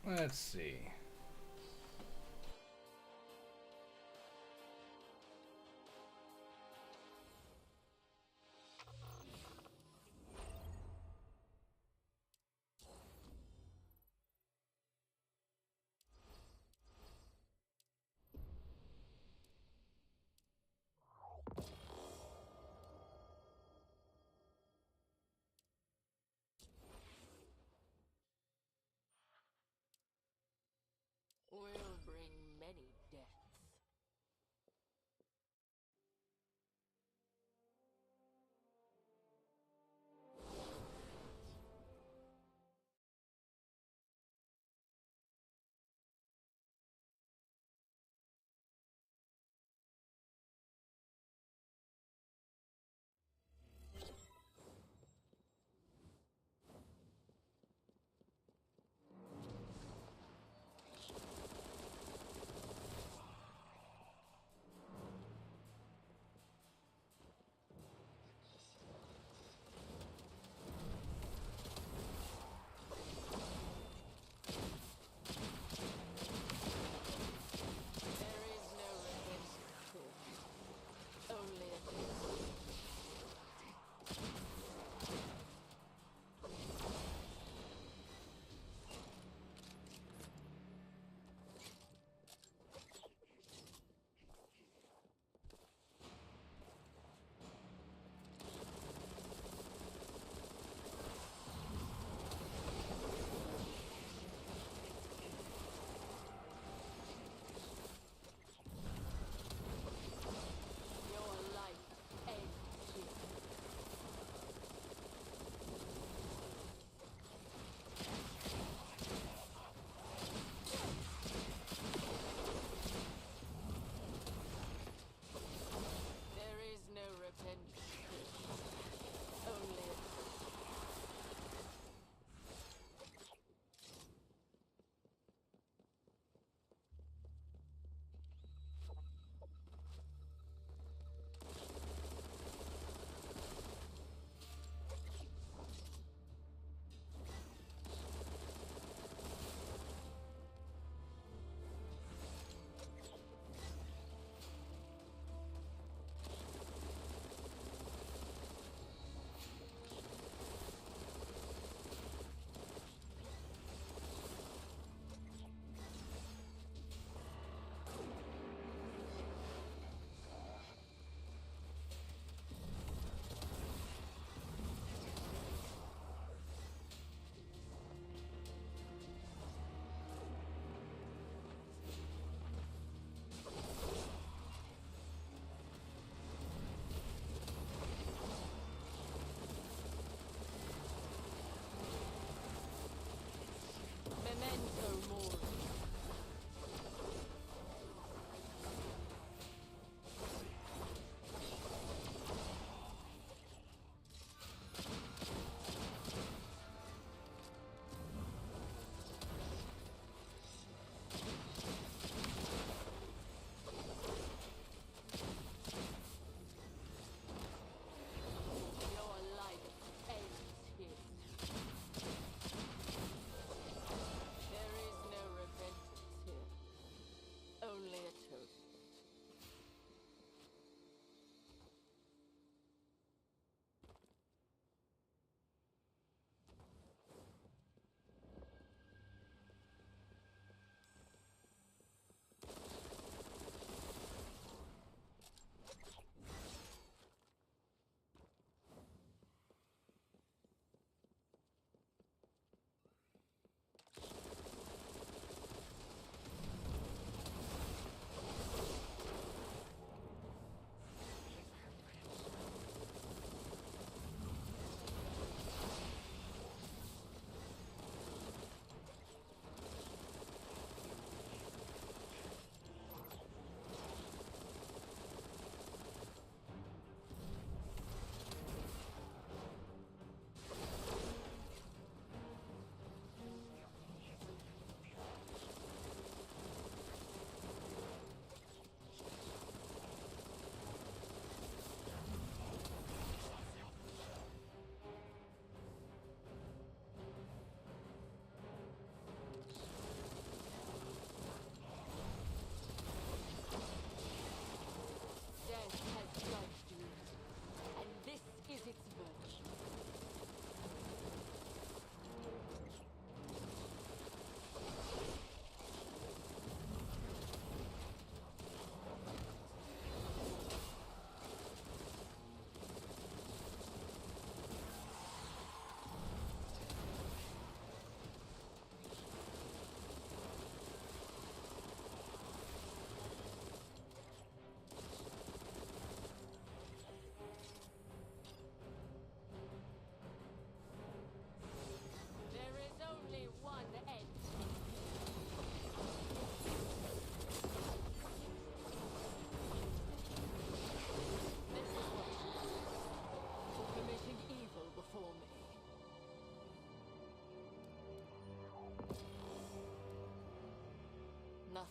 Let's see.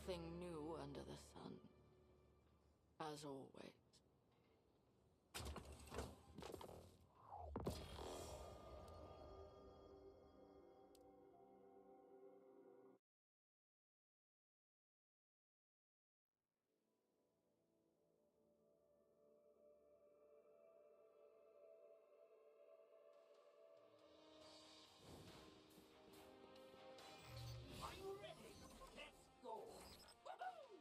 Nothing new under the sun. As always. Are you ready? Let's go. Woohoo!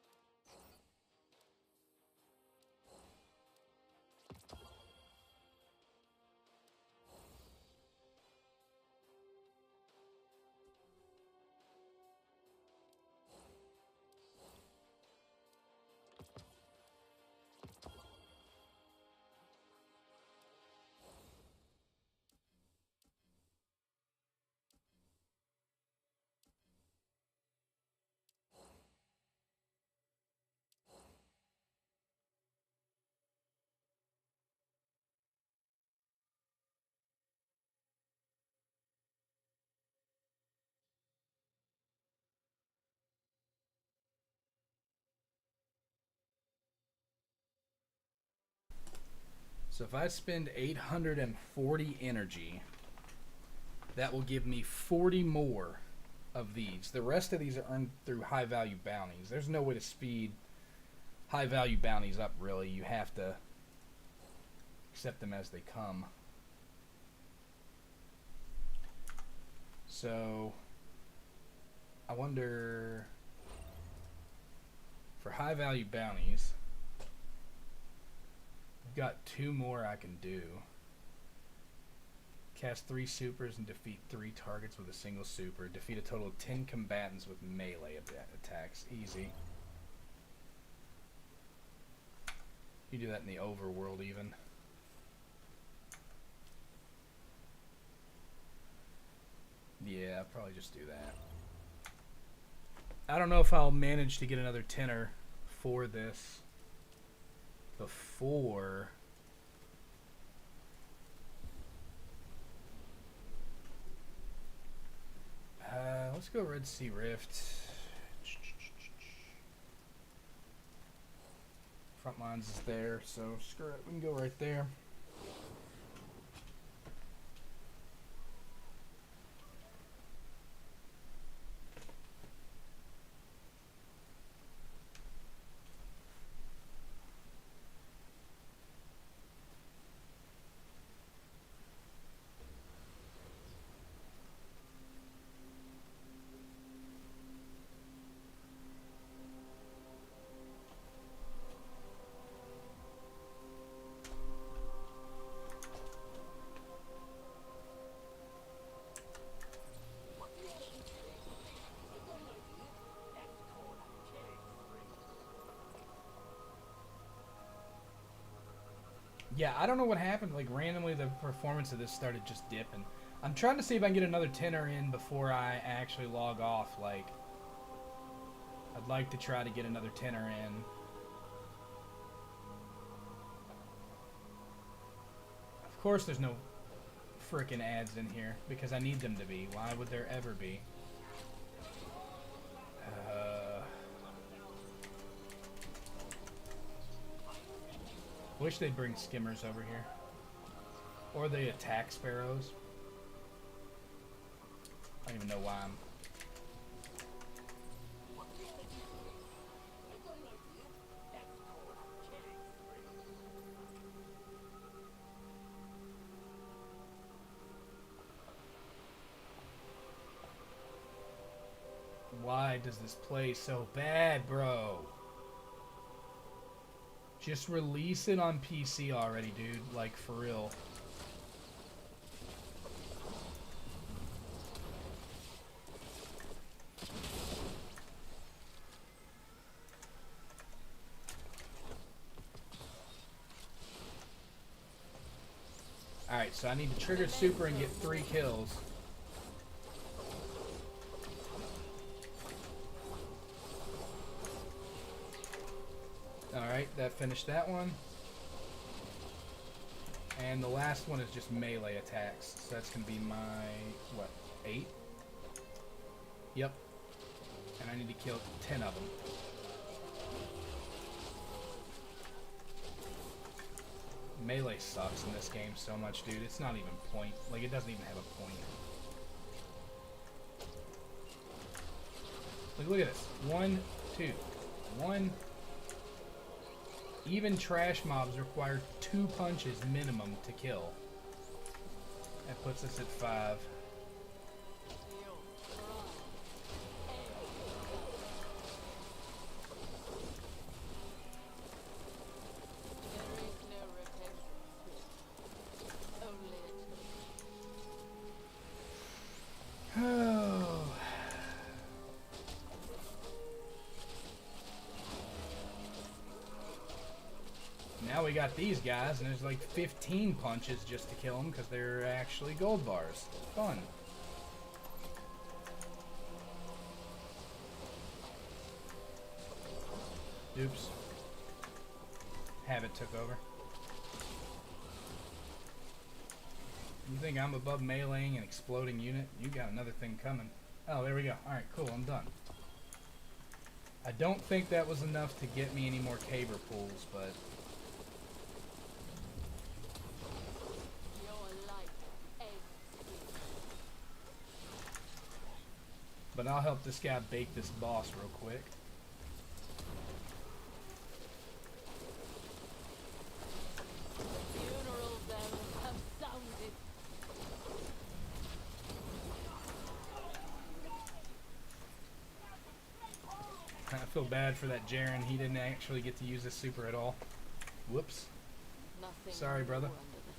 So if I spend 840 energy, that will give me 40 more of these. The rest of these are earned through high value bounties. There's no way to speed high value bounties up, really. You have to accept them as they come. So I wonder, for high value bounties, I've got 2 more I can do. Cast 3 supers and defeat 3 targets with a single super. Defeat a total of 10 combatants with melee attacks. Easy. You do that in the overworld even. Yeah, I'll probably just do that. I don't know if I'll manage to get another tenner for this before let's go Red Sea Rift. Front lines is there, so screw it. We can go right there. Yeah, I don't know what happened. Like, randomly the performance of this started just dipping. I'm trying to see if I can get another tenner in before I actually log off. Like, I'd like to try to get another tenner in. Of course there's no frickin' ads in here, because I need them to be. Why would there ever be? Wish they'd bring skimmers over here. Or they attack sparrows. I don't even know why I'm... Why does this play so bad, bro? Just release it on PC already, dude. Like, for real. Alright, so I need to trigger super and get 3 kills. Alright, that finished that one. And the last one is just melee attacks. So that's going to be my, what, 8? Yep. And and I need to kill 10 of them. Melee sucks in this game so much, dude. It's not even point. Like, it doesn't even have a point. Like, look at this. 1, 2. 1. Even trash mobs require 2 punches minimum to kill. That puts us at 5. Now we got these guys, and there's like 15 punches just to kill them because they're actually gold bars. Fun. Oops. Habit took over. You think I'm above meleeing an exploding unit? You got another thing coming. Oh, there we go. Alright, cool. I'm done. I don't think that was enough to get me any more Kabr pools, but... But I'll help this guy bake this boss real quick. Funeral bells have sounded. I feel bad for that Jaren. He didn't actually get to use this super at all. Whoops. Nothing Sorry, brother. new under the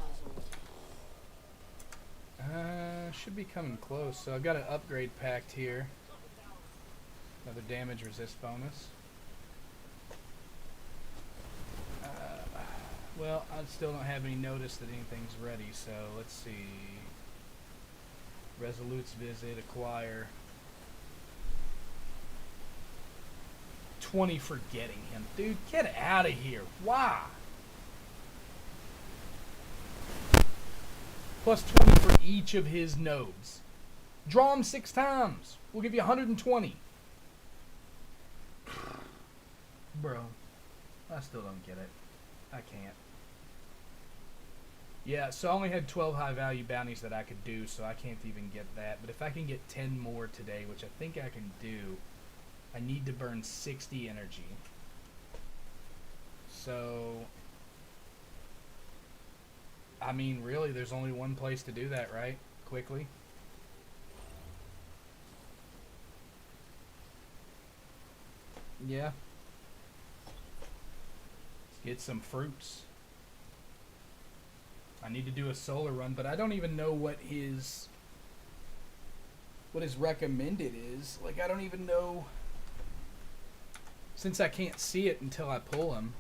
sun. As always. Should be coming close. So I've got an upgrade packed here. Another damage resist bonus. Well, I still don't have any notice that anything's ready, so let's see. Resolute's visit, acquire. 20 for getting him. Dude, get out of here. Why? Plus 20 for each of his nodes. Draw him 6 times. We'll give you 120. Bro, I still don't get it. I can't. Yeah, so I only had 12 high value bounties that I could do, so I can't even get that. But if I can get 10 more today, which I think I can do, I need to burn 60 energy. So... I mean, really, there's only one place to do that, right? Quickly. Yeah. Let's get some fruits. I need to do a solar run, but I don't even know what his recommended is. Like, I don't even know, since I can't see it until I pull him.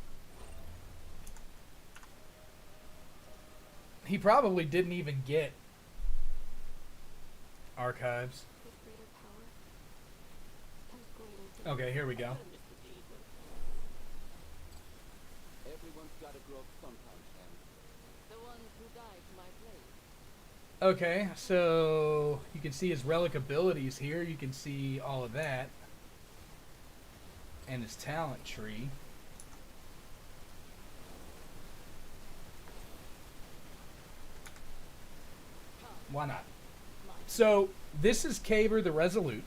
He probably didn't even get archives. Okay, here we go. Everyone's gotta grow up sometime, Ken. The ones who died for my place. Okay, so you can see his relic abilities here. You can see all of that. And his talent tree. Why not? So, this is Kabr the Resolute.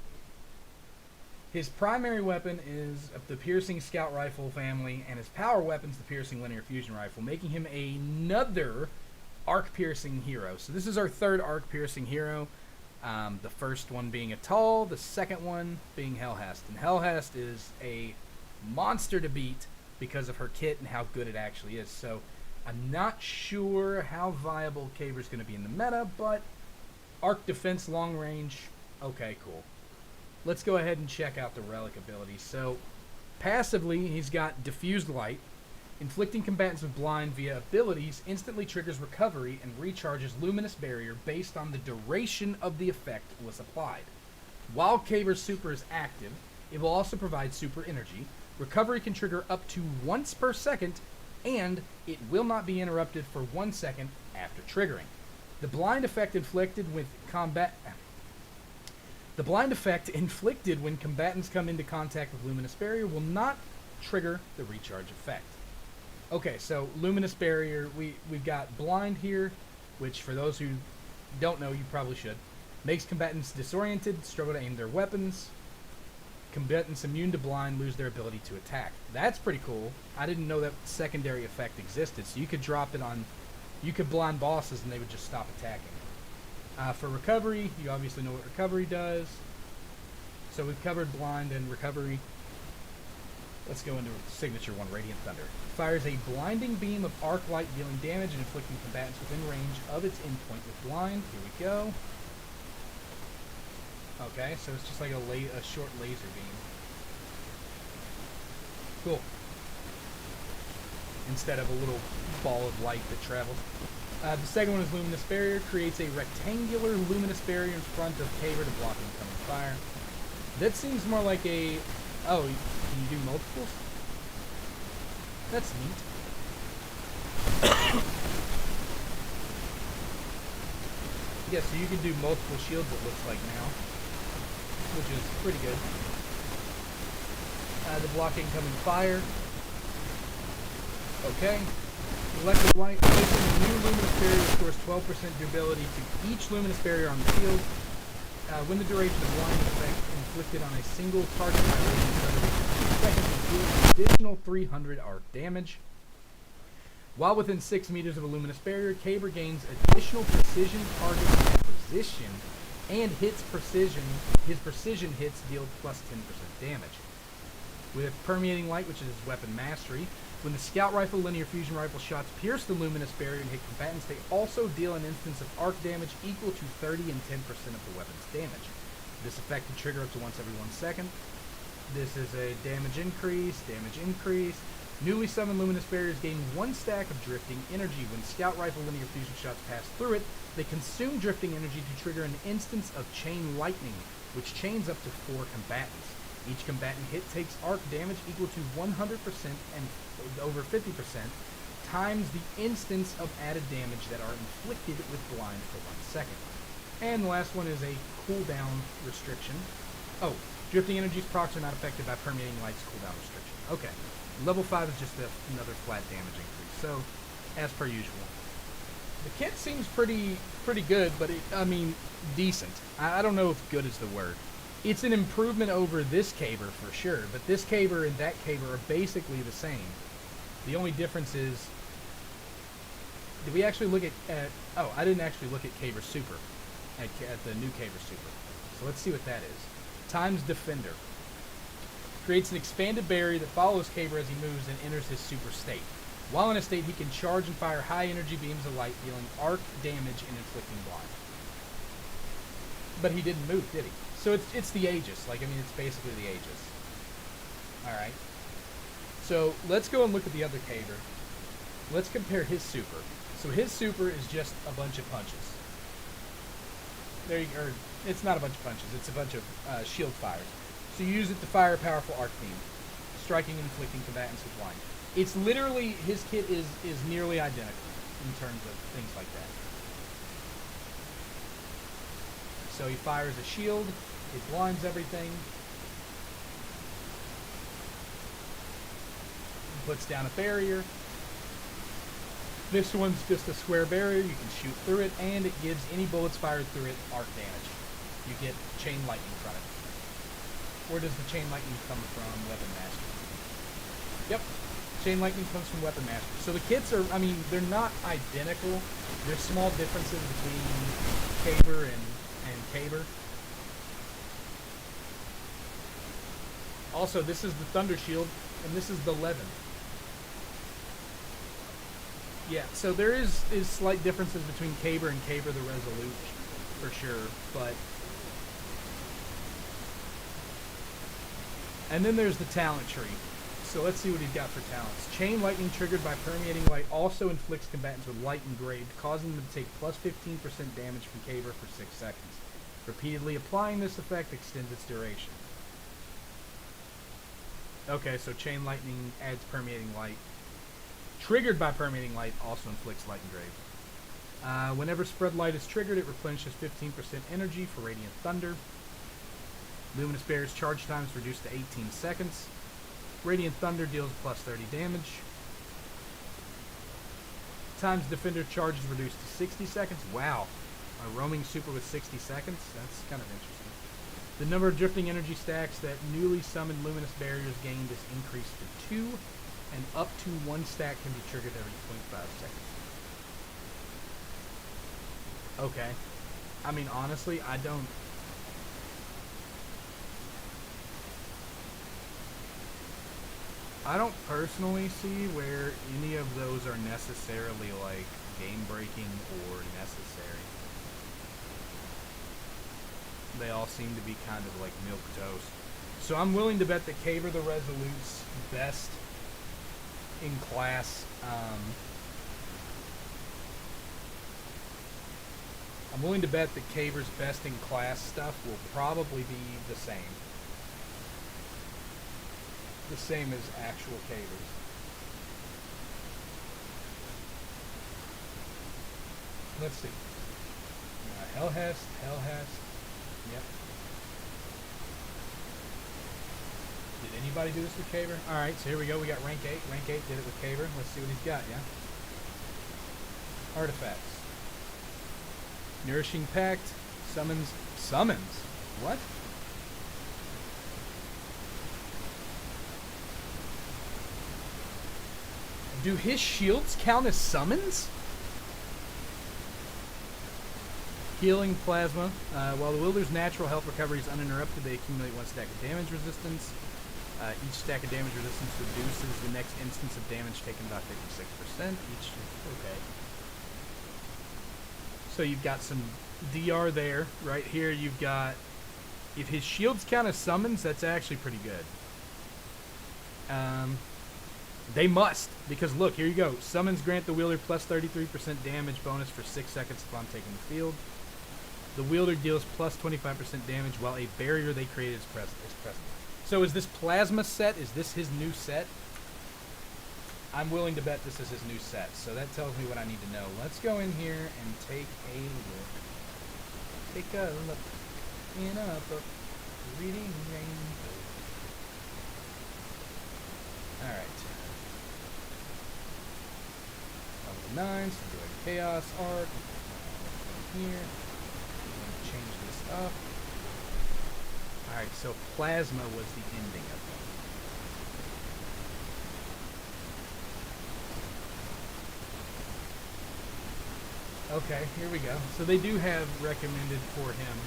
His primary weapon is the Piercing Scout Rifle family, and his power weapon is the Piercing Linear Fusion Rifle, making him another arc-piercing hero. So this is our third arc-piercing hero. The first one being Atal, the second one being Hellhast. And Hellhast is a monster to beat because of her kit and how good it actually is. So I'm not sure how viable Kabr's going to be in the meta, but arc defense long range, okay, cool. Let's go ahead and check out the relic abilities. So passively, he's got Diffused Light. Inflicting combatants with blind via abilities instantly triggers recovery and recharges Luminous Barrier based on the duration of the effect was applied. While Kabr's super is active, it will also provide super energy. Recovery can trigger up to once per second, and it will not be interrupted for 1 second after triggering. The blind effect inflicted with The blind effect inflicted when combatants come into contact with Luminous Barrier will not trigger the recharge effect. Okay, so Luminous Barrier, we've got blind here, which for those who don't know, you probably should. Makes combatants disoriented, struggle to aim their weapons. Combatants immune to blind lose their ability to attack. That's pretty cool. I didn't know that secondary effect existed, so you could drop it on... You could blind bosses and they would just stop attacking. For recovery, you obviously know what recovery does. So we've covered blind and recovery. Let's go into signature one, Radiant Thunder. Fires a blinding beam of arc light, dealing damage and inflicting combatants within range of its endpoint with blind. Here we go. Okay, so it's just like a short laser beam. Cool. Instead of a little ball of light that travels. The second one is Luminous Barrier. Creates a rectangular luminous barrier in front of Kabr to block incoming fire. That seems more like a... Oh, can you do multiples? That's neat. Yeah, so you can do multiple shields, it looks like now. Which is pretty good. The block incoming fire. Okay. Electric light. Placing a new luminous barrier restores 12% durability to each luminous barrier on the field. When the duration of blind effect inflicted on a single target by Radiant Thunder reaches 2 seconds, it deals an additional 300 arc damage. While within 6 meters of a luminous barrier, Kabr gains additional precision target acquisition and his precision hits deal plus 10% damage. With Permeating Light, which is his weapon mastery, when the Scout Rifle, Linear Fusion Rifle shots pierce the luminous barrier and hit combatants, they also deal an instance of arc damage equal to 30 and 10% of the weapon's damage. This effect can trigger up to once every 1 second. This is a damage increase. Newly summoned luminous barriers gain 1 stack of drifting energy. When Scout Rifle Linear Fusion shots pass through it, they consume drifting energy to trigger an instance of Chain Lightning, which chains up to 4 combatants. Each combatant hit takes arc damage equal to 100% and over 50% times the instance of added damage that are inflicted with blind for 1 second. And the last one is a cooldown restriction. Oh, drifting energies procs are not affected by Permeating Light's cooldown restriction. Okay. Level 5 is just another flat damage increase. So, as per usual. The kit seems pretty good, but decent. I don't know if good is the word. It's an improvement over this Kabr for sure, but this Kabr and that Kabr are basically the same. The only difference is, did we actually look at oh, I didn't actually look at Kabr Super, at the new Kabr Super. So let's see what that is. Times Defender. Creates an expanded barrier that follows Kabr as he moves and enters his super state. While in a state, he can charge and fire high energy beams of light, dealing arc damage and inflicting blind. But he didn't move, did he? So it's the Aegis. It's basically the Aegis. Alright. So let's go and look at the other Kabr. Let's compare his super. So his super is just a bunch of punches. It's not a bunch of punches. It's a bunch of shield fires. So you use it to fire a powerful arc beam, striking and inflicting combatants with blind. It's literally, his kit is nearly identical in terms of things like that. So he fires a shield, it blinds everything, puts down a barrier. This one's just a square barrier, you can shoot through it, and it gives any bullets fired through it arc damage. You get chain lightning from it. Where does the chain lightning come from? Weapon Master. Yep. Chain lightning comes from Weapon Master. So the kits are, they're not identical. There's small differences between Kabr and Kabr. Also, this is the Thunder Shield, and this is the Levin. Yeah, so there is slight differences between Kabr and Kabr the Resolute, for sure, but... And then there's the talent tree. So let's see what he's got for talents. Chain Lightning triggered by Permeating Light also inflicts combatants with light engraved, causing them to take plus 15% damage from Kabr for 6 seconds. Repeatedly applying this effect extends its duration. Okay, so Chain Lightning adds Permeating Light. Triggered by Permeating Light also inflicts light engraved. Whenever Spread Light is triggered, it replenishes 15% energy for Radiant Thunder. Luminous Barrier's charge time is reduced to 18 seconds. Radiant Thunder deals plus 30 damage. Times Defender charge is reduced to 60 seconds. Wow. A roaming super with 60 seconds? That's kind of interesting. The number of drifting energy stacks that newly summoned Luminous Barriers gained is increased to 2, and up to 1 stack can be triggered every 25 seconds. Okay. I mean, honestly, I don't personally see where any of those are necessarily, like, game-breaking or necessary. They all seem to be kind of like milquetoast. So I'm willing to bet that Kabr the Resolute's best in class, I'm willing to bet that Kabr's best in class stuff will probably be the same. The same as actual Kabr's. Let's see. Hellhest. Yep. Did anybody do this with Kabr? Alright, so here we go. We got rank 8. Rank 8 did it with Kabr. Let's see what he's got, yeah? Artifacts. Nourishing Pact. Summons. What? Do his shields count as summons? Healing Plasma. While the wielder's natural health recovery is uninterrupted, they accumulate 1 stack of damage resistance. Each stack of damage resistance reduces the next instance of damage taken by 56%. Okay. So you've got some DR there. Right here you've got... If his shields count as summons, that's actually pretty good. They must, because look, here you go. Summons grant the wielder plus 33% damage bonus for 6 seconds upon taking the field. The wielder deals plus 25% damage while a barrier they create is present. So is this plasma set, is this his new set? I'm willing to bet this is his new set, so that tells me what I need to know. Let's go in here and take a look. Take a look in a book, reading rainbow. Alright. Level 9, so go ahead, Chaos Arc. Here. Change this up. Alright, so Plasma was the ending of them. Okay, here we go. So they do have recommended for him.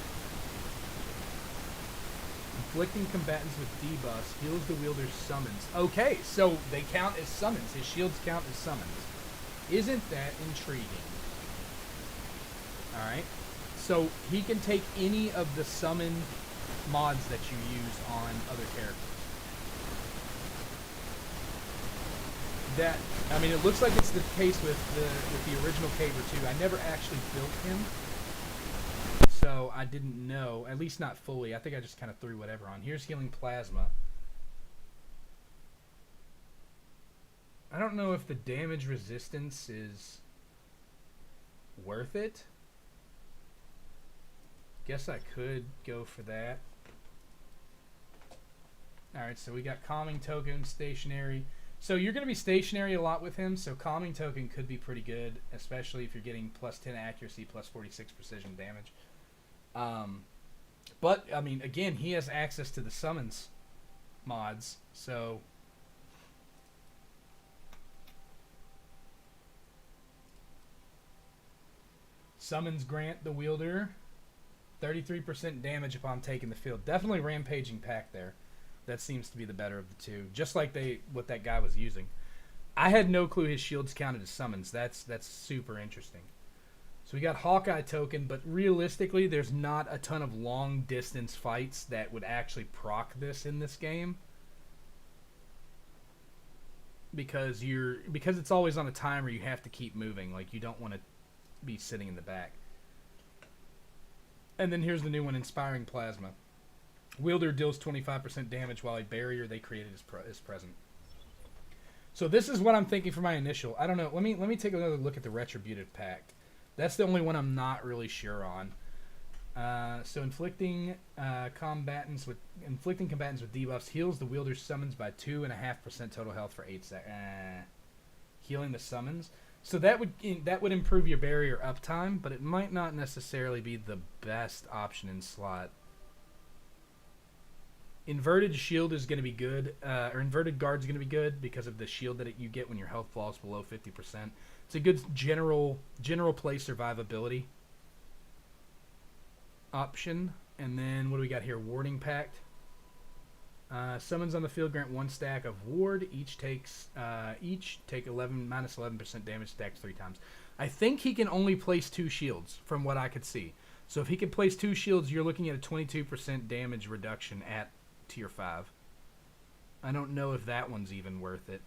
Inflicting combatants with debuffs heals the wielder's summons. Okay, so they count as summons. His shields count as summons. Isn't that intriguing? Alright. So he can take any of the summon mods that you use on other characters. That, I mean, it looks like it's the case with the original Kabr too. I never actually built him, so I didn't know, at least not fully. I think I just kind of threw whatever on. Here's Healing Plasma. I don't know if the damage resistance is worth it. Guess I could go for that. Alright, so we got Calming Token, Stationary. So you're going to be stationary a lot with him, so Calming Token could be pretty good, especially if you're getting plus 10 accuracy, plus 46 precision damage. But, I mean, again, he has access to the summons mods, so... Summons grant the wielder 33% damage upon taking the field. Definitely Rampaging Pact there. That seems to be the better of the two. Just like what that guy was using. I had no clue his shields counted as summons. That's super interesting. So we got Hawkeye Token, but realistically, there's not a ton of long distance fights that would actually proc this in this game. Because it's always on a timer, you have to keep moving. Like, you don't want to be sitting in the back. And then here's the new one, Inspiring Plasma. Wielder deals 25% damage while a barrier they created is present. So this is what I'm thinking for my initial. I don't know. Let me take another look at the Retributive Pact. That's the only one I'm not really sure on. So inflicting combatants with debuffs heals the wielder's summons by 2.5% total health for 8 seconds. Healing the summons, so that would improve your barrier uptime, but it might not necessarily be the best option in slot. Inverted shield is going to be good, or inverted guard is going to be good because of the shield that you get when your health falls below 50%. It's a good general play survivability option. And then what do we got here? Warding Pact. Summons on the field grant 1 stack of ward. Each take minus 11% damage stacked 3 times. I think he can only place 2 shields from what I could see. So if he can place 2 shields, you're looking at a 22% damage reduction at tier 5. I don't know if that one's even worth it.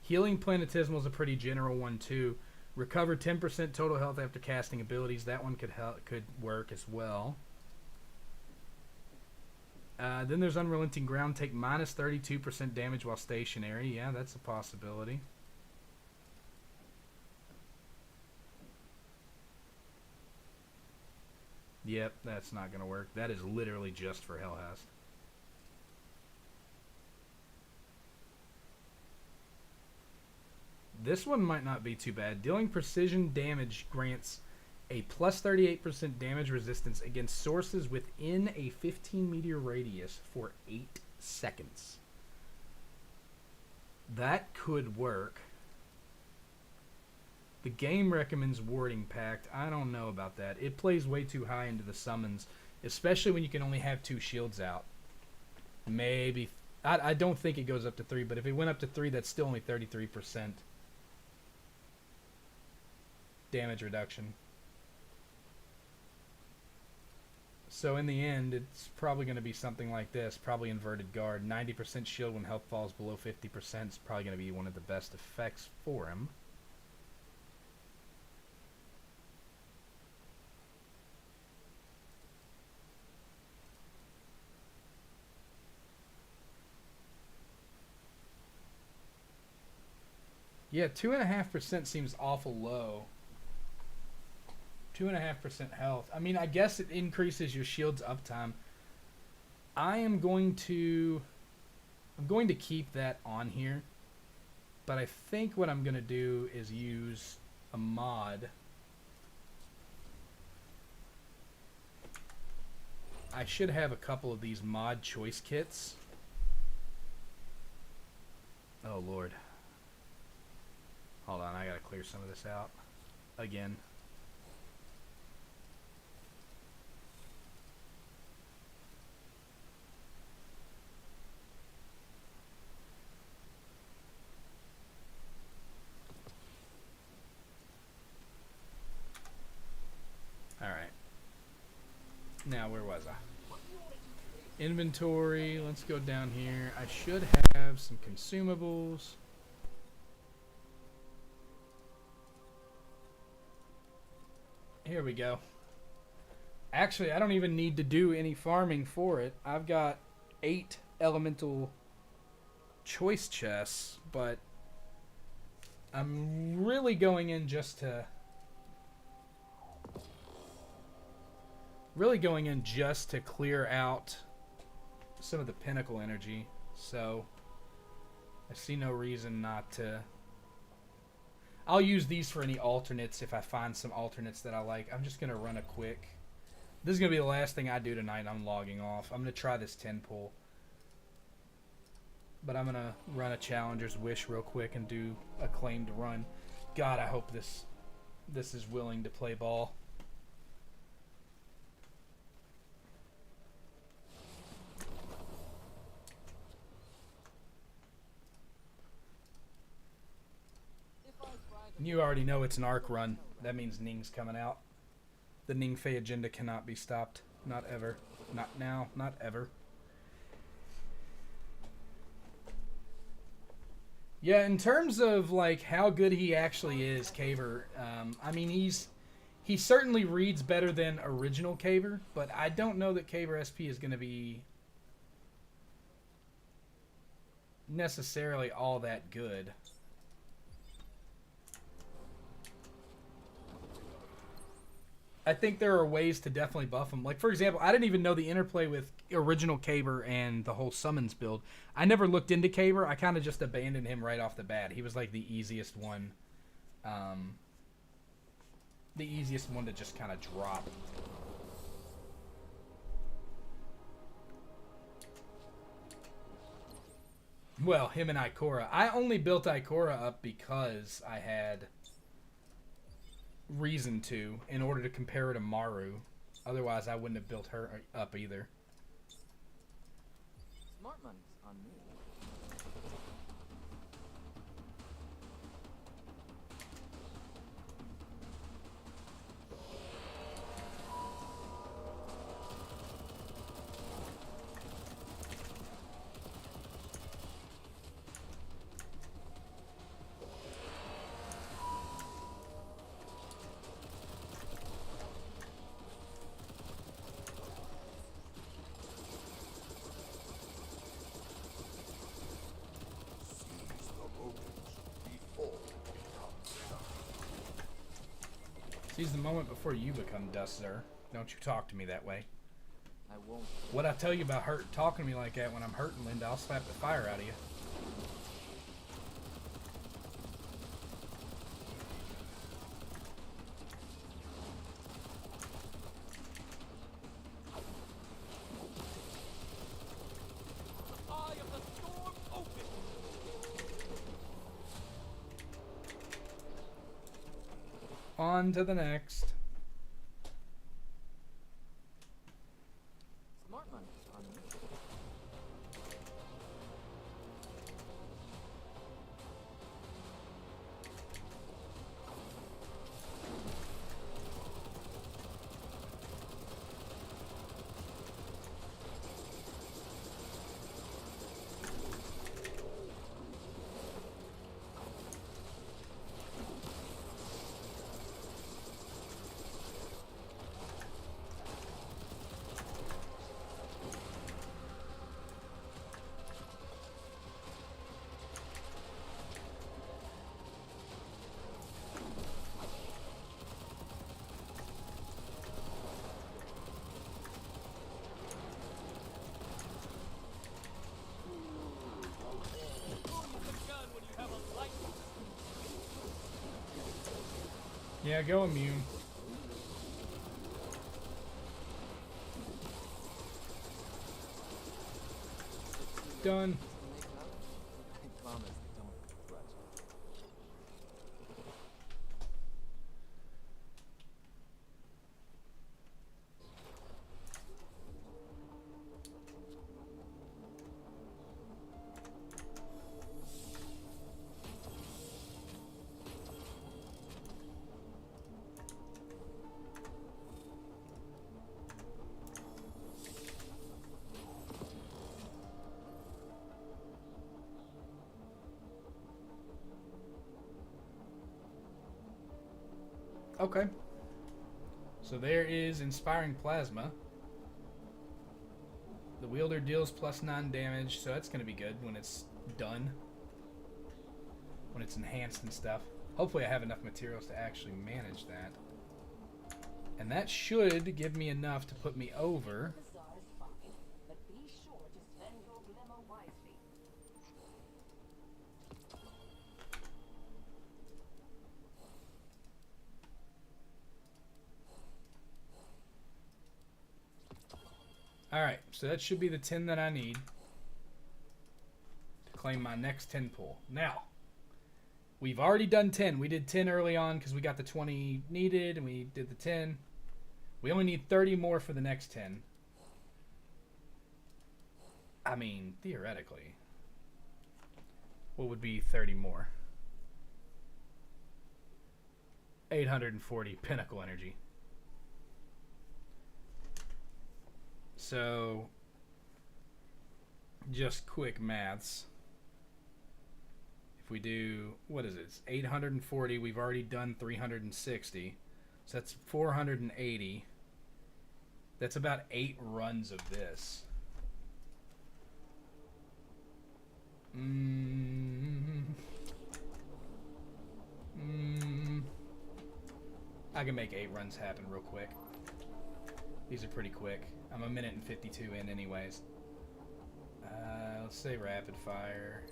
Healing Planetismal is a pretty general one too. Recover 10% total health after casting abilities. That one could work as well. Then there's Unrelenting Ground. Take minus 32% damage while stationary. Yeah, that's a possibility. Yep, that's not going to work. That is literally just for Hellhouse. This one might not be too bad. Dealing precision damage grants a plus 38% damage resistance against sources within a 15-meter radius for 8 seconds. That could work. The game recommends Warding Pact. I don't know about that. It plays way too high into the summons, especially when you can only have 2 shields out. Maybe. I don't think it goes up to 3, but if it went up to 3, that's still only 33% damage reduction. So in the end, it's probably going to be something like this. Probably Inverted Guard. 90% shield when health falls below 50% is probably going to be one of the best effects for him. Yeah, 2.5% seems awful low. 2.5% health. I mean, I guess it increases your shield's uptime. I'm going to keep that on here. But I think what I'm going to do is use a mod. I should have a couple of these mod choice kits. Oh, Lord. Hold on, I gotta clear some of this out again. Alright. Now, where was I? Inventory. Let's go down here. I should have some consumables. Here we go. Actually, I don't even need to do any farming for it. I've got 8 elemental choice chests, but I'm really going in just to clear out some of the pinnacle energy. So I see no reason not to. I'll use these for any alternates if I find some alternates that I like. I'm just going to run a quick. This is going to be the last thing I do tonight. I'm logging off. I'm going to try this 10 pull. But I'm going to run a Challenger's Wish real quick and do a claimed run. God, I hope this is willing to play ball. You already know it's an arc run. That means Ning's coming out. The Ning Fei agenda cannot be stopped. Not ever. Not now. Not ever. Yeah, in terms of like how good he actually is, Kabr, I mean he certainly reads better than original Kabr, but I don't know that Kabr SP is going to be necessarily all that good. I think there are ways to definitely buff him. Like, for example, I didn't even know the interplay with original Kabr and the whole summons build. I never looked into Kabr. I kind of just abandoned him right off the bat. He was like the easiest one. The easiest one to just kind of drop. Well, him and Ikora. I only built Ikora up because I had reason to in order to compare her to Maru. Otherwise, I wouldn't have built her up either. Smart money's on me. Seize the moment before you become dust, sir. Don't you talk to me that way. I won't. What I tell you about talking to me like that when I'm hurting, Linda, I'll slap the fire out of you. Eye of the storm open. On to the next. Smart money's on me. Yeah, go immune. Done. I promise I don't grudge it. Okay. So there is Inspiring Plasma. The wielder deals +9 damage, so that's going to be good when it's done. When it's enhanced and stuff. Hopefully I have enough materials to actually manage that. And that should give me enough to put me over. Bizarre is fine, but be sure to spend your glimmer wisely. Alright, so that should be the 10 that I need to claim my next 10 pull. Now, we've already done 10. We did 10 early on because we got the 20 needed and we did the 10. We only need 30 more for the next 10. I mean, theoretically, what would be 30 more? 840 pinnacle energy. So, just quick maths. If we do, what is it? It's 840. We've already done 360. So that's 480. That's about 8 runs of this. I can make 8 runs happen real quick. These are pretty quick. I'm a minute and 52 in anyways. Let's say rapid fire.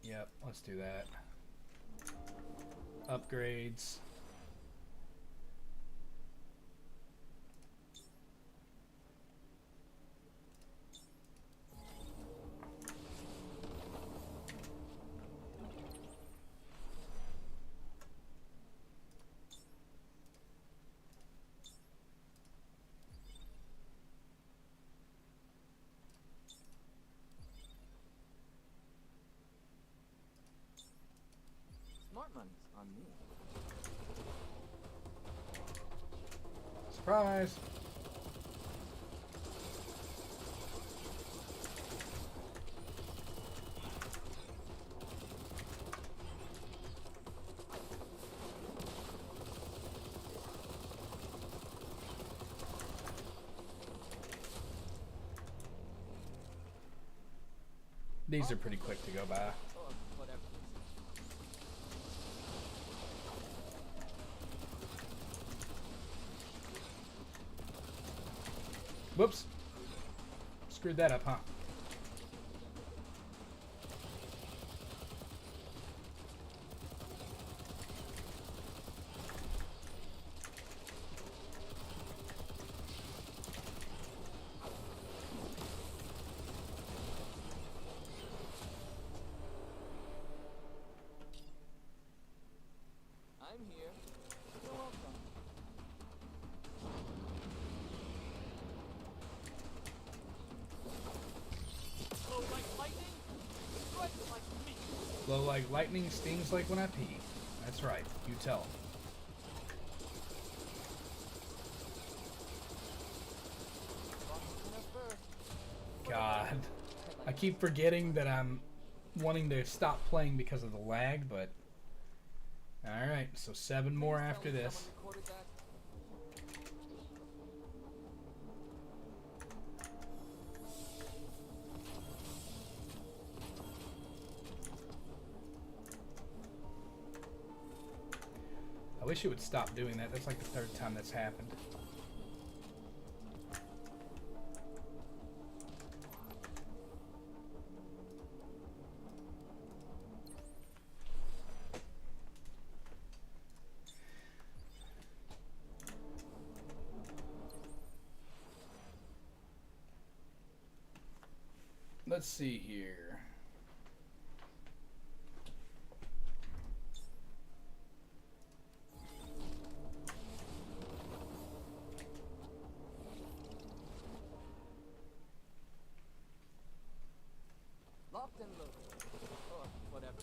Yep, let's do that. Upgrades. Smart money's on me. Surprise! These are pretty quick to go by. Oh, whatever. Whoops. Screwed that up, huh? I'm here. You're welcome. Flow like lightning, strike like me. Blow like lightning, stings like when I pee. That's right. You tell 'em. God. I keep forgetting that I'm wanting to stop playing because of the lag, but... Alright, so 7 more after this. I wish it would stop doing that. That's like the 3rd time that's happened. Let's see here. Locked and loaded. Or whatever.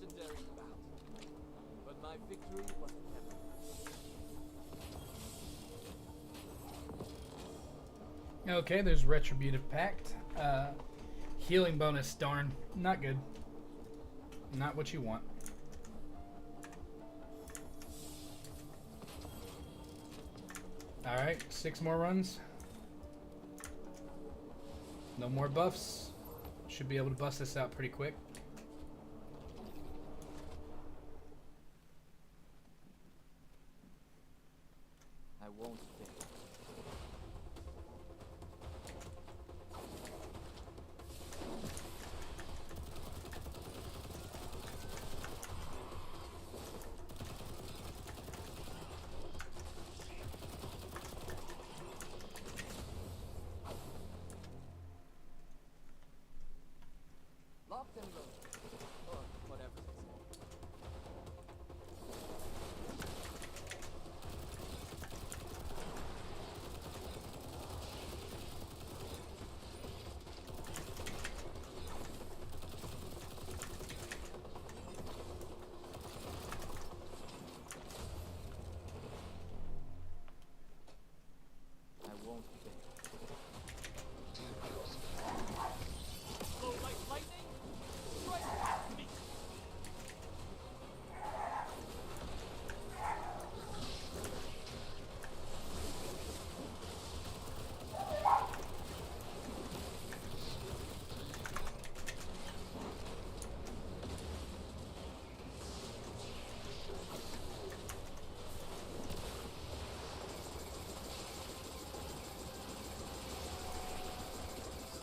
legendary bout. But my victory was inevitable. Okay, there's Retributive Pact. Healing bonus, darn. Not good. Not what you want. Alright, 6 more runs. No more buffs. Should be able to bust this out pretty quick. I won't fail. Locked and loaded. Or whatever they say. I won't fail. Slow like lightning. Strike at me.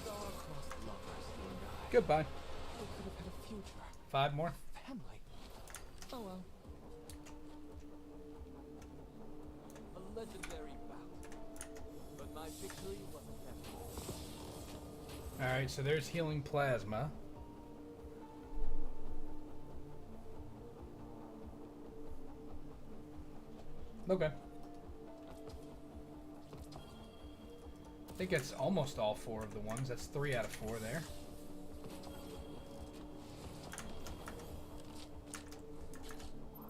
Star-crossed lovers, you and I. Goodbye. We could have had a future. 5 more. Family. Oh well. A legendary bout. But my victory was inevitable. Alright, so there's Healing Plasma. Okay. I think that's almost all 4 of the ones. That's 3 out of 4 there.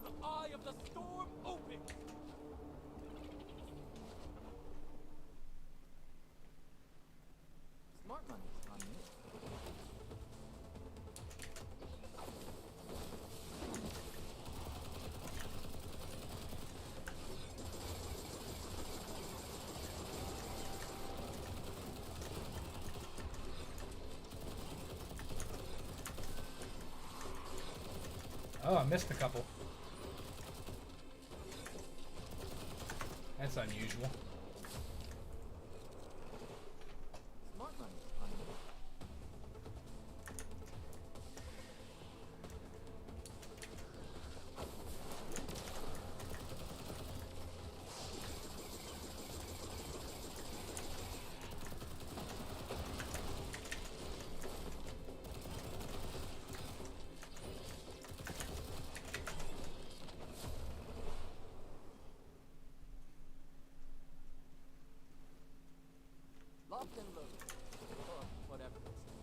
The eye of the storm open. Smart money on me. Oh, I missed a couple. That's unusual. Smart money on me. Locked and loaded. Or whatever they say.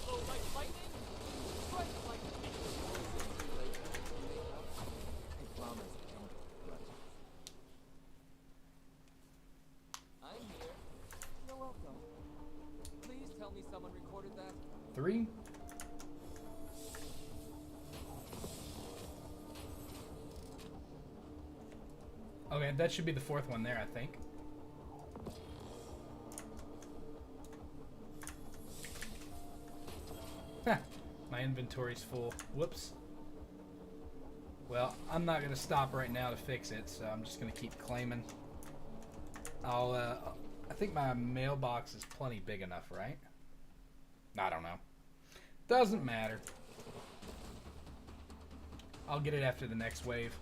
Slow like lightning. Strike like me. I promise I don't hold grudges. I'm here. You're welcome. Please tell me someone recorded that. 3. Okay, that should be the 4th one there, I think. My inventory's full. Whoops. Well, I'm not gonna stop right now to fix it, so I'm just gonna keep claiming. I think my mailbox is plenty big enough, right? I don't know. Doesn't matter. I'll get it after the next wave.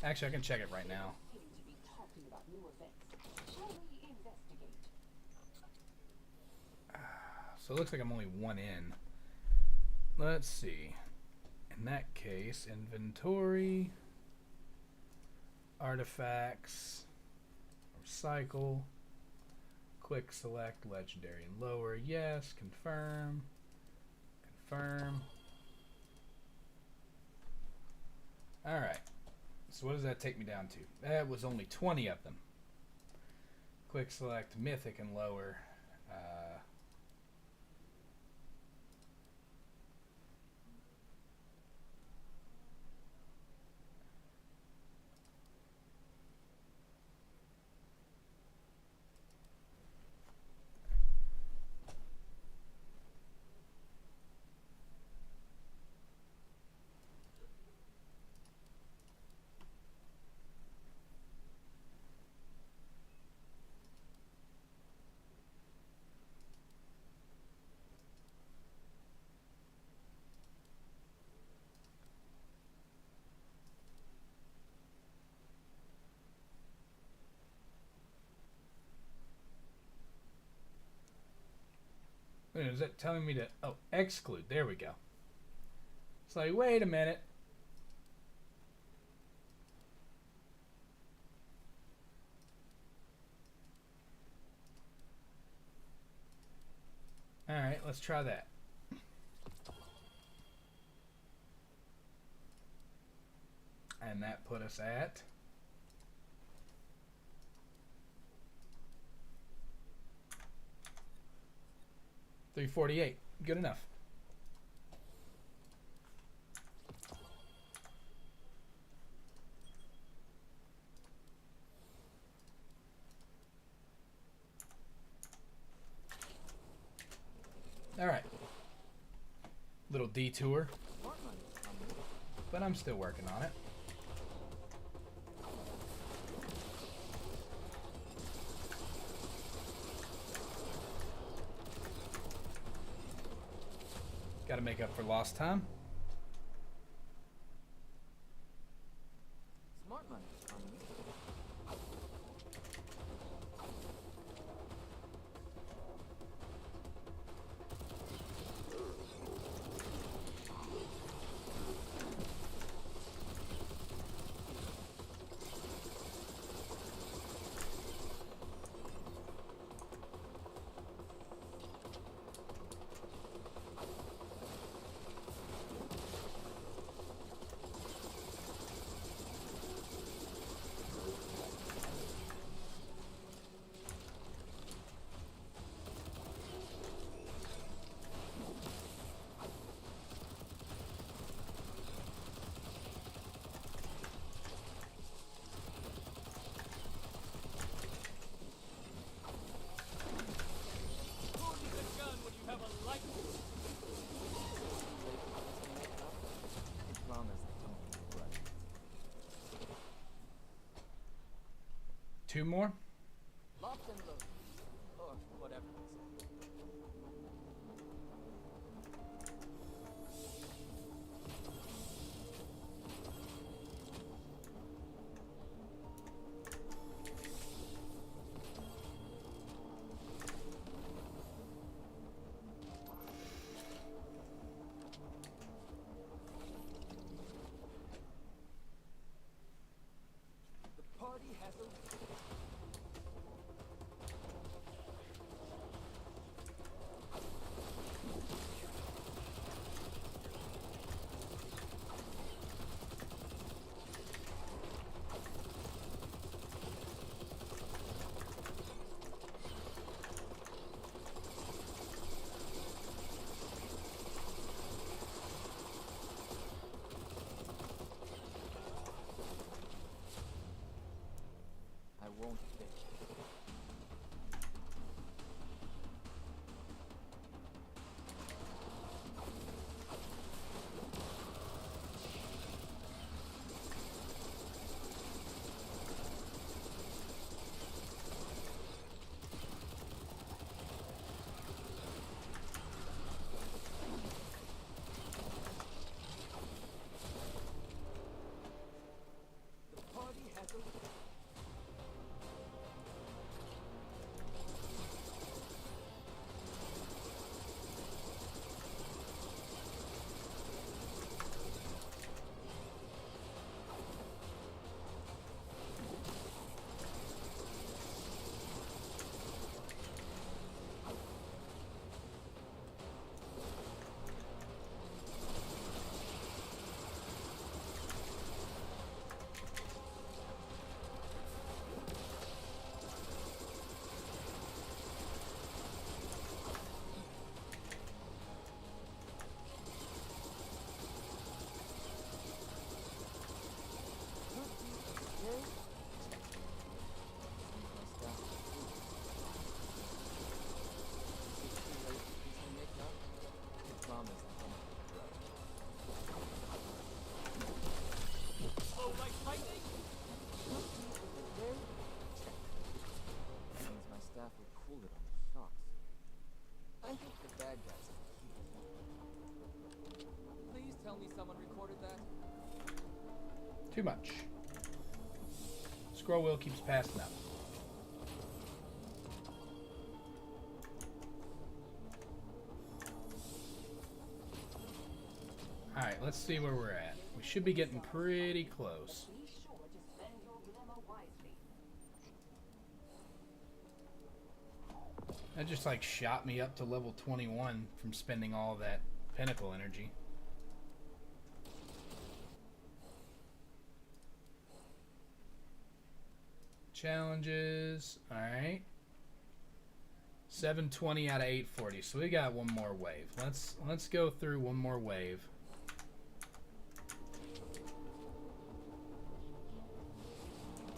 Actually, I can check it right now. Seem to be talking about new events. Shall we investigate? So it looks like I'm only one in. Let's see. In that case, inventory, artifacts, recycle, quick select, legendary and lower. Yes, confirm, confirm. All right. So what does that take me down to? That was only 20 of them. Quick select, mythic and lower. Wait, is that telling me to... Oh, exclude. There we go. It's like, wait a minute. Alright, let's try that. And that put us at... 348. Good enough. All right. Little detour. But I'm still working on it. Got to make up for lost time. Smart money on me. Two more? Locked and loaded. Or whatever they say. The party has arrived. Too much. Scroll wheel keeps passing up. Alright, let's see where we're at. We should be getting pretty close. Be sure to spend your glimmer wisely. That just like shot me up to level 21 from spending all that pinnacle energy. Challenges. Alright. 720 out of 840. So we got one more wave. Let's go through one more wave.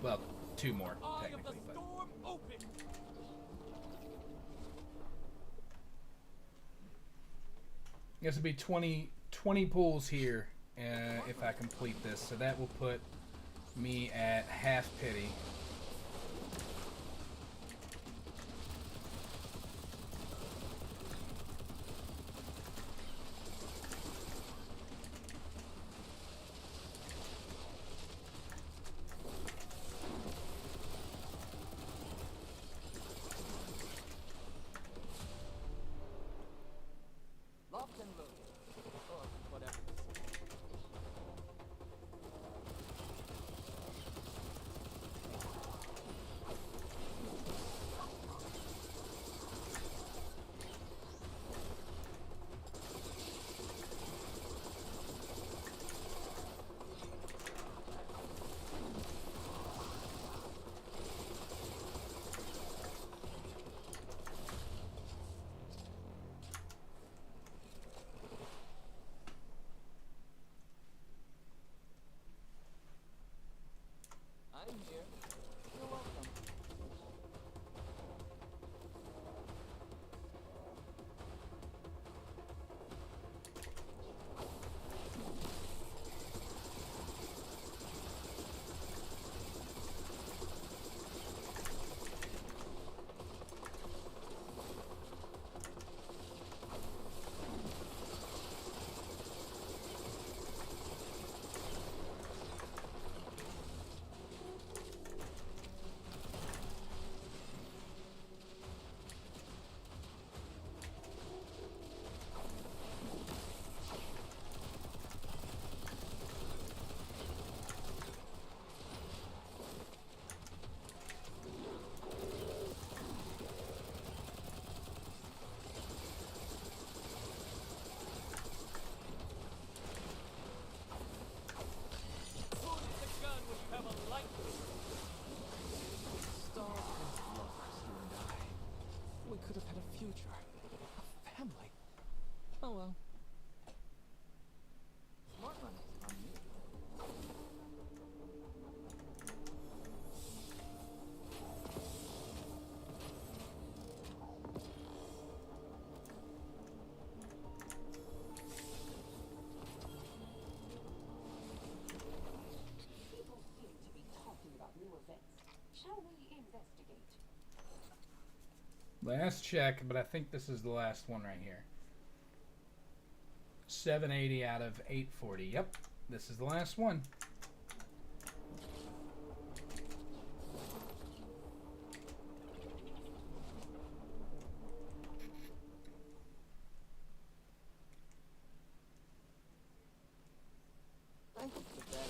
Well, two more, technically. But I guess it'll be 20 pulls here if I complete this. So that will put me at half pity. Locked and loaded. Or whatever this is. I'm here. You're welcome. Who needs a gun when you have a light? Stars and lovers, you and I. We could have had a future. A family. Oh well. Smart money on me. People seem to be talking about new events. Shall we investigate? Last check, but I think this is the last one right here. 780 out of 840. Yep, this is the last one. Thank you for that.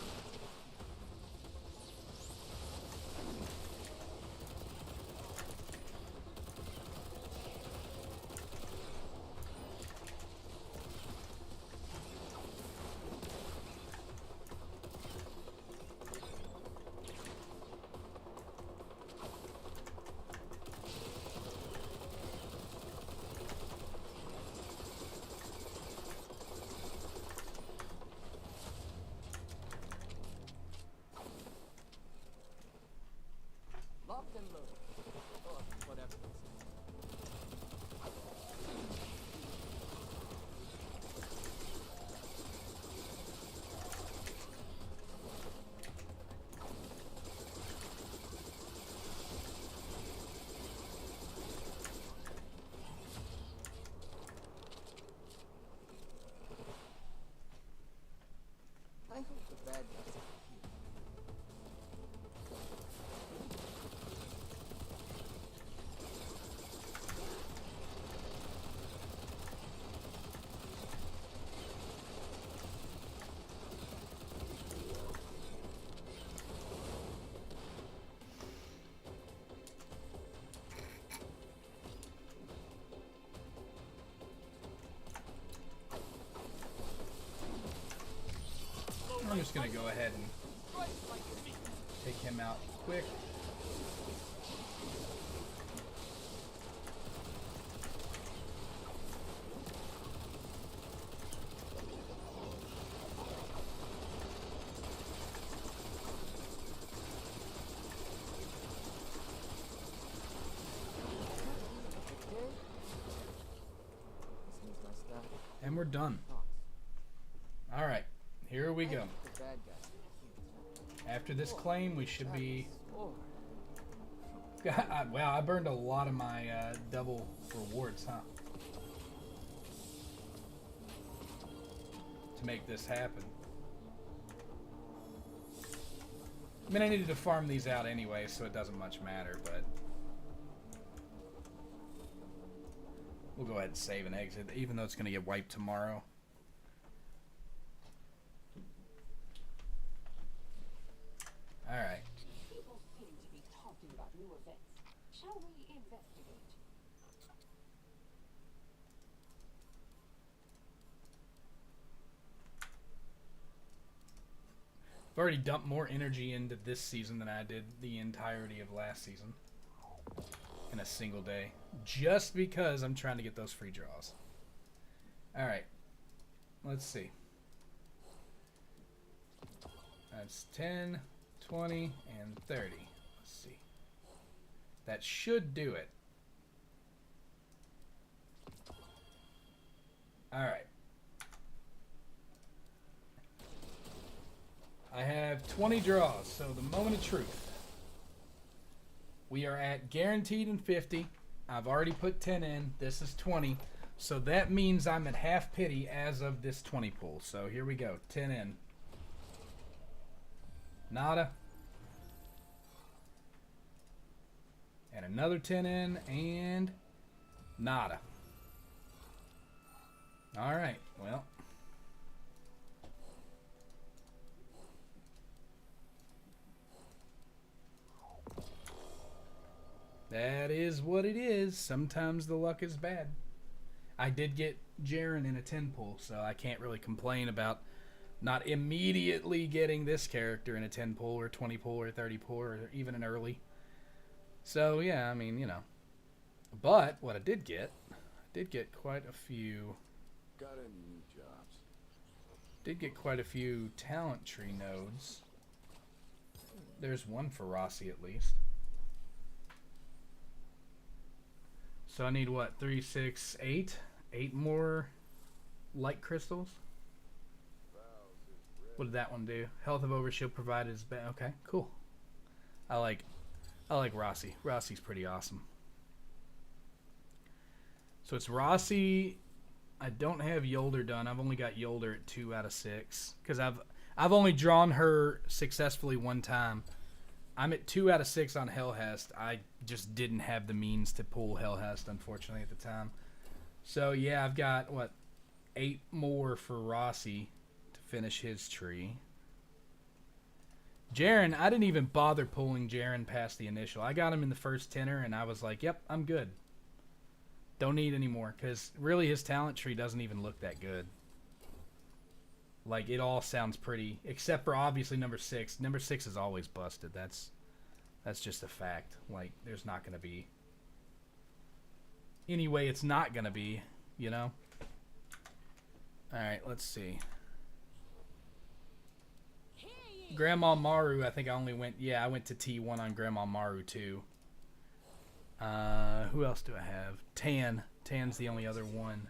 gonna go ahead and take him out quick. And we're done. Alright, here we go. After this claim, we should be... Wow, I burned a lot of my double rewards, huh? To make this happen. I mean, I needed to farm these out anyway, so it doesn't much matter, but... We'll go ahead and save and exit, even though it's going to get wiped tomorrow. Alright. People seem to be talking about new events. Shall we investigate? I've already dumped more energy into this season than I did the entirety of last season. In a single day. Just because I'm trying to get those free draws. Alright. Let's see. That's 10, 20, and 30. Let's see. That should do it. Alright. I have 20 draws, so the moment of truth. We are at guaranteed in 50. I've already put 10 in. This is 20. So that means I'm at half pity as of this 20 pool. So here we go. 10 in. Nada. And another 10 in. And nada. Alright. Well. That is what it is. Sometimes the luck is bad. I did get Jaren in a 10 pull, so I can't really complain about not immediately getting this character in a 10 pull or 20 pull or 30 pull or even an early. So, yeah, I mean, you know. But what I did get quite a few... Got any new jobs? Did get quite a few talent tree nodes. There's one for Rossi at least. So I need what? 3, 6, 8? 8 more light crystals? What did that one do? Health of Overshield provided is bad. Okay, cool. I like Rossi. Rossi's pretty awesome. So it's Rossi. I don't have Yolder done. I've only got Yolder at 2 out of 6 because I've only drawn her successfully one time. I'm at 2 out of 6 on Hellhest. I just didn't have the means to pull Hellhest, unfortunately, at the time. So, yeah, I've got, what, 8 more for Rossi to finish his tree. Jaren, I didn't even bother pulling Jaren past the initial. I got him in the first tenner, and I was like, yep, I'm good. Don't need any more, because really his talent tree doesn't even look that good. Like, it all sounds pretty, except for obviously number 6. Number 6 is always busted. That's just a fact. Like, there's not going to be any way it's not going to be, you know? Alright, let's see. Grandma Maru, I think I only went, yeah, I went to T1 on Grandma Maru too. Who else do I have? Tan. Tan's the only other one.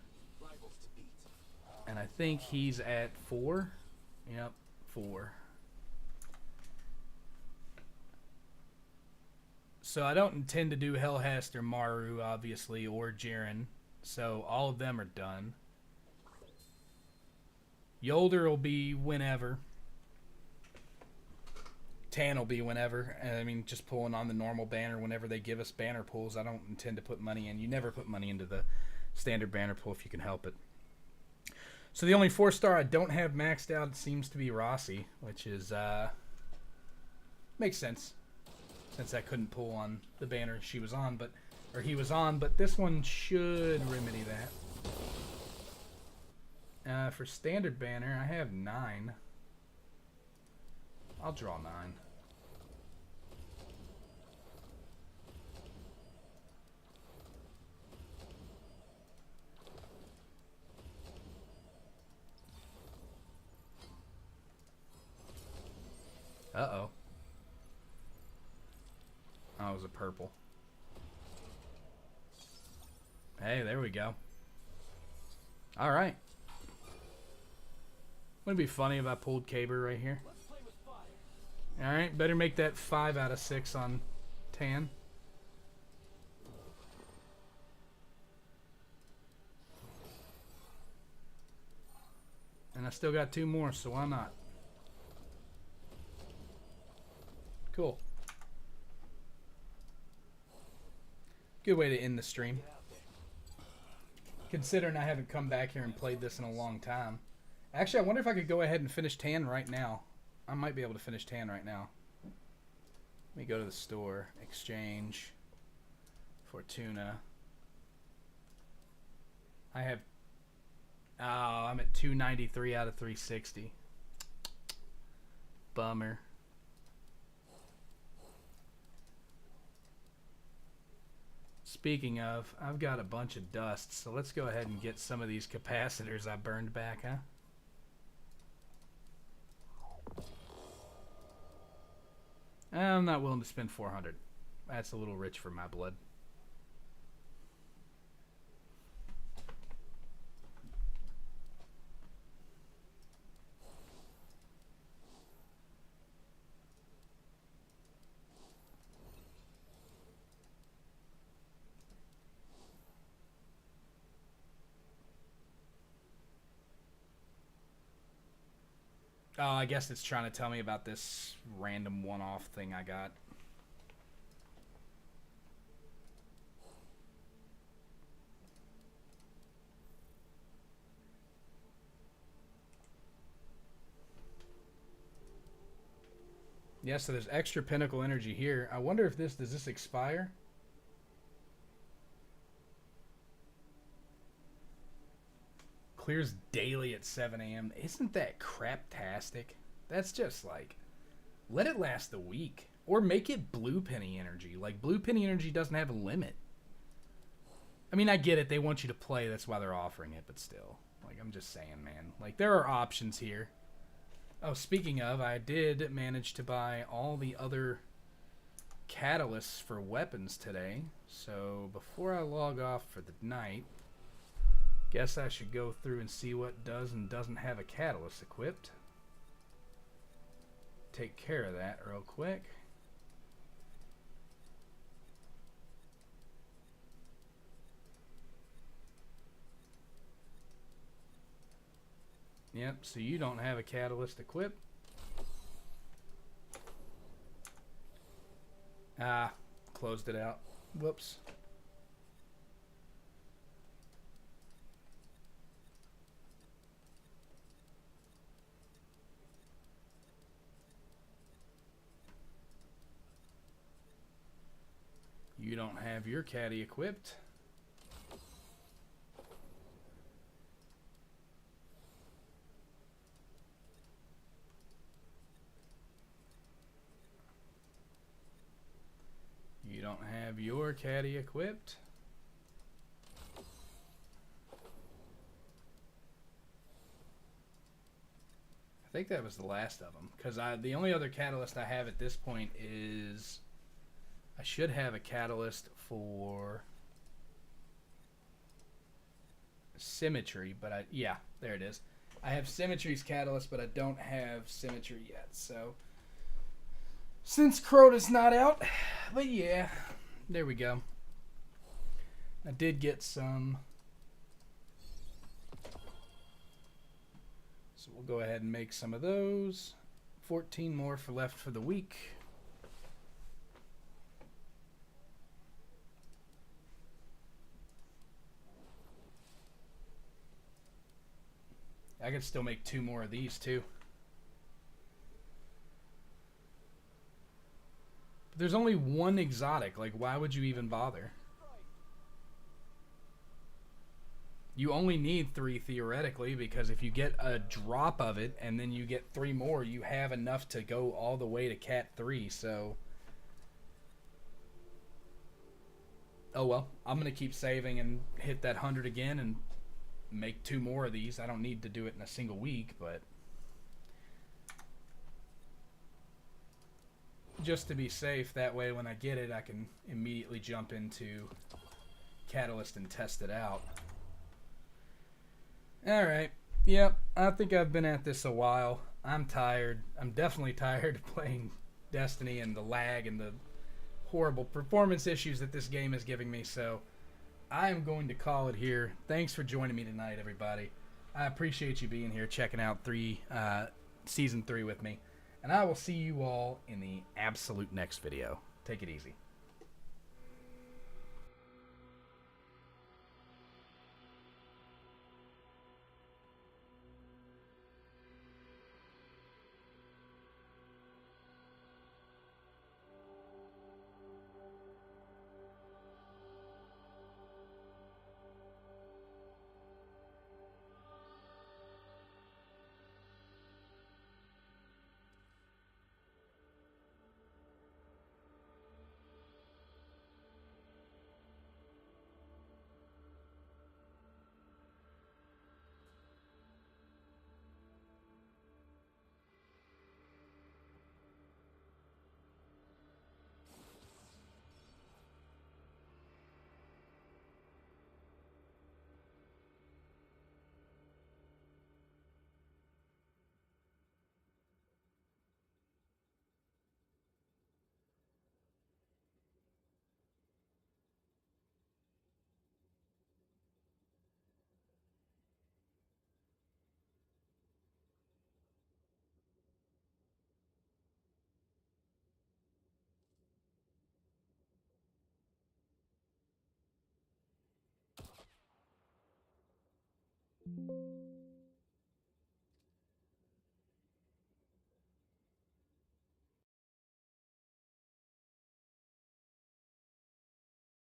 And I think he's at 4. Yep, 4. So I don't intend to do Hellhest or Maru, obviously, or Jaren. So all of them are done. Yolder will be whenever. Tan will be whenever. I mean, just pulling on the normal banner whenever they give us banner pulls. I don't intend to put money in. You never put money into the standard banner pull if you can help it. So the only 4-star I don't have maxed out seems to be Rossi, which is, makes sense. Since I couldn't pull on the banner she was on, or he was on, but this one should remedy that. For standard banner, I have 9. I'll draw 9. Uh-oh. Oh, it was a purple. Hey, there we go. Alright. Wouldn't it be funny if I pulled Kabr right here? Alright, better make that 5 out of 6 on tan. And I still got 2 more, so why not? Cool. Good way to end the stream. Considering I haven't come back here and played this in a long time. Actually, I wonder if I could go ahead and finish tan right now. I might be able to finish tan right now. Let me go to the store. Exchange. Fortuna. I have... Oh, I'm at 293 out of 360. Bummer. Speaking of, I've got a bunch of dust, so let's go ahead and get some of these capacitors I burned back, huh? I'm not willing to spend 400. That's a little rich for my blood. Oh, I guess it's trying to tell me about this random one-off thing I got. Yeah, so there's extra pinnacle energy here. I wonder if does this expire? Clears daily at 7 a.m. Isn't that craptastic? That's just like, let it last a week. Or make it blue penny energy. Like, blue penny energy doesn't have a limit. I mean, I get it. They want you to play. That's why they're offering it. But still, like, I'm just saying, man. Like, there are options here. Oh, speaking of, I did manage to buy all the other catalysts for weapons today. So, before I log off for the night, guess I should go through and see what does and doesn't have a catalyst equipped. Take care of that real quick. Yep, so you don't have a catalyst equipped. Ah, closed it out. Whoops. You don't have your caddy equipped. You don't have your caddy equipped. I think that was the last of them, because the only other catalyst I have at this point is I should have a catalyst for symmetry, but yeah, there it is. I have symmetry's catalyst, but I don't have symmetry yet. So since Crota's not out, but yeah, there we go. I did get some, so we'll go ahead and make some of those. 14 more left for the week. I could still make 2 more of these too. But there's only one exotic. Like, why would you even bother? You only need 3 theoretically, because if you get a drop of it and then you get 3 more, you have enough to go all the way to Cat 3. So, oh well, I'm gonna keep saving and hit that 100 again and make 2 more of these. I don't need to do it in a single week, but just to be safe, that way when I get it, I can immediately jump into Catalyst and test it out. Alright, yep, I think I've been at this a while. I'm tired. I'm definitely tired of playing Destiny and the lag and the horrible performance issues that this game is giving me, so I am going to call it here. Thanks for joining me tonight, everybody. I appreciate you being here, checking out Season 3 with me, and I will see you all in the absolute next video. Take it easy. Thank you.